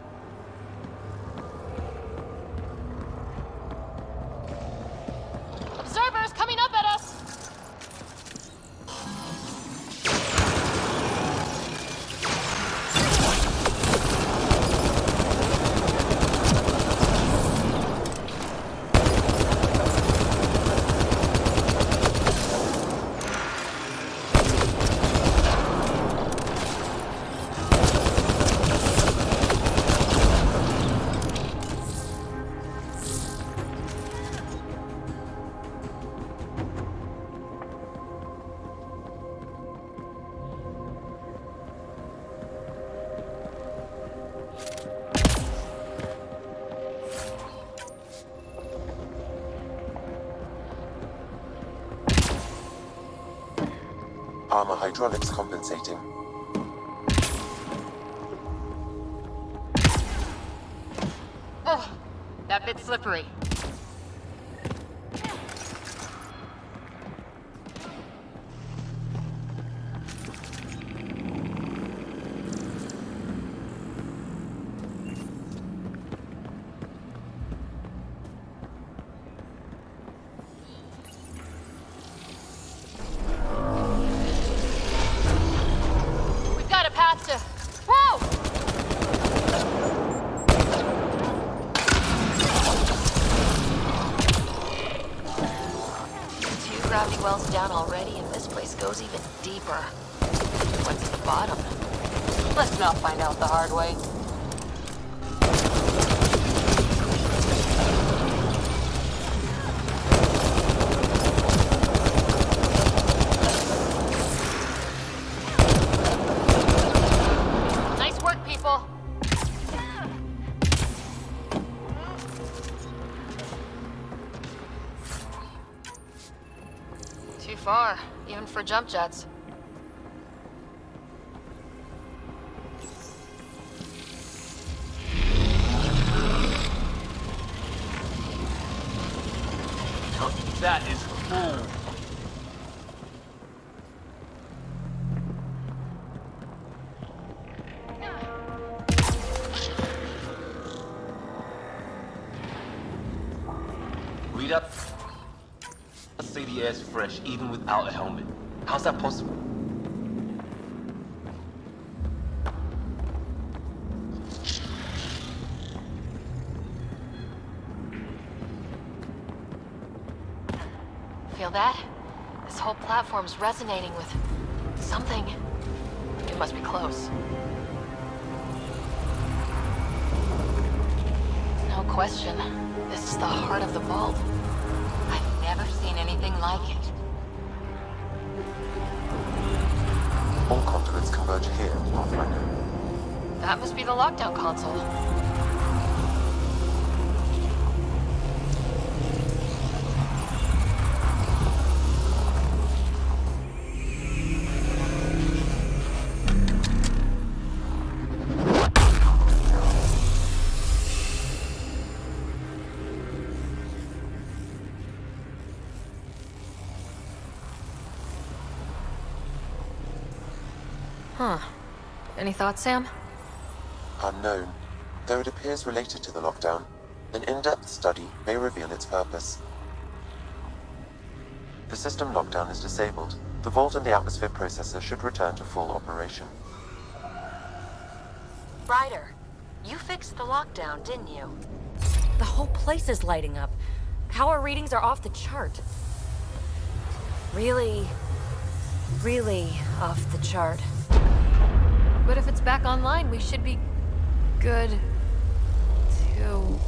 Speaker 1: Observers coming up at us!
Speaker 7: Armor hydraulics compensating.
Speaker 3: Oh, that bit's slippery.
Speaker 1: We've got a path to... Whoa! Two gravity wells down already, and this place goes even deeper. What's at the bottom?
Speaker 3: Let's not find out the hard way.
Speaker 1: Nice work, people. Too far, even for jump jets.
Speaker 14: That is cool. Read up. Let's say the air's fresh even without a helmet. How's that possible?
Speaker 1: Feel that? This whole platform's resonating with something. It must be close. No question. This is the heart of the vault.
Speaker 3: I've never seen anything like it.
Speaker 7: All conduits converge here, Pathfinder.
Speaker 1: That must be the lockdown console. Huh. Any thoughts, Sam?
Speaker 7: Unknown. Though it appears related to the lockdown, an in-depth study may reveal its purpose. The system lockdown is disabled. The vault and the atmosphere processor should return to full operation.
Speaker 11: Ryder, you fixed the lockdown, didn't you? The whole place is lighting up. Power readings are off the chart. Really off the chart.
Speaker 1: But if it's back online, we should be good to...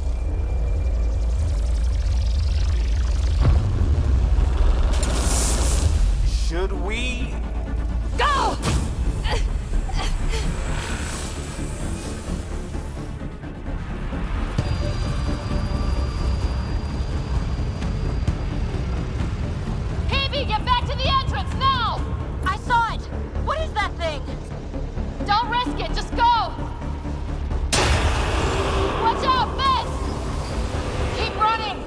Speaker 14: Should we?
Speaker 1: Go!
Speaker 16: Phoebe, get back to the entrance now! I saw it! What is that thing? Don't risk it, just go! Watch out, Fizz! Keep running!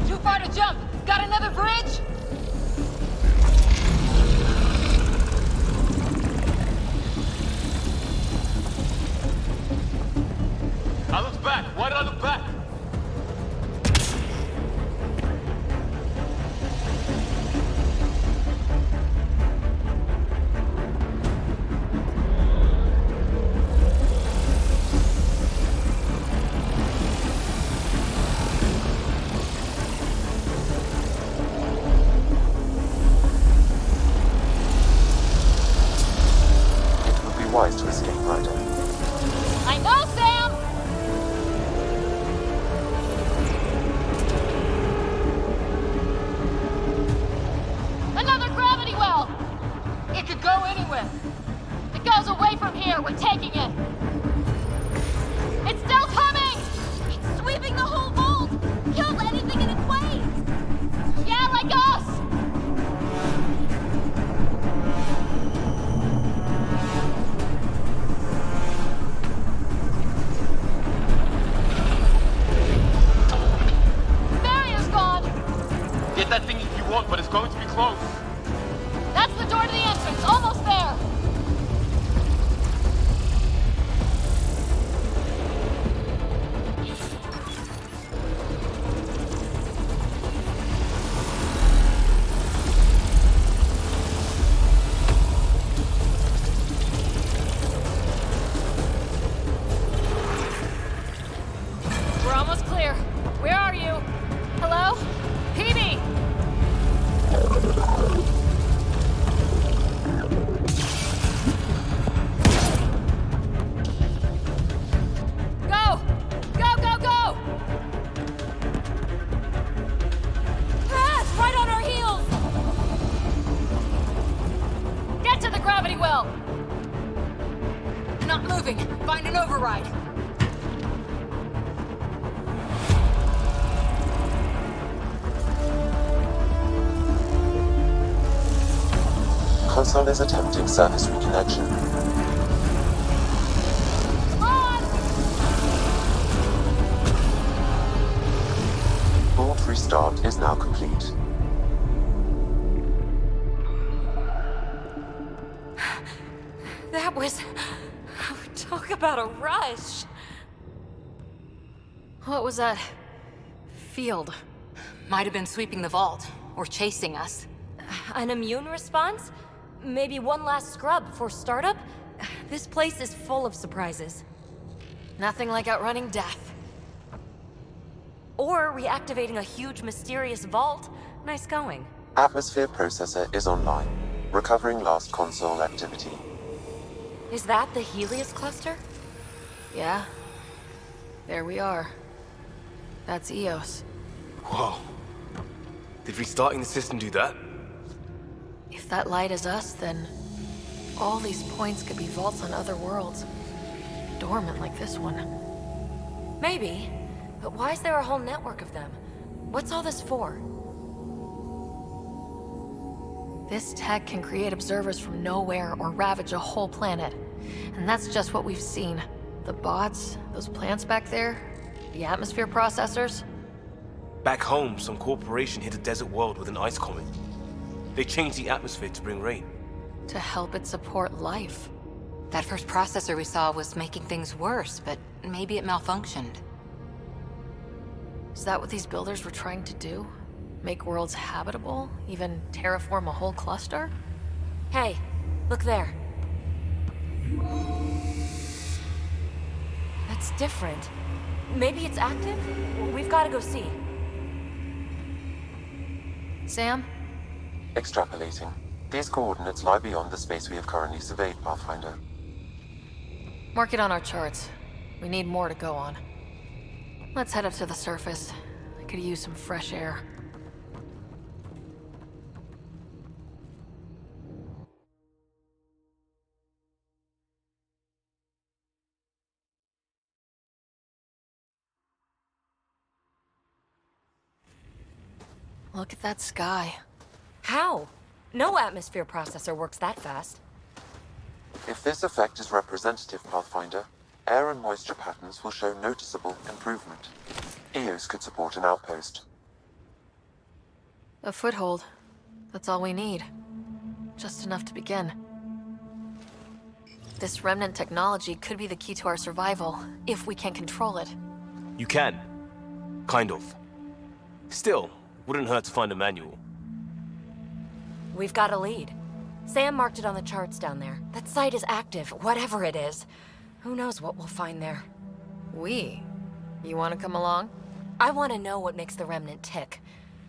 Speaker 16: Too far to jump! Got another bridge?
Speaker 24: I looked back. Why did I look back?
Speaker 7: It would be wise to escape, Ryder.
Speaker 16: I know, Sam! Another gravity well! It could go anywhere. It goes away from here. We're taking it. It's still coming! It's sweeping the whole vault! Killed anything in its way! Yeah, like us! Barrier's gone!
Speaker 24: Get that thing if you want, but it's going to be close.
Speaker 16: That's the door to the entrance. Almost there.
Speaker 1: We're almost clear. Where are you? Hello? Petey! Go! Go, go, go!
Speaker 16: Ah, it's right on our heels!
Speaker 1: Get to the gravity well!
Speaker 3: Not moving. Find an override.
Speaker 7: Console is attempting service reconnection. Vault restart is now complete.
Speaker 11: That was... Talk about a rush.
Speaker 1: What was that? Field.
Speaker 3: Might have been sweeping the vault, or chasing us.
Speaker 11: An immune response? Maybe one last scrub before startup? This place is full of surprises.
Speaker 1: Nothing like outrunning death.
Speaker 11: Or reactivating a huge mysterious vault. Nice going.
Speaker 7: Atmosphere processor is online, recovering last console activity.
Speaker 11: Is that the Helios cluster?
Speaker 1: Yeah. There we are. That's Eos.
Speaker 14: Whoa. Did restarting the system do that?
Speaker 1: If that light is us, then all these points could be vaults on other worlds. Dormant like this one.
Speaker 11: Maybe. But why is there a whole network of them? What's all this for?
Speaker 1: This tech can create observers from nowhere or ravage a whole planet. And that's just what we've seen. The bots, those plants back there, The atmosphere processors?
Speaker 14: Back home, some corporation hit a desert world with an ice comet. They changed the atmosphere to bring rain.
Speaker 1: To help it support life.
Speaker 3: That first processor we saw was making things worse, but maybe it malfunctioned.
Speaker 1: Is that what these builders were trying to do? Make worlds habitable? Even terraform a whole cluster?
Speaker 11: Hey, look there. That's different. Maybe it's active? We've got to go see.
Speaker 1: Sam?
Speaker 7: Extrapolating. These coordinates lie beyond the space we have currently surveyed, Pathfinder.
Speaker 1: Mark it on our charts. We need more to go on. Let's head up to the surface. I could use some fresh air. Look at that sky.
Speaker 11: How? No atmosphere processor works that fast.
Speaker 7: If this effect is representative, Pathfinder, air and moisture patterns will show noticeable improvement. EOS could support an outpost.
Speaker 1: A foothold. That's all we need. Just enough to begin. This remnant technology could be the key to our survival, if we can control it.
Speaker 14: You can. Kind of. Still, wouldn't hurt to find a manual.
Speaker 11: We've got a lead. Sam marked it on the charts down there. That site is active, whatever it is. Who knows what we'll find there.
Speaker 1: We? You want to come along?
Speaker 11: I want to know what makes the Remnant tick.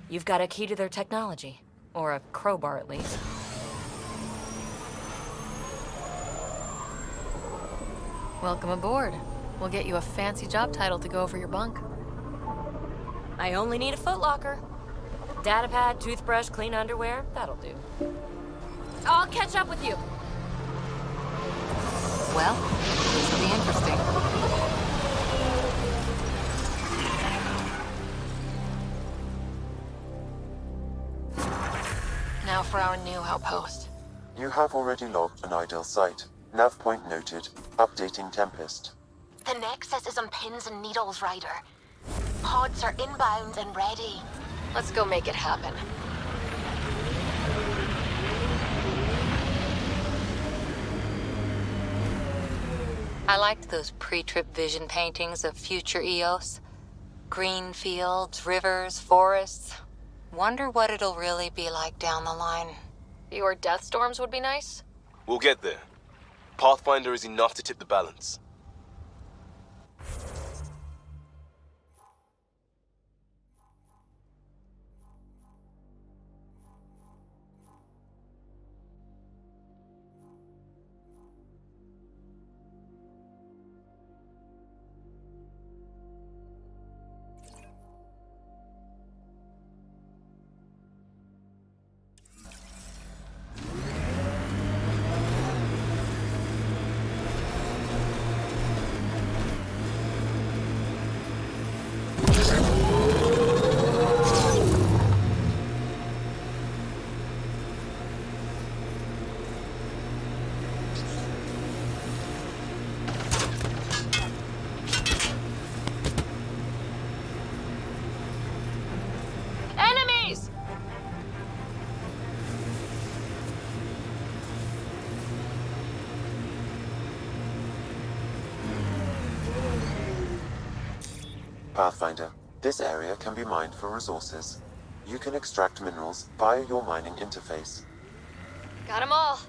Speaker 11: You've got a key to their technology. Or a crowbar, at least.
Speaker 1: Welcome aboard. We'll get you a fancy job title to go over your bunk.
Speaker 11: I only need a footlocker. Datapad, toothbrush, clean underwear, that'll do. I'll catch up with you.
Speaker 3: Well, this will be interesting.
Speaker 1: Now for our new outpost.
Speaker 7: You have already logged an ideal site. Nav point noted. Updating Tempest.
Speaker 16: The Nexus is on pins and needles, Ryder. Pods are inbound and ready.
Speaker 1: Let's go make it happen.
Speaker 3: I liked those pre-trip vision paintings of future EOS. Green fields, rivers, forests. Wonder what it'll really be like down the line.
Speaker 1: Your death storms would be nice?
Speaker 14: We'll get there. Pathfinder is enough to tip the balance.
Speaker 1: Enemies!
Speaker 7: Pathfinder, this area can be mined for resources. You can extract minerals via your mining interface.
Speaker 1: Got 'em all.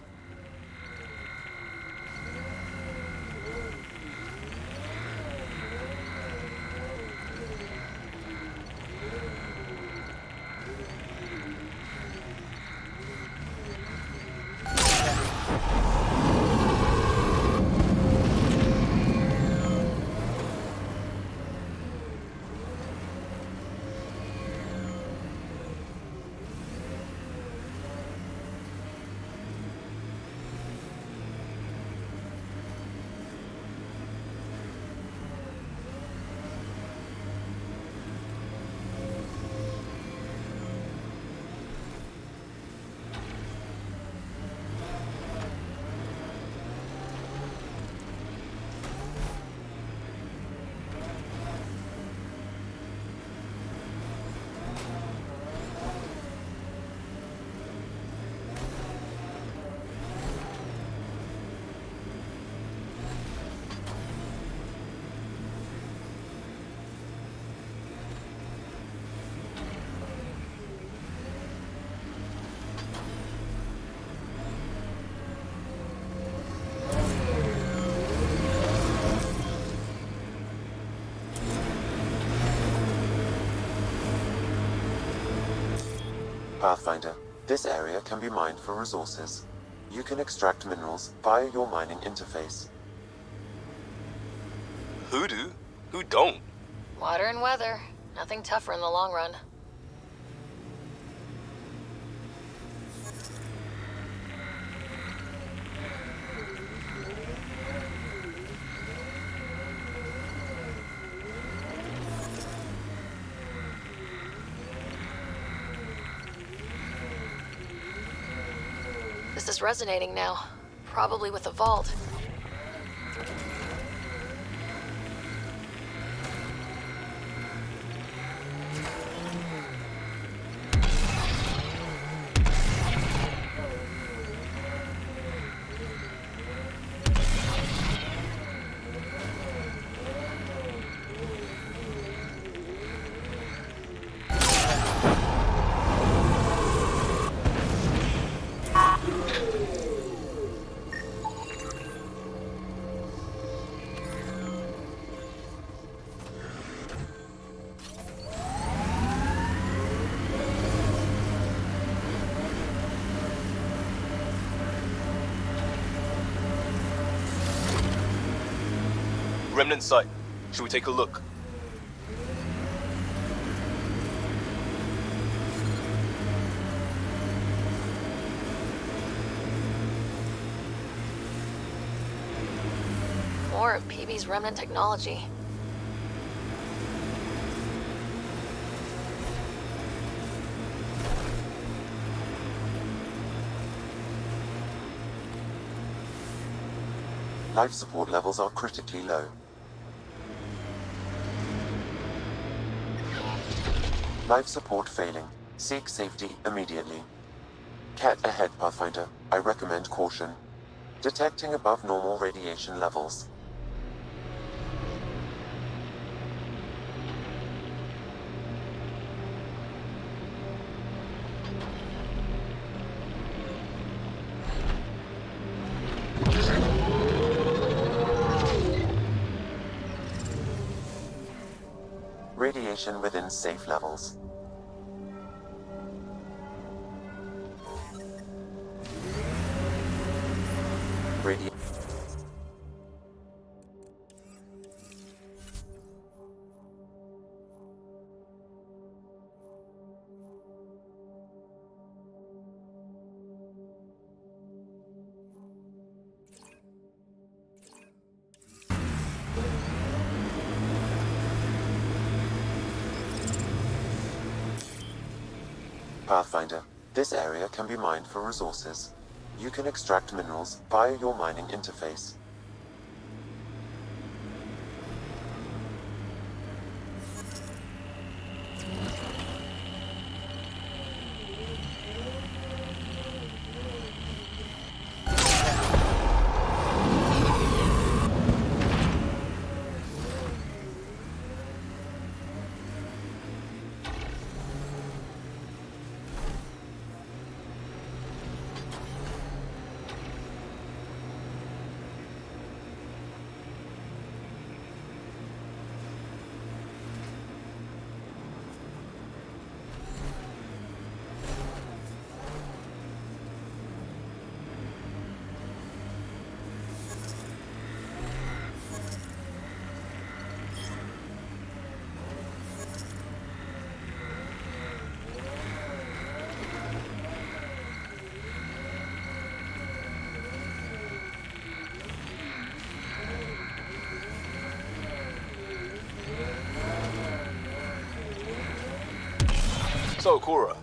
Speaker 7: Pathfinder, this area can be mined for resources. You can extract minerals via your mining interface.
Speaker 14: Who do? Who don't?
Speaker 1: Water and weather. Nothing tougher in the long run. This is resonating now. Probably with the vault.
Speaker 14: Remnant site. Should we take a look?
Speaker 1: More of PB's remnant technology.
Speaker 7: Life support levels are critically low. Life support failing. Seek safety immediately. Cat ahead, Pathfinder. I recommend caution. Detecting above normal radiation levels. Radiation within safe levels. Pathfinder, this area can be mined for resources. You can extract minerals via your mining interface.
Speaker 14: So, Cora,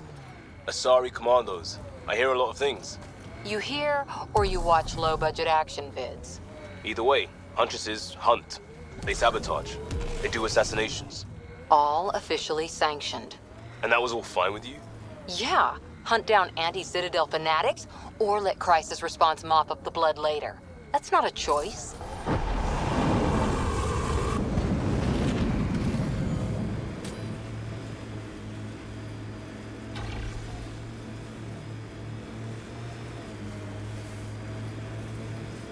Speaker 14: Asari Commandos. I hear a lot of things.
Speaker 3: You hear or you watch low-budget action vids?
Speaker 14: Either way, Huntresses hunt. They sabotage. They do assassinations.
Speaker 3: All officially sanctioned.
Speaker 14: And that was all fine with you?
Speaker 3: Yeah, hunt down anti-Citadel fanatics, or let crisis response mop up the blood later. That's not a choice.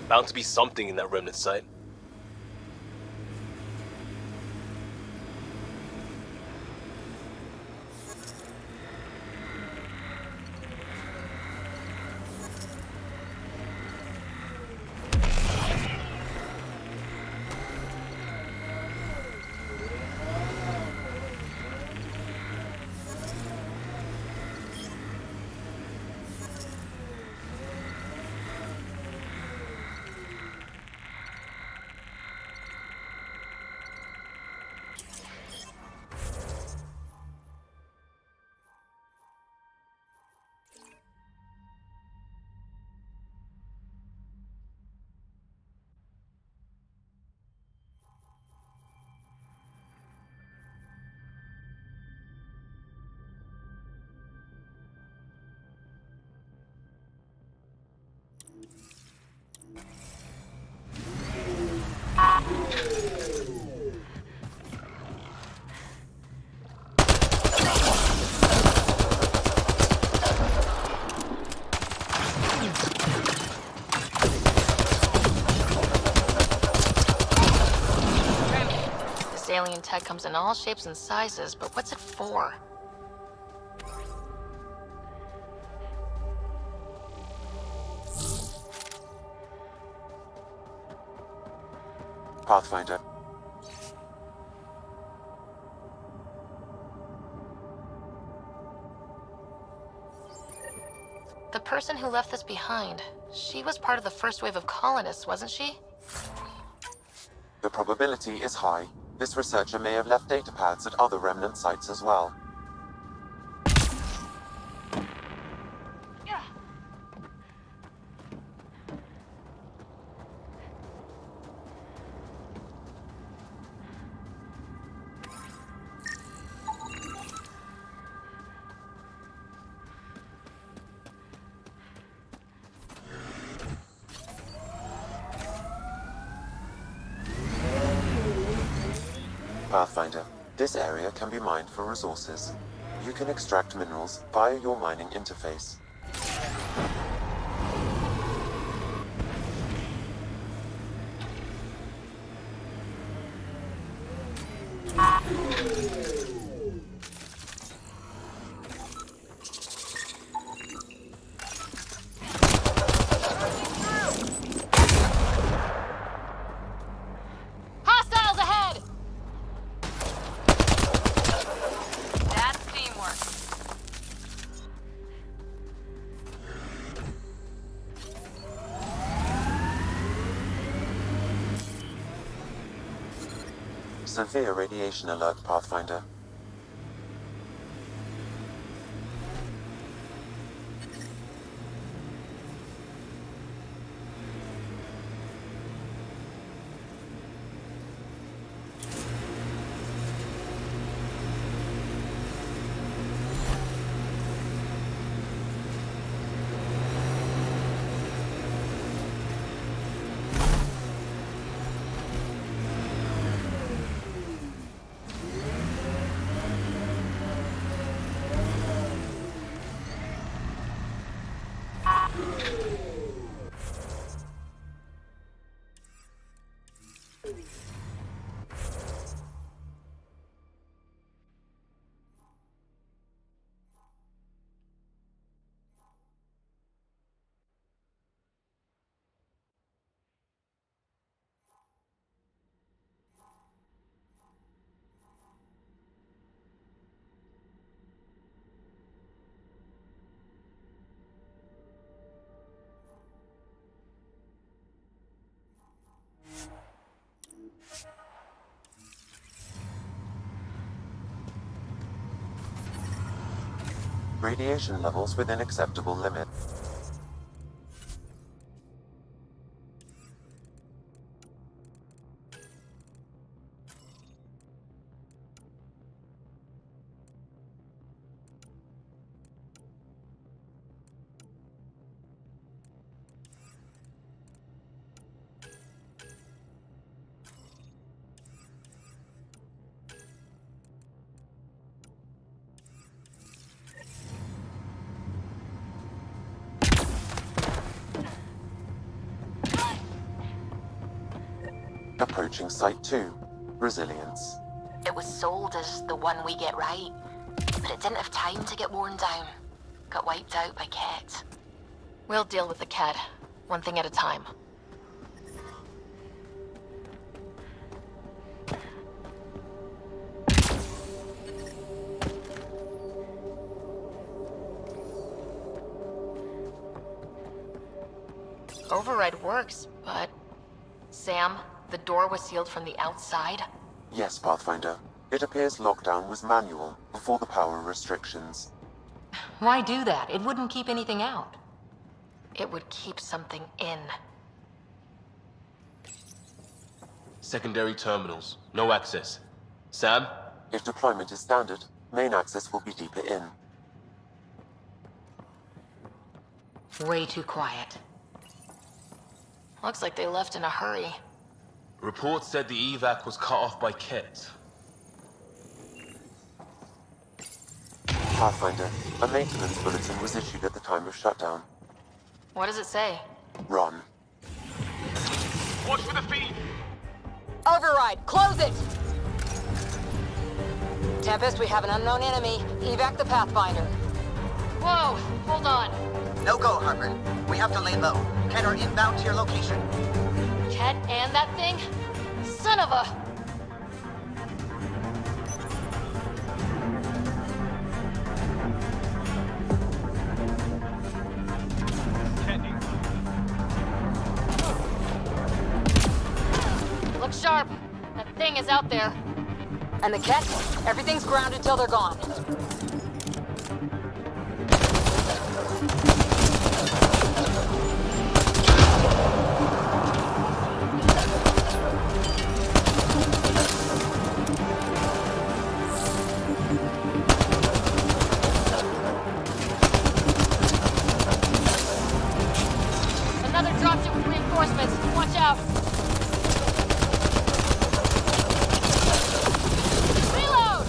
Speaker 14: Bound to be something in that remnant site.
Speaker 1: This alien tech comes in all shapes and sizes, but what's it for?
Speaker 7: Pathfinder.
Speaker 1: The person who left this behind, she was part of the first wave of colonists, wasn't she?
Speaker 7: The probability is high. This researcher may have left data pads at other remnant sites as well. Pathfinder, this area can be mined for resources. You can extract minerals via your mining interface.
Speaker 16: Hostiles ahead! That's teamwork.
Speaker 7: Severe radiation alert, Pathfinder. Radiation levels within acceptable limit. Approaching Site 2. Resilience.
Speaker 1: It was sold as the one we get right, but it didn't have time to get worn down. Got wiped out by Ket. We'll deal with the Ket, one thing at a time. Override works, but... Sam, the door was sealed from the outside?
Speaker 7: Yes, Pathfinder. It appears lockdown was manual before the power restrictions.
Speaker 3: Why do that? It wouldn't keep anything out.
Speaker 1: It would keep something in.
Speaker 14: Secondary terminals. No access. Sam?
Speaker 7: If deployment is standard, main access will be deeper in.
Speaker 3: Way too quiet.
Speaker 1: Looks like they left in a hurry.
Speaker 24: Reports said the evac was cut off by Ket.
Speaker 7: Pathfinder, a maintenance bulletin was issued at the time of shutdown.
Speaker 1: What does it say?
Speaker 7: Run.
Speaker 24: Watch for the feed!
Speaker 22: Override, close it! Tempest, we have an unknown enemy. Evac the Pathfinder.
Speaker 1: Whoa, hold on.
Speaker 4: No go, Harper. We have to lay low. Ken are inbound to your location.
Speaker 1: Ket and that thing? Son of a... Look sharp. That thing is out there.
Speaker 22: And the Ket? Everything's grounded till they're gone.
Speaker 1: Another dropship with reinforcements. Watch out. Reload!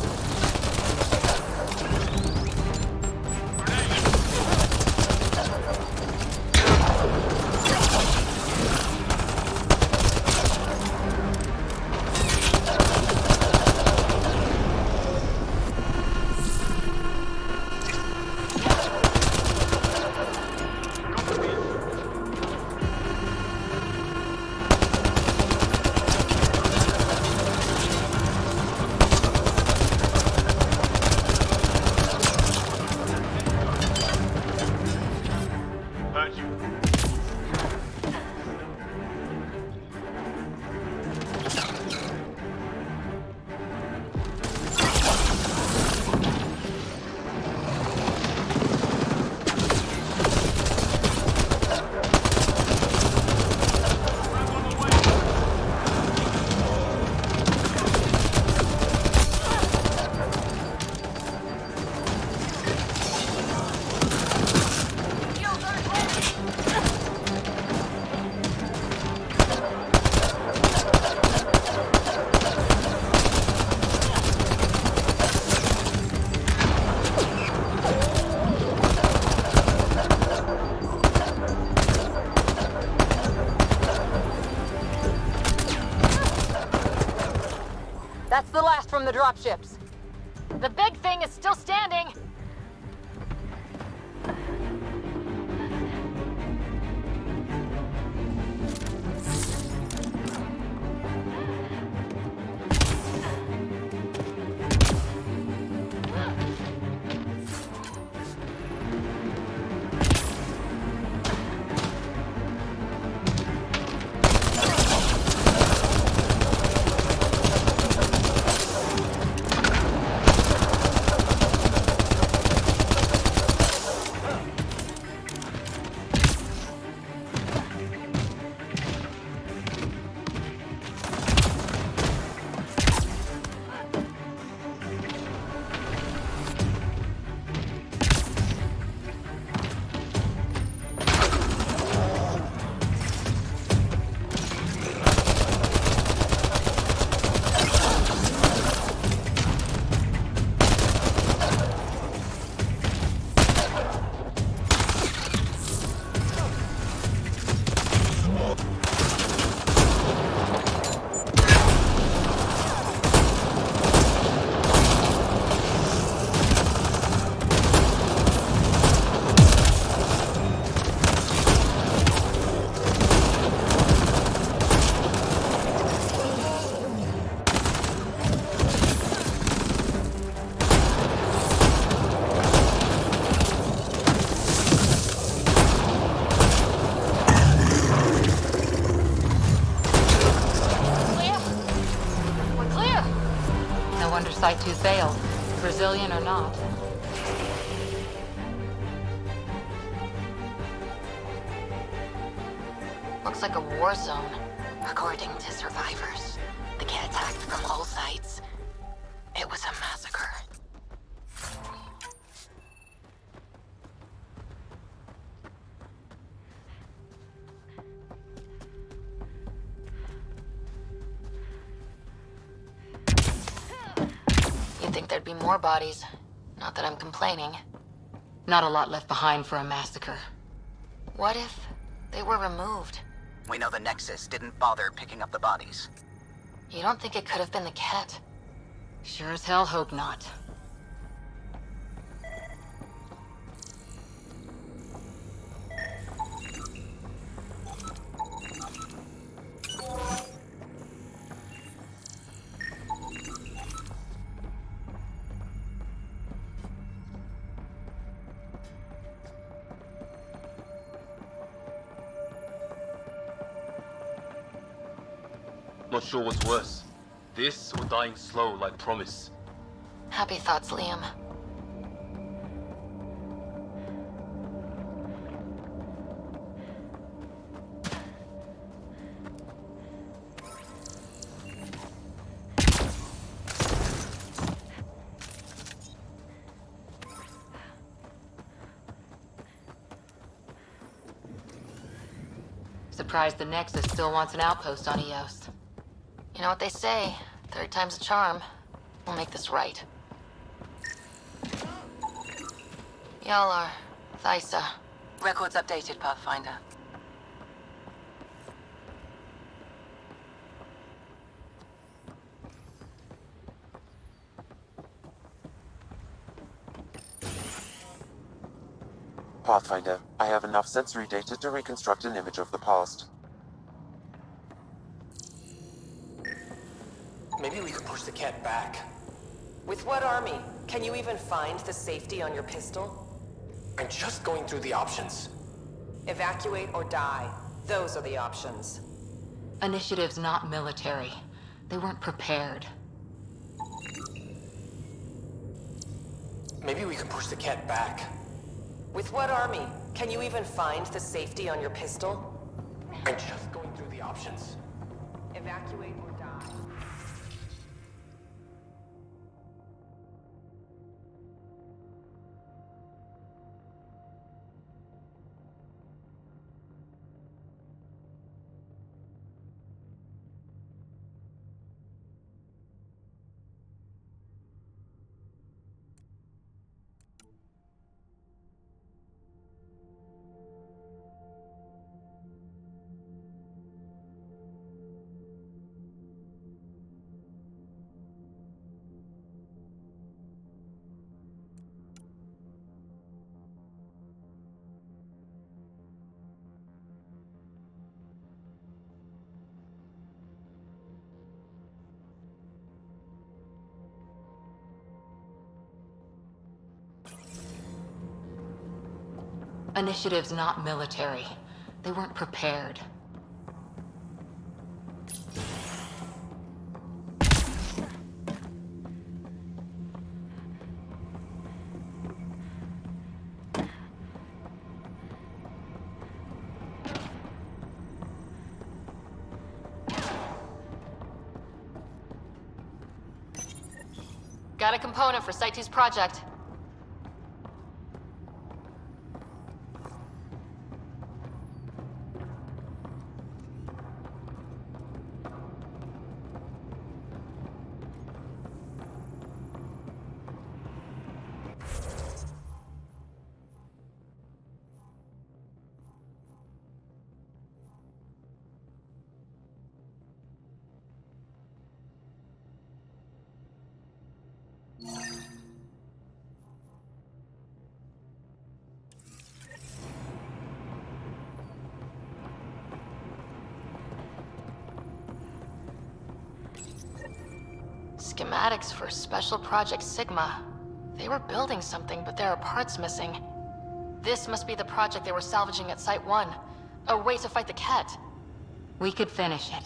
Speaker 22: That's the last from the dropships.
Speaker 1: The big thing is still standing.
Speaker 22: Site 2 failed, Brazilian or not.
Speaker 1: Looks like a war zone. According to survivors, the Ket attacked from all sides. It was a massacre. think there'd be more bodies. Not that I'm complaining.
Speaker 3: Not a lot left behind for a massacre.
Speaker 1: What if they were removed?
Speaker 4: We know the Nexus didn't bother picking up the bodies.
Speaker 1: You don't think it could have been the Ket?
Speaker 3: Sure as hell hope not.
Speaker 14: Not sure what's worse. This or dying slow like Promise.
Speaker 1: Happy thoughts, Liam.
Speaker 3: Surprised the Nexus still wants an outpost on Eos.
Speaker 1: You know what they say, third time's a charm. We'll make this right. Y'all are Thysa.
Speaker 22: Records updated, Pathfinder.
Speaker 7: Pathfinder, I have enough sensory data to reconstruct an image of the past.
Speaker 2: Maybe we could push the cat back. With what army? Can you even find the safety on your pistol? I'm just going through the options. Evacuate or die. Those are the options.
Speaker 3: Initiative's not military. They weren't prepared.
Speaker 2: Maybe we can push the cat back. With what army? Can you even find the safety on your pistol? I'm just going through the options. Evacuate or die.
Speaker 3: Initiative's not military. They weren't prepared.
Speaker 1: Got a component for Site 2's project. Schematics for Special Project Sigma. They were building something, but there are parts missing. This must be the project they were salvaging at Site 1. A way to fight the Ket.
Speaker 3: We could finish it.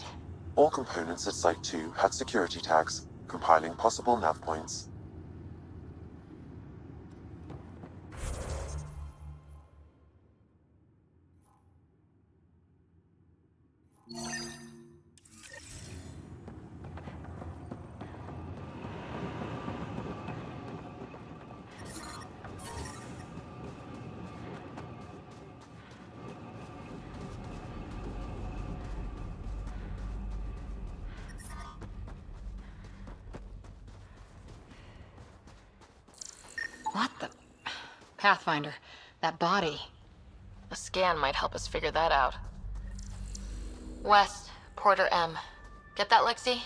Speaker 7: All components at Site 2 had security tags, compiling possible nav points.
Speaker 3: What the... Pathfinder, that body.
Speaker 1: A scan might help us figure that out. West, Porter M. Get that, Lexi?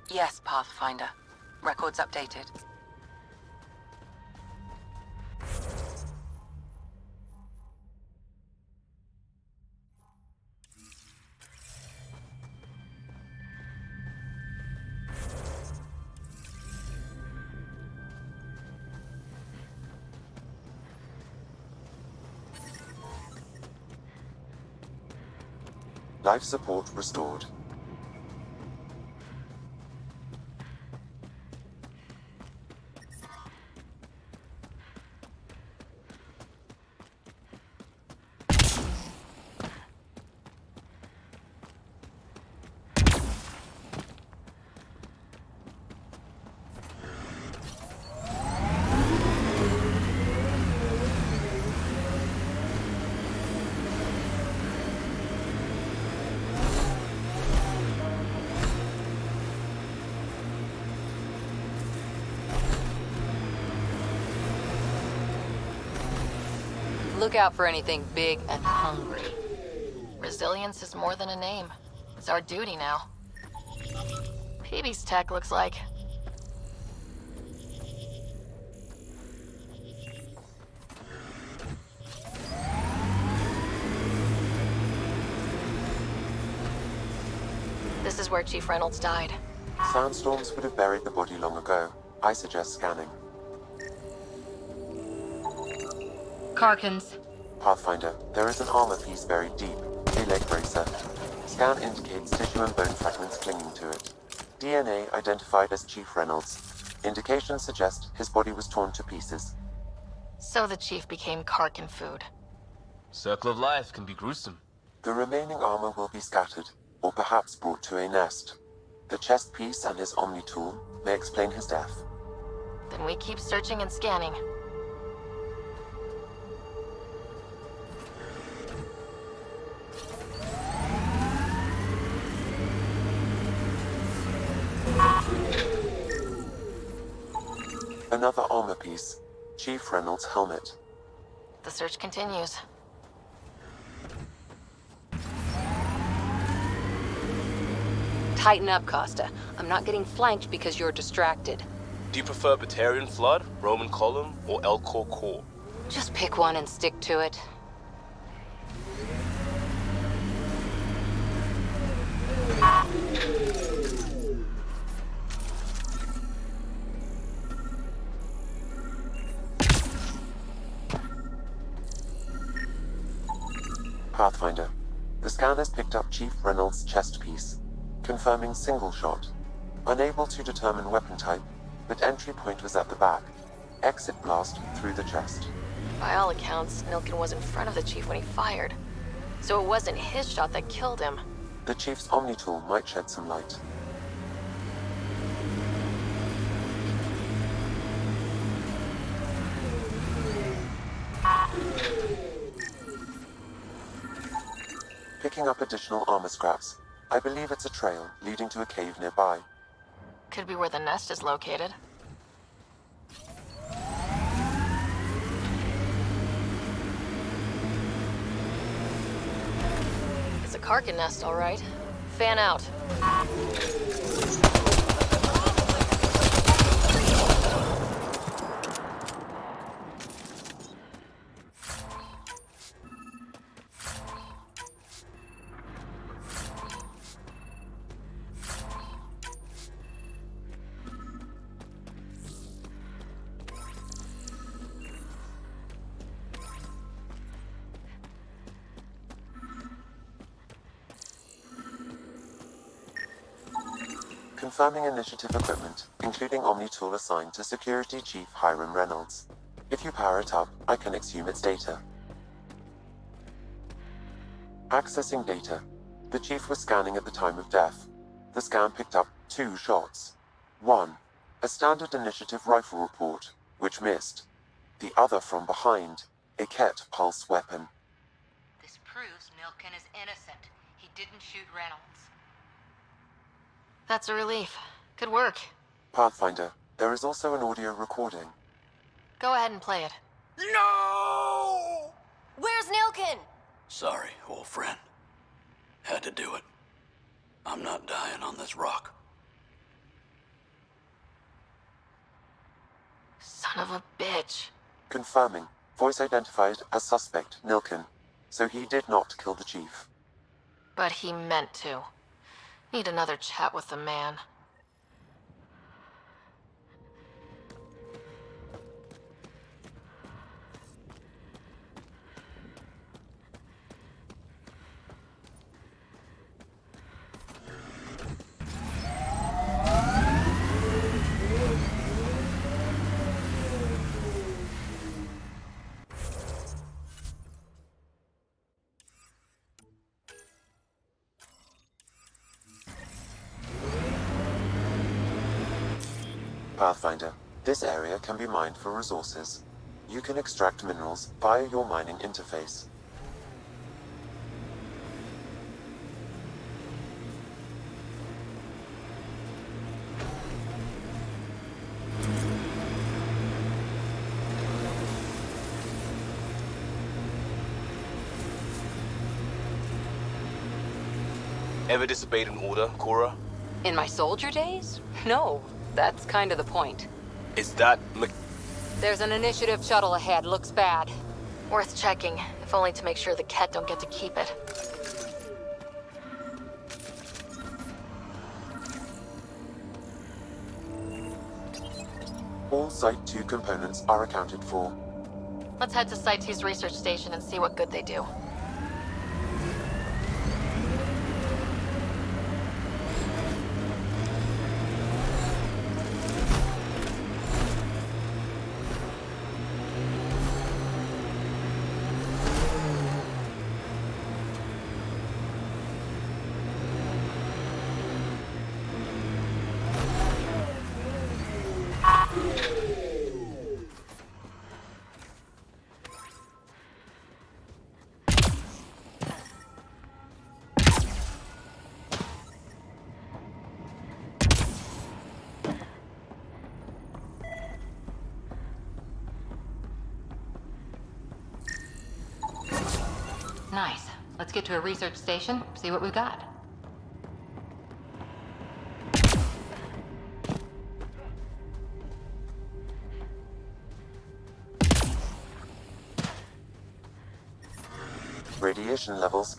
Speaker 2: Yes, Pathfinder. Records updated.
Speaker 7: Life support restored.
Speaker 3: Look out for anything big and hungry.
Speaker 1: Resilience is more than a name. It's our duty now. PB's tech looks like. This is where Chief Reynolds died.
Speaker 7: Sandstorms would have buried the body long ago. I suggest scanning.
Speaker 3: Karkins.
Speaker 7: Pathfinder, there is an armor piece buried deep. A leg bracer. Scan indicates tissue and bone fragments clinging to it. DNA identified as Chief Reynolds. Indications suggest his body was torn to pieces.
Speaker 1: So the Chief became Karkin food.
Speaker 14: Circle of life can be gruesome.
Speaker 7: The remaining armor will be scattered, or perhaps brought to a nest. The chest piece and his Omni tool may explain his death.
Speaker 1: Then we keep searching and scanning.
Speaker 7: Another armor piece. Chief Reynolds' helmet.
Speaker 1: The search continues.
Speaker 3: Tighten up, Costa. I'm not getting flanked because you're distracted.
Speaker 14: Do you prefer Batarian Flood, Roman Column, or Elcor Core?
Speaker 3: Just pick one and stick to it.
Speaker 7: Pathfinder. The scan has picked up Chief Reynolds' chest piece, confirming single shot. Unable to determine weapon type, but entry point was at the back. Exit blast through the chest.
Speaker 1: By all accounts, Nilkin was in front of the Chief when he fired. So it wasn't his shot that killed him.
Speaker 7: The Chief's Omni tool might shed some light. Picking up additional armor scraps. I believe it's a trail leading to a cave nearby.
Speaker 1: Could be where the nest is located. It's a Karkin nest, all right. Fan out.
Speaker 7: Confirming initiative equipment, including Omni tool assigned to Security Chief Hiram Reynolds. If you power it up, I can exhume its data. Accessing data. The Chief was scanning at the time of death. The scan picked up 2 shots. 1. A standard initiative rifle report, which missed. The other from behind, a Ket pulse weapon.
Speaker 3: This proves Nilkin is innocent. He didn't shoot Reynolds.
Speaker 1: That's a relief. Good work.
Speaker 7: Pathfinder, there is also an audio recording.
Speaker 1: Go ahead and play it.
Speaker 12: No!
Speaker 11: Where's Nilkin?
Speaker 17: Sorry, old friend. Had to do it. I'm not dying on this rock.
Speaker 1: Son of a bitch.
Speaker 7: Confirming. Voice identified as suspect, Nilkin. So he did not kill the chief.
Speaker 1: But he meant to. Need another chat with the man.
Speaker 7: Pathfinder, this area can be mined for resources. You can extract minerals via your mining interface.
Speaker 24: Ever disobeyed an order, Cora?
Speaker 3: In my soldier days? No, that's kind of the point.
Speaker 24: Is that...
Speaker 3: There's an initiative shuttle ahead. Looks bad.
Speaker 1: Worth checking, if only to make sure the Ket don't get to keep it.
Speaker 7: All Site 2 components are accounted for.
Speaker 1: Let's head to Site 2's research station and see what good they do.
Speaker 3: Nice. Let's get to a research station, see what we've got.
Speaker 7: Radiation levels.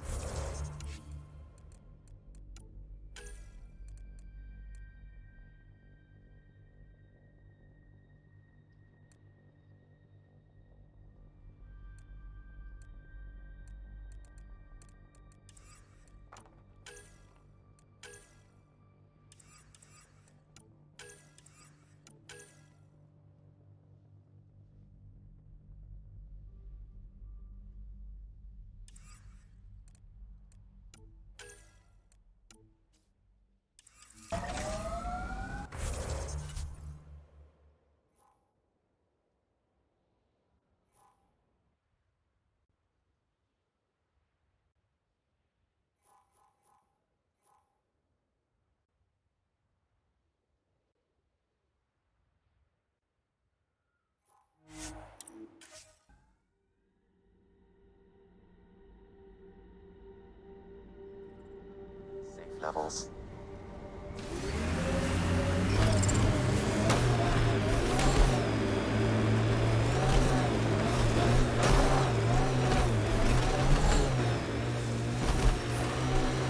Speaker 7: Safe levels.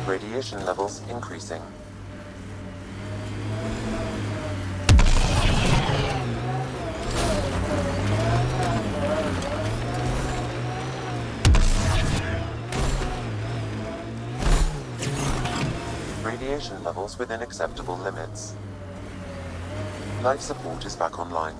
Speaker 7: Radiation levels increasing. Radiation levels within acceptable limits. Life support is back online.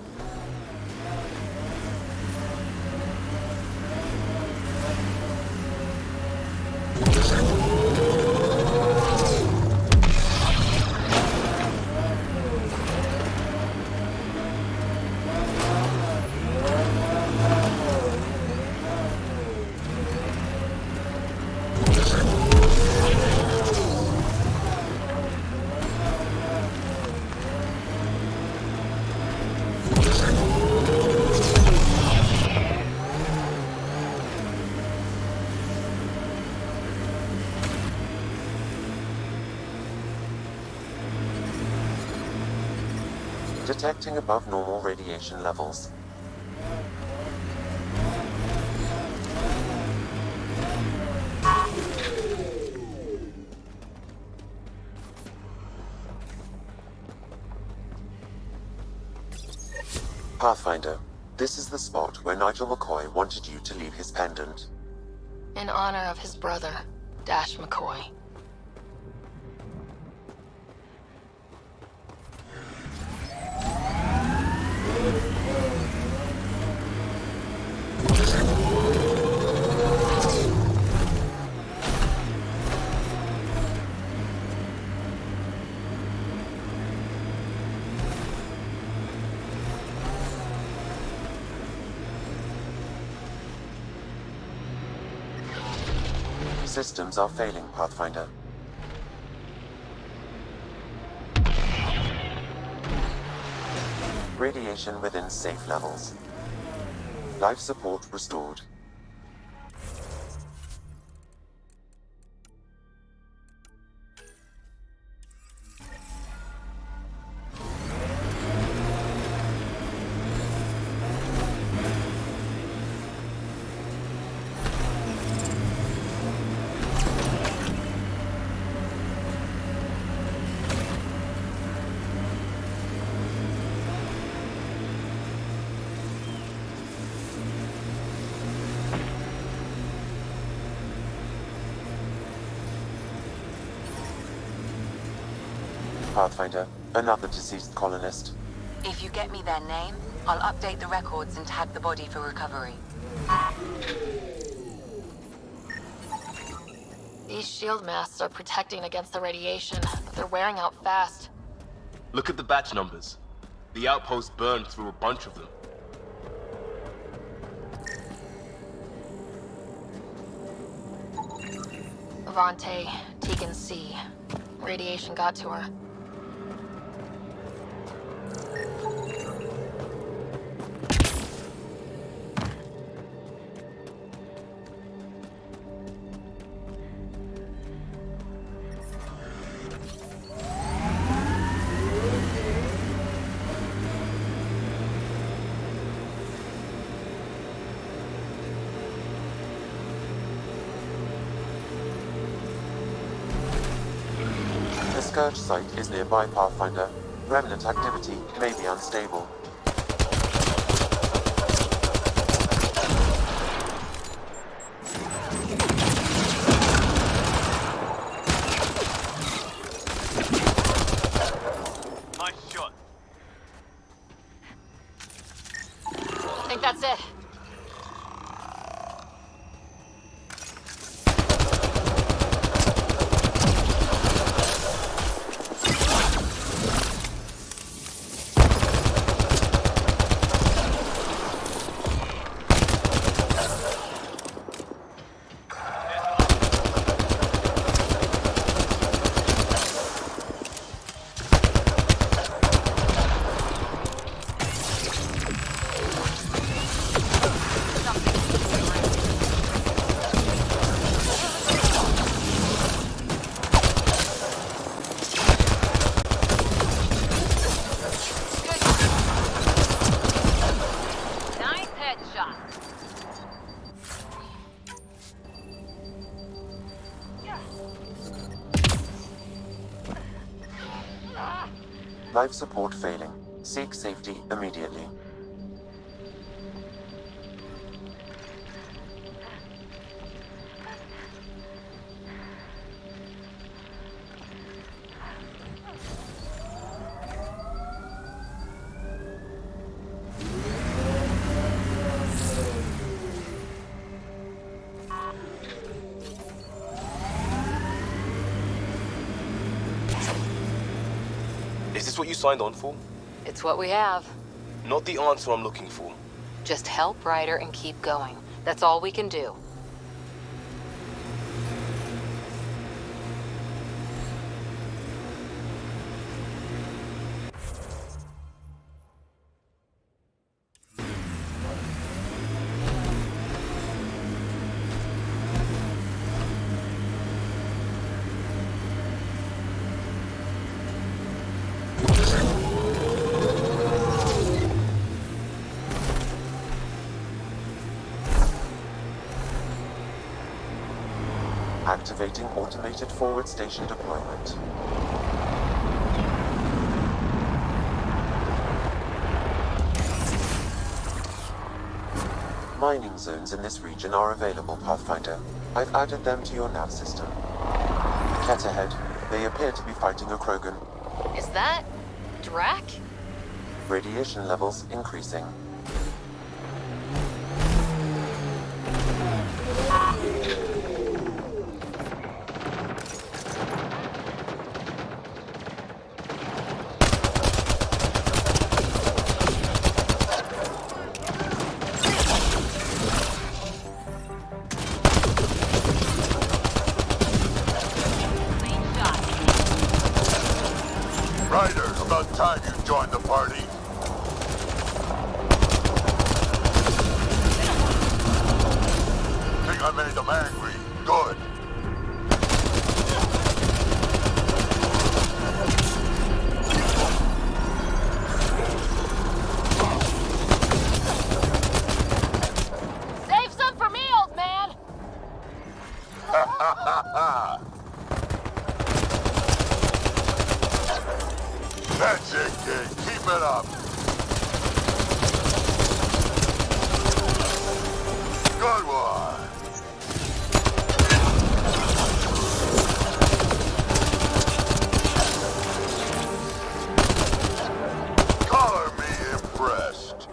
Speaker 7: Detecting above normal radiation levels. Pathfinder, this is the spot where Nigel McCoy wanted you to leave his pendant.
Speaker 1: In honor of his brother, Dash McCoy.
Speaker 7: Systems are failing, Pathfinder. Radiation within safe levels. Life support restored. Pathfinder, another deceased colonist.
Speaker 22: If you get me their name, I'll update the records and tag the body for recovery.
Speaker 1: These shield masks are protecting against the radiation, but they're wearing out fast.
Speaker 14: Look at the batch numbers. The outpost burned through a bunch of them.
Speaker 1: Avante, Tegan C. Radiation got to her.
Speaker 7: The Scourge site is nearby, Pathfinder. Remnant activity may be unstable.
Speaker 14: Nice shot.
Speaker 1: I think that's it.
Speaker 16: Nice headshot.
Speaker 7: Life support failing. Seek safety immediately.
Speaker 14: Is this what you signed on for?
Speaker 3: It's what we have.
Speaker 14: Not the answer I'm looking for.
Speaker 3: Just help Ryder and keep going. That's all we can do.
Speaker 7: Activating automated forward station deployment. Mining zones in this region are available, Pathfinder. I've added them to your nav system. Ket ahead. They appear to be fighting a Krogan.
Speaker 1: Is that Drac?
Speaker 7: Radiation levels increasing.
Speaker 15: Riders, about time you joined the party. Think I made them angry. Good.
Speaker 16: Save some for me, old man!
Speaker 15: Ha ha ha ha! That's it, kid. Keep it up. Good one. Color me impressed.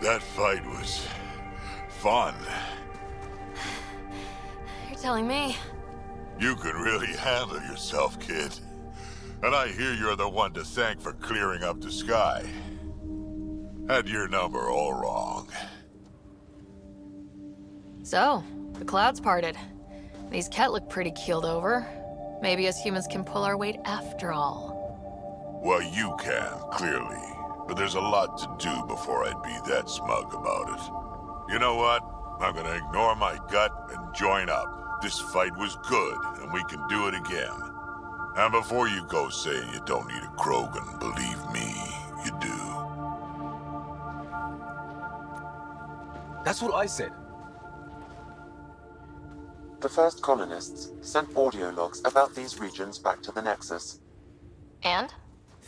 Speaker 15: That fight was fun.
Speaker 1: You're telling me.
Speaker 15: You can really handle yourself, kid. And I hear you're the one to thank for clearing up the sky. Had your number all wrong.
Speaker 1: So, the clouds parted. These Ket look pretty keeled over. Maybe us humans can pull our weight after all.
Speaker 15: Well, you can, clearly. But there's a lot to do before I'd be that smug about it. You know what? I'm gonna ignore my gut and join up. This fight was good, and we can do it again. And before you go saying you don't need a Krogan, believe me, you do.
Speaker 24: That's what I said.
Speaker 7: The first colonists sent audio logs about these regions back to the Nexus.
Speaker 1: And?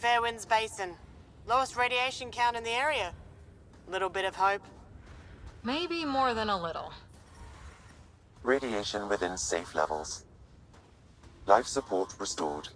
Speaker 13: Fairwinds Basin. Lowest radiation count in the area. Little bit of hope.
Speaker 3: Maybe more than a little.
Speaker 7: Radiation within safe levels. Life support restored.